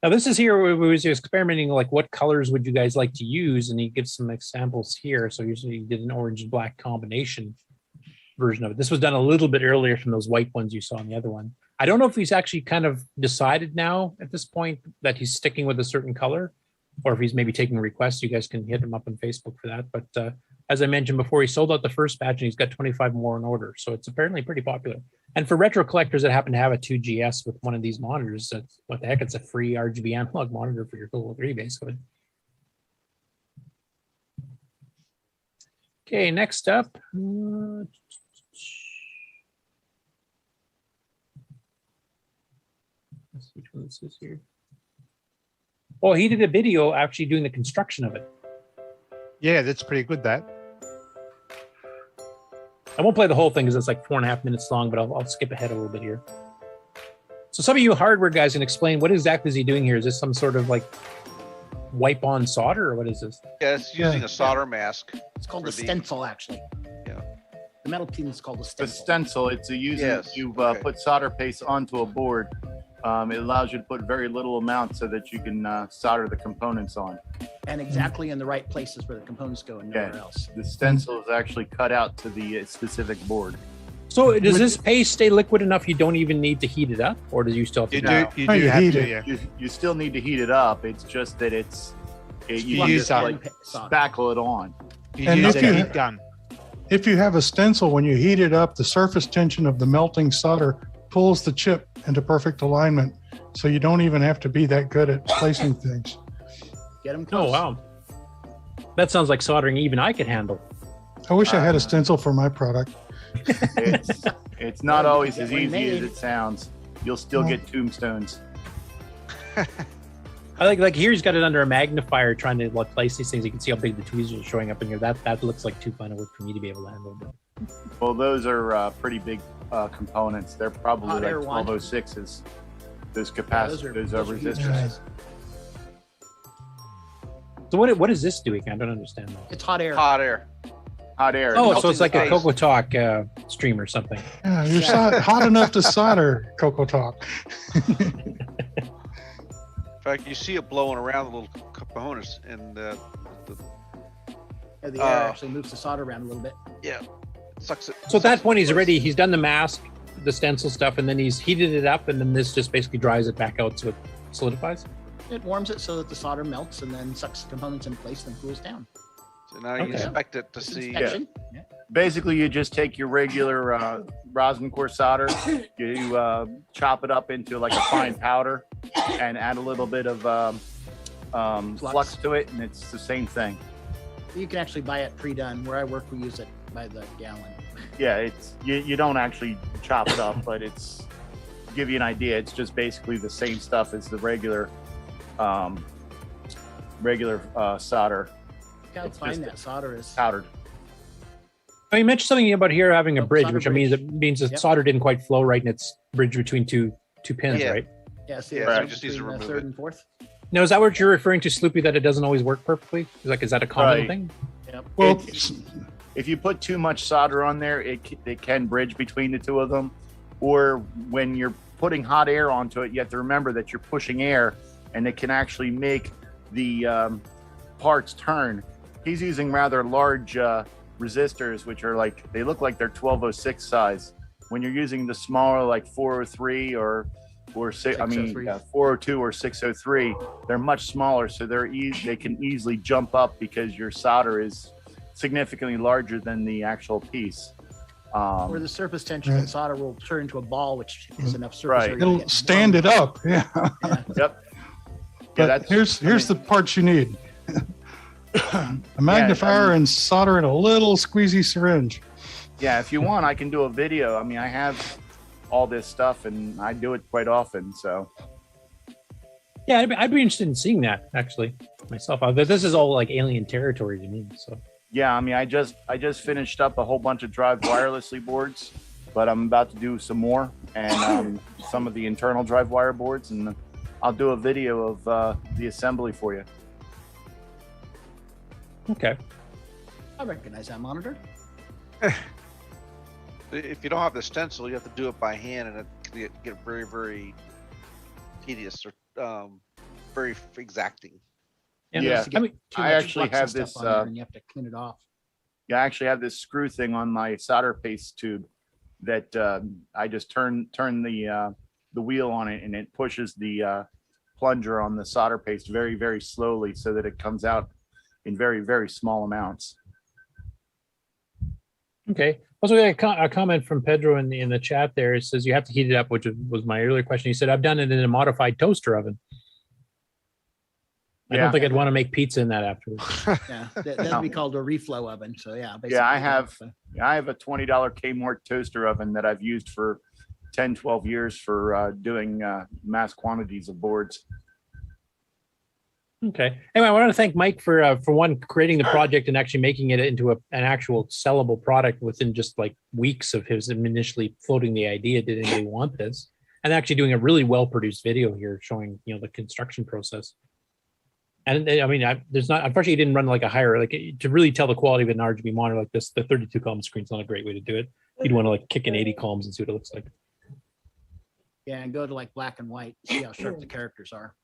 Now this is here where we was experimenting, like what colors would you guys like to use, and he gives some examples here. So usually he did an orange and black combination version of it. This was done a little bit earlier from those white ones you saw in the other one. I don't know if he's actually kind of decided now at this point that he's sticking with a certain color, or if he's maybe taking requests. You guys can hit him up on Facebook for that. But as I mentioned before, he sold out the first batch and he's got 25 more in order. So it's apparently pretty popular. And for retro collectors that happen to have a 2GS with one of these monitors, what the heck, it's a free RGB analog monitor for your CoCo 3, basically. Okay, next up. Let's see which one this is here. Oh, he did a video actually doing the construction of it. Yeah, that's pretty good, that. I won't play the whole thing because it's like 4.5 minutes long, but I'll skip ahead a little bit here. So some of you hardware guys can explain what exactly is he doing here. Is this some sort of like wipe on solder, or what is this? Yeah, it's using a solder mask. It's called a stencil, actually. Yeah. The metal pin is called a The stencil. stencil, it's you put solder paste onto a board. It allows you to put very little amount so that you can solder the components on. And exactly in the right places where the components go and nowhere else. The stencil is actually cut out to the specific board. So does this paste stay liquid enough you don't even need to heat it up, or do you still have to You still need to heat it up. It's just that it's You use like spackle it on. And if you have a stencil, when you heat it up, the surface tension of the melting solder pulls the chip into perfect alignment. So you don't even have to be that good at placing things. Get them close. Oh, wow. That sounds like soldering even I could handle. I wish I had a stencil for my product. It's not always as easy as it sounds. You'll still get tombstones. I like here he's got it under a magnifier trying to like place these things. You can see how big the tweezers are showing up in here. That looks like too fine a work for me to be able to handle. Well, those are pretty big components. They're probably like 1206s. Those capacitors, those resistors. So what is this doing? I don't understand that. It's hot air. Hot air. Hot air. Oh, so it's like a CoCoTALK stream or something. Yeah, you're hot enough to solder CoCoTALK. In fact, you see it blowing around the little components, and the air actually moves the solder around a little bit. Yeah, sucks it. So at that point, he's done the mask, the stencil stuff, and then he's heated it up, and then this just basically dries it back out so it solidifies. It warms it so that the solder melts, and then sucks the components in place, and cools down. So now you inspect it to see. Yeah. Basically, you just take your regular rosin core solder, you chop it up into like a fine powder, and add a little bit of flux to it, and it's the same thing. You can actually buy it pre-done. Where I work, we use it by the gallon. Yeah, it's you don't actually chop it up, but it's to give you an idea. It's just basically the same stuff as the regular solder. Gotta find that solder is powdered. Oh, you mentioned something about here having a bridge, which means the solder didn't quite flow right, and it's bridged between two pins, right? Yeah, so it just needs to remove third and fourth. Now, is that what you're referring to, Sloopy? That it doesn't always work perfectly? Is that a common thing? Yep. Well, if you put too much solder on there, it can bridge between the two of them. Or when you're putting hot air onto it, you have to remember that you're pushing air, and it can actually make the parts turn. He's using rather large resistors, which are they look like they're 1206 size. When you're using the smaller, like 403 or 402 or 603, they're much smaller, so they can easily jump up because your solder is significantly larger than the actual piece. Where the surface tension of solder will turn into a ball, which is enough surface area. It'll stand it up. Yeah. Yep. But here's the parts you need. A magnifier and solder in a little squeezy syringe. Yeah, if you want, I can do a video. I mean, I have all this stuff, and I do it quite often. So, yeah, I'd be interested in seeing that actually myself. This is all like alien territory to me. So, yeah, I mean, I just finished up a whole bunch of drive wirelessly boards, but I'm about to do some more and some of the internal drive wire boards, and I'll do a video of the assembly for you. Okay. I recognize that monitor. If you don't have the stencil, you have to do it by hand, and it can get very, very tedious or very exacting. Yeah, I actually have this. And you have to clean it off. Yeah, I actually have this screw thing on my solder paste tube that I just turn the wheel on it, and it pushes the plunger on the solder paste very, very slowly, so that it comes out in very, very small amounts. Okay. Also, we got a comment from Pedro in the chat there. It says you have to heat it up, which was my earlier question. He said, I've done it in a modified toaster oven. I don't think I'd want to make pizza in that afterwards. Yeah, that'd be called a reflow oven. So yeah. Yeah, I have a $20 Kmart toaster oven that I've used for 10, 12 years for doing mass quantities of boards. Okay. Anyway, I want to thank Mike for one, creating the project and actually making it into an actual sellable product within just like weeks of his initially floating the idea. Did anybody want this? And actually doing a really well produced video here showing the construction process. And I mean, unfortunately, he didn't run like a higher, like to really tell the quality of an RGB monitor like this. The 32 column screen is not a great way to do it. You'd want to like kick in 80 columns and see what it looks like. Yeah, and go to like black and white, see how sharp the characters are.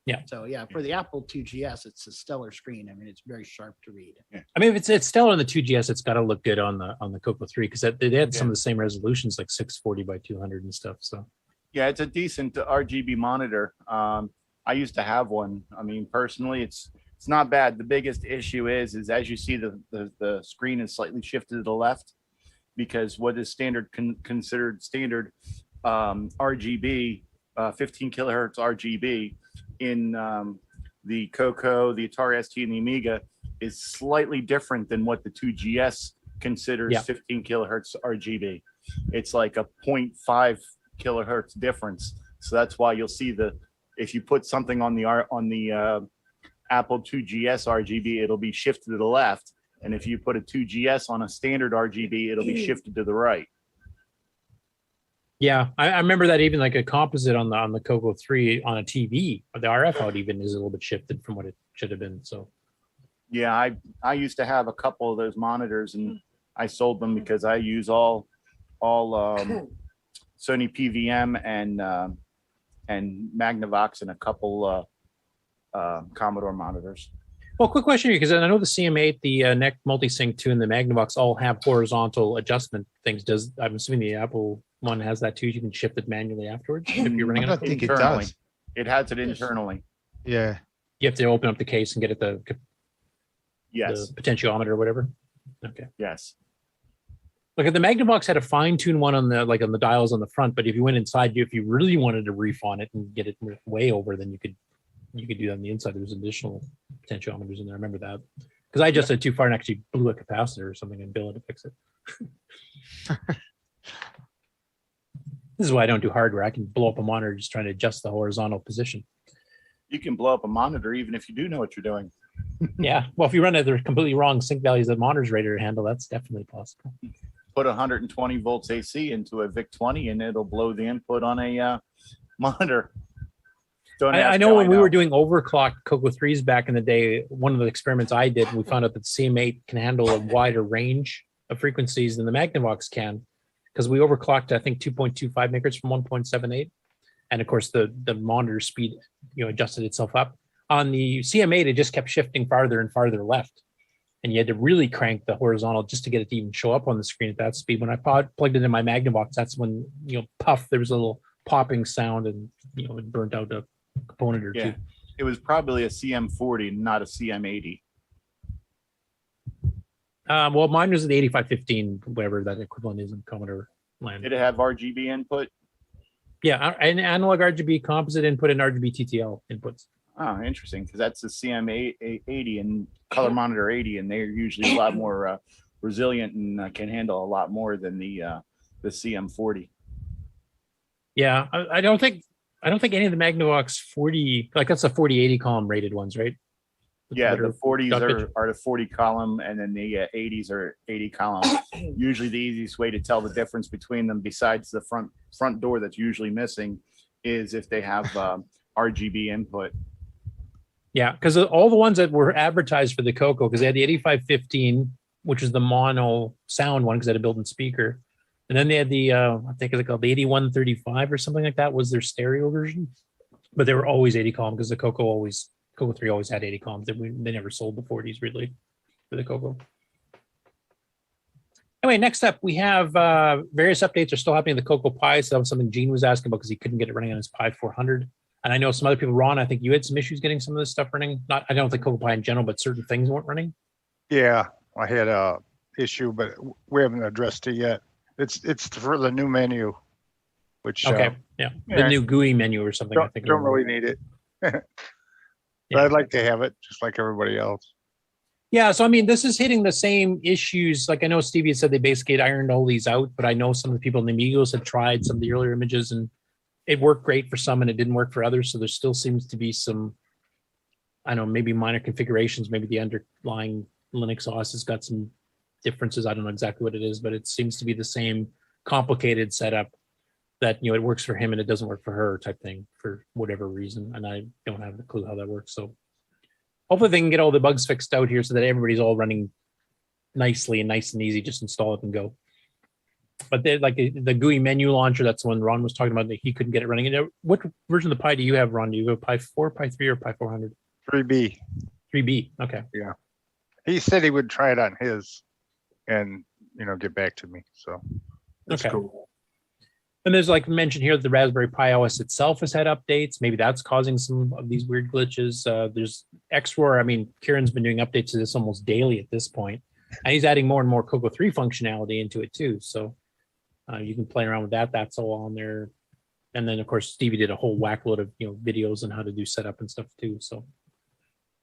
Yeah. So yeah, for the Apple 2GS, it's a stellar screen. I mean, it's very sharp to read. Yeah. I mean, if it's stellar on the 2GS, it's got to look good on the CoCo 3 because they had some of the same resolutions, like 640 by 200 and stuff. So yeah, it's a decent RGB monitor. I used to have one. I mean, personally, it's It's not bad. The biggest issue is as you see the screen is slightly shifted to the left, because what is considered standard RGB, 15 kilohertz RGB in the CoCo, the Atari ST, and the Amiga is slightly different than what the 2GS considers 15 kilohertz RGB. It's like a 0.5 kilohertz difference. So that's why you'll see if you put something on the Apple 2GS RGB, it'll be shifted to the left. And if you put a 2GS on a standard RGB, it'll be shifted to the right. Yeah, I remember that even like a composite on the CoCo 3 on a TV, or the RF out even is a little bit shifted from what it should have been. So yeah, I used to have a couple of those monitors, and I sold them because I use all Sony PVM and Magnavox and a couple Commodore monitors. Well, quick question here, because I know the CM8, the NEC Multisync 2, and the Magnavox all have horizontal adjustment things. I'm assuming the Apple one has that too. You can shift it manually afterwards if you're running I don't think it does. It has it internally. Yeah. You have to open up the case and get it the potentiometer or whatever. Okay. Yes. Look, the Magnavox had a fine-tuned one on the dials on the front, but if you went inside, if you really wanted to refine it and get it way over, then you could do that on the inside. There was additional potentiometers in there. I remember that because I just had too far and actually blew a capacitor or something, and Bill had to fix it. This is why I don't do hardware. I can blow up a monitor just trying to adjust the horizontal position. You can blow up a monitor even if you do know what you're doing. Yeah. Well, if you run it, there's completely wrong sync values that monitor's rated to handle, that's definitely possible. Put 120 volts AC into a VIC-20 and it'll blow the input on a monitor. I know when we were doing overclocked CoCo 3s back in the day, one of the experiments I did, we found out that the CM8 can handle a wider range of frequencies than the Magnavox can, because we overclocked, I think, 2.25 megahertz from 1.78. And of course, the monitor speed, adjusted itself up. On the CM8, it just kept shifting farther and farther left. And you had to really crank the horizontal just to get it to even show up on the screen at that speed. When I plugged it in my Magnavox, that's when, puff, there was a little popping sound and, it burnt out a component or two. It was probably a CM40, not a CM80. Well, mine was the 8515, whatever that equivalent is in Commodore land. Did it have RGB input? Yeah, an analog RGB composite input and RGB TTL inputs. Oh, interesting, because that's the CM80 and Color Monitor 80, and they're usually a lot more resilient and can handle a lot more than the CM40. Yeah, I don't think any of the Magnavox 40, like that's the 4080 column rated ones, right? Yeah, the 40s are the 40 column, and then the 80s are 80 column. Usually the easiest way to tell the difference between them, besides the front door that's usually missing, is if they have RGB input. Yeah, because all the ones that were advertised for the CoCo, because they had the 8515, which is the mono sound one, because they had a built-in speaker. And then they had the, I think it's called the 8135 or something like that was their stereo version. But they were always 80 column because the CoCo 3 always had 80 columns. They never sold the 40s really for the CoCo. Anyway, next up, we have various updates are still happening in the CoCo Pi. So that was something Gene was asking about because he couldn't get it running on his Pi 400. And I know some other people, Ron, I think you had some issues getting some of this stuff running. I don't think CoCo Pi in general, but certain things weren't running. Yeah, I had a issue, but we haven't addressed it yet. It's for the new menu, which the new GUI menu or something. I think don't really need it. But I'd like to have it just like everybody else. Yeah, so I mean, this is hitting the same issues. Like I know Stevie said they basically had ironed all these out, but I know some of the people in the Amigos had tried some of the earlier images and it worked great for some and it didn't work for others. So there still seems to be some, I don't know, maybe minor configurations. Maybe the underlying Linux OS has got some differences. I don't know exactly what it is, but it seems to be the same complicated setup that, it works for him and it doesn't work for her type thing for whatever reason. And I don't have a clue how that works. So hopefully they can get all the bugs fixed out here so that everybody's all running nicely and nice and easy. Just install it and go. But like the GUI menu launcher, that's the one Ron was talking about that he couldn't get it running. And what version of the Pi do you have, Ron? Do you have Pi 4, Pi 3, or Pi 400? 3B. 3B. Okay. Yeah. He said he would try it on his and, get back to me. So that's cool. And there's like mentioned here, the Raspberry Pi OS itself has had updates. Maybe that's causing some of these weird glitches. There's H.E.R.O. I mean, Ciaran's been doing updates to this almost daily at this point, and he's adding more and more CoCo 3 functionality into it too. So you can play around with that. That's all on there. And then of course Stevie did a whole whack load of videos on how to do setup and stuff too. So,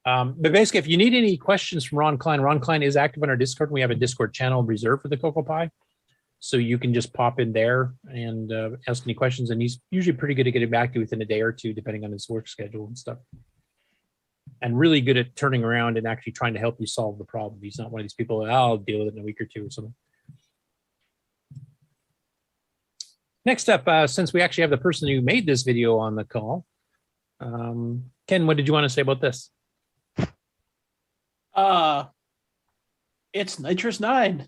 but basically, if you need any questions from Ron Klein is active on our Discord. We have a Discord channel reserved for the CoCo Pi. So you can just pop in there and ask any questions. And he's usually pretty good at getting back to you within a day or two, depending on his work schedule and stuff. And really good at turning around and actually trying to help you solve the problem. He's not one of these people that I'll deal with it in a week or two or something. Next up, since we actually have the person who made this video on the call, Ken, what did you want to say about this? It's Nitrous 9.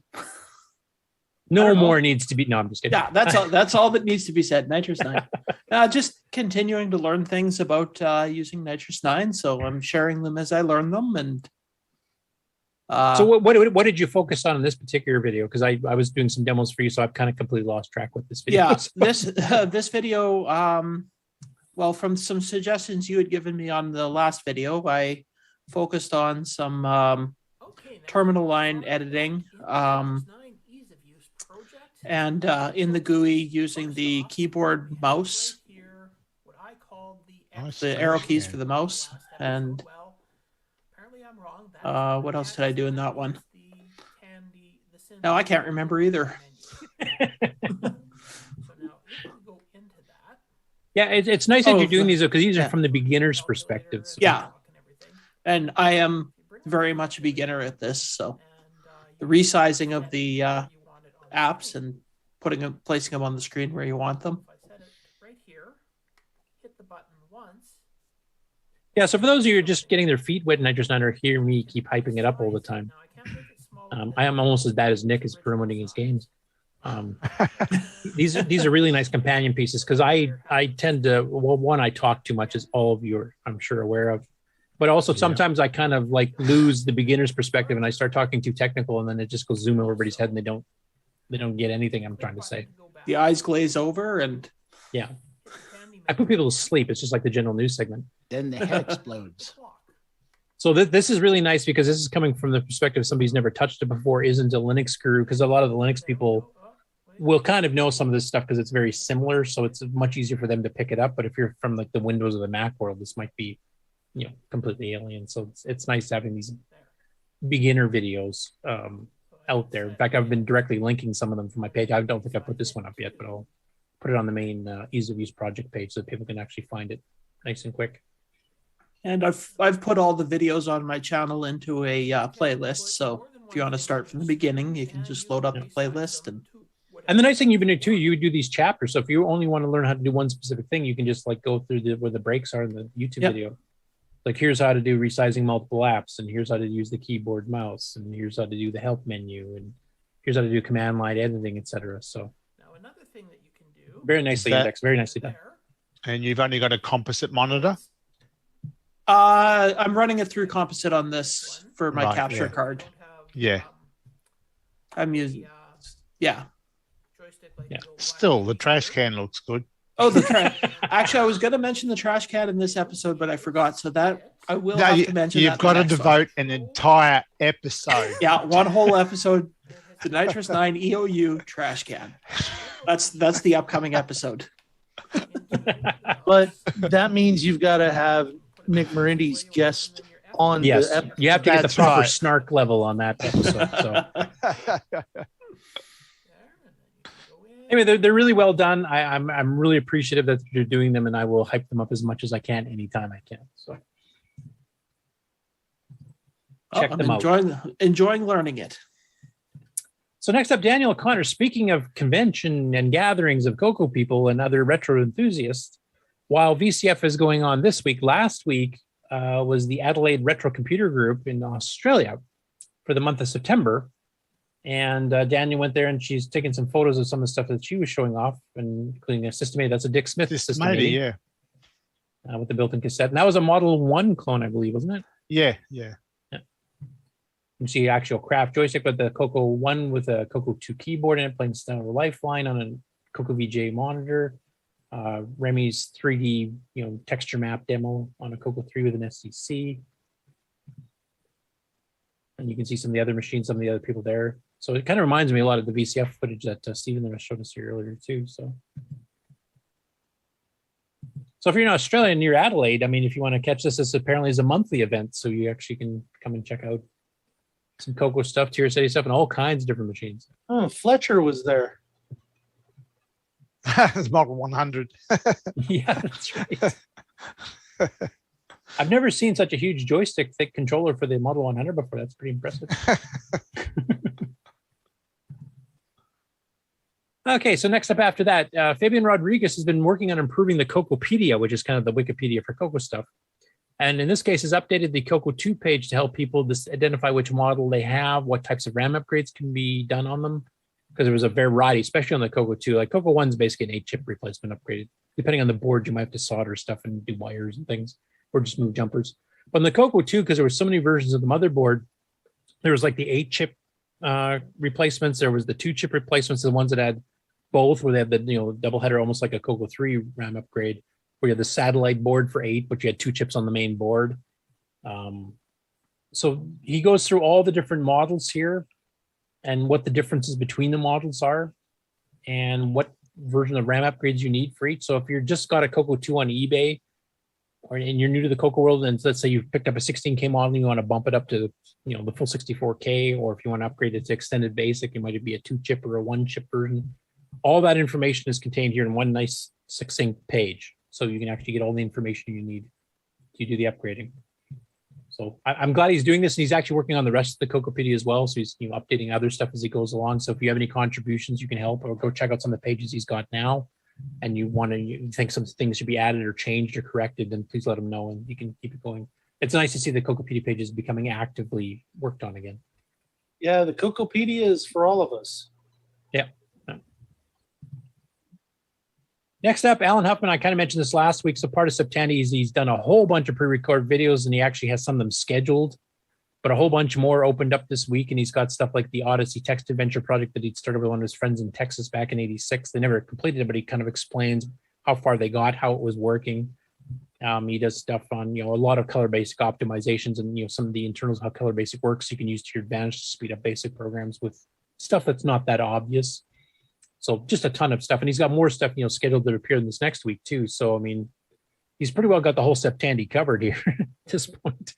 No more needs to be. No, I'm just kidding. Yeah, that's all that needs to be said. Nitrous 9. Just continuing to learn things about using Nitrous 9. So I'm sharing them as I learn them. And so what did you focus on in this particular video? Because I was doing some demos for you, so I've kind of completely lost track with this video. Yeah, this video. Well, from some suggestions you had given me on the last video, I focused on some terminal line editing. And in the GUI using the keyboard mouse, the arrow keys for the mouse, and what else did I do in that one? No, I can't remember either. Yeah, it's nice that you're doing these because these are from the beginner's perspective. So. Yeah, and I am very much a beginner at this, so the resizing of the apps and placing them on the screen where you want them. Yeah, so for those of you who are just getting their feet wet and I just not hear me keep hyping it up all the time, I am almost as bad as Nick is promoting his games. These are really nice companion pieces because I tend to, well, one, I talk too much, as all of you are, I'm sure, aware of. But also sometimes I kind of like lose the beginner's perspective and I start talking too technical and then it just goes zoom over everybody's head and they don't get anything I'm trying to say. The eyes glaze over and yeah. I put people to sleep. It's just like the general news segment. Then the head explodes. So this is really nice because this is coming from the perspective of somebody who's never touched it before, isn't a Linux guru, because a lot of the Linux people will kind of know some of this stuff because it's very similar. So it's much easier for them to pick it up. But if you're from like the Windows or the Mac world, this might be, completely alien. So it's nice having these beginner videos out there. In fact, I've been directly linking some of them from my page. I don't think I put this one up yet, but I'll put it on the main ease of use project page so that people can actually find it nice and quick. And I've put all the videos on my channel into a playlist. So if you want to start from the beginning, you can just load up the playlist. And the nice thing you've been doing too, you do these chapters. So if you only want to learn how to do one specific thing, you can just like go through where the breaks are in the YouTube video. Like here's how to do resizing multiple apps, and here's how to use the keyboard mouse, and here's how to do the help menu, and here's how to do command line editing, etc. So now another thing that you can do. Very nicely indexed, very nicely done. And you've only got a composite monitor? I'm running it through composite on this for my capture card. Yeah. I'm using yeah. Still, the trash can looks good. Oh, the trash. Actually, I was going to mention the trash can in this episode, but I forgot. So that I will have to mention. You've got to devote an entire episode. Yeah, one whole episode. The Nitrous 9 EOU trash can. That's the upcoming episode. But that means you've got to have Nick Marentes guest on. Yes, the you have to get the proper snark level on that episode. So. Anyway, they're really well done. I'm really appreciative that you're doing them, and I will hype them up as much as I can anytime I can. So check them out. Enjoying learning it. So next up, Danielle O'Connor. Speaking of convention and gatherings of CoCo people and other retro enthusiasts, while VCF is going on this week, last week was the Adelaide Retro Computer Group in Australia for the month of September. And Danielle went there and she's taking some photos of some of the stuff that she was showing off, and including a System-A. That's a Dick Smith System-A. Yeah. With the built-in cassette. And that was a Model 1 clone, I believe, wasn't it? Yeah. You see actual craft joystick with the CoCo 1 with a CoCo 2 keyboard in it, playing Stellar Lifeline on a CoCo VGA monitor, Remy's 3D texture map demo on a CoCo 3 with an SCC. And you can see some of the other machines, some of the other people there. So it kind of reminds me a lot of the VCF footage that Stephen showed us here earlier too. So if you're in Australia near Adelaide, I mean, if you want to catch this apparently is a monthly event, so you actually can come and check out some CoCo stuff, Tier City stuff, and all kinds of different machines. Oh, Fletcher was there. It's Model 100. Yeah, that's right. I've never seen such a huge joystick thick controller for the Model 100 before. That's pretty impressive. Okay, so next up after that, Fabian Rodriguez has been working on improving the CoCopedia, which is kind of the Wikipedia for CoCo stuff. And in this case, has updated the CoCo 2 page to help people identify which model they have, what types of RAM upgrades can be done on them. Because there was a variety, especially on the CoCo 2. Like CoCo 1 is basically an 8-chip replacement upgrade. Depending on the board, you might have to solder stuff and do wires and things, or just move jumpers. But in the CoCo 2, because there were so many versions of the motherboard, there was like the 8-chip replacements. There was the 2-chip replacements, the ones that had both, where they had the double header, almost like a CoCo 3 RAM upgrade, where you had the satellite board for 8, but you had 2 chips on the main board. So he goes through all the different models here and what the differences between the models are and what version of RAM upgrades you need for each. So if you're just got a CoCo 2 on eBay, and you're new to the CoCo world, and let's say you've picked up a 16K model and you want to bump it up to the full 64K, or if you want to upgrade it to extended basic, it might be a 2-chip or a 1-chip version. All that information is contained here in one nice succinct page, so you can actually get all the information you need to do the upgrading. So I'm glad he's doing this, and he's actually working on the rest of the CoCopedia as well. So he's updating other stuff as he goes along. So if you have any contributions, you can help, or go check out some of the pages he's got now. And you think some things should be added or changed or corrected, then please let him know, and you can keep it going. It's nice to see the CoCopedia pages becoming actively worked on again. Yeah, the CoCopedia is for all of us. Yeah. Next up, Allen Huffman. I kind of mentioned this last week. So part of Tandy, he's done a whole bunch of pre-recorded videos, and he actually has some of them scheduled, but a whole bunch more opened up this week. And he's got stuff like the Odyssey text adventure project that he'd started with one of his friends in Texas back in '86. They never completed it, but he kind of explains how far they got, how it was working. He does stuff on, a lot of color basic optimizations and, some of the internals of how color basic works. You can use to your advantage to speed up basic programs with stuff that's not that obvious. So just a ton of stuff. And he's got more stuff, scheduled to appear in this next week too. So, I mean, he's pretty well got the whole Tandy covered here at this point.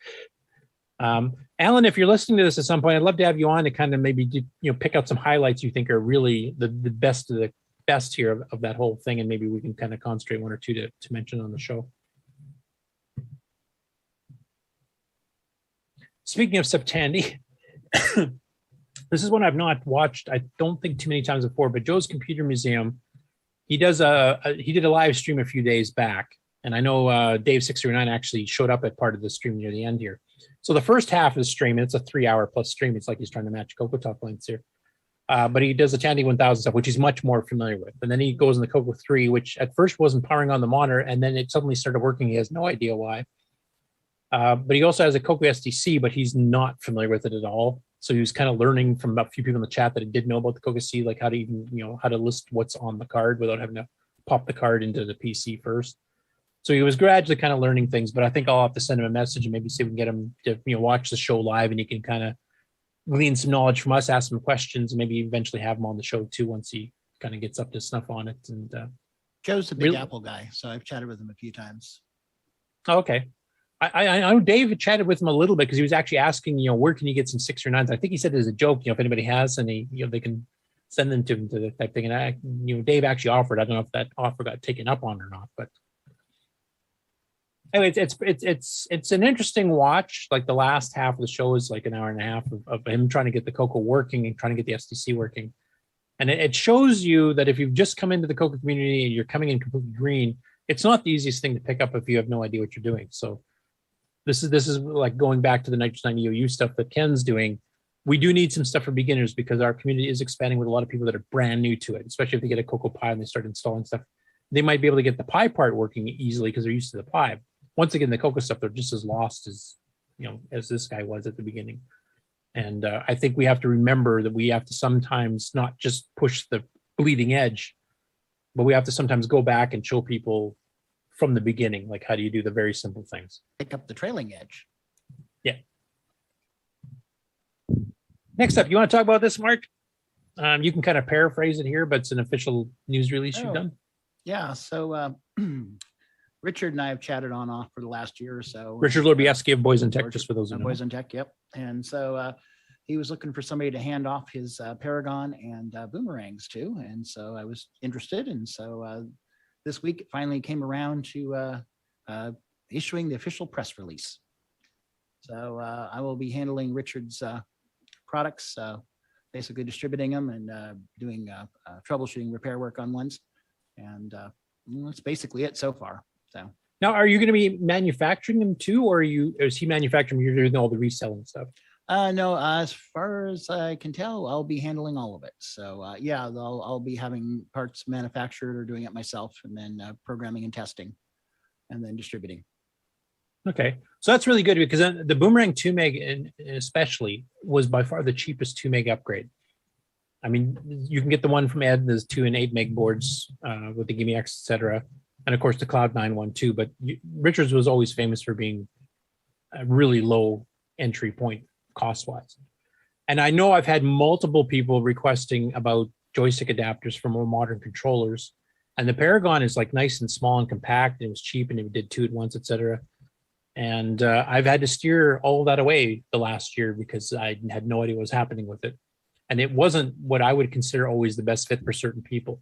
Alan, if you're listening to this at some point, I'd love to have you on to kind of maybe pick out some highlights you think are really the best of the best here of that whole thing, and maybe we can kind of concentrate one or two to mention on the show. Speaking of Tandy, this is one I've not watched, I don't think, too many times before, but Joe's Computer Museum, he did a live stream a few days back, and I know Dave639 actually showed up at part of the stream near the end here. So the first half of the stream, it's a 3-hour plus stream. It's like he's trying to match CoCoTalk lengths here. But he does the Tandy 1000 stuff, which he's much more familiar with. And then he goes in the CoCo 3, which at first wasn't powering on the monitor, and then it suddenly started working. He has no idea why. But he also has a CoCo SDC, but he's not familiar with it at all. So he was kind of learning from a few people in the chat that did know about the CoCo C, like how to even, how to list what's on the card without having to pop the card into the PC first. So he was gradually kind of learning things, but I think I'll have to send him a message and maybe see if we can get him to watch the show live, and he can kind of glean some knowledge from us, ask some questions, and maybe eventually have him on the show too once he kind of gets up to snuff on it. And Joe's a big Apple guy, so I've chatted with him a few times. Okay. I know Dave chatted with him a little bit because he was actually asking, where can you get some 6 or 9s? I think he said as a joke, if anybody has any, they can send them to him to the type thing. And Dave actually offered. I don't know if that offer got taken up on or not, but anyway, it's an interesting watch. Like the last half of the show is like an hour and a half of him trying to get the CoCo working and trying to get the SDC working. And it shows you that if you've just come into the CoCo community and you're coming in completely green, it's not the easiest thing to pick up if you have no idea what you're doing. So this is like going back to the Nitrous 9 EOU stuff that Ken's doing. We do need some stuff for beginners because our community is expanding with a lot of people that are brand new to it, especially if they get a CoCo Pi and they start installing stuff. They might be able to get the Pi part working easily because they're used to the Pi. Once again, the CoCo stuff, they're just as lost as, as this guy was at the beginning. And I think we have to remember that we have to sometimes not just push the bleeding edge, but we have to sometimes go back and show people from the beginning, like how do you do the very simple things. Pick up the trailing edge. Yeah. Next up, you want to talk about this, Mark? You can kind of paraphrase it here, but it's an official news release you've done. Yeah. So Richard and I have chatted on off for the last year or so. Richard Lorbieski of Boys in Tech, just for those who know. Boys in Tech, yep. And so he was looking for somebody to hand off his Paragon and boomerangs to, and so I was interested. And so this week it finally came around to issuing the official press release. So I will be handling Richard's products, basically distributing them and doing troubleshooting repair work on ones. And that's basically it so far. So now, are you going to be manufacturing them too, or is he manufacturing? You're doing all the reselling stuff. No, as far as I can tell, I'll be handling all of it. So yeah, I'll be having parts manufactured or doing it myself, and then programming and testing, and then distributing. Okay, so that's really good because the Boomerang 2 meg especially was by far the cheapest 2 meg upgrade. I mean, you can get the one from Ed, there's 2 and 8 meg boards with the Gimme X, etc. And of course the Cloud9 one too, but Richards was always famous for being a really low entry point cost-wise. And I know I've had multiple people requesting about joystick adapters for more modern controllers. And the Paragon is like nice and small and compact, and it was cheap, and it did 2 at once, etc. And I've had to steer all that away the last year because I had no idea what was happening with it. And it wasn't what I would consider always the best fit for certain people.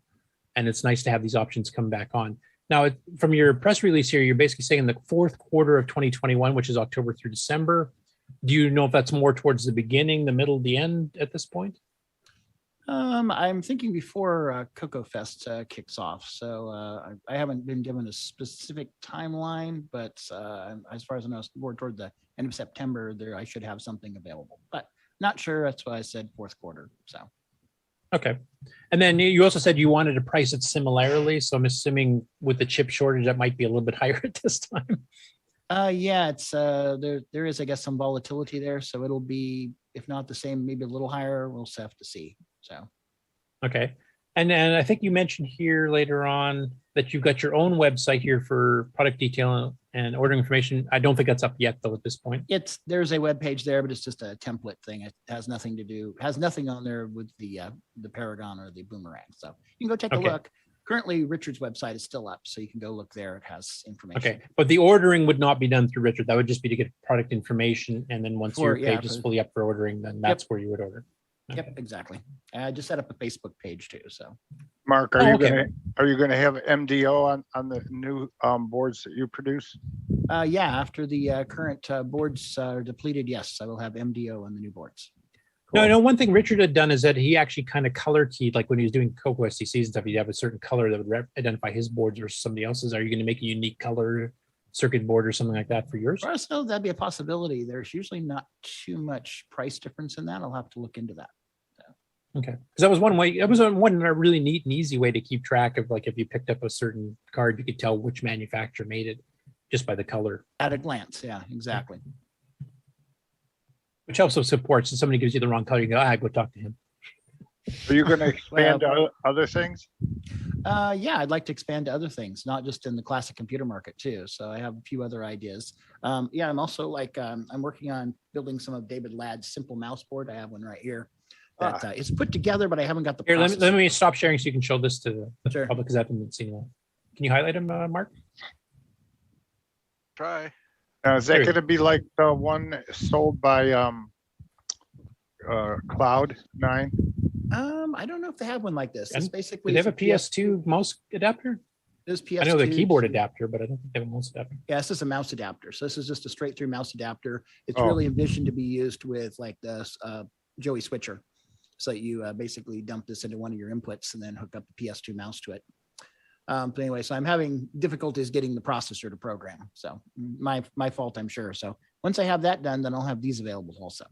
And it's nice to have these options come back on. Now, from your press release here, you're basically saying in the fourth quarter of 2021, which is October through December. Do you know if that's more towards the beginning, the middle, the end at this point? I'm thinking before CoCo Fest kicks off. So I haven't been given a specific timeline, but as far as I know, it's more toward the end of September there, I should have something available, but not sure. That's why I said fourth quarter. So. Okay. And then you also said you wanted to price it similarly. So I'm assuming with the chip shortage, that might be a little bit higher at this time. Yeah, it's there is, I guess, some volatility there. So it'll be, if not the same, maybe a little higher. We'll just have to see. So. Okay. And I think you mentioned here later on that you've got your own website here for product detail and ordering information. I don't think that's up yet though at this point. There's a web page there, but it's just a template thing. It has nothing on there with the Paragon or the Boomerang. So you can go take a look. Currently, Richard's website is still up, so you can go look there. It has information. Okay, but the ordering would not be done through Richard. That would just be to get product information, and then once your page is fully up for ordering, then that's where you would order. Okay. Yep, exactly. I just set up a Facebook page too. So, Mark, are you gonna have MDO on the new boards that you produce? Yeah, after the current boards are depleted, yes, I will have MDO on the new boards. Cool. No, one thing Richard had done is that he actually kind of color keyed, like when he was doing CoCo STCs and stuff, he'd have a certain color that would identify his boards or somebody else's. Are you going to make a unique color circuit board or something like that for yours? For us, no, that'd be a possibility. There's usually not too much price difference in that. I'll have to look into that. So. Okay, because that was one way. It was one really neat and easy way to keep track of, like, if you picked up a certain card, you could tell which manufacturer made it just by the color at a glance. Yeah, exactly. Which also supports if somebody gives you the wrong color, you go, go talk to him. Are you going to expand to other things? Yeah, I'd like to expand to other things, not just in the classic computer market too. So I have a few other ideas. Yeah, I'm also I'm working on building some of David Ladd's simple mouse board. I have one right here that it's put together, but I haven't got the Here, let me stop sharing so you can show this to the public because I haven't seen one. Can you highlight him, Mark? Try. Is that going to be like the one sold by Cloud9? I don't know if they have one like this. It's basically. Do they have a PS2 mouse adapter? This PS2. I know the keyboard adapter, but I don't think they have a mouse adapter. Yeah, this is a mouse adapter. So this is just a straight through mouse adapter. It's really envisioned to be used with like the Joey switcher. So you basically dump this into one of your inputs and then hook up the PS2 mouse to it. But anyway, so I'm having difficulties getting the processor to program. So my fault, I'm sure. So once I have that done, then I'll have these available also.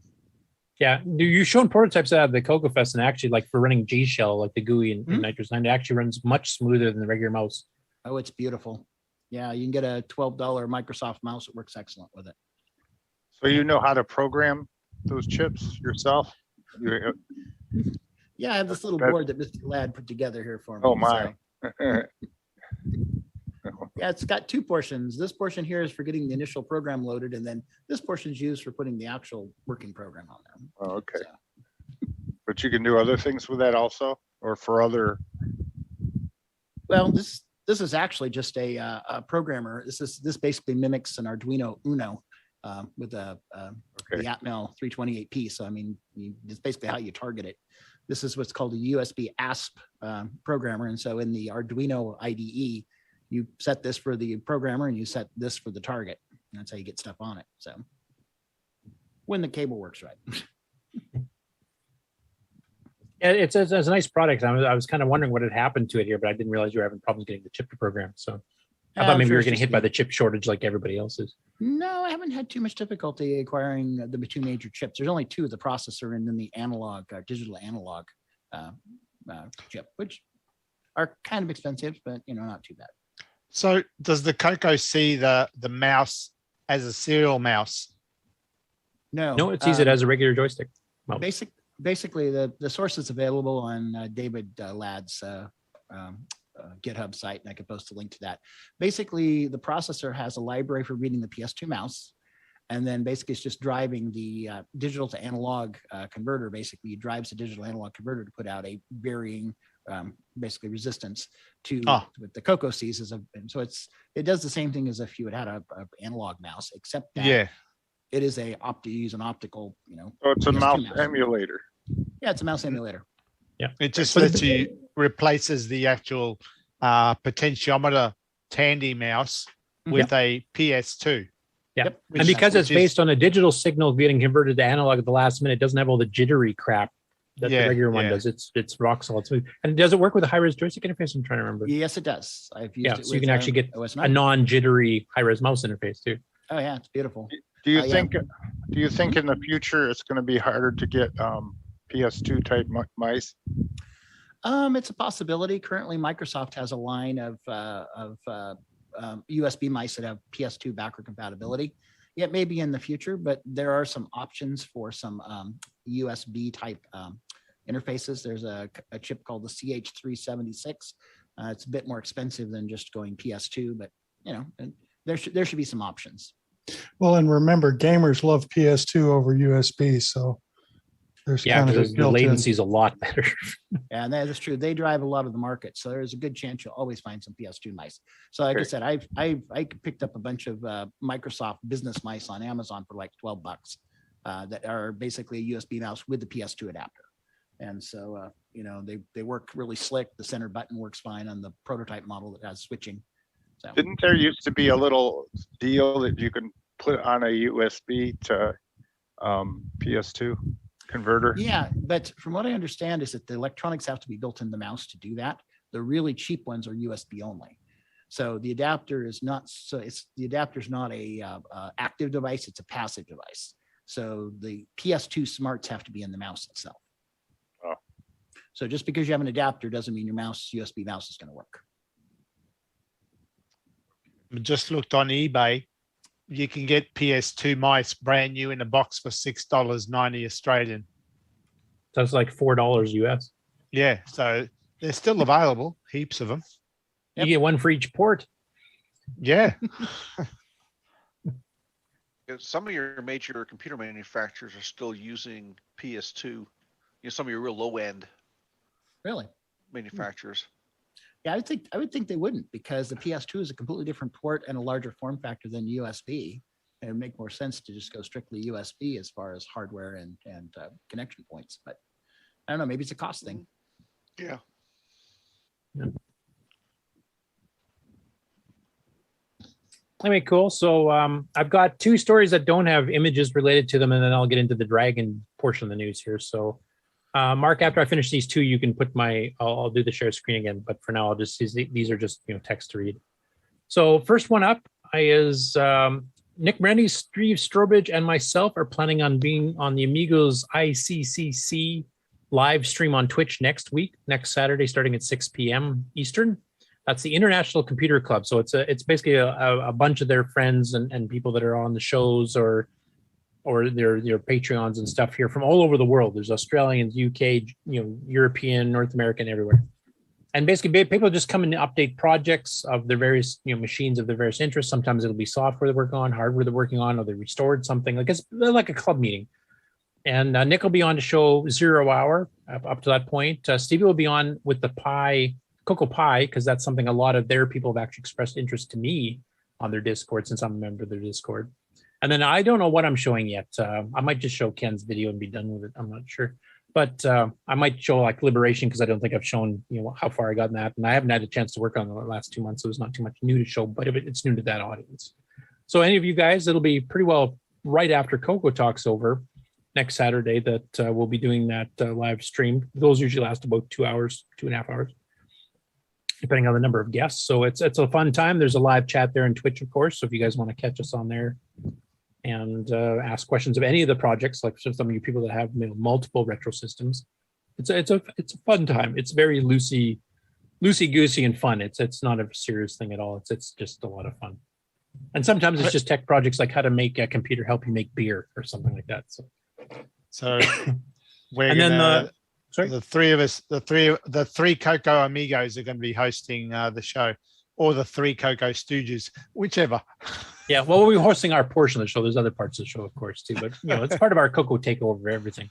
Yeah, you've shown prototypes out of the CoCo Fest, and actually, like for running G Shell, like the GUI and Nitrous 9, it actually runs much smoother than the regular mouse. Oh, it's beautiful. Yeah, you can get a $12 Microsoft mouse. It works excellent with it. So you know how to program those chips yourself? Yeah, I have this little board that Mr. Ladd put together here for me. Oh my! So, Yeah, it's got two portions. This portion here is for getting the initial program loaded, and then this portion is used for putting the actual working program on there. Oh, okay. But you can do other things with that also, or for other. Well, this is actually just a programmer. This basically mimics an Arduino Uno with the Atmel 328P. So I mean, it's basically how you target it. This is what's called a USB ASP programmer, and so in the Arduino IDE, you set this for the programmer and you set this for the target. And that's how you get stuff on it. So when the cable works right. Yeah, it's a nice product. I was kind of wondering what had happened to it here, but I didn't realize you were having problems getting the chip to program. So I thought maybe you were getting hit by the chip shortage like everybody else is. No, I haven't had too much difficulty acquiring the two major chips. There's only two, the processor and then the analog, digital analog chip, which are kind of expensive, but not too bad. So does the CoCo see the mouse as a serial mouse? No, it sees it as a regular joystick. Well, Basically, the source is available on David Ladd's GitHub site, and I could post a link to that. Basically, the processor has a library for reading the PS2 mouse, and then basically it's just driving the digital to analog converter. Basically, it drives the digital analog converter to put out a varying basically resistance to what the CoCo sees as and so it does the same thing as if you had a analog mouse, except that it is use an optical, So it's a mouse emulator. Yeah, it's a mouse emulator. Yeah, it just lets you replaces the actual potentiometer Tandy mouse with a PS2. Yeah, and because it's based on a digital signal getting converted to analog at the last minute, it doesn't have all the jittery crap that the regular one does. It's rock solid smooth. And does it work with a high-res joystick interface? I'm trying to remember. Yes, it does. I've used it so you can actually get OS a 9. non-jittery high-res mouse interface too. Oh yeah, it's beautiful. Do you think in the future it's going to be harder to get PS2 type mice? It's a possibility. Currently, Microsoft has a line of USB mice that have PS2 backward compatibility. Yeah, maybe in the future, but there are some options for some USB type interfaces. There's a chip called the CH376. It's a bit more expensive than just going PS2, but there should be some options. Well, and remember, gamers love PS2 over USB, so there's kind of the latency is a lot better. And that is true. They drive a lot of the market, so there's a good chance you'll always find some PS2 mice. So, like I said, I picked up a bunch of Microsoft business mice on Amazon for like $12 that are basically a USB mouse with the PS2 adapter. And so, they work really slick. The center button works fine on the prototype model that has switching. So. Didn't there used to be a little deal that you can put on a USB to PS2 converter? Yeah, but from what I understand is that the electronics have to be built in the mouse to do that. The really cheap ones are USB only. So the adapter is not a active device, it's a passive device. So the PS2 smarts have to be in the mouse itself. Oh. So just because you have an adapter doesn't mean your USB mouse is going to work. Just looked on eBay. You can get PS2 mice brand new in a box for $6.90 Australian. So it's like $4 US. Yeah, so they're still available, heaps of them. You get one for each port. Yeah. Some of your major computer manufacturers are still using PS2. Some of your real low end manufacturers. Yeah, I would think they wouldn't, because the PS2 is a completely different port and a larger form factor than USB. And it would make more sense to just go strictly USB as far as hardware and connection points. But I don't know, maybe it's a cost thing. Yeah. Anyway, cool. So I've got two stories that don't have images related to them, and then I'll get into the Dragon portion of the news here. So Mark, after I finish these two, you can put I'll do the share screen again, but for now, these are just, text to read. So first one up is Nick Marentes, Steve Strowbridge, and myself are planning on being on the Amigos ICCC live stream on Twitch next Saturday, starting at 6 p.m. Eastern. That's the International Computer Club. So it's basically a bunch of their friends and people that are on the shows or their Patreons and stuff here from all over the world. There's Australians, UK, European, North American, everywhere. And basically, people just come in to update projects of their various, machines of their various interests. Sometimes it'll be software they're working on, hardware they're working on, or they restored something. Like it's like a club meeting. And Nick will be on to show 0 hour up to that point. Stevie will be on with the CoCo Pi, because that's something a lot of their people have actually expressed interest to me on their Discord, since I'm a member of their Discord. And then I don't know what I'm showing yet. I might just show Ken's video and be done with it. I'm not sure. But I might show like Liberation, because I don't think I've shown how far I got in that, and I haven't had a chance to work on it the last 2 months, so there's not too much new to show, but it's new to that audience. So any of you guys, it'll be pretty well right after CoCoTalk's over next Saturday that we'll be doing that live stream. Those usually last about 2 hours, 2.5 hours, depending on the number of guests. So it's a fun time. There's a live chat there on Twitch, of course. So if you guys want to catch us on there and ask questions of any of the projects, like some of you people that have multiple retro systems, it's a fun time. It's very loosey goosey and fun. It's not a serious thing at all. It's just a lot of fun. And sometimes it's just tech projects, like how to make a computer help you make beer or something like that. So we're and gonna, then the three of us, the three CoCo Amigos are going to be hosting the show, or the three CoCo Stooges, whichever. Yeah, well, we'll be hosting our portion of the show. There's other parts of the show, of course, too. But it's part of our CoCo takeover, everything.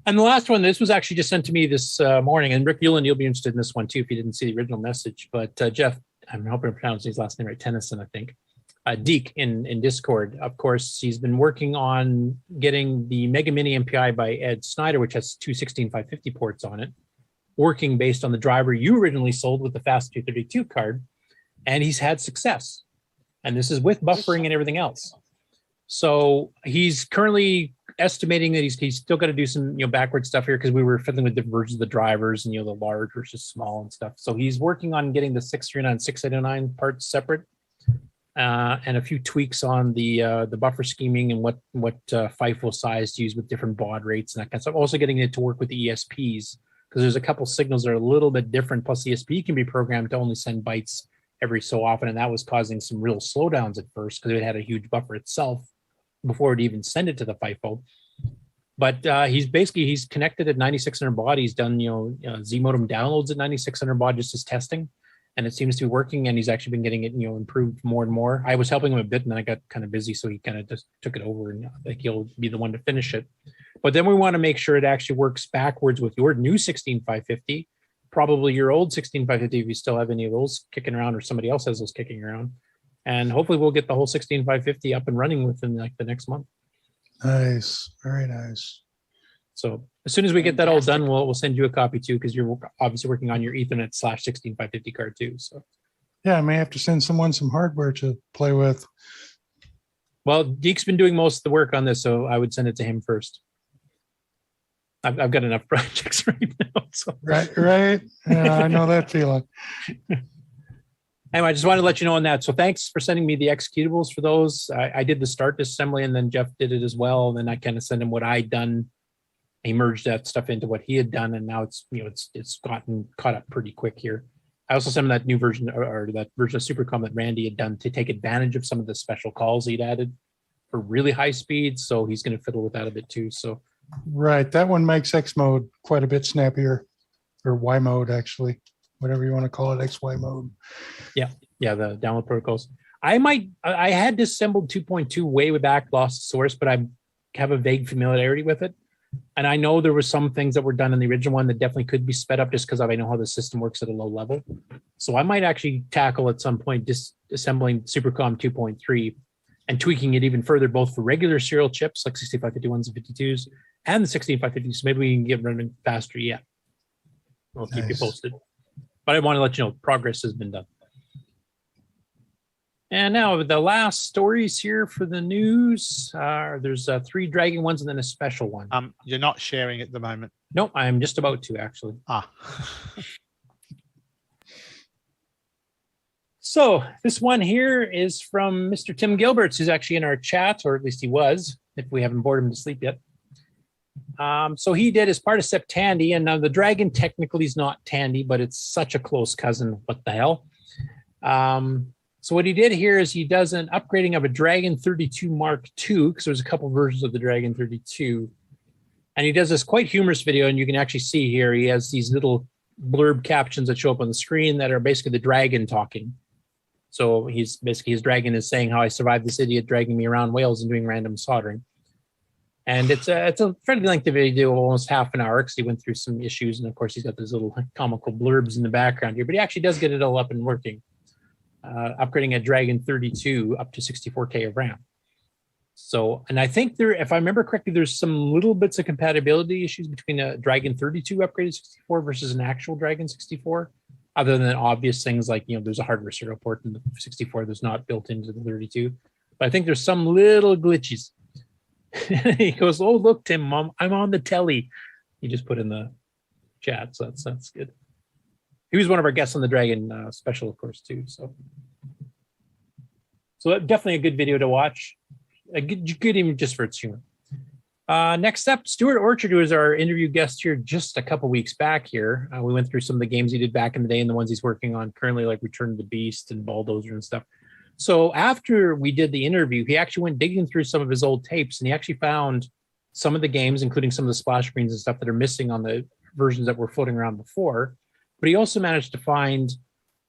And the last one, this was actually just sent to me this morning. And Rick Euland, you'll be interested in this one too if you didn't see the original message. But Jeff, I'm hoping I'm pronouncing his last name right, Tennyson, I think. Deek in Discord, of course, he's been working on getting the Mega Mini MPI by Ed Snyder, which has two 16550 ports on it, working based on the driver you originally sold with the Fast 232 card, and he's had success. And this is with buffering and everything else. So he's currently estimating that he's still got to do some backward stuff here, because we were fiddling with different versions of the drivers and the large versus small and stuff. So he's working on getting the 639 689 parts separate. And a few tweaks on the buffer scheming and what FIFO size to use with different baud rates and that kind of stuff. Also getting it to work with the ESPs, because there's a couple signals that are a little bit different. Plus, the ESP can be programmed to only send bytes every so often, and that was causing some real slowdowns at first because it had a huge buffer itself before it even send it to the FIFO. But he's connected at 9600 baud. He's done Z modem downloads at 9600 baud just as testing. And it seems to be working, and he's actually been getting it, improved more and more. I was helping him a bit, and then I got kind of busy, so he kind of just took it over, and I think he'll be the one to finish it. But then we want to make sure it actually works backwards with your new 16550, probably your old 16550 if you still have any of those kicking around, or somebody else has those kicking around. And hopefully we'll get the whole 16550 up and running within like the next month. Nice, very nice. So as soon as we get that all done, we'll send you a copy too, because you're obviously working on your Ethernet / 16550 card too. So yeah, I may have to send someone some hardware to play with. Well, Deek's been doing most of the work on this, so I would send it to him first. I've got enough projects right now. So. Right. Yeah, I know that feeling. Anyway, I just wanted to let you know on that. So thanks for sending me the executables for those. I did the start assembly, and then Jeff did it as well. And then I kind of sent him what I'd done. He merged that stuff into what he had done, and now it's gotten caught up pretty quick here. I also sent him that new version, or that version of Supercom that Randy had done to take advantage of some of the special calls he'd added for really high speeds. So he's going to fiddle with that a bit too. So right, that one makes X mode quite a bit snappier, or Y mode actually, whatever you want to call it, XY mode. Yeah, the download protocols. I had disassembled 2.2 way back, lost the source, but I have a vague familiarity with it. And I know there were some things that were done in the original one that definitely could be sped up just because I know how the system works at a low level. So I might actually tackle at some point disassembling Supercom 2.3 and tweaking it even further, both for regular serial chips like 6551s and 52s and the 16550s. So maybe we can get running faster yet. I'll keep you posted. But I want to let you know progress has been done. And now the last stories here for the news. There's 3 dragging ones and then a special one. You're not sharing at the moment. No, I'm just about to actually. So this one here is from Mr. Tim Gilberts, who's actually in our chat, or at least he was, if we haven't bored him to sleep yet. So he did as part of SEP Tandy, and now the dragon technically is not Tandy, but it's such a close cousin. What the hell? So what he did here is he does an upgrading of a Dragon 32 Mark II, because there's a couple versions of the Dragon 32. And he does this quite humorous video, and you can actually see here he has these little blurb captions that show up on the screen that are basically the dragon talking. So his dragon is saying how I survived this idiot dragging me around Wales and doing random soldering. And it's a fairly lengthy video, almost half an hour, because he went through some issues, and of course he's got those little comical blurbs in the background here. But he actually does get it all up and working, upgrading a Dragon 32 up to 64K of RAM. So, and I think there, if I remember correctly, there's some little bits of compatibility issues between a Dragon 32 upgraded 64 versus an actual Dragon 64. Other than obvious things like, there's a hardware serial port in the 64 that's not built into the 32. But I think there's some little glitches. He goes, "Oh, look, Tim, Mom, I'm on the telly." He just put in the chat, so that's good. He was one of our guests on the Dragon special, of course, too. So definitely a good video to watch. A good even just for its humor. Next up, Stewart Orchard, who was our interview guest here just a couple weeks back here. We went through some of the games he did back in the day and the ones he's working on currently, like Return of the Beast and Bulldozer and stuff. So after we did the interview, he actually went digging through some of his old tapes, and he actually found some of the games, including some of the splash screens and stuff that are missing on the versions that were floating around before. But he also managed to find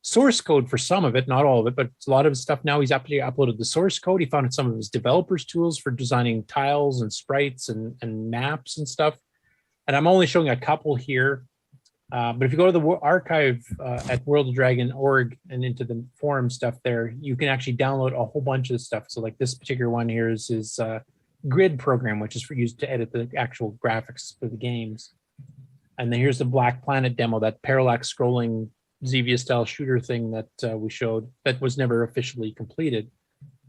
source code for some of it, not all of it, but a lot of his stuff now. He's uploaded the source code. He found some of his developers' tools for designing tiles and sprites and maps and stuff. And I'm only showing a couple here. But if you go to the archive at worldofdragon.org and into the forum stuff there, you can actually download a whole bunch of stuff. So like this particular one here is his grid program, which is for used to edit the actual graphics for the games. And then here's the Black Planet demo, that parallax scrolling Xevia style shooter thing that we showed that was never officially completed.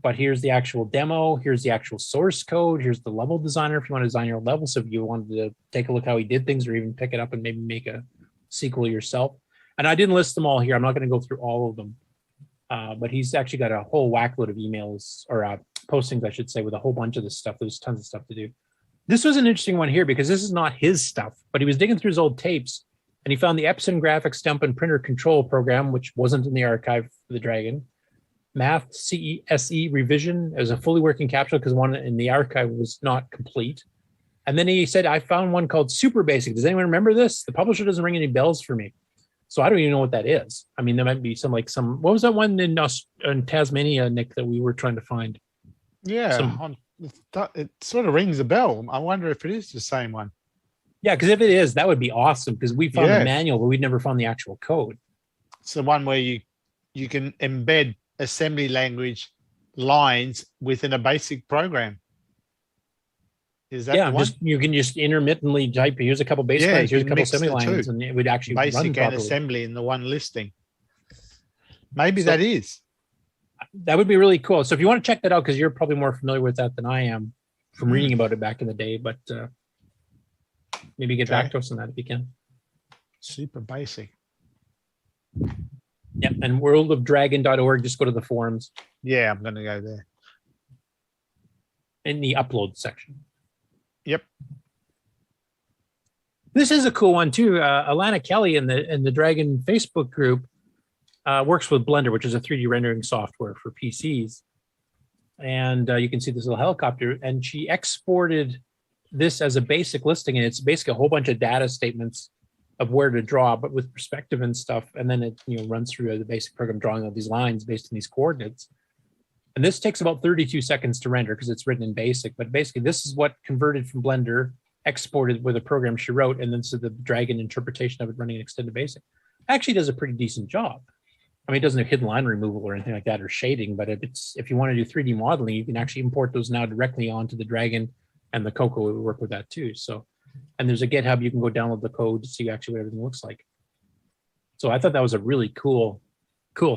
But here's the actual demo. Here's the actual source code. Here's the level designer if you want to design your own level. So if you wanted to take a look how he did things, or even pick it up and maybe make a sequel yourself. And I didn't list them all here. I'm not going to go through all of them. But he's actually got a whole whackload of emails or postings, I should say, with a whole bunch of this stuff. There's tons of stuff to do. This was an interesting one here because this is not his stuff, but he was digging through his old tapes and he found the Epson graphics dump and printer control program, which wasn't in the archive for the Dragon. Math CESE revision as a fully working capsule because one in the archive was not complete. And then he said, I found one called Super Basic. Does anyone remember this? The publisher doesn't ring any bells for me. So I don't even know what that is. I mean, there might be what was that one in Tasmania, Nick, that we were trying to find? Yeah, it sort of rings a bell. I wonder if it is the same one. Yeah, because if it is, that would be awesome because we found the manual, but we'd never found the actual code. It's the one where you can embed assembly language lines within a basic program. Is that the one? You can just intermittently type. Here's a couple basic lines. Here's a couple assembly lines, and it would actually basic run and properly. assembly in the one listing. Maybe that is. That would be really cool. So if you want to check that out, because you're probably more familiar with that than I am from reading about it back in the day, but maybe get back to us on that if you can. Super basic. Yeah, and worldofdragon.org. Just go to the forums. Yeah, I'm going to go there. In the upload section. Yep. This is a cool one too. Alana Kelly in the Dragon Facebook group works with Blender, which is a 3D rendering software for PCs. And you can see this little helicopter, and she exported this as a basic listing, and it's basically a whole bunch of data statements of where to draw, but with perspective and stuff. And then it runs through the basic program drawing of these lines based on these coordinates. And this takes about 32 seconds to render because it's written in BASIC. But basically, this is what converted from Blender, exported with a program she wrote, and then so the Dragon interpretation of it running in extended BASIC. Actually does a pretty decent job. I mean, it doesn't have hidden line removal or anything like that or shading, but if you want to do 3D modeling, you can actually import those now directly onto the Dragon, and the CoCo will work with that too. So, and there's a GitHub, you can go download the code to see actually what everything looks like. So I thought that was a really cool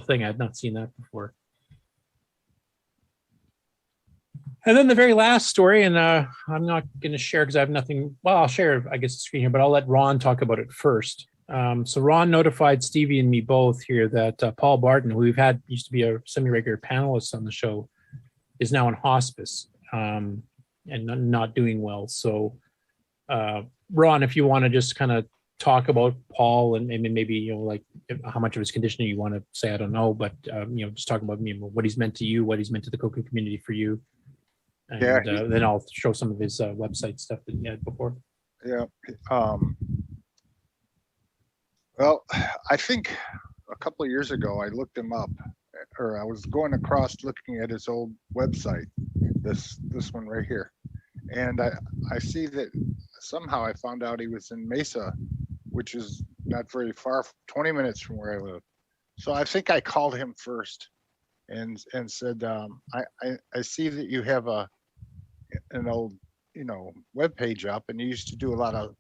thing. I had not seen that before. And then the very last story, and I'm not going to share because I have nothing. Well, I'll share, I guess, the screen here, but I'll let Ron talk about it first. So Ron notified Stevie and me both here that Paul Barton, who used to be a semi-regular panelist on the show, is now in hospice and not doing well. So, Ron, if you want to just kind of talk about Paul and maybe like how much of his condition you want to say, I don't know, but just talk about what he's meant to you, what he's meant to the CoCo community for you. And then I'll show some of his website stuff that he had before. Yeah. Well, I think a couple of years ago I looked him up, or I was going across looking at his old website, this one right here, and I see that somehow I found out he was in Mesa, which is not very far, 20 minutes from where I live. So I think I called him first and said, I see that you have an old, web page up, and you used to do a lot of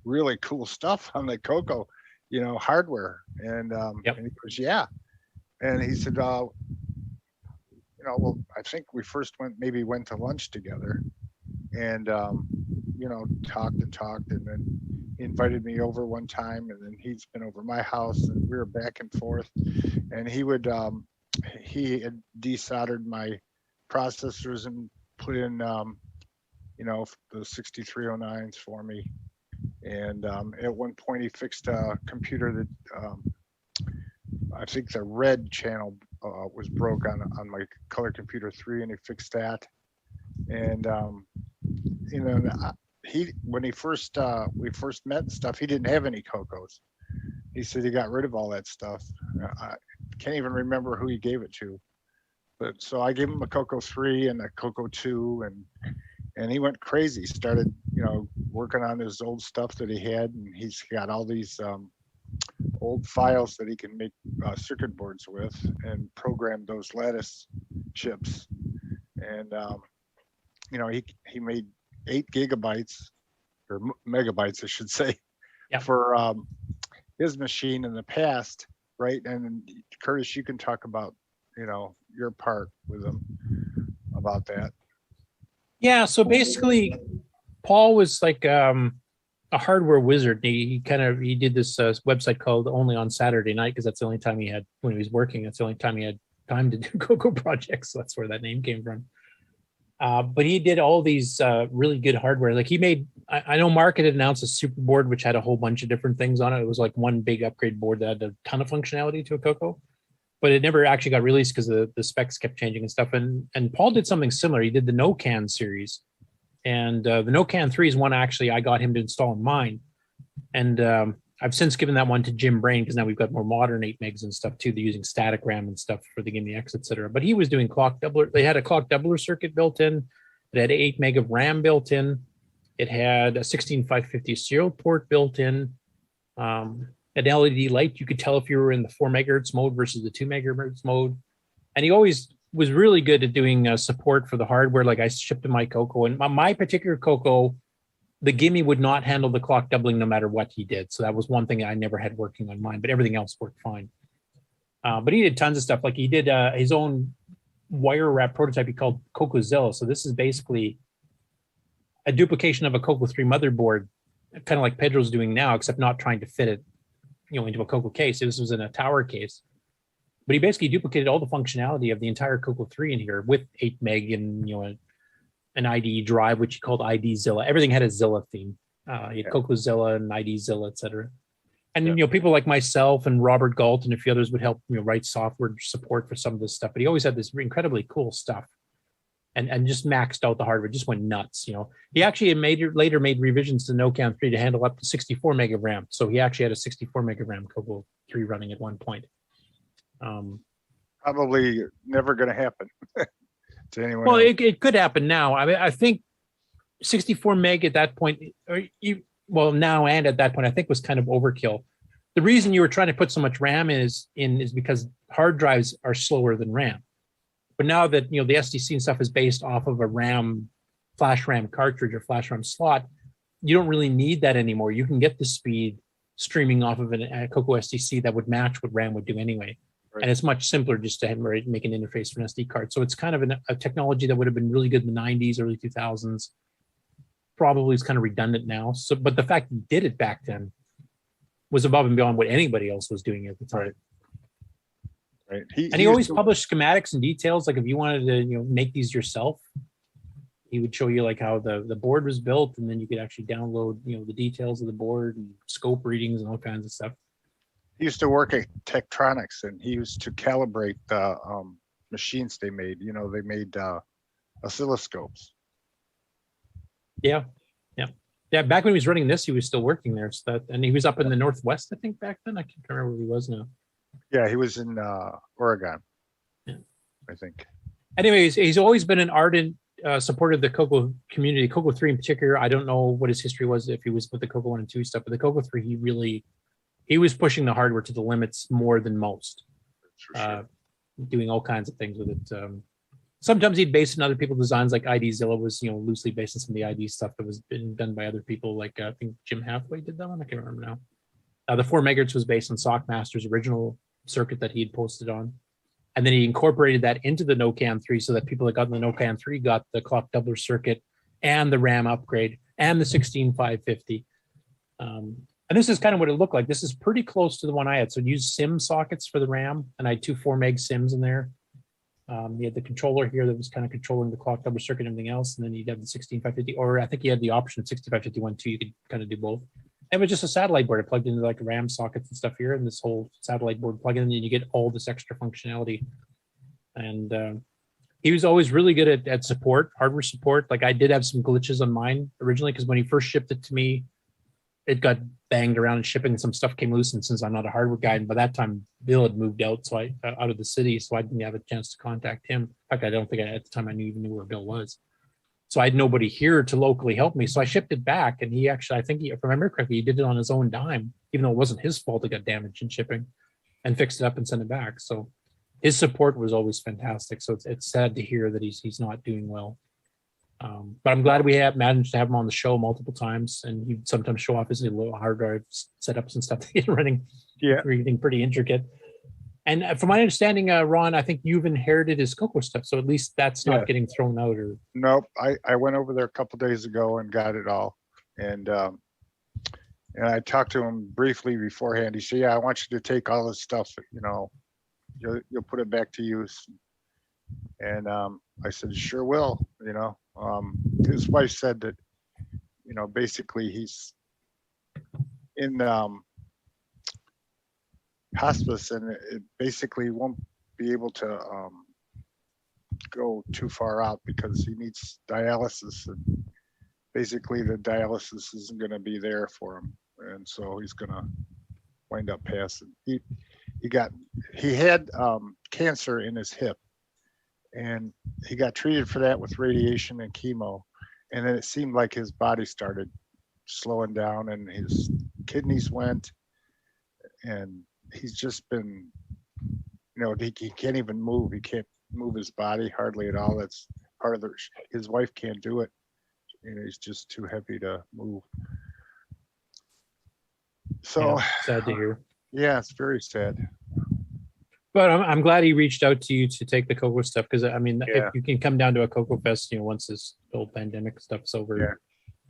really cool stuff on the CoCo, hardware. And, and he goes, yeah. And he said, well, I think we first went to lunch together, and talked, and then he invited me over one time, and then he's been over my house, and we were back and forth. And he he had desoldered my processors and put in the 6309s for me. And at one point he fixed a computer that I think the red channel was broke on my Color Computer 3, and he fixed that. And when we first met and stuff, he didn't have any CoCos. He said he got rid of all that stuff. I can't even remember who he gave it to, but so I gave him a CoCo 3 and a CoCo 2, and he went crazy. Started working on his old stuff that he had, and he's got all these old files that he can make circuit boards with and program those lattice chips. And he made 8 gigabytes or megabytes, I should say, for his machine in the past, right? And Curtis, you can talk about your part with him about that. Yeah, so basically, Paul was like a hardware wizard. He did this website called Only on Saturday Night, because that's the only time he had, when he was working, that's the only time he had time to do CoCo projects. So that's where that name came from. But he did all these really good hardware. Like he made, I know Mark had announced a super board, which had a whole bunch of different things on it. It was like one big upgrade board that had a ton of functionality to a CoCo, but it never actually got released because the specs kept changing and stuff. And Paul did something similar. He did the No-Can series. And the No-Can 3 is one actually I got him to install in mine. And I've since given that one to Jim Brain, because now we've got more modern 8 megs and stuff too. They're using static RAM and stuff for the Gimme X, etc. But he was doing clock doubler. They had a clock doubler circuit built in. It had 8 meg of RAM built in. It had a 16550 serial port built in. An LED light. You could tell if you were in the 4 megahertz mode versus the 2 megahertz mode. And he always was really good at doing support for the hardware. Like I shipped him my CoCo, and my particular CoCo, the Gimme would not handle the clock doubling no matter what he did. So that was one thing I never had working on mine, but everything else worked fine. But he did tons of stuff. Like he did his own wire wrap prototype he called CoCoZilla. So this is basically a duplication of a CoCo 3 motherboard, kind of like Pedro's doing now, except not trying to fit it, into a CoCo case. This was in a tower case. But he basically duplicated all the functionality of the entire CoCo 3 in here with 8 meg and an IDE drive, which he called IDZilla. Everything had a Zilla theme. He had CoCoZilla and IDZilla, etc. And people like myself and Robert Gault and a few others would help write software support for some of this stuff. But he always had this incredibly cool stuff, and just maxed out the hardware. Just went nuts. He actually later made revisions to No-Can 3 to handle up to 64 meg of RAM. So he actually had a 64 meg of RAM CoCo 3 running at one point. Probably never going to happen to anyone. Well, else. it could happen now. I mean, I think 64 meg at that point, now and at that point, I think was kind of overkill. The reason you were trying to put so much RAM is because hard drives are slower than RAM. But now that the SDC and stuff is based off of a flash RAM cartridge or flash RAM slot, you don't really need that anymore. You can get the speed streaming off of a CoCo SDC that would match what RAM would do anyway. Right. And it's much simpler just to make an interface for an SD card. So it's kind of a technology that would have been really good in the 90s, early 2000s. Probably is kind of redundant now. So, but the fact he did it back then was above and beyond what anybody else was doing at the time. Right. He always published schematics and details. Like if you wanted to make these yourself, he would show you like how the board was built, and then you could actually download the details of the board and scope readings and all kinds of stuff. He used to work at Tektronix, and he used to calibrate the machines they made. They made oscilloscopes. Yeah. Yeah, back when he was running this, he was still working there. So that, and he was up in the Northwest, I think, back then. I can't remember where he was now. Yeah, he was in Oregon, I think. Anyways, he's always been an ardent supporter of the CoCo community, CoCo 3 in particular. I don't know what his history was, if he was with the CoCo 1 and 2 stuff, but the CoCo 3, he was pushing the hardware to the limits more than most, doing all kinds of things with it. Sometimes he'd base in other people's designs, like IDzilla was, loosely based on some of the ID stuff that was been done by other people. Like I think Jim Hathaway did that one. I can't remember now. The 4 megahertz was based on Sockmaster's original circuit that he had posted on. And then he incorporated that into the NOCAN 3 so that people that got in the NOCAN 3 got the clock doubler circuit and the RAM upgrade and the 16550. And this is kind of what it looked like. This is pretty close to the one I had. So it used SIM sockets for the RAM, and I had 2 4 meg SIMs in there. You had the controller here that was kind of controlling the clock doubler circuit and everything else. And then you'd have the 16550, or I think you had the option of 6551 too. You could kind of do both. And it was just a satellite board. It plugged into like RAM sockets and stuff here, and this whole satellite board plug-in, and you get all this extra functionality. And he was always really good at support, hardware support. Like I did have some glitches on mine originally, because when he first shipped it to me, it got banged around in shipping and some stuff came loose. And since I'm not a hardware guy, and by that time Bill had moved out, so I out of the city, so I didn't have a chance to contact him. In fact, I don't think at the time I even knew where Bill was. So I had nobody here to locally help me. So I shipped it back, and he actually, I think, if I remember correctly, he did it on his own dime, even though it wasn't his fault it got damaged in shipping, and fixed it up and sent it back. So his support was always fantastic. So it's sad to hear that he's not doing well. But I'm glad we have managed to have him on the show multiple times, and he'd sometimes show off his little hard drive setups and stuff that he's running. Yeah, everything pretty intricate. And from my understanding, Ron, I think you've inherited his CoCo stuff, so at least that's not getting thrown out. Or nope, I went over there a couple days ago and got it all, and I talked to him briefly beforehand. He said, "Yeah, I want you to take all this stuff, you'll put it back to use." And I said, "Sure will." His wife said that, basically he's in hospice, and it basically won't be able to go too far out because he needs dialysis, and basically the dialysis isn't going to be there for him, and so he's going to wind up passing. He had cancer in his hip, and he got treated for that with radiation and chemo, and then it seemed like his body started slowing down and his kidneys went, and he's just been, he can't even move. He can't move his body hardly at all. That's part of his wife can't do it. He's just too heavy to move. So sad to hear. Yeah, it's very sad. But I'm glad he reached out to you to take the CoCo stuff, because if you can come down to a CoCo Fest, once this whole pandemic stuff's over,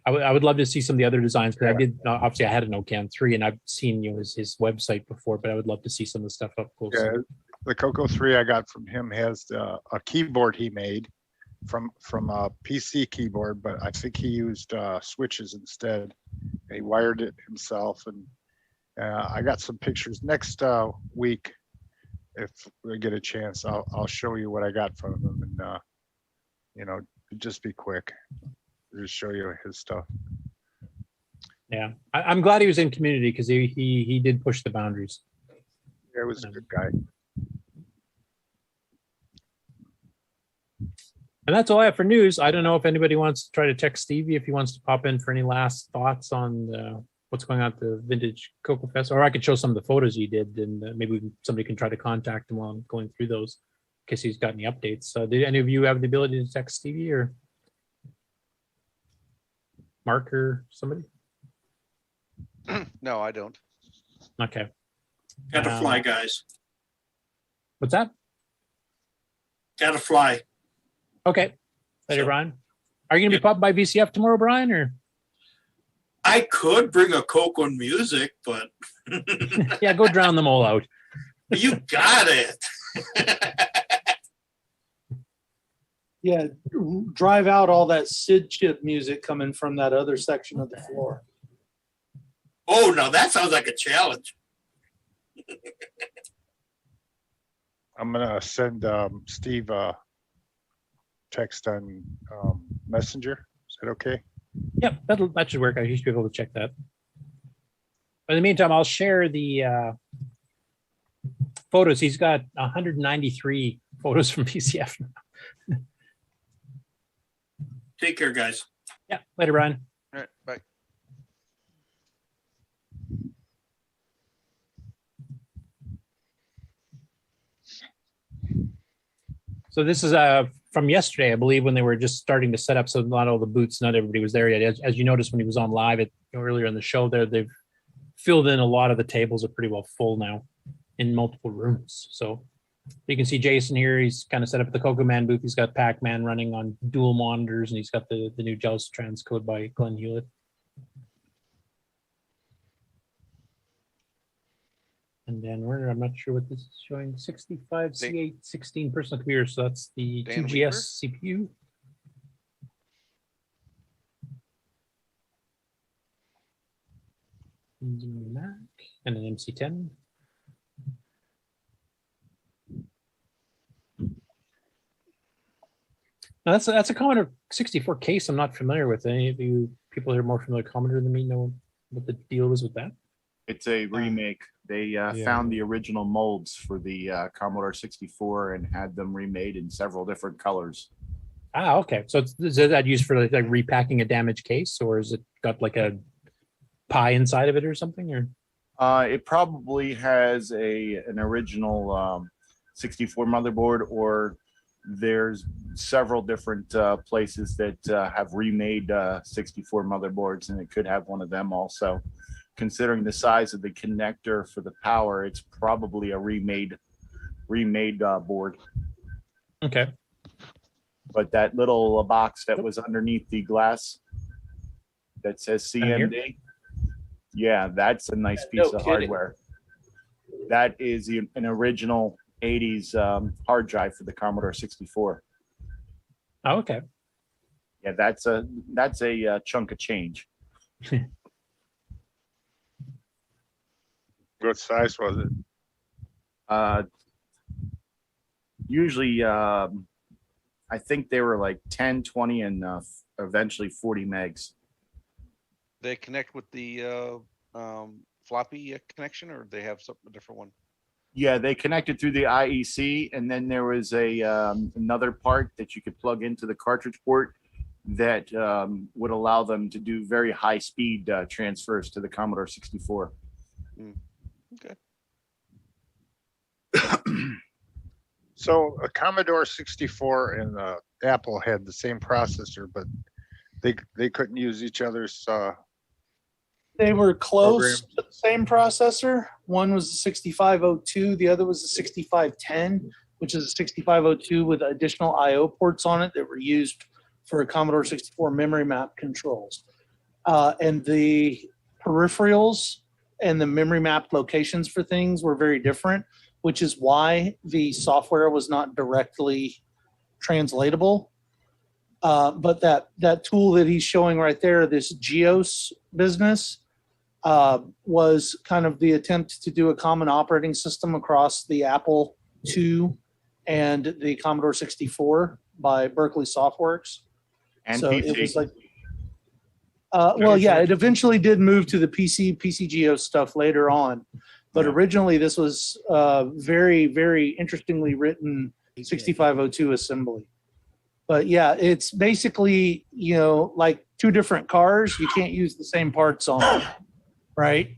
I would love to see some of the other designs. Because I did obviously I had an NOCAN 3, and I've seen his website before, but I would love to see some of the stuff up close. Yeah, the CoCo 3 I got from him has a keyboard he made from a PC keyboard, but I think he used switches instead. And he wired it himself, and I got some pictures next week. If we get a chance, I'll show you what I got from him, and just be quick. Just show you his stuff. Yeah, I'm glad he was in community, because he did push the boundaries. Yeah, he was a good guy. And that's all I have for news. I don't know if anybody wants to try to text Stevie if he wants to pop in for any last thoughts on what's going on at the Vintage CoCo Fest, or I could show some of the photos he did, and maybe somebody can try to contact him while I'm going through those, in case he's got any updates. Did any of you have the ability to text Stevie, or Mark, or somebody? No, I don't. Okay. Gotta fly, guys. What's that? Gotta fly. Okay. Later, Brian. Are you going to be popping by VCF tomorrow, Brian, or? I could bring a CoCo music, but yeah, go drown them all out. You got it. Yeah, drive out all that Sid chip music coming from that other section of the floor. Oh, no, that sounds like a challenge. I'm gonna send Steve a text on Messenger. Is that okay? Yep, that should work. I should be able to check that. But in the meantime, I'll share the photos. He's got 193 photos from PCF now. Take care, guys. Yeah, later, Brian. All right, bye. So this is from yesterday, I believe, when they were just starting to set up. So not all the booths, not everybody was there yet. As you noticed when he was on live earlier in the show, there they've filled in a lot of the tables are pretty well full now in multiple rooms. So you can see Jason here. He's kind of set up at the CoCoBan booth. He's got Pac-Man running on dual monitors, and he's got the new Joust transcode by Glenn Hewlett. And then I'm not sure what this is showing. 65 C8 16 personal computer. So that's the Dan 2GS CPU. Mac and an MC10. Now that's a Commodore 64 case I'm not familiar with. Any of you people that are more familiar with Commodore than me know what the deal is with that? It's a remake. They found the original molds for the Commodore 64 and had them remade in several different colors. Ah, okay. So is that used for like repacking a damaged case, or is it got like a pie inside of it or something? Or It probably has an original 64 motherboard, or there's several different places that have remade 64 motherboards, and it could have one of them also. Considering the size of the connector for the power, it's probably a remade board. Okay. But that little box that was underneath the glass that says CMD, yeah, that's a nice piece of hardware. That is an original 80s hard drive for the Commodore 64. Oh, okay. Yeah, that's a chunk of change. What size was it? Usually, I think they were like 10, 20, and eventually 40 megs. They connect with the floppy connection, or they have a different one? Yeah, they connected through the IEC, and then there was another part that you could plug into the cartridge port that would allow them to do very high speed transfers to the Commodore 64. Okay. So a Commodore 64 and Apple had the same processor, but they couldn't use each other's. They were close to the same processor. One was the 6502, the other was the 6510, which is a 6502 with additional I/O ports on it that were used for a Commodore 64 memory map controls. And the peripherals and the memory map locations for things were very different, which is why the software was not directly translatable. But that tool that he's showing right there, this GEOS business, was kind of the attempt to do a common operating system across the Apple II and the Commodore 64 by Berkeley Softworks. And so PC. it was like, well, yeah, it eventually did move to the PC GEOS stuff later on. But originally this was very, very interestingly written 6502 assembly. But yeah, it's basically, like two different cars. You can't use the same parts on them, right?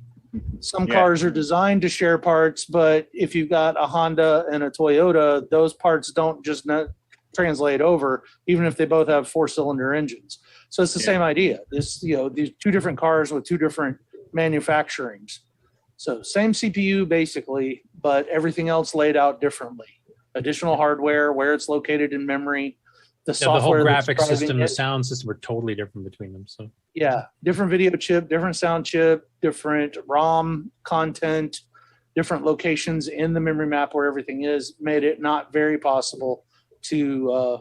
Some cars are designed to share parts, but if you've got a Honda and a Toyota, those parts don't just translate over, even if they both have 4-cylinder engines. So it's the same idea. These two different cars with two different manufacturings. So same CPU basically, but everything else laid out differently. Additional hardware, where it's located in memory, the software, the whole graphics system, the it. sound system were totally different between them. So Yeah, different video chip, different sound chip, different ROM content, different locations in the memory map where everything is, made it not very possible to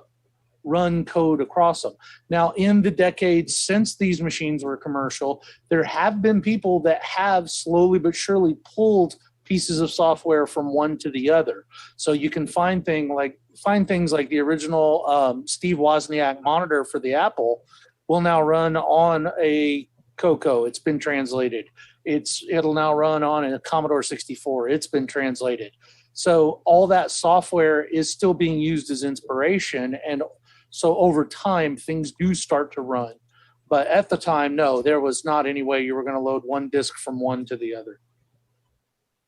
run code across them. Now, in the decades since these machines were commercial, there have been people that have slowly but surely pulled pieces of software from one to the other. So you can find things like the original Steve Wozniak monitor for the Apple will now run on a CoCo. It's been translated. It'll now run on a Commodore 64. It's been translated. So all that software is still being used as inspiration. And so over time, things do start to run. But at the time, no, there was not any way you were going to load one disk from one to the other.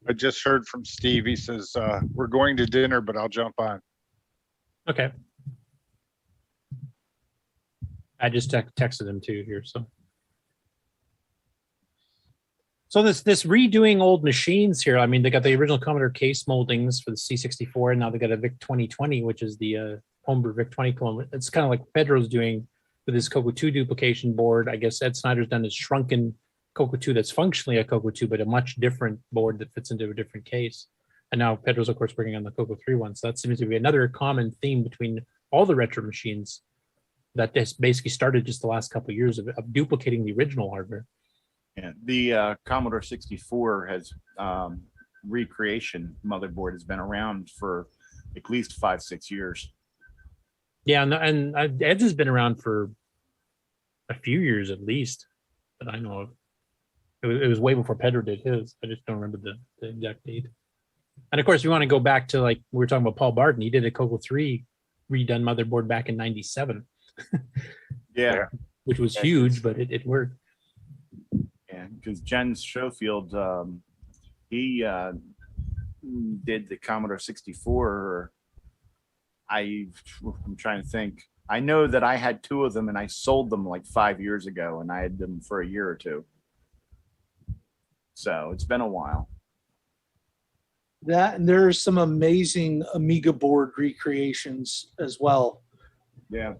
I just heard from Steve. He says, we're going to dinner, but I'll jump on. Okay. I just texted him too here. So this redoing old machines here. I mean, they got the original Commodore case moldings for the C64, and now they got a VIC 2020, which is the homebrew VIC 20 clone. It's kind of like Pedro's doing with his CoCo 2 duplication board. I guess Ed Snyder's done his shrunken CoCo 2 that's functionally a CoCo 2, but a much different board that fits into a different case. And now Pedro's, of course, working on the CoCo 3 one. So that seems to be another common theme between all the retro machines that this basically started just the last couple of years of duplicating the original hardware. Yeah, the Commodore 64 has recreation motherboard has been around for at least 5-6 years. Yeah, and Ed's has been around for a few years at least that I know of. It was way before Pedro did his. I just don't remember the exact date. And of course, we want to go back to, like, we were talking about Paul Barton. He did a CoCo 3 redone motherboard back in '97. Yeah, which was huge, but it worked. Yeah, because Jens Schofield, he did the Commodore 64. I'm trying to think. I know that I had 2 of them, and I sold them like 5 years ago, and I had them for a year or 2. So it's been a while. That, and there's some amazing Amiga board recreations as well. Yeah.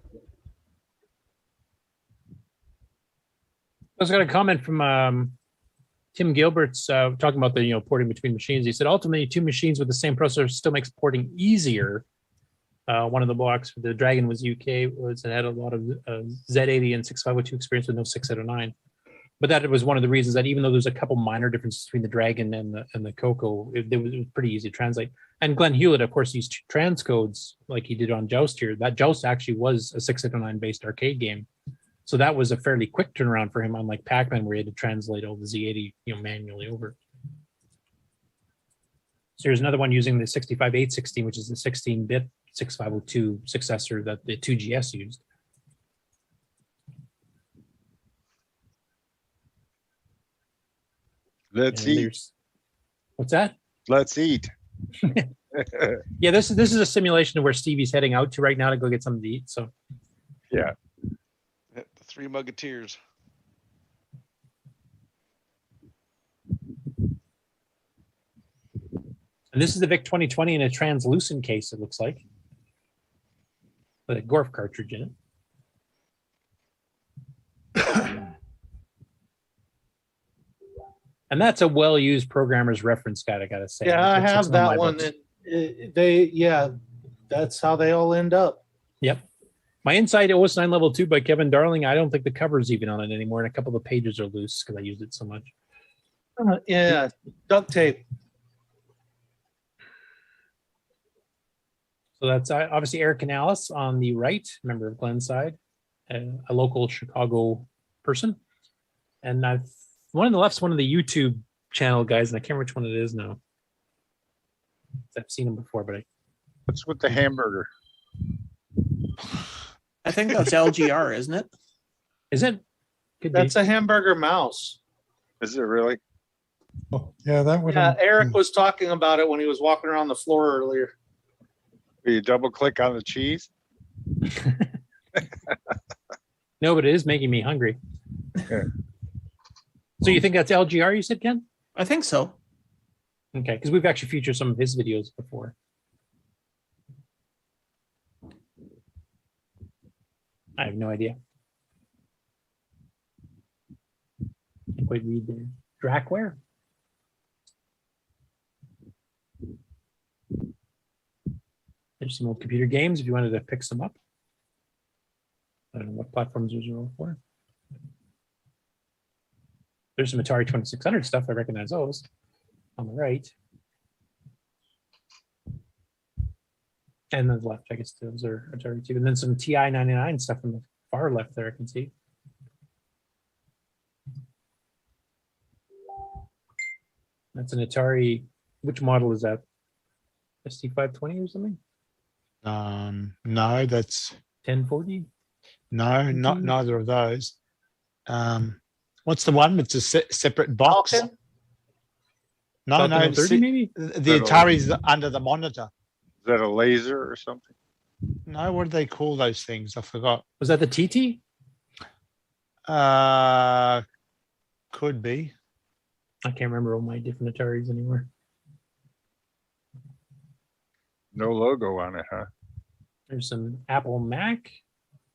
I was got a comment from Tim Gilberts talking about the porting between machines. He said ultimately 2 machines with the same processor still makes porting easier. One of the blocks for the Dragon was UK, it had a lot of Z80 and 6502 experience with no 609. But that was one of the reasons that even though there's a couple minor differences between the Dragon and the CoCo, it was pretty easy to translate. And Glenn Hewlett, of course, used transcodes like he did on Joust here. That Joust actually was a 609 based arcade game. So that was a fairly quick turnaround for him, unlike Pac-Man, where he had to translate all the Z80 manually over. So here's another one using the 65816, which is the 16-bit 6502 successor that the 2GS used. Let's eat. What's that? Let's eat. Yeah, this is a simulation of where Stevie's heading out to right now to go get something to eat. So yeah. The 3 Musketeers. And this is the VIC 2020 in a translucent case, it looks like, with a Gorf cartridge in it. And that's a well-used programmer's reference guide, I gotta say. Yeah, I have that one. Books. And that's how they all end up. Yep. My Inside OS 9 Level 2 by Kevin Darling, I don't think the cover's even on it anymore, and a couple of the pages are loose because I used it so much. Yeah, duct tape. So that's obviously Eric Canales on the right, member of Glenside, a local Chicago person. And one on the left's one of the YouTube channel guys, and I can't remember which one it is now. I've seen him before, but what's with the hamburger? I think that's LGR, isn't it? Is it? That's a hamburger mouse. Is it really? Oh, yeah, that would. Yeah, Eric was talking about it when he was walking around the floor earlier. Will you double click on the cheese? No, but it is making me hungry. Okay. So you think that's LGR, you said, Ken? I think so. Okay, because we've actually featured some of his videos before. I have no idea. Can't quite read there. Drackware? There's some old computer games if you wanted to pick some up. I don't know what platforms those are all for. There's some Atari 2600 stuff. I recognize those on the right. And then the left, I guess those are Atari too. And then some TI-99 stuff on the far left there, I can see. That's an Atari. Which model is that? ST520 or something? No, that's 1040. no, not neither of those. What's the one? It's a separate box. Falcon? No, Falcon no, 030 maybe? the Atari's under the monitor. Is that a laser or something? No, what do they call those things? I forgot. Was that the TT? Could be. I can't remember all my different Ataris anymore. No logo on it, huh? There's some Apple Mac,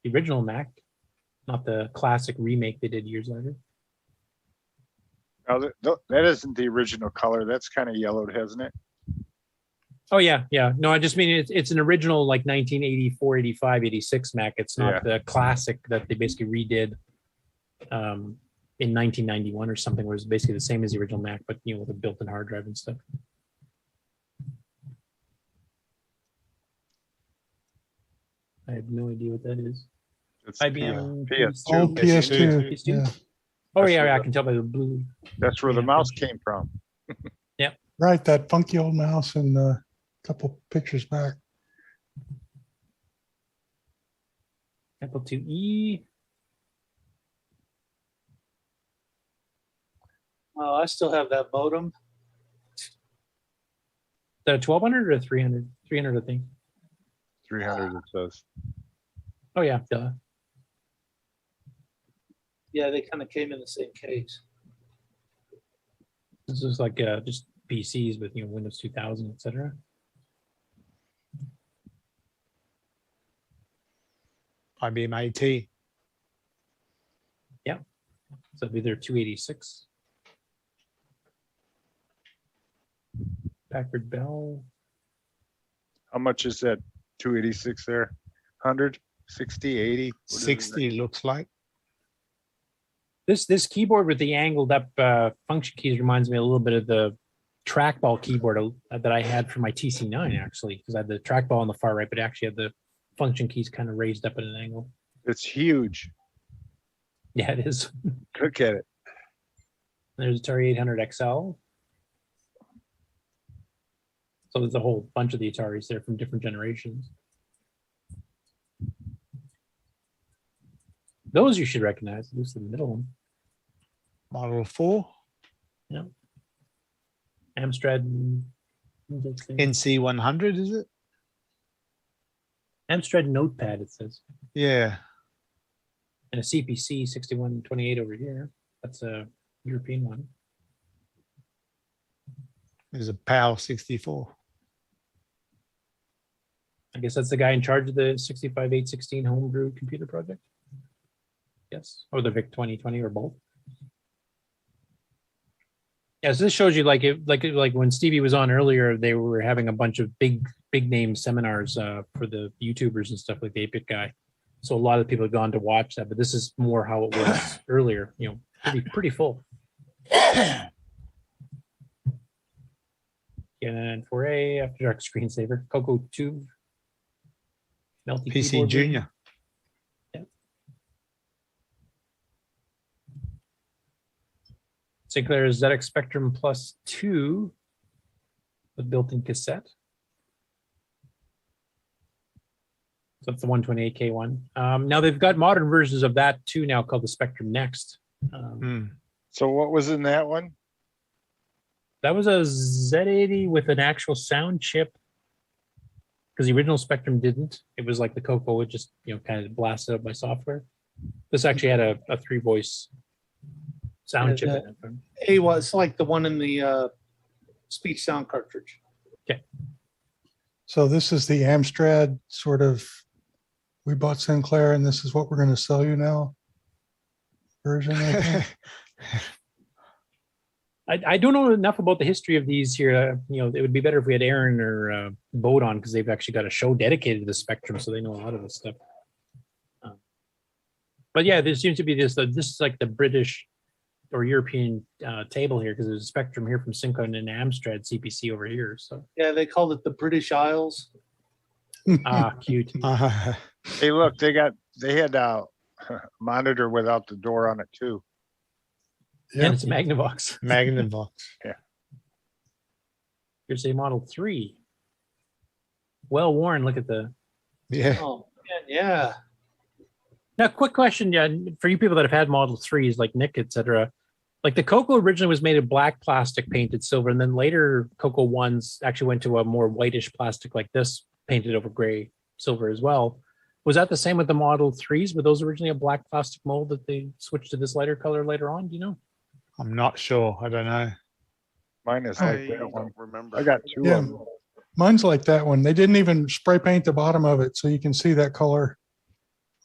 the original Mac, not the classic remake they did years later. Now, that isn't the original color. That's kind of yellowed, hasn't it? Oh yeah, yeah. No, I just mean it's an original like 1984, 85, 86 Mac. It's not the classic that they basically redid in 1991 or something, where it's basically the same as the original Mac, but with a built-in hard drive and stuff. I have no idea what that is. It's IBM PS2. Oh, PS2. PS2? Yeah. Oh yeah, I can tell by the blue. That's where the mouse came from. Yep. Right, that funky old mouse and a couple pictures back. Apple IIe. Oh, I still have that modem. The 1200 or 300? 300, I think. 300 it says. Oh yeah, duh. Yeah, they kind of came in the same case. This is like just PCs with Windows 2000, etc. IBM AT. Yeah. So it'd be their 286. Packard Bell. How much is that 286 there? 100, 60, 80? 60 looks like. This keyboard with the angled up function keys reminds me a little bit of the trackball keyboard that I had for my TC9 actually, because I had the trackball on the far right, but actually had the function keys kind of raised up at an angle. It's huge. Yeah, it is. Look at it. There's Atari 800 XL. So there's a whole bunch of the Ataris there from different generations. Those you should recognize, at least the middle one. Model 4. Yeah. Amstrad. NC100, is it? Amstrad Notepad, it says. Yeah. And a CPC 6128 over here. That's a European one. There's a PAL 64. I guess that's the guy in charge of the 65816 homebrew computer project. Yes, or the VIC 2020 or both. Yeah, so this shows you like when Stevie was on earlier, they were having a bunch of big name seminars for the YouTubers and stuff, like the 8-Bit guy. So a lot of people have gone to watch that, but this is more how it was earlier. Pretty full. And 4A after dark screensaver, CoCo Tube, Melty PC keyboard. Junior. Yeah. Sinclair ZX Spectrum Plus 2 with built-in cassette. So that's the 128K one. Now they've got modern versions of that too now called the Spectrum Next. So what was in that one? That was a Z80 with an actual sound chip, because the original Spectrum didn't. It was like the CoCo would just kind of blast it up by software. This actually had a 3-voice sound chip in it. It was like the one in the speech sound cartridge. Okay. So this is the Amstrad sort of, we bought Sinclair and this is what we're going to sell you now version, I think. I don't know enough about the history of these here. It would be better if we had Aaron or Bode on, because they've actually got a show dedicated to the Spectrum, so they know a lot of this stuff. But yeah, there seems to be this is like the British or European table here, because there's a Spectrum here from Synco and an Amstrad CPC over here. So Yeah, they called it the British Isles. Cute. Hey, look, they had a monitor without the door on it too. And it's a Magnavox. Magnavox. Yeah. Here's a Model 3. Well worn. Look at the. Yeah. Oh man, yeah. Now, quick question, yeah, for you people that have had Model 3s like Nick, etc. Like the CoCo originally was made of black plastic painted silver, and then later CoCo 1s actually went to a more whitish plastic like this, painted over gray silver as well. Was that the same with the Model 3s? Were those originally a black plastic mold that they switched to this lighter color later on? Do you know? I'm not sure. I don't know. Mine is like that one. Remember. I got two Yeah, of them. mine's like that one. They didn't even spray paint the bottom of it, so you can see that color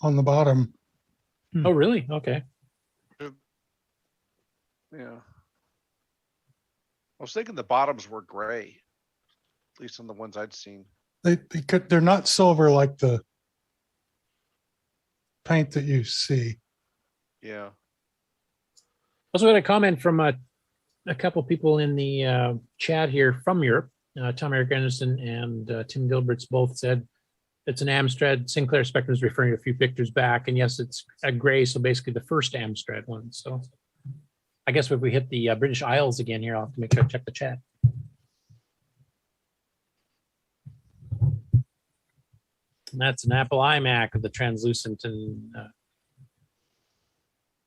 on the bottom. Oh, really? Okay. Yeah. I was thinking the bottoms were gray, at least on the ones I'd seen. They're not silver like the paint that you see. Yeah. Also, had a comment from a couple people in the chat here from Europe. Tom Eric Anderson and Tim Gilberts both said it's an Amstrad. Sinclair Spectrum is referring to a few pictures back, and yes, it's a gray, so basically the first Amstrad one. So I guess if we hit the British Isles again here, I'll have to make sure I check the chat. And that's an Apple iMac with the translucent, and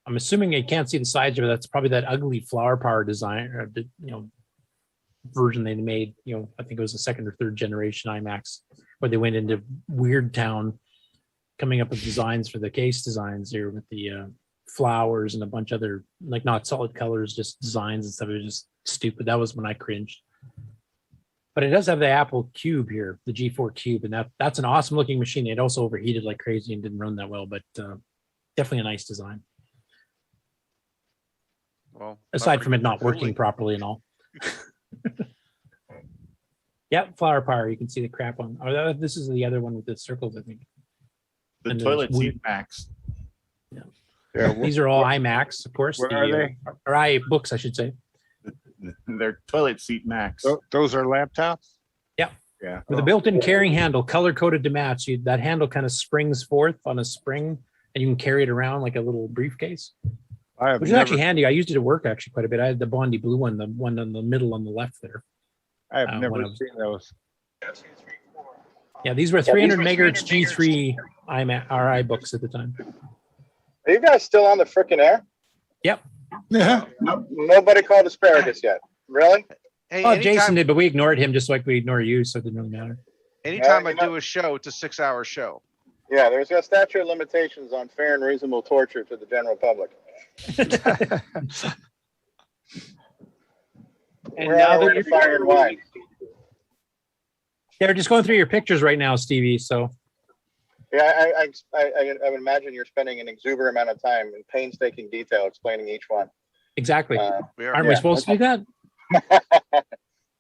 I'm assuming you can't see the sides of it. That's probably that ugly flower power design, or version they made. I think it was the second or third generation iMacs, where they went into Weird Town, coming up with designs for the case designs here with the flowers and a bunch of other, like, not solid colors, just designs and stuff. It was just stupid. That was when I cringed. But it does have the Apple Cube here, the G4 Cube, and that's an awesome looking machine. It also overheated like crazy and didn't run that well, but definitely a nice design. Well, aside from it not working properly and all. Yep, flower power. You can see the crap on. Oh, this is the other one with the circles, I think. The And toilet there's seat Macs. Yeah, these are all iMacs, of course. What are they? Or iBooks, I should say. They're toilet seat Macs. Those are laptops? Yeah. Yeah. With a built-in carrying handle, color-coded to match. That handle kind of springs forth on a spring, and you can carry it around like a little briefcase. Which is actually handy. I used it at work actually quite a bit. I had the Bondi blue one, the one in the middle on the left there. I have never seen those. Yeah, these were 300 megahertz G3 iBooks at the time. Are you guys still on the frickin' air? Yep. Yeah. Nobody called asparagus yet. Really? Hey, Oh, anytime- Jason did, but we ignored him just like we ignore you, so it didn't really matter. Anytime I do a show, it's a 6-hour show. Yeah, there's a statute of limitations on fair and reasonable torture to the general public. And We're now on our that way to fire and wine. Yeah, we're just going through your pictures right now, Stevie. So Yeah, I would imagine you're spending an exuberant amount of time in painstaking detail explaining each one. exactly. Aren't we yeah. supposed to do that?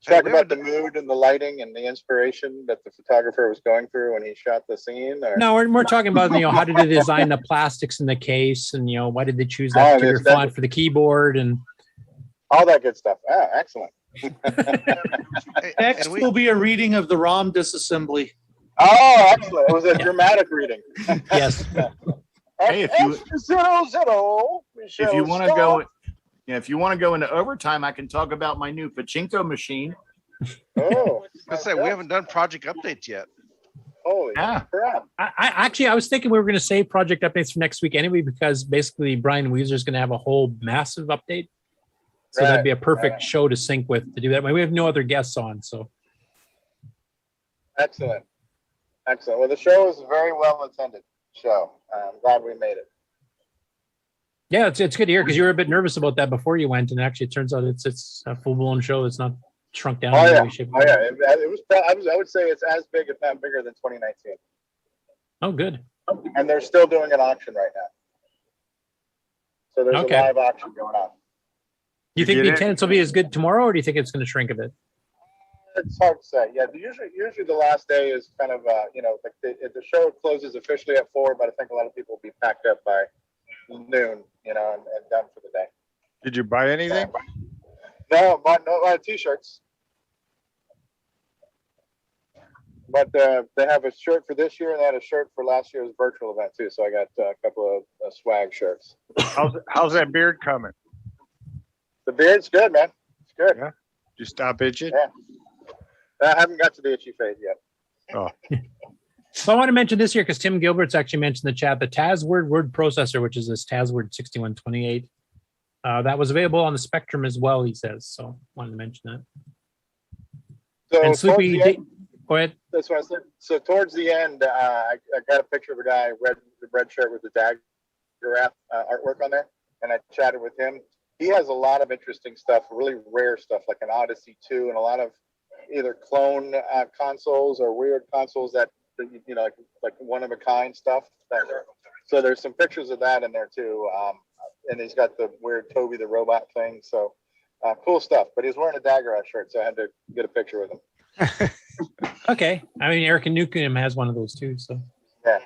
Talk about the mood and the lighting and the inspiration that the photographer was going through when he shot the scene. Or? No, we're talking about how did they design the plastics in the case, and why did they choose that particular font for the keyboard and all that good stuff. Ah, excellent. Next will be a reading of the ROM disassembly. Oh, excellent. It was a dramatic reading. Yes. Hey, if you if you want to go, if you want to go into overtime, I can talk about my new pachinko machine. Oh, I say we haven't done project updates yet. Holy crap! I was thinking we were going to save project updates for next week anyway, because basically Brian Weezer is going to have a whole massive update. So that'd be a perfect show to sync with to do that. We have no other guests on, so. Excellent. Excellent. Well, the show is a very well attended show. I'm glad we made it. Yeah, it's good to hear, because you were a bit nervous about that before you went, and actually it turns out it's a full blown show. It's not shrunk down. Oh in yeah, any way, shape, or form. It was. I would say it's as big, if not bigger, than 2019. Oh, good. And they're still doing an auction right now. So there's Okay. a live auction going on. Do you think the attendance will be as good tomorrow, or do you think it's going to shrink a bit? It's hard to say. Yeah, usually the last day is kind of like the show closes officially at 4, but I think a lot of people will be packed up by noon, and done for the day. Did you buy anything? No, bought a lot of t-shirts. But they have a shirt for this year, and they had a shirt for last year's virtual event too. So I got a couple of swag shirts. How's that beard coming? The beard's good, man. It's good. Yeah. You stop itching? Yeah. I haven't got to the itchy phase yet. Oh. So I want to mention this here because Tim Gilberts actually mentioned in the chat the TazWord word processor, which is this TazWord 6128. That was available on the Spectrum as well, he says. So wanted to mention that. So And Sleepy, towards the end- go ahead. That's what I said. So towards the end, I got a picture of a guy, the red shirt with the dagger artwork on there, and I chatted with him. He has a lot of interesting stuff, really rare stuff, like an Odyssey 2, and a lot of either clone consoles or weird consoles that you know, like one of a kind stuff. So there's some pictures of that in there too. And he's got the weird Toby the robot thing. So cool stuff. But he's wearing a dagger shirt, so I had to get a picture with him. Okay. I mean, Eric and Nukem has one of those too. So Yeah.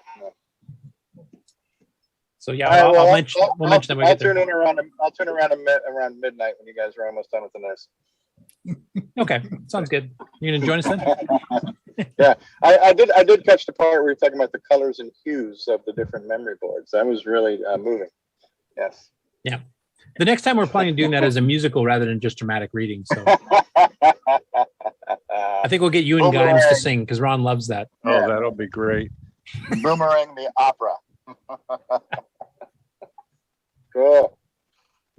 so yeah, All right, well, we'll mention them when we I'll get there. turn in around. I'll turn around around midnight when you guys are almost done with the news. Okay, sounds good. You gonna join us then? Yeah, I did catch the part where you're talking about the colors and hues of the different memory boards. That was really moving. Yes. Yeah. The next time we're planning on doing that as a musical rather than just dramatic reading. So I think we'll get you and Boomerang. Gimes to sing because Ron loves that. Oh, that'll be great. Boomerang the opera. Cool.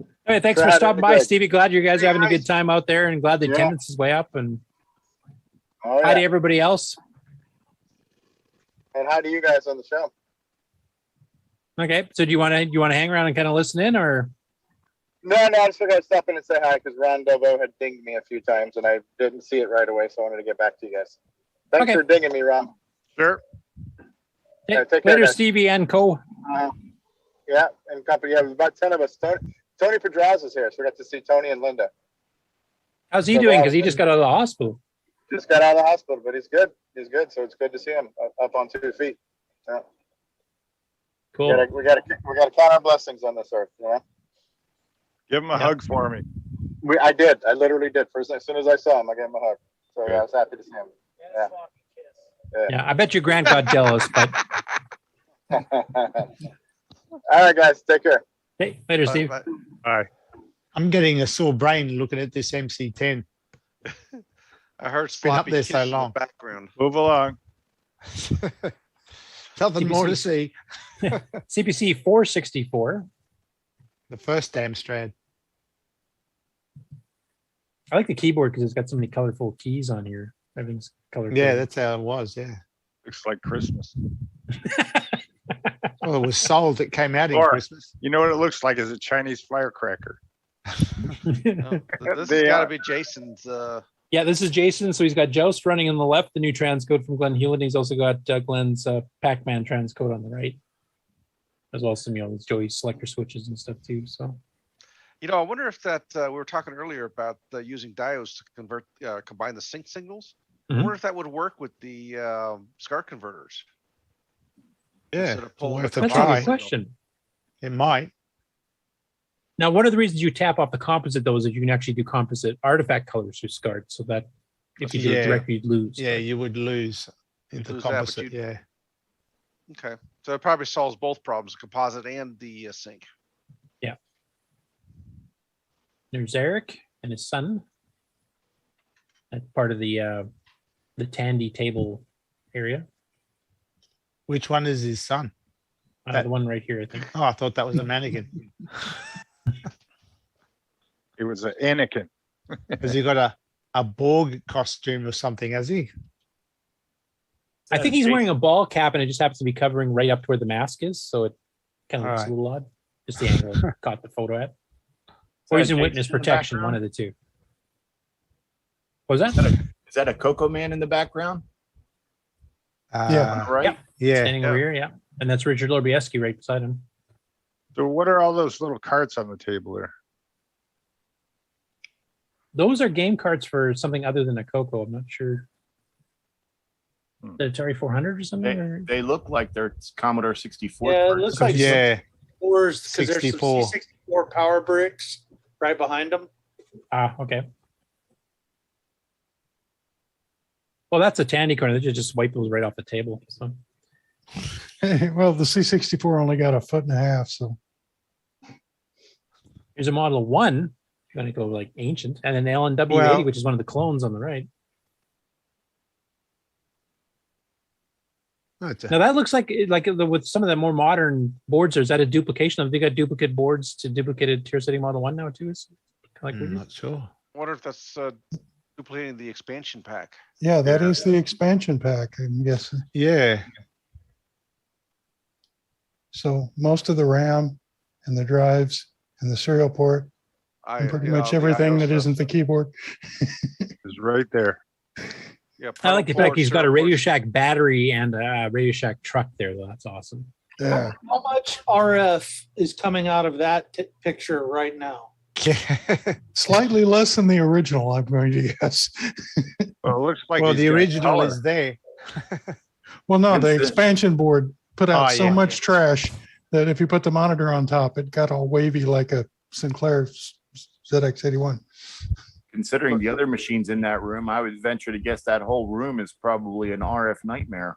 All right, thanks So for how stopping did it by, go? Stevie. Glad you guys are having a good time out there and glad the Yeah. attendance is way up. And Oh, hi to yeah. everybody else. And hi to you guys on the show. Okay, so do you want to hang around and kind of listen in, or No, I just figured I'd stop in and say hi because Ron Delvo had dinged me a few times and I didn't see it right away, so I wanted to get back to you guys. Thanks Okay. for dinging me, Ron. Sure. Yeah, take care, later, guys. Stevie and Co. Yeah, and company. Yeah, there's about 10 of us. Tony Pedraza is here, so we got to see Tony and Linda. How's he So doing? that- Because he just got out of the hospital. Just got out of the hospital, but he's good. He's good, so it's good to see him up on 2 feet. Yeah. Cool. We gotta count our blessings on this earth, you know. Give him a hug for me. I did. I literally did. First, as soon as I saw him, I gave him a hug. So yeah, I was happy to see him. Yeah. Yeah, I bet your Grant got jealous, but All right, guys, take care. hey, later, Steve. Bye. I'm getting a sore brain looking at this MC10. I heard Been up sloppy there kisses so in the long. background. Move along. Nothing more to see. CPC 464. The first damn strand. I like the keyboard because it's got so many colorful keys on here. Everything's colorful. Yeah, that's how it was. Yeah. Looks like Christmas. Well, it was sold. It came out in Or, Christmas. you know what it looks like is a Chinese firecracker. This has They got to are. be Jason's. Yeah, this is Jason. So he's got Joust running on the left, the new transcode from Glenn Hewlett. He's also got Glenn's Pac-Man transcode on the right, as well as some, Joey's selector switches and stuff too. So I wonder if that we were talking earlier about using diodes to combine the sync signals. I wonder if that would work with the SCAR converters. Yeah. Instead of pulling Worth the a that's a try. good question. It might. Now, one of the reasons you tap off the composite, though, is that you can actually do composite artifact colors through SCART, so that if you do it Yeah. directly, you'd lose. Yeah, you would lose in You'd the lose that, but composite. you'd- Yeah. Okay, so it probably solves both problems: the composite and the sync. Yeah. There's Eric and his son. That's part of the Tandy table area. Which one is his son? The one right here, I think. Oh, I thought that was a mannequin. It was an Anakin. Has he got a Borg costume or something, has he? I think he's wearing a ball cap, and it just happens to be covering right up to where the mask is, so it kind of looks Alright. a little odd. Just the angle I caught the photo at. Or he's in witness protection, one of the two. What was that? Is that a Coco Man in the background? Yeah. Right? Yeah. Standing over here, yeah. And that's Richard Lorbieski right beside him. So what are all those little carts on the table there? Those are game cards for something other than a CoCo. I'm not sure. The Atari 400 or something? or- They look like they're Commodore 64. Yeah, it cards. looks like Yeah. Fours because there's some 64. C64 power bricks right behind them. Ah, okay. Well, that's a Tandy corner. They just wipe those right off the table. So Well, the C64 only got 1.5 feet, so here's a Model 1. If you want to go like ancient. And then the LNW80, Well- which is one of the clones on the right. Now that looks like with some of the more modern boards, is that a duplication of? They got duplicate boards to duplicated Tier City Model 1 now too? Is like not sure. I wonder if that's duplicating the expansion pack. Yeah, that is the expansion pack, I'm guessing. Yeah. So most of the RAM and the drives and the serial port and pretty much everything that isn't the keyboard is right there. Yeah, I like the fact he's got a Radio Shack battery and a Radio Shack truck there, though. That's awesome. Yeah. How much RF is coming out of that picture right now? Slightly less than the original, I'm going to guess. Well, it looks like the original is there. Well, no, the expansion board put out so yeah. much trash that if you put the monitor on top, it got all wavy like a Sinclair ZX81. Considering the other machines in that room, I would venture to guess that whole room is probably an RF nightmare.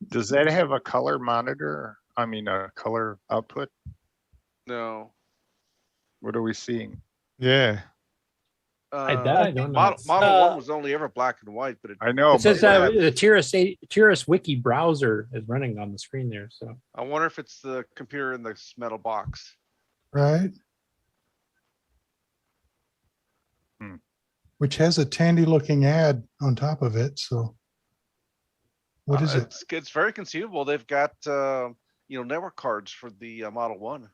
Does that have a color monitor? I mean, a color output? No. What are we seeing? Yeah. I don't know. Model 1 was only ever black and white, but I know. It says the Tiris Wiki browser is running on the screen there. So I wonder if it's the computer in this metal box. Right. Which has a Tandy looking ad on top of it. So what is it? It's very conceivable. They've got network cards for the Model 1.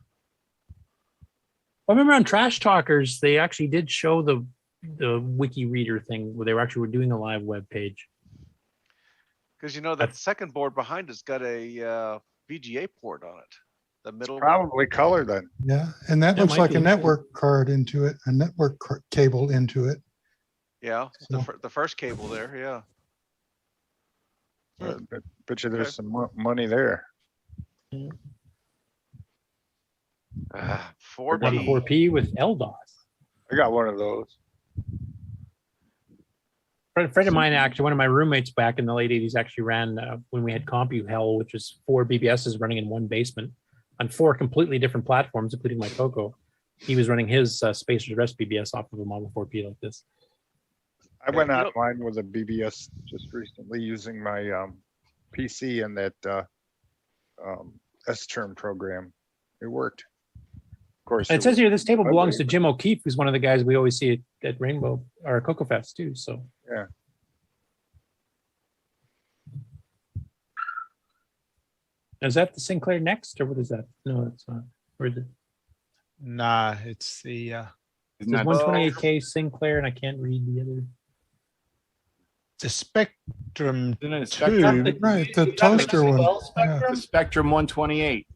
I remember on Trash Talkers, they actually did show the wiki reader thing where they were doing a live web page. Because that second board behind it's got a VGA port on it. The middle probably color then. Yeah, and that looks like a network card into it, a network cable into it. Yeah, the first cable there. Yeah. Bet you there's some money there. 4P with LDOS. I got one of those. A friend of mine, actually, one of my roommates back in the late 80s actually ran when we had CompuHell, which is 4 BBSs running in one basement on 4 completely different platforms, including my CoCo. He was running his Spacer's Rest BBS off of a Model 4P like this. I went online with a BBS just recently using my PC and that S-term program. It worked. Of course. And it says here this table belongs to Jim O'Keefe, who's one of the guys we always see at Rainbow or CoCo Fest too. So yeah. Is that the Sinclair Next, or what is that? No, it's not. Where is it? Nah, it's the There's 128K Sinclair, and I can't read the other. The Spectrum 2, right? The toaster one. The Spectrum 128.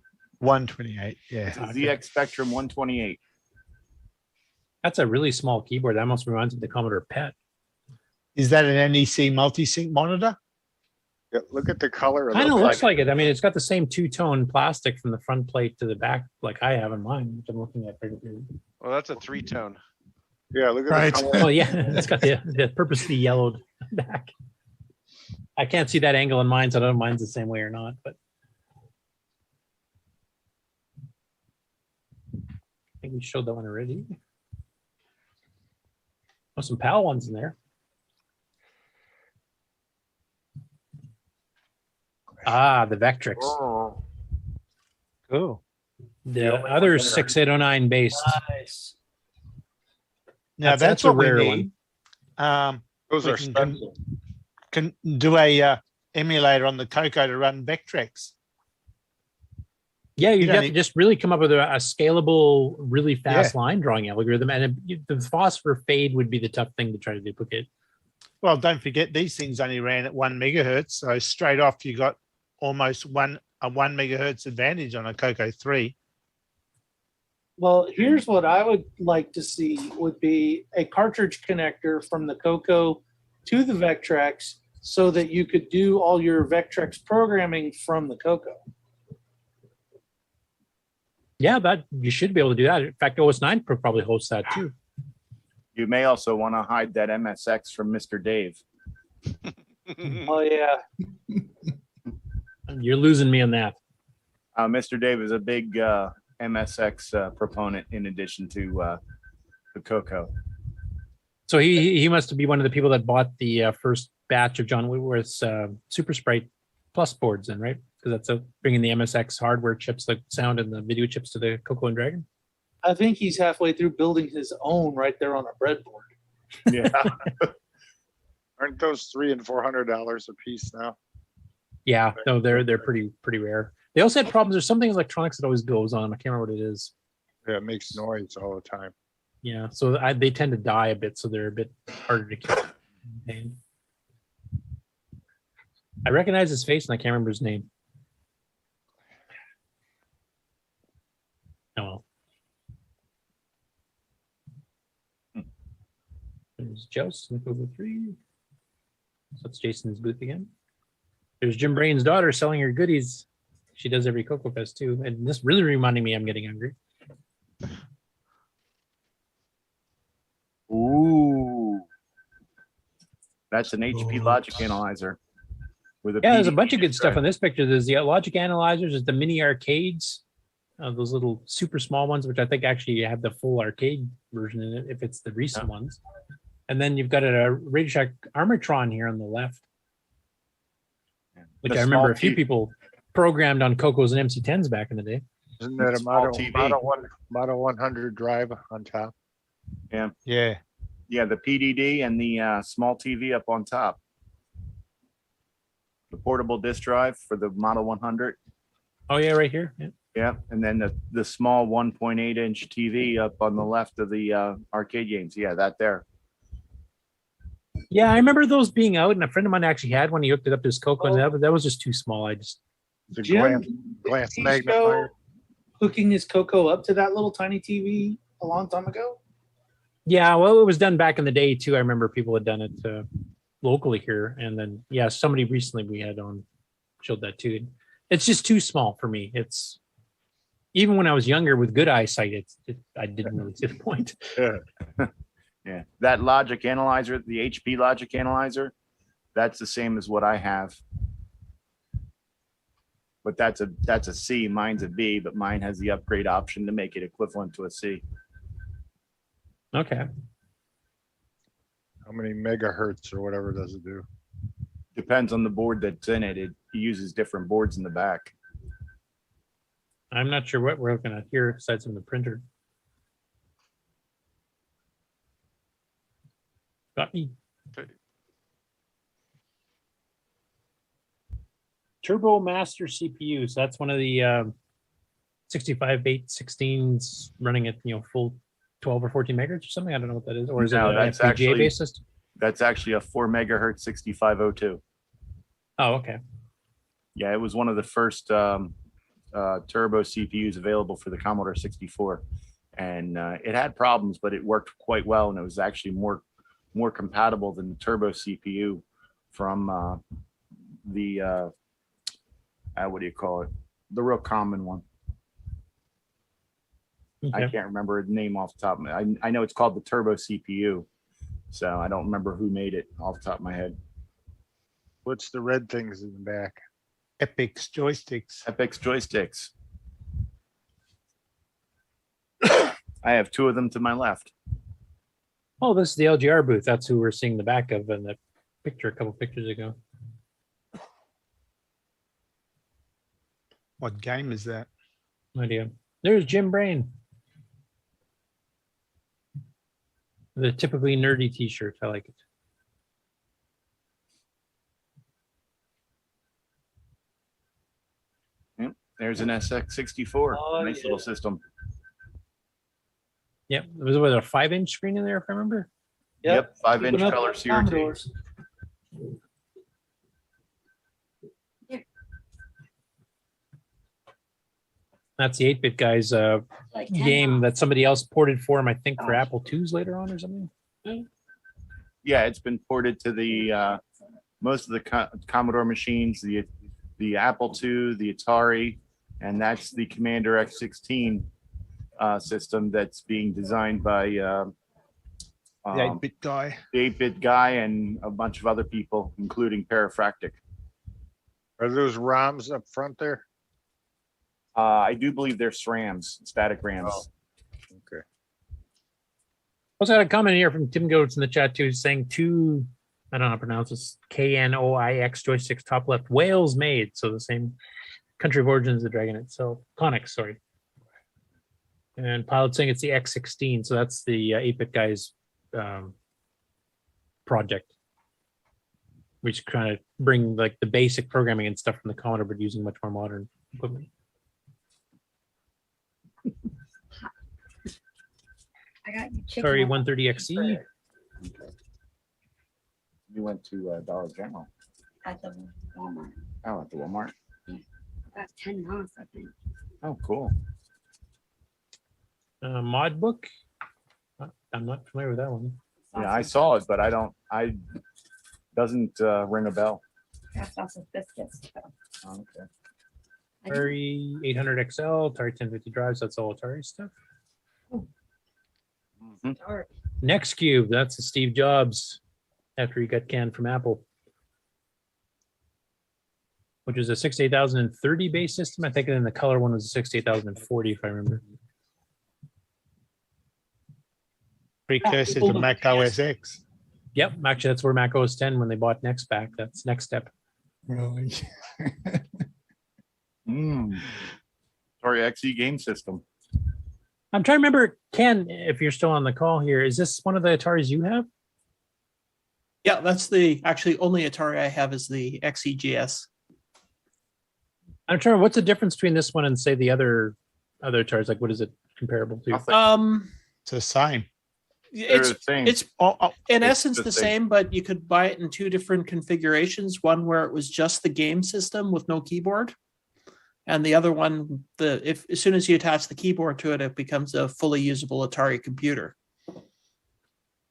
128, yeah. It's a ZX Spectrum 128. That's a really small keyboard. That almost reminds me of the Commodore PET. Is that an NEC multi-sync monitor? Yeah, look at the color. Kind of looks like it. I mean, it's got the same two-tone plastic from the front plate to the back, like I have in mine, which I'm looking at right here. Well, that's a 3-tone. Yeah, look at the color. Oh yeah, it's got the purposely yellowed back. I can't see that angle in mine, so I don't know if mine's the same way or not. But I think we showed that one already. Oh, some PAL ones in there. Ah, the Vectrix. Oh. Cool. The other 6809 based. Nice. Now that's a what rare we one. need. Those we are special. Can do a emulator on the CoCo to run Vectrex. Yeah, you have to just really come up with a scalable, really fast line drawing algorithm, and the phosphor fade would be the tough thing to try to duplicate. Well, don't forget these things only ran at 1 megahertz, so straight off you got almost a 1 megahertz advantage on a CoCo 3. Well, here's what I would like to see would be a cartridge connector from the CoCo to the Vectrex so that you could do all your Vectrex programming from the CoCo. Yeah, that you should be able to do that. In fact, OS9 probably hosts that too. You may also want to hide that MSX from Mr. Dave. Oh, yeah. You're losing me on that. Mr. Dave is a big MSX proponent in addition to the CoCo. So he must be one of the people that bought the first batch of John Whitworth's Super Sprite Plus boards then, right? Because that's bringing the MSX hardware chips, like sound and the video chips to the CoCo and Dragon. I think he's halfway through building his own right there on a breadboard. Yeah. Aren't those $300 and $400 a piece now? Yeah, no, they're pretty rare. They also had problems. There's something electronics that always goes on. I can't remember what it is. Yeah, it makes noise all the time. Yeah, so they tend to die a bit, so they're a bit harder to keep maintained. I recognize his face and I can't remember his name. Oh well. There's Joust in over 3. So that's Jason's booth again. There's Jim Brain's daughter selling her goodies. She does every Coco Fest too. And this really reminding me I'm getting hungry. Ooh. That's an HP Logic Analyzer. With a There's a PD bunch of good stuff drive. in this picture. There's the Logic Analyzers, there's the mini arcades, those little super small ones, which I think actually have the full arcade version in it, if it's the recent ones. And then you've got a Radio Shack Armatron here on the left, which The I remember small a few people programmed on Cocos and MC10s back in the day. Isn't that a Small Model, TV. Model 100 drive on top? Yeah. Yeah. Yeah, the PDD and the small TV up on top. The portable disk drive for the Model 100. Oh yeah, right here. Yeah. Yeah, and then the small 1.8 inch TV up on the left of the arcade games. Yeah, that there. Yeah, I remember those being out, and a friend of mine actually had one. He hooked it up to his Coco, and that was just too small. I just The Jim, glass did he magnifier. show hooking his Coco up to that little tiny TV a long time ago? Yeah, well, it was done back in the day too. I remember people had done it locally here, and then somebody recently we had on showed that too. It's just too small for me. It's even when I was younger with good eyesight, I didn't really see the point. Yeah, that Logic Analyzer, the HP Logic Analyzer, that's the same as what I have. But that's a C. Mine's a B, but mine has the upgrade option to make it equivalent to a C. Okay. How many megahertz or whatever does it do? Depends on the board that's in it. It uses different boards in the back. I'm not sure what we're looking at here aside from the printer. Got me. Turbo Master CPU. So that's one of the 65-816s running at full 12 or 14 megahertz or something. I don't know what that is. Or is No, it that's an FPGA actually based system? That's actually a 4 megahertz 6502. Oh, okay. Yeah, it was one of the first turbo CPUs available for the Commodore 64, and it had problems, but it worked quite well, and it was actually more compatible than the turbo CPU from the what do you call it? The real common one. I Okay. can't remember the name off the top of my head. I know it's called the turbo CPU, so I don't remember who made it off the top of my head. What's the red things in the back? Epic's joysticks. Epic's joysticks. I have 2 of them to my left. Oh, this is the LGR booth. That's who we're seeing the back of in the picture a couple pictures ago. What game is that? No idea. There's Jim Brain. The typically nerdy t-shirt. I like it. Yep. There's an SX64. Oh, Nice yeah. little system. Yep. Was it with a 5-inch screen in there, if I remember? Yep. 5-inch Keeping up color with CRT. Commodores. That's the 8-bit guy's game that somebody else ported for him, I think, for Apple IIs later on or something. Yeah, it's been ported to the most of the Commodore machines, the Apple II, the Atari, and that's the Commander X16 system that's being designed by The 8-bit guy. the 8-bit guy and a bunch of other people, including Parafractic. Are those ROMs up front there? I do believe they're SRAMs, static RAMs. Oh. Okay. Also got a comment here from Tim Gilberts in the chat too, saying 2 I don't know how to pronounce this. KNOIX joysticks, top left, Wales made. So the same country of origin as the Dragon itself. Conix, sorry. And Pilot saying it's the X16. So that's the 8-bit guys project. Which kind of bring like the basic programming and stuff from the Commodore, but using much more modern equipment. I got you chicken. Sorry, 130XE. We went to Dollar General. At the Walmart. Oh, at the Walmart. That's $10, I think. Oh, cool. Mod book. I'm not familiar with that one. Yeah, I saw it, but I doesn't ring a bell. That's also biscuits. Okay. Atari 800 XL, Atari 1050 drives. That's all Atari stuff. Next Cube. That's the Steve Jobs after he got canned from Apple, which was a 68030 base system. I think, and then the color one was a 68040, if I remember. Precursor to Mac OS X. Yep, actually, that's where Mac OS 10 when they bought Next back. That's next step. Really? Sorry, XE game system. I'm trying to remember, Ken, if you're still on the call here, is this one of the Ataris you have? Yeah, that's the actually only Atari I have is the XEGS. I'm trying to remember, what's the difference between this one and say the other Ataris? Like, what is it comparable to? It's the same. It's in essence the same, but you could buy it in two different configurations. One where it was just the game system with no keyboard, and the other one, as soon as you attach the keyboard to it, it becomes a fully usable Atari computer.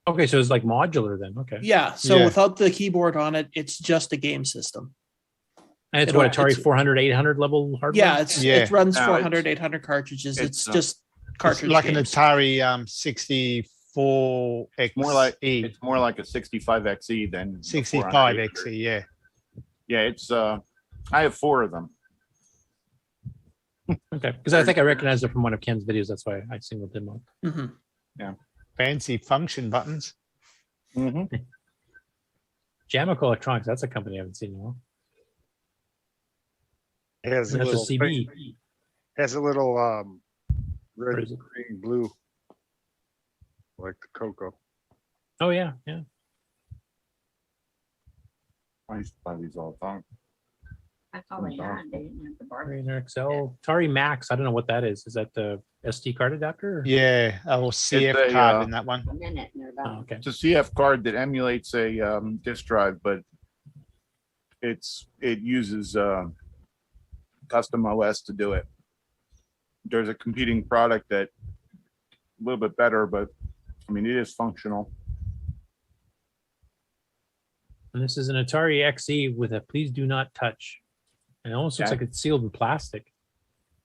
Okay, so it's like modular then. Okay. Yeah. So without the keyboard on it, it's just a game system. And it's what, Atari 400, 800 level hardware? Yeah, it runs 400, 800 cartridges. It's just cartridge like games. an Atari 64 X. It's more like a 65 XE than 65 XE. Yeah. Yeah, it's I have 4 of them. Okay, because I think I recognized it from one of Ken's videos. That's why I singled him up. Mm-hmm. Yeah. Fancy function buttons. Mm-hmm. Jamico Electronics, that's a company I haven't seen in a while. It has a That's a little CB. has a little red, green, blue, like the Coco. Oh yeah, yeah. I used to buy these all the time. That's all they had. They didn't have the Barbie. XL Atari Max. I don't know what that is. Is that the SD card adapter? Or? Yeah, or CF It's a, card in that one. A minute and they're done. Oh, okay. It's a CF card that emulates a disk drive, but it uses custom OS to do it. There's a competing product that a little bit better, but I mean it is functional. And this is an Atari XE with a please do not touch. And it almost looks like it's sealed in plastic.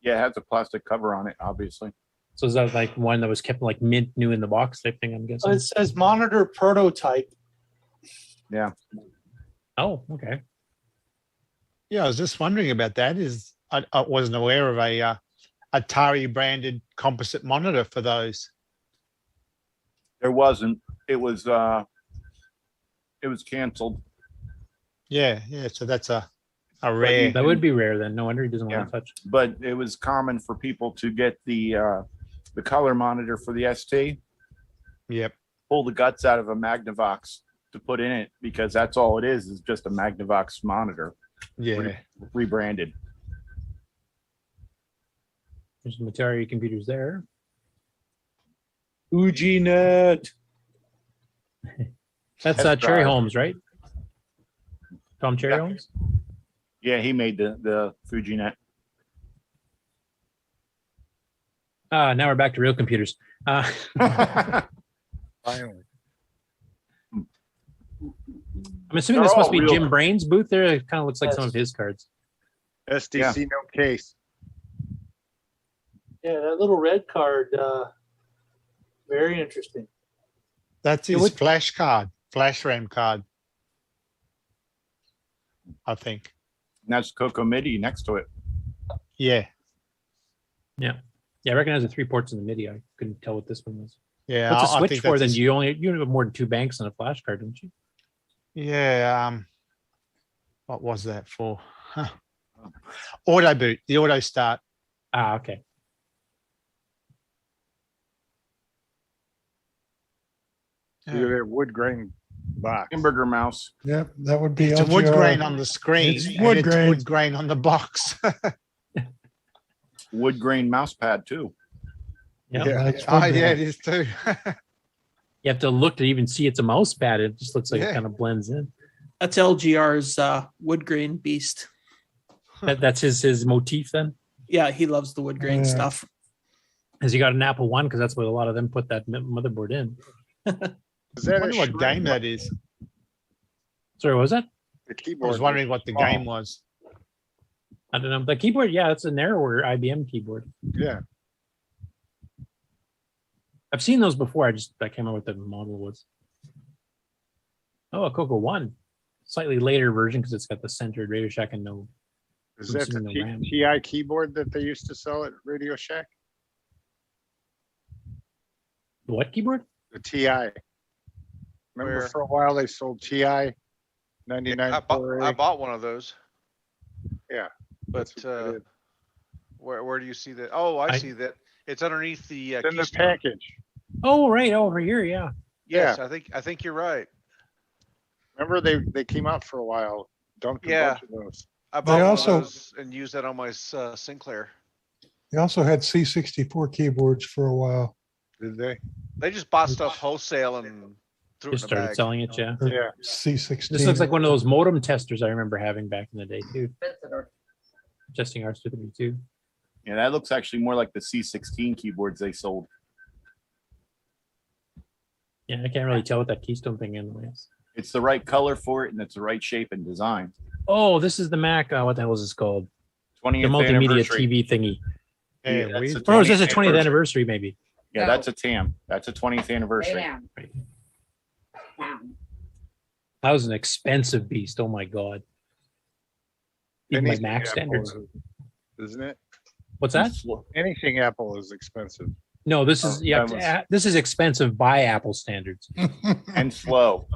Yeah, it has a plastic cover on it, obviously. So is that like one that was kept like mint new in the box type thing, I'm guessing? It says monitor prototype. Yeah. Oh, okay. Yeah, I was just wondering about that. I wasn't aware of a Atari branded composite monitor for those. There wasn't. It was canceled. Yeah. So that's a rare. That would be rare then. No wonder he doesn't want to touch. But it was common for people to get the color monitor for the ST. Yep. Pull the guts out of a Magnavox to put in it because that's all it is just a Magnavox monitor. Yeah. Rebranded. There's some Atari computers there. UGNet. That's Cherry Holmes, right? Tom Cherry Holmes? Yeah, he made the FujiNet. Now we're back to real computers. Finally. I'm assuming this must be Jim Brain's booth there. It kind of looks like some of his cards. SDC no case. Yeah, that little red card. Very interesting. That's his flash card, flash RAM card. I think. And that's CoCo MIDI next to it. Yeah. Yeah. Yeah, I recognize the 3 ports in the MIDI. I couldn't tell what this one was. Yeah. What's a I switch think for? that's Then you have more than 2 banks on a flash card, don't you? Yeah. What was that for? Huh. Auto boot, the auto start. Ah, okay. Yeah, wood grain box. Hamburger mouse. Yep, that would be It's a wood LGR. grain on the screen. It's and wood it's grain. wood grain on the box. Wood grain mouse pad too. Yeah. Yeah, it's Oh, wood yeah, it grain. is too. You have to look to even see it's a mouse pad. It just looks like Yeah. it kind of blends in. That's LGR's wood grain beast. That's his motif then. Yeah, he loves the wood grain Yeah. stuff. Has he got an Apple One? Because that's what a lot of them put that motherboard in. Is I that a wonder what shrink? game that is. Sorry, what was that? The I keyboard. was wondering what the small. game was. I don't know. The keyboard, yeah, it's a narrower IBM keyboard. Yeah. I've seen those before. I can't remember what the model was. Oh, a CoCo One, slightly later version because it's got the centered Radio Shack and no. Is that the assuming no RAM. TI keyboard that they used to sell at Radio Shack? The what keyboard? The TI. Remember Where? for a while they sold TI 99. I bought one of those, Yeah. but That's what it is. where do you see that? Oh, I see that. It's underneath the It's in the keystone. package. Oh, right over here. Yeah. Yes, I think you're right. Remember they came out for a while. Dumped a Yeah. bunch of those. I They bought one also- of those and used that on my Sinclair. They also had C64 keyboards for a while. Did they? They just bought stuff wholesale and threw it Just in a started bag. selling it. Yeah. Or Yeah. C16. This looks like one of those modem testers I remember having back in the day too. Testing R232. Yeah, that looks actually more like the C16 keyboards they sold. Yeah, I can't really tell what that keystone thing is. It's the right color for it, and it's the right shape and design. Oh, this is the Mac. What the hell is this called? 20th The multimedia anniversary. TV thingy. Yeah, Yeah, that's the Or is this a 20th 20th anniversary maybe? Yeah, that's a TAM. That's a 20th anniversary. That was an expensive beast. Oh my god. Even by Anything Mac Apple standards. Isn't it? What's that? Anything Apple is expensive. No, this is this is expensive by Apple standards. And slow.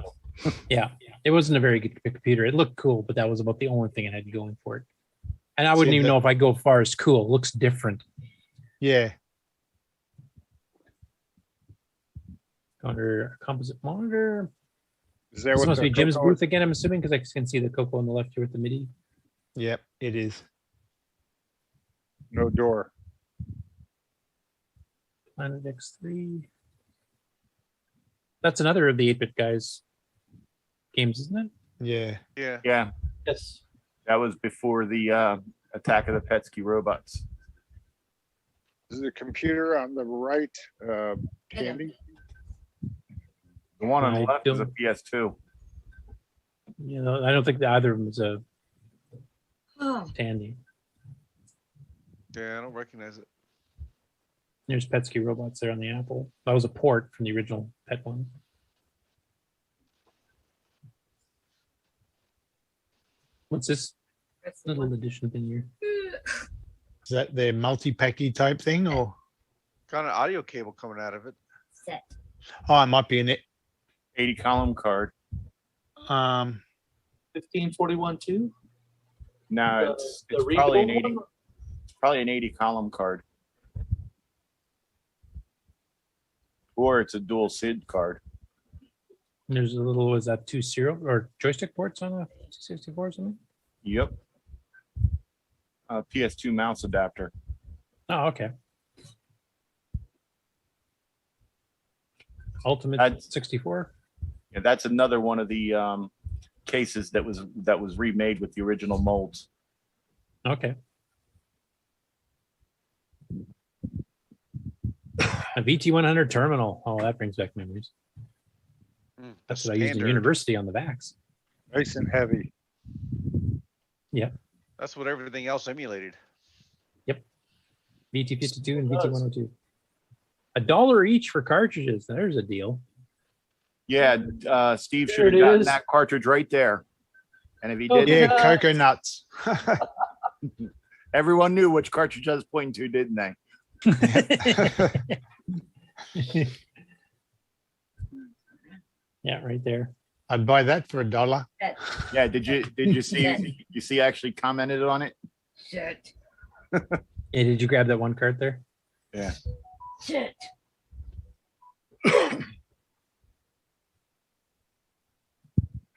Yeah, it wasn't a very good computer. It looked cool, but that was about the only thing it had going for it. And I wouldn't even know if I go far as cool. It looks different. Yeah. Under composite monitor. Is that This what must the be Jim's CoCo booth again, I'm assuming, because I can see the CoCo on the left here with the MIDI. Yep, it is. No door. Planet X3. That's another of the 8-bit guys' games, isn't it? Yeah. Yeah. Yeah. Yes. That was before the Attack of the Petsky robots. Is the computer on the right, Tandy? The one on the I left is a don't- PS2. You know, I don't think that either of them is a Tandy. Yeah, I don't recognize it. There's Petsky robots there on the Apple. That was a port from the original Pet one. What's this little addition thing here? Is that their multi-packy type thing or? Got an audio cable coming out of it. Oh, it might be in it. 80 column card. 1541 2. No, it's probably an 80. It's probably an 80 column card. Or it's a dual SID card. There's a little, is that 2 serial or joystick ports on a 64 or something? Yep. PS2 mouse adapter. Oh, okay. Ultimate 64. Yeah, that's another one of the cases that was remade with the original molds. Okay. A VT100 terminal. Oh, that brings back memories. That's what I used in standard. university on the backs. Nice and heavy. Yeah. That's what everything else emulated. Yep. VT52 and VT102. $1 each for cartridges. There's a deal. Yeah, Steve There should have it gotten is. that cartridge right there. And if he Oh, did, Yeah, Cocoa Nuts. everyone knew which cartridge I was pointing to, didn't they? Yeah, right there. I'd buy that for $1. Yeah, did you see actually commented on it? Shit. Yeah, did you grab that one card there? Yeah. Shit.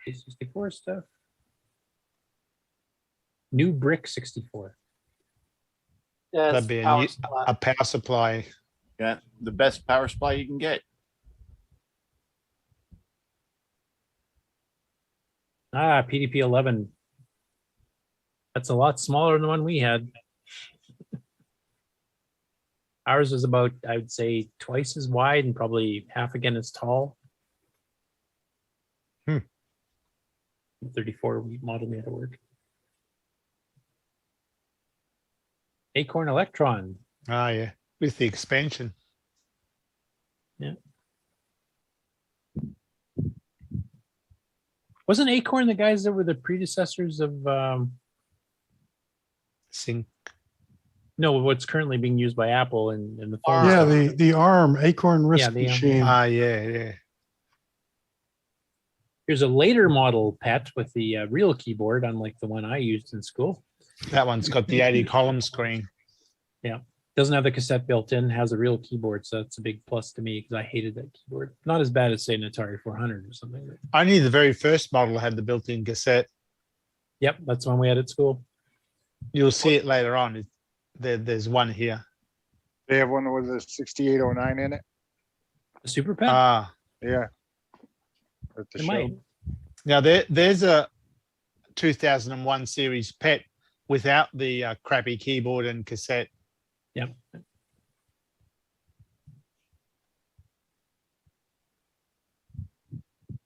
A64 stuff. New brick 64. Yeah, That'd be a power supply. Yeah, the best power supply you can get. Ah, PDP 11. That's a lot smaller than the one we had. Ours was about, I would say, twice as wide and probably half again as tall. 34 model made it work. Acorn Electron. Ah, yeah, with the expansion. Yeah. Wasn't Acorn the guys that were the predecessors of Sync? No, what's currently being used by Apple and the phone. Yeah, the ARM Acorn RISC the ARM. machine. Ah, yeah. Here's a later model PET with the real keyboard, unlike the one I used in school. That one's got the 80 column screen. Yeah. Doesn't have the cassette built in, has a real keyboard, so that's a big plus to me because I hated that keyboard. Not as bad as, say, an Atari 400 or something. Only the very first model had the built-in cassette. Yep, that's one we had at school. You'll see it later on. There's one here. They have one with a 6809 in it. The Super PET? Ah. Yeah. At the It show. might. Now, there's a 2001 series PET without the crappy keyboard and cassette. Yep.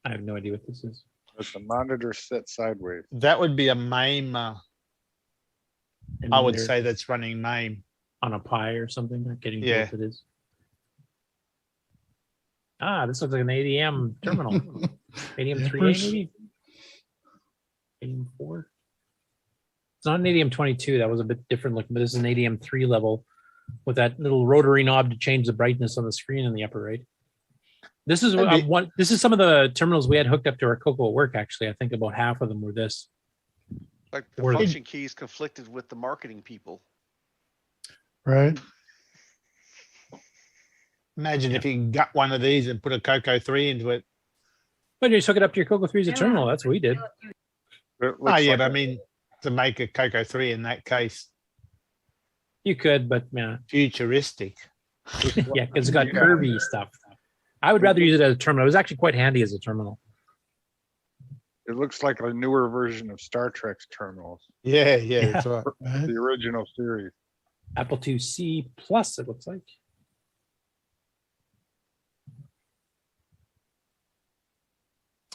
I have no idea what this is. With the monitor set sideways. That would be a MAME. I would say that's running MAME. On a Pi or something. Not getting Yeah. what it is. Ah, this looks like an ADM terminal. ADM 3A maybe? ADM 4? It's not an ADM 22. That was a bit different looking, but this is an ADM 3 level with that little rotary knob to change the brightness on the screen in the upper right. This is one. This is some of the terminals we had hooked up to our CoCo at work. Actually, I think about half of them were this. Like the Or- function keys conflicted with the marketing people. Right. Imagine if you got one of these and put a CoCo 3 into it. But you just hook it up to your CoCo 3 as a terminal. That's what we did. Oh, yeah, but I mean, to make a CoCo 3 in that case. You could, but yeah. Futuristic. Yeah, because it's got curvy stuff. I would rather use it as a terminal. It was actually quite handy as a terminal. It looks like a newer version of Star Trek's terminals. Yeah, that's right. The original series. Apple IIc Plus, it looks like.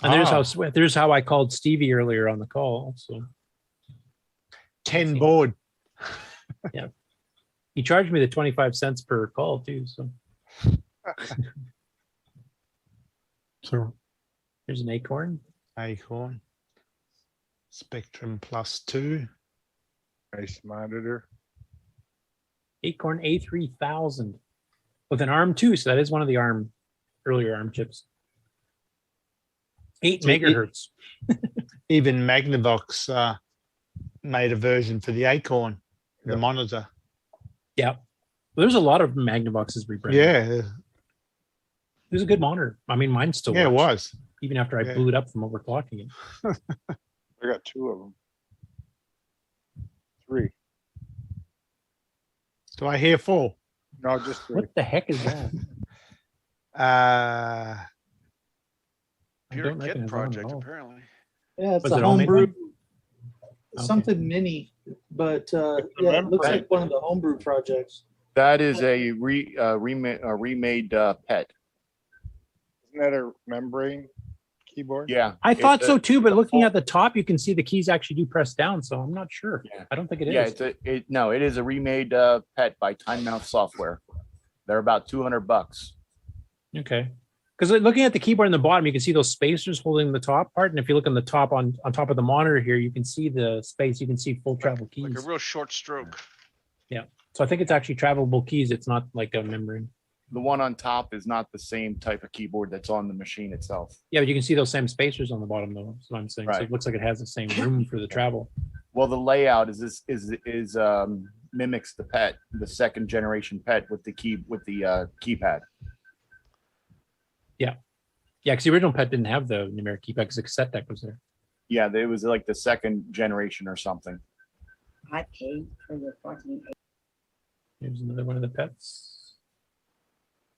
And there's how I called Stevie earlier on the call. So 10 board. Yeah. He charged me the 25 cents per call too. So here's an Acorn. Acorn. Spectrum Plus 2. Nice monitor. Acorn A3000 with an ARM too. So that is one of the earlier ARM chips. 8 megahertz. Even Magnavox made a version for the Acorn, the monitor. Yeah. There's a lot of Magnavoxes rebranded. Yeah. It was a good monitor. I mean, mine still Yeah, it works, was. even after I blew it up from overclocking it. I got 2 of them. 3. Do I hear 4? No, just 3. What the heck is that? Computer Kit project, apparently. Yeah, it's Was a it homemade homebrew, one? something mini, but yeah, it looks like one of the homebrew projects. That is a remade PET. Isn't that a membrane keyboard? Yeah. I thought so too, but looking at the top, you can see the keys actually do press down. So I'm not sure. Yeah. I don't think it is. Yeah, it is a remade PET by Time Mouth Software. They're about $200. Okay. Because looking at the keyboard in the bottom, you can see those spacers holding the top part. And if you look on the top on top of the monitor here, you can see the space. You can see full travel keys. Like a real short stroke. Yeah. So I think it's actually travelable keys. It's not like a membrane. The one on top is not the same type of keyboard that's on the machine itself. Yeah, but you can see those same spacers on the bottom, though. That's what I'm saying. So Right. it looks like it has the same room for the travel. Well, the layout is mimics the PET, the second generation PET with the keypad. Yeah, because the original PET didn't have the numeric keypad because the cassette deck was there. Yeah, it was like the second generation or something. I paid for the fucking. Here's another one of the PETs.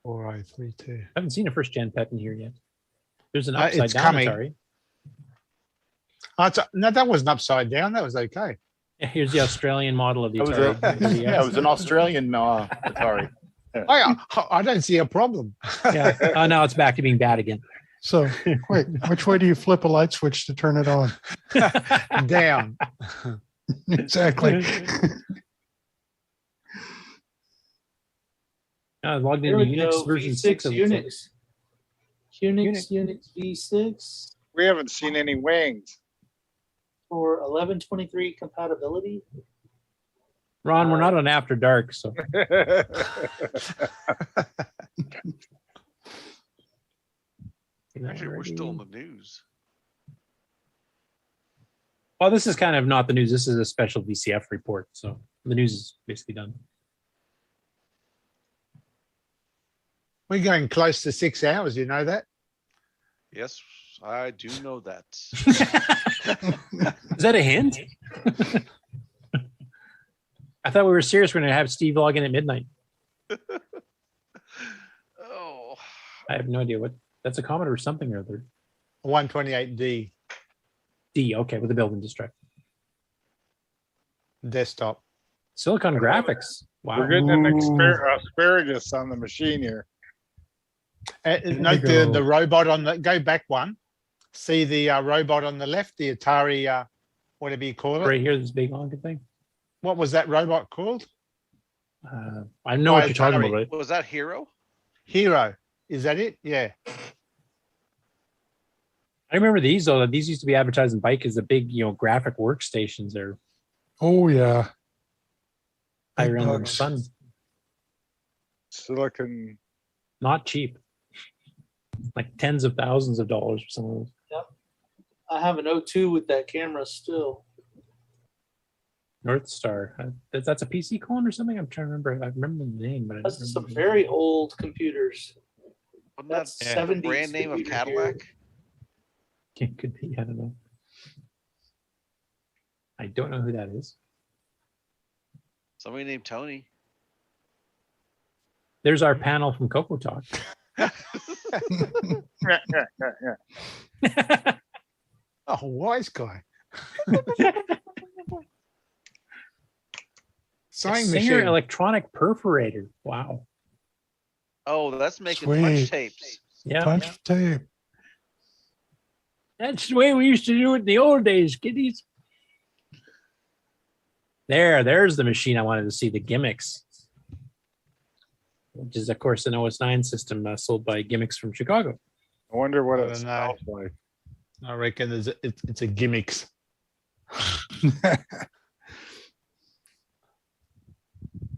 4032. I haven't seen a first gen PET in here yet. There's an It's upside down coming. Atari. No, that wasn't upside down. That was okay. Yeah, here's the Australian model of the It was Atari. yeah, it was an Australian Atari. I don't see a problem. Yeah. Oh, now it's back to being bad again. So wait, which way do you flip a light switch to turn it on? Down. Exactly. I logged There into we Unix go. version 6 of Unix. Unix V6 We haven't seen any wings. for 1123 compatibility. Ron, we're not on After Dark, so Actually, we're still in the news. well, this is kind of not the news. This is a special VCF report, so the news is basically done. We're going close to 6 hours. You know that? Yes, I do know that. Is that a hint? I thought we were serious. We're going to have Steve log in at midnight. Oh, I have no idea what that's a Commodore or something or other. 128D D, okay, with the built-in distract. desktop. Silicon graphics. Wow. We're getting an asparagus on the machine here. Note the robot on the go back one. See the robot on the left, the Atari, whatever you call it. Right here, this big honking thing. What was that robot called? I know what you're talking about. Right? was that H.E.R.O? H.E.R.O. Is that it? Yeah. I remember these though. These used to be advertised in Bike as the big, graphic workstations. There, Oh yeah. I Big remember bucks. fun. Silicon. Not cheap. Like tens of thousands of dollars for some of those. Yep. I have an O2 with that camera still. North Star. That's a PC clone or something. I'm trying to remember. I remember the name, but I don't That's some remember. very old computers. Wasn't That's that 70s the brand name of computer Cadillac? Could be. I don't know. I don't know who that is. Somebody named Tony. There's our panel from CoCoTALK. Oh, wise guy. Sewing Singer machine. electronic perforator. Wow. Oh, that's making Sweet. punch tapes. Yeah. Punch tape. That's the way we used to do it in the old days, kiddies. There's the machine I wanted to see, the Gimmicks, which is, of course, an OS9 system sold by Gimmicks from Chicago. I wonder what I it don't smells like. I reckon it's a gimmicks.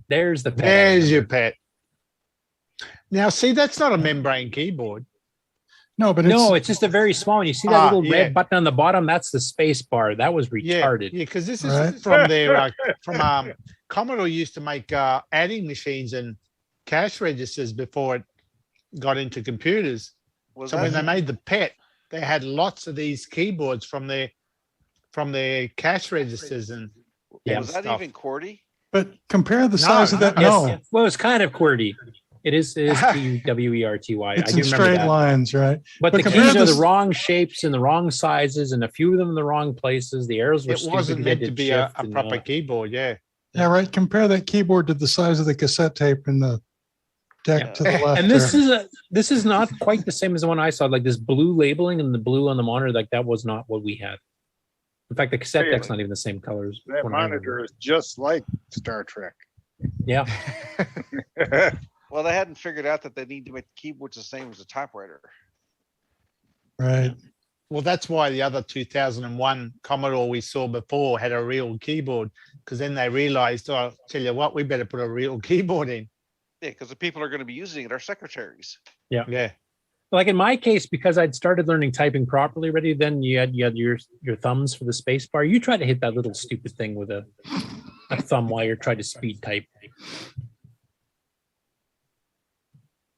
There's the pet. There's your pet. Now, see, that's not a membrane keyboard. No, but it's just a very small one. You see that little yeah. red button on the bottom? That's the space bar. That was retarded. Yeah, because this is Right. from their Commodore used to make adding machines and cash registers before it got into computers. Was So that when they made the PET, they had lots of these keyboards from their cash registers and was that stuff. even QWERTY? But compare the size of that. Yes. No, Well, it's kind of QWERTY. It is QWERTY. it's I do in remember straight that. lines, right? But the compare keys are this- the wrong shapes and the wrong sizes, and a few of them in the wrong places. The arrows were It stupid. wasn't They meant to did be a shift and, proper keyboard, yeah. Yeah, right. Compare that keyboard to the size of the cassette tape in the deck to the left. And this there. this is not quite the same as the one I saw. Like this blue labeling and the blue on the monitor, like that was not what we had. In fact, the cassette deck's not even the same colors. That monitor is just like Star Trek. Yeah. Well, they hadn't figured out that they need to make the keyboards the same as the typewriter. Right. Well, that's why the other 2001 Commodore we saw before had a real keyboard, because then they realized, oh, I'll tell you what, we better put a real keyboard in. Yeah, because the people are going to be using it are secretaries. Yeah. Yeah. Like in my case, because I'd started learning typing properly already, then you had your thumbs for the space bar. You try to hit that little stupid thing with a thumb while you're trying to speed type.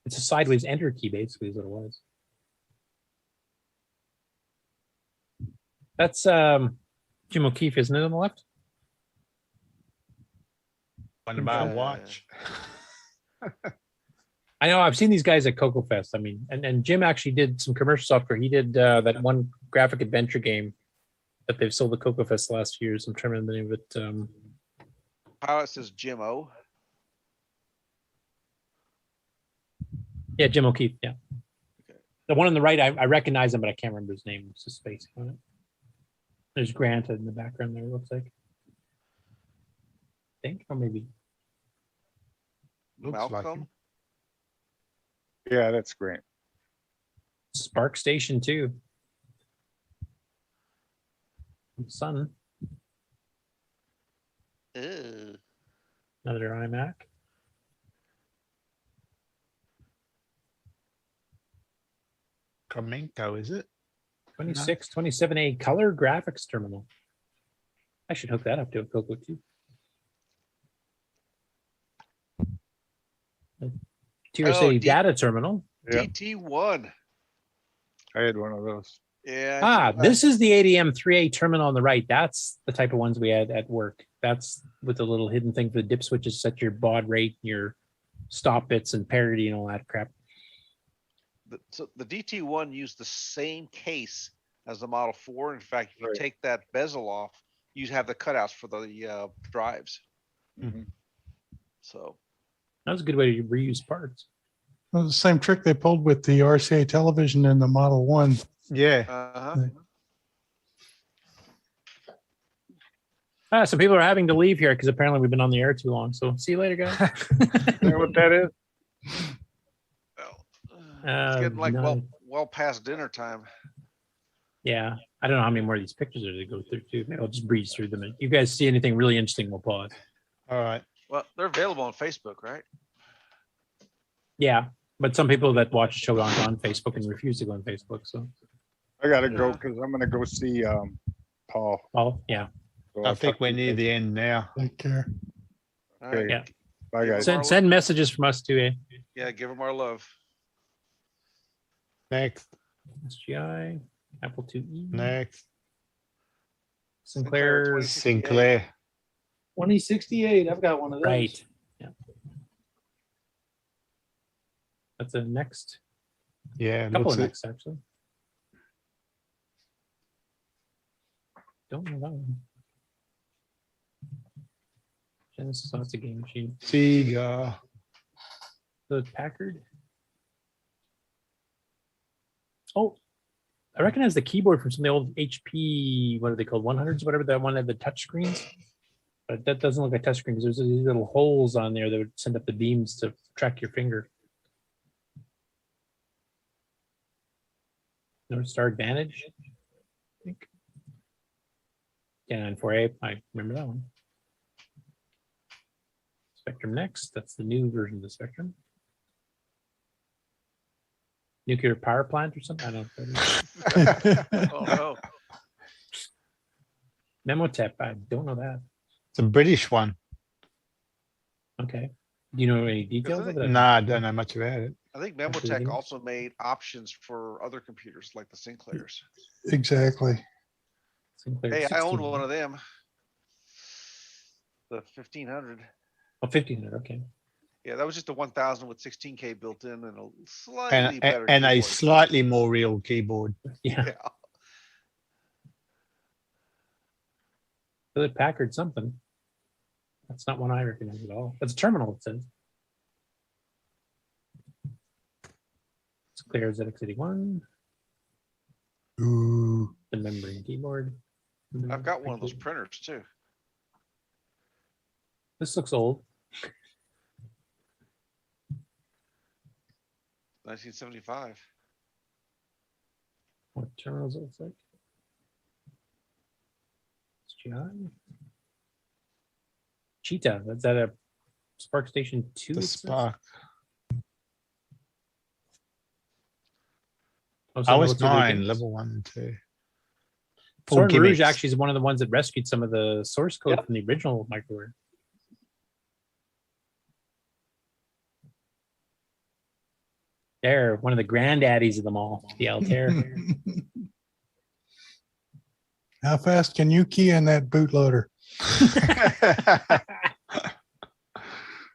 It's a sideways enter key, basically, is what it was. That's Jim O'Keefe, isn't it, on the left? On my watch. I know I've seen these guys at CoCo Fest. I mean, and Jim actually did some commercial software. He did that one graphic adventure game that they've sold at CoCo Fest the last few years. I'm trying to remember the name of it. Pilot says Jim O. Yeah, Jim O'Keefe. Yeah. Okay. The one on the right, I recognize him, but I can't remember his name. It's just space on it. There's Grant in the background there, it looks like. I think, or maybe. Looks like Malcolm. Yeah, that's great. Spark Station 2. Sun. Ew. Another iMac. Flamenco, is it? 27A color graphics terminal. I should hook that up to a CoCo too. Tier City data terminal. DT1. I had one of those. Yeah. This is the ADM3A terminal on the right. That's the type of ones we had at work. That's with the little hidden thing for the dip switches, set your baud rate, your stop bits and parity and all that crap. So the DT1 used the same case as the Model 4. In fact, if you take that bezel off, you have the cutouts for the drives. Mm-hmm. So that was a good way to reuse parts. Well, the same trick they pulled with the RCA television in the Model 1. Yeah. So people are having to leave here because apparently we've been on the air too long. So see you later, guys. You know what that is? It's getting like well past dinner time. Yeah. I don't know how many more of these pictures are to go through too. Maybe I'll just breeze through them. If you guys see anything really interesting, we'll pause. All right. Well, they're available on Facebook, right? Yeah. But some people that watch the show aren't on Facebook and refuse to go on Facebook. So I gotta go because I'm gonna go see Paul. Paul, yeah. So I think we're near the end now. Take care. Okay. Yeah. Bye, guys. Send messages from us too, eh? Yeah, give them our love. Next. SGI, Apple IIe. Next. Sinclair. 2068. I've got one of those. Right. Yeah. That's a next. Yeah. A couple of looks next, actually. Don't know that one. Genesis, that's a game machine. Sega. The Packard. Oh, I recognize the keyboard from some of the old HP, what are they called, 100s, whatever, that one had the touch screens. But that doesn't look like touch screen because there's these little holes on there that would send up the beams to track your finger. North Star Advantage, I think. Yeah, 94A, I remember that one. Spectrum Next, that's the new version of the Spectrum. Nuclear power plant or something? I don't know. Oh no. Memotep, I don't know that. It's a British one. Okay. Do you know any details of it? Nah, I don't know much about it. I think Memotech also made options for other computers like the Sinclairs. Exactly. Sinclair Hey, I owned 16. one of them. The 1500. Oh, 1500, okay. Yeah, that was just a 1000 with 16K built in and a slightly And, better. and a keyboard. slightly more real keyboard. Yeah. Philip Packard something. That's not one I recognize at all. That's a terminal, it says. It's clear ZX81. Ooh. The membrane keyboard. I've got one of those printers too. This looks old. 1975. What terminals it looks like? SGI. Cheetah. Is that a Spark Station 2. The it says? Spark. Oh, I was what's the other 9, games? level 1 and 2. Sword and Rouge gimmicks. actually is one of the ones that rescued some of the source code from the original microware. There, one of the granddaddies of them all, the Altair. How fast can you key in that bootloader?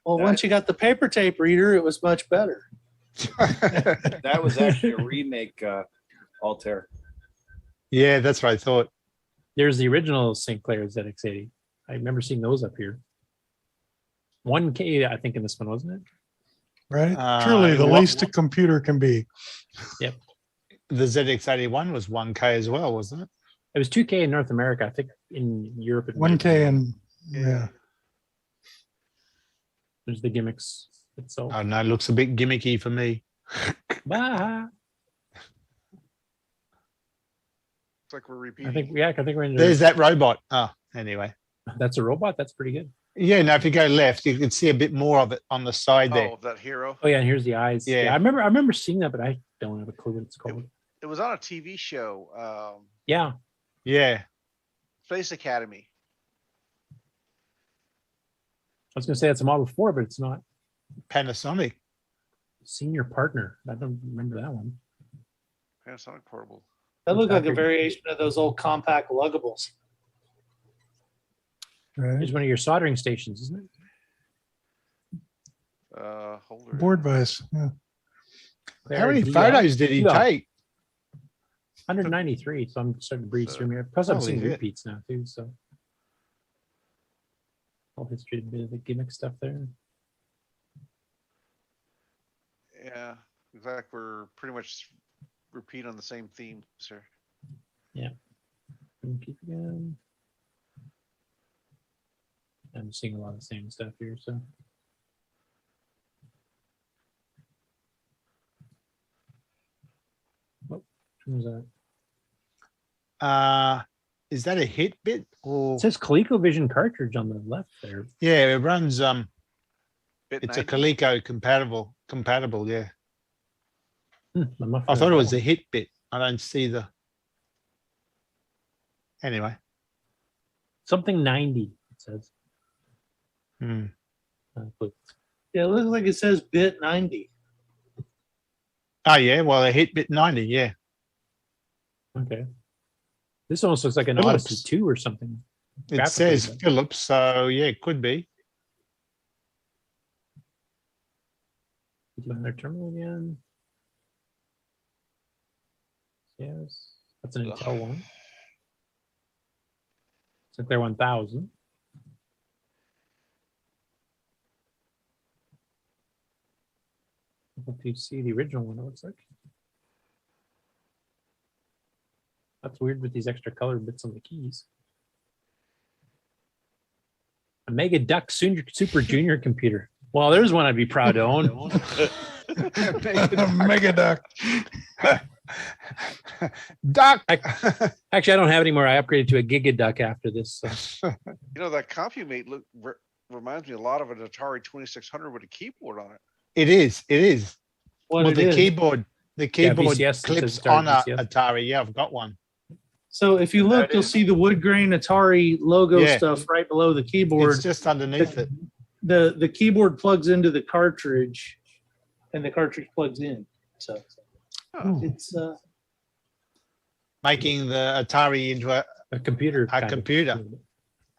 Well, once you got the paper tape reader, it was much better. That was actually a remake, Altair. Yeah, that's what I thought. There's the original St. Clair's ZX80. I remember seeing those up here. 1K, I think, in this one, wasn't it? Right? Truly, the least a computer can be. Yep. The ZX81 was 1K as well, wasn't it? It was 2K in North America. I think in Europe. 1K and yeah. There's the gimmicks itself. Oh no, it looks a bit gimmicky for me. Bah. It's like we're repeating. I think we're in. There's that robot. Oh, anyway. That's a robot. That's pretty good. Yeah, no, if you go left, you can see a bit more of it on the side there. Oh, that H.E.R.O. Oh yeah, and here's the eyes. Yeah. I remember seeing that, but I don't have a clue what it's called. It was on a TV show. Yeah. Yeah. Space Academy. I was going to say it's a Model 4, but it's not. Panasonic. Senior Partner. I don't remember that one. Panasonic Portable. That looked like a variation of those old compact luggables. Here's one of your soldering stations, isn't it? Holder. Board vise. Yeah. How many photos did he take? 193. So I'm starting to breeze through here. Plus, I'm Holy seeing shit. repeats now too. So whole history, a bit of the gimmick stuff there. Yeah, in fact, we're pretty much repeat on the same theme, sir. Yeah. Keep again. I'm seeing a lot of the same stuff here. So. What was that? Is that a hit bit or? It says ColecoVision cartridge on the left there. Yeah, it runs. Bit It's 90. a Coleco compatible. Yeah. I I thought it was a hit bit. I don't see the. Anyway. Something 90. It says. Hmm. Yeah, it looks like it says bit 90. Oh yeah, well a hit bit 90. Yeah. Okay. This almost looks like an Philips. Odyssey 2 or something. It Graphically, says but- Philips, so yeah, it could be. Another terminal again. Yes, that's an Intel one. Sinclair 1000. If you see the original one, it looks like. That's weird with these extra color bits on the keys. A Mega Duck Super Junior computer. Well, there's one I'd be proud to own. Mega Duck. Duck. Actually, I don't have any more. I upgraded to a Giga Duck after this. So. You know, that CompuMate reminds me a lot of an Atari 2600 with a keyboard on it. It is. What Well, it the is. keyboard VCS, it clips says Atari on a VCS. Atari. Yeah, I've got one. So if you look, you'll see the wood grain Atari logo Yeah. stuff right below the keyboard. It's just underneath it. The keyboard plugs into the cartridge, and the cartridge plugs in. So it's Making the Atari into a computer. A computer.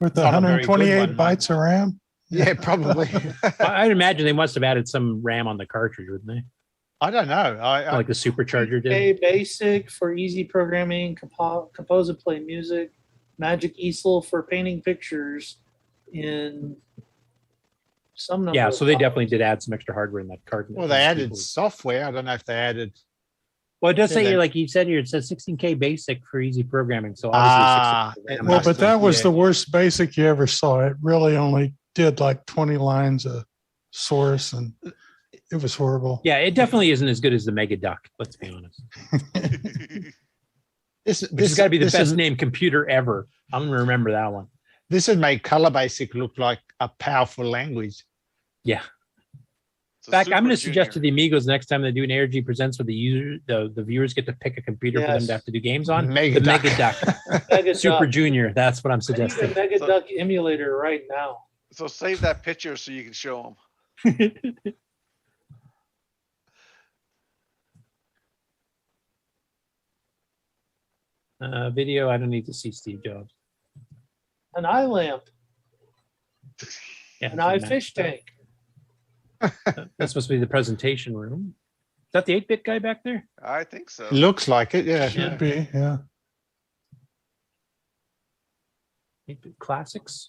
With the Not a very good 128 one, bytes of RAM. Yeah, probably. I'd imagine they must have added some RAM on the cartridge, wouldn't they? I don't know. Like the supercharger did. A basic for easy programming, compose and play music, Magic Easel for painting pictures in some number. Yeah, of so they files. definitely did add some extra hardware in that card. Well, they added software. I don't know if they added. Well, it does say Yeah, here, they- like you said here, it says 16K basic for easy programming. So obviously, 16K RAM. Well, but that was the worst basic you ever saw. It really only did like 20 lines of source, and it was horrible. Yeah, it definitely isn't as good as the Mega Duck. Let's be honest. This Which has got to be the this best is- named computer ever. I'm gonna remember that one. This would make color basic look like a powerful language. Yeah. It's In fact, I'm Super going to suggest Junior. to the Amigos next time they do an ARG Presents where the viewers get to pick a computer for them Yes. to have to do games on. Mega the Duck. Mega Duck. Mega Super Duck. Junior. That's what I'm I need suggesting. a Mega Duck emulator right now. So save that picture so you can show them. Video, I don't need to see Steve Jobs. An eye lamp. Yeah, An eye Matt fish stuff. tank. That's supposed to be the presentation room. Is that the 8-bit guy back there? I think so. Looks like it, yeah. Should be, yeah. 8-bit classics.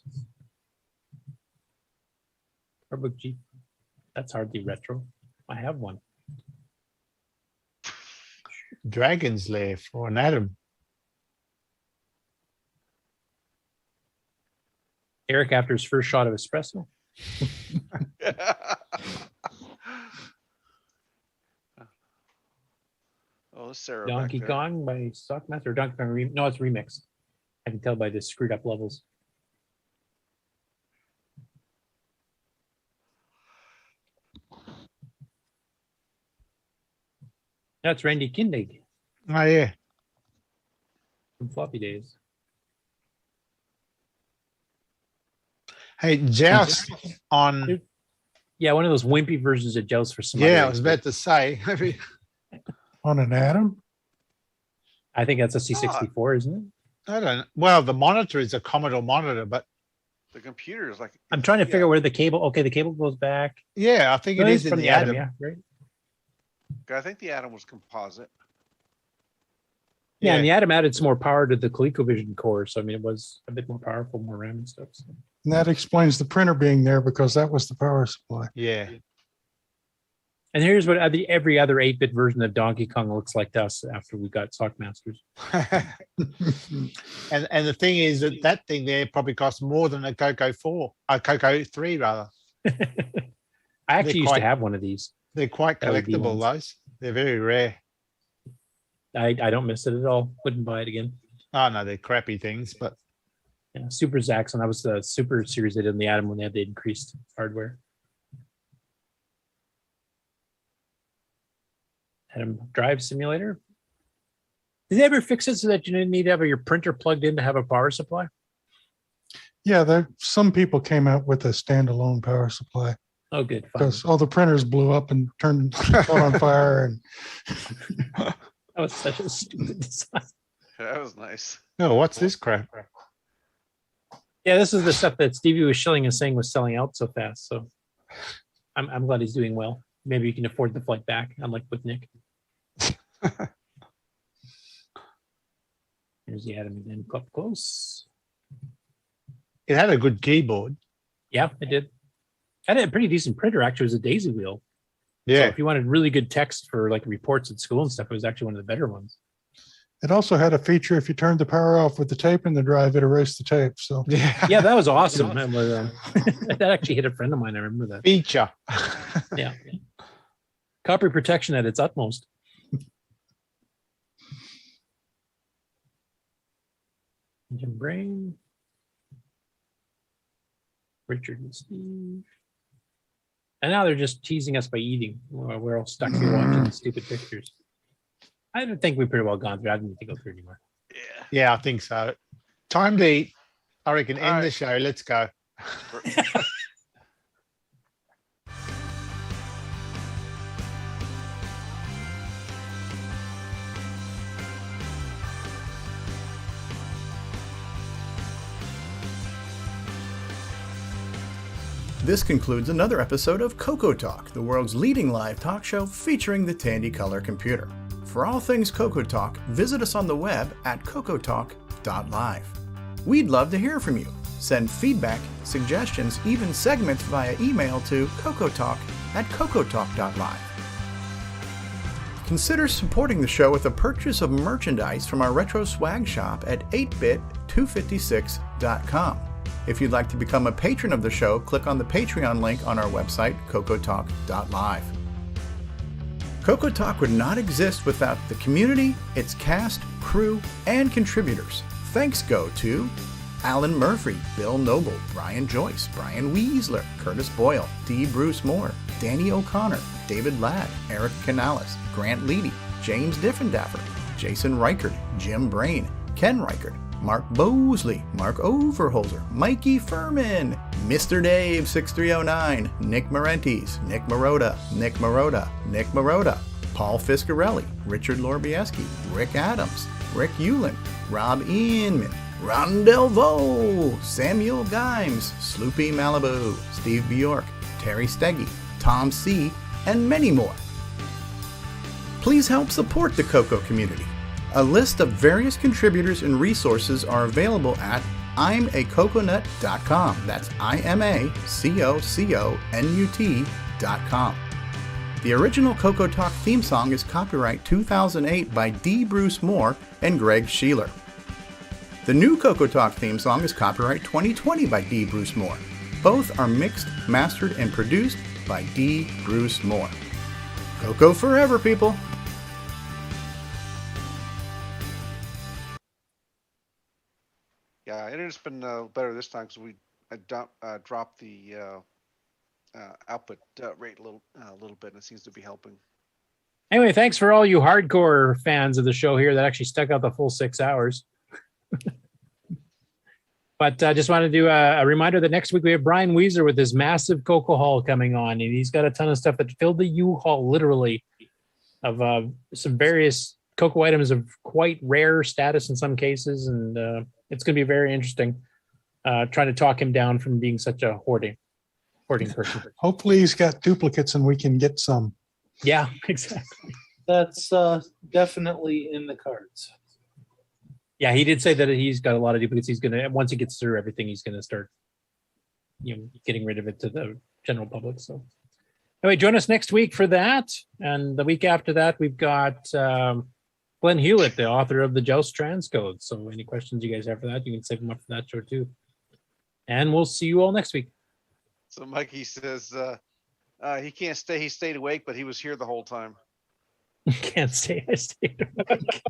PowerBook G. That's hardly retro. I have one. Dragon's Lair for an Atom. Eric after his first shot of espresso. Oh, Sarah. Donkey back there. Kong by Stockmaster or Donkey Kong no, it's remix. I can tell by the screwed up levels. That's Randy Kindig Oh, yeah. from floppy days. Hey, Joust on. Yeah, one of those wimpy versions of Joust for some. Yeah, other I was reason. about to say. On an Atom? I think that's a C64, isn't it? I don't know. Well, the monitor is a Commodore monitor, but The computer is like. I'm trying to figure out where the cable. Okay, the cable goes back. yeah, I think it No, is it's in from the Atom. Yeah, right. I think the Atom was composite. Yeah, and the Atom added some more power to the ColecoVision core, so I mean, it was a bit more powerful, more RAM and stuff. So. And that explains the printer being there because that was the power supply. Yeah. And here's what every other 8-bit version of Donkey Kong looks like to us after we got Sockmasters. and the thing is that thing there probably costs more than a CoCo 4, a CoCo 3 rather. I actually used to have one of these. They're quite LED collectible, ones. those. They're very rare. I don't miss it at all. Wouldn't buy it again. Oh no, they're crappy things, but Yeah, Super Zaxxon. That was the Super series they did in the Atom when they had the increased hardware. Atom Drive Simulator. Did they ever fix it so that you didn't need to have your printer plugged in to have a power supply? Yeah, some people came out with a standalone power supply Oh, good. Fun. because all the printers blew up and caught on fire. And That was such a stupid design. That was nice. oh, what's this crap? Yeah, this is the stuff that Stevie was shilling and saying was selling out so fast. So I'm glad he's doing well. Maybe you can afford the flight back, unlike with Nick. Here's the Atom again, up close. It had a good keyboard. Yeah, it did. I had a pretty decent printer. Actually, it was a daisy wheel. So Yeah. if you wanted really good text for like reports at school and stuff, it was actually one of the better ones. it also had a feature if you turned the power off with the tape in the drive, it erased the tape. So Yeah, that was awesome. That, was, that actually hit a friend of mine. I remember that. Feature. Yeah. Copy protection at its utmost. Jim Brain. Richard and Steve. And now they're just teasing us by eating. We're all stuck here watching these stupid pictures. I don't think we've pretty well gone through. I don't need to go through anymore. Yeah, I think so. Time to eat. I reckon All end right. the show. Let's go. This concludes another episode of CoCoTALK, the world's leading live talk show featuring the Tandy color computer. For all things CoCoTALK, visit us on the web at CoCoTalk.live. We'd love to hear from you. Send feedback, suggestions, even segments via email to CoCoTalk@CoCoTalk.live. Consider supporting the show with a purchase of merchandise from our retro swag shop at 8bit256.com. If you'd like to become a patron of the show, click on the Patreon link on our website, CoCoTalk.live. CoCoTalk would not exist without the community, its cast, crew, and contributors. Thanks go to Alan Murphy, Bill Noble, Brian Joyce, Brian Weasler, Curtis Boyle, D. Bruce Moore, Danny O'Connor, David Ladd, Eric Canales, Grant Leedy, James Diffendaffer, Jason Reichard, Jim Brain, Ken Reichard, Mark Bosley, Mark Overholzer, Mikey Furman, Mr. Dave 6309, Nick Marentes, Nick Marotta, Nick Marotta, Nick Marotta, Paul Fiscarelli, Richard Lorbieski, Rick Adams, Rick Hewlin, Rob Inman, Ron Delvaux, Samuel Gimes, Sloopy Malibu, Steve Bjork, Terry Steggy, Tom C., and many more. Please help support the CoCo community. A list of various contributors and resources are available at imacoconut.com. That's imacoconut.com. The original CoCoTalk theme song is copyright 2008 by D. Bruce Moore and Greg Sheeler. The new CoCoTalk theme song is copyright 2020 by D. Bruce Moore. Both are mixed, mastered, and produced by D. Bruce Moore. CoCo forever, people! Yeah, internet's been better this time because I dropped the output rate a little bit, and it seems to be helping. Anyway, thanks for all you hardcore fans of the show here that actually stuck out the full 6 hours. But I just wanted to do a reminder that next week we have Brian Weezer with his massive CoCo haul coming on, and he's got a ton of stuff that filled the U-Haul literally of some various CoCo items of quite rare status in some cases, and it's going to be very interesting trying to talk him down from being such a hoarding person. Hopefully he's got duplicates and we can get some. Yeah, exactly. That's definitely in the cards. Yeah, he did say that he's got a lot of duplicates. He's gonna, once he gets through everything, he's gonna start, getting rid of it to the general public. So, anyway, join us next week for that, and the week after that, we've got Glenn Hewlett, the author of the Joust transcode. So, any questions you guys have for that, you can save them up for that show too. And we'll see you all next week. So, Mikey says he can't stay. He stayed awake, but he was here the whole time. Can't stay. I stayed awake.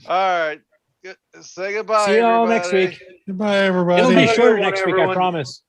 All right. Say goodbye. See you all everybody. next week. Goodbye, everybody. It'll be shorter next week, I promise.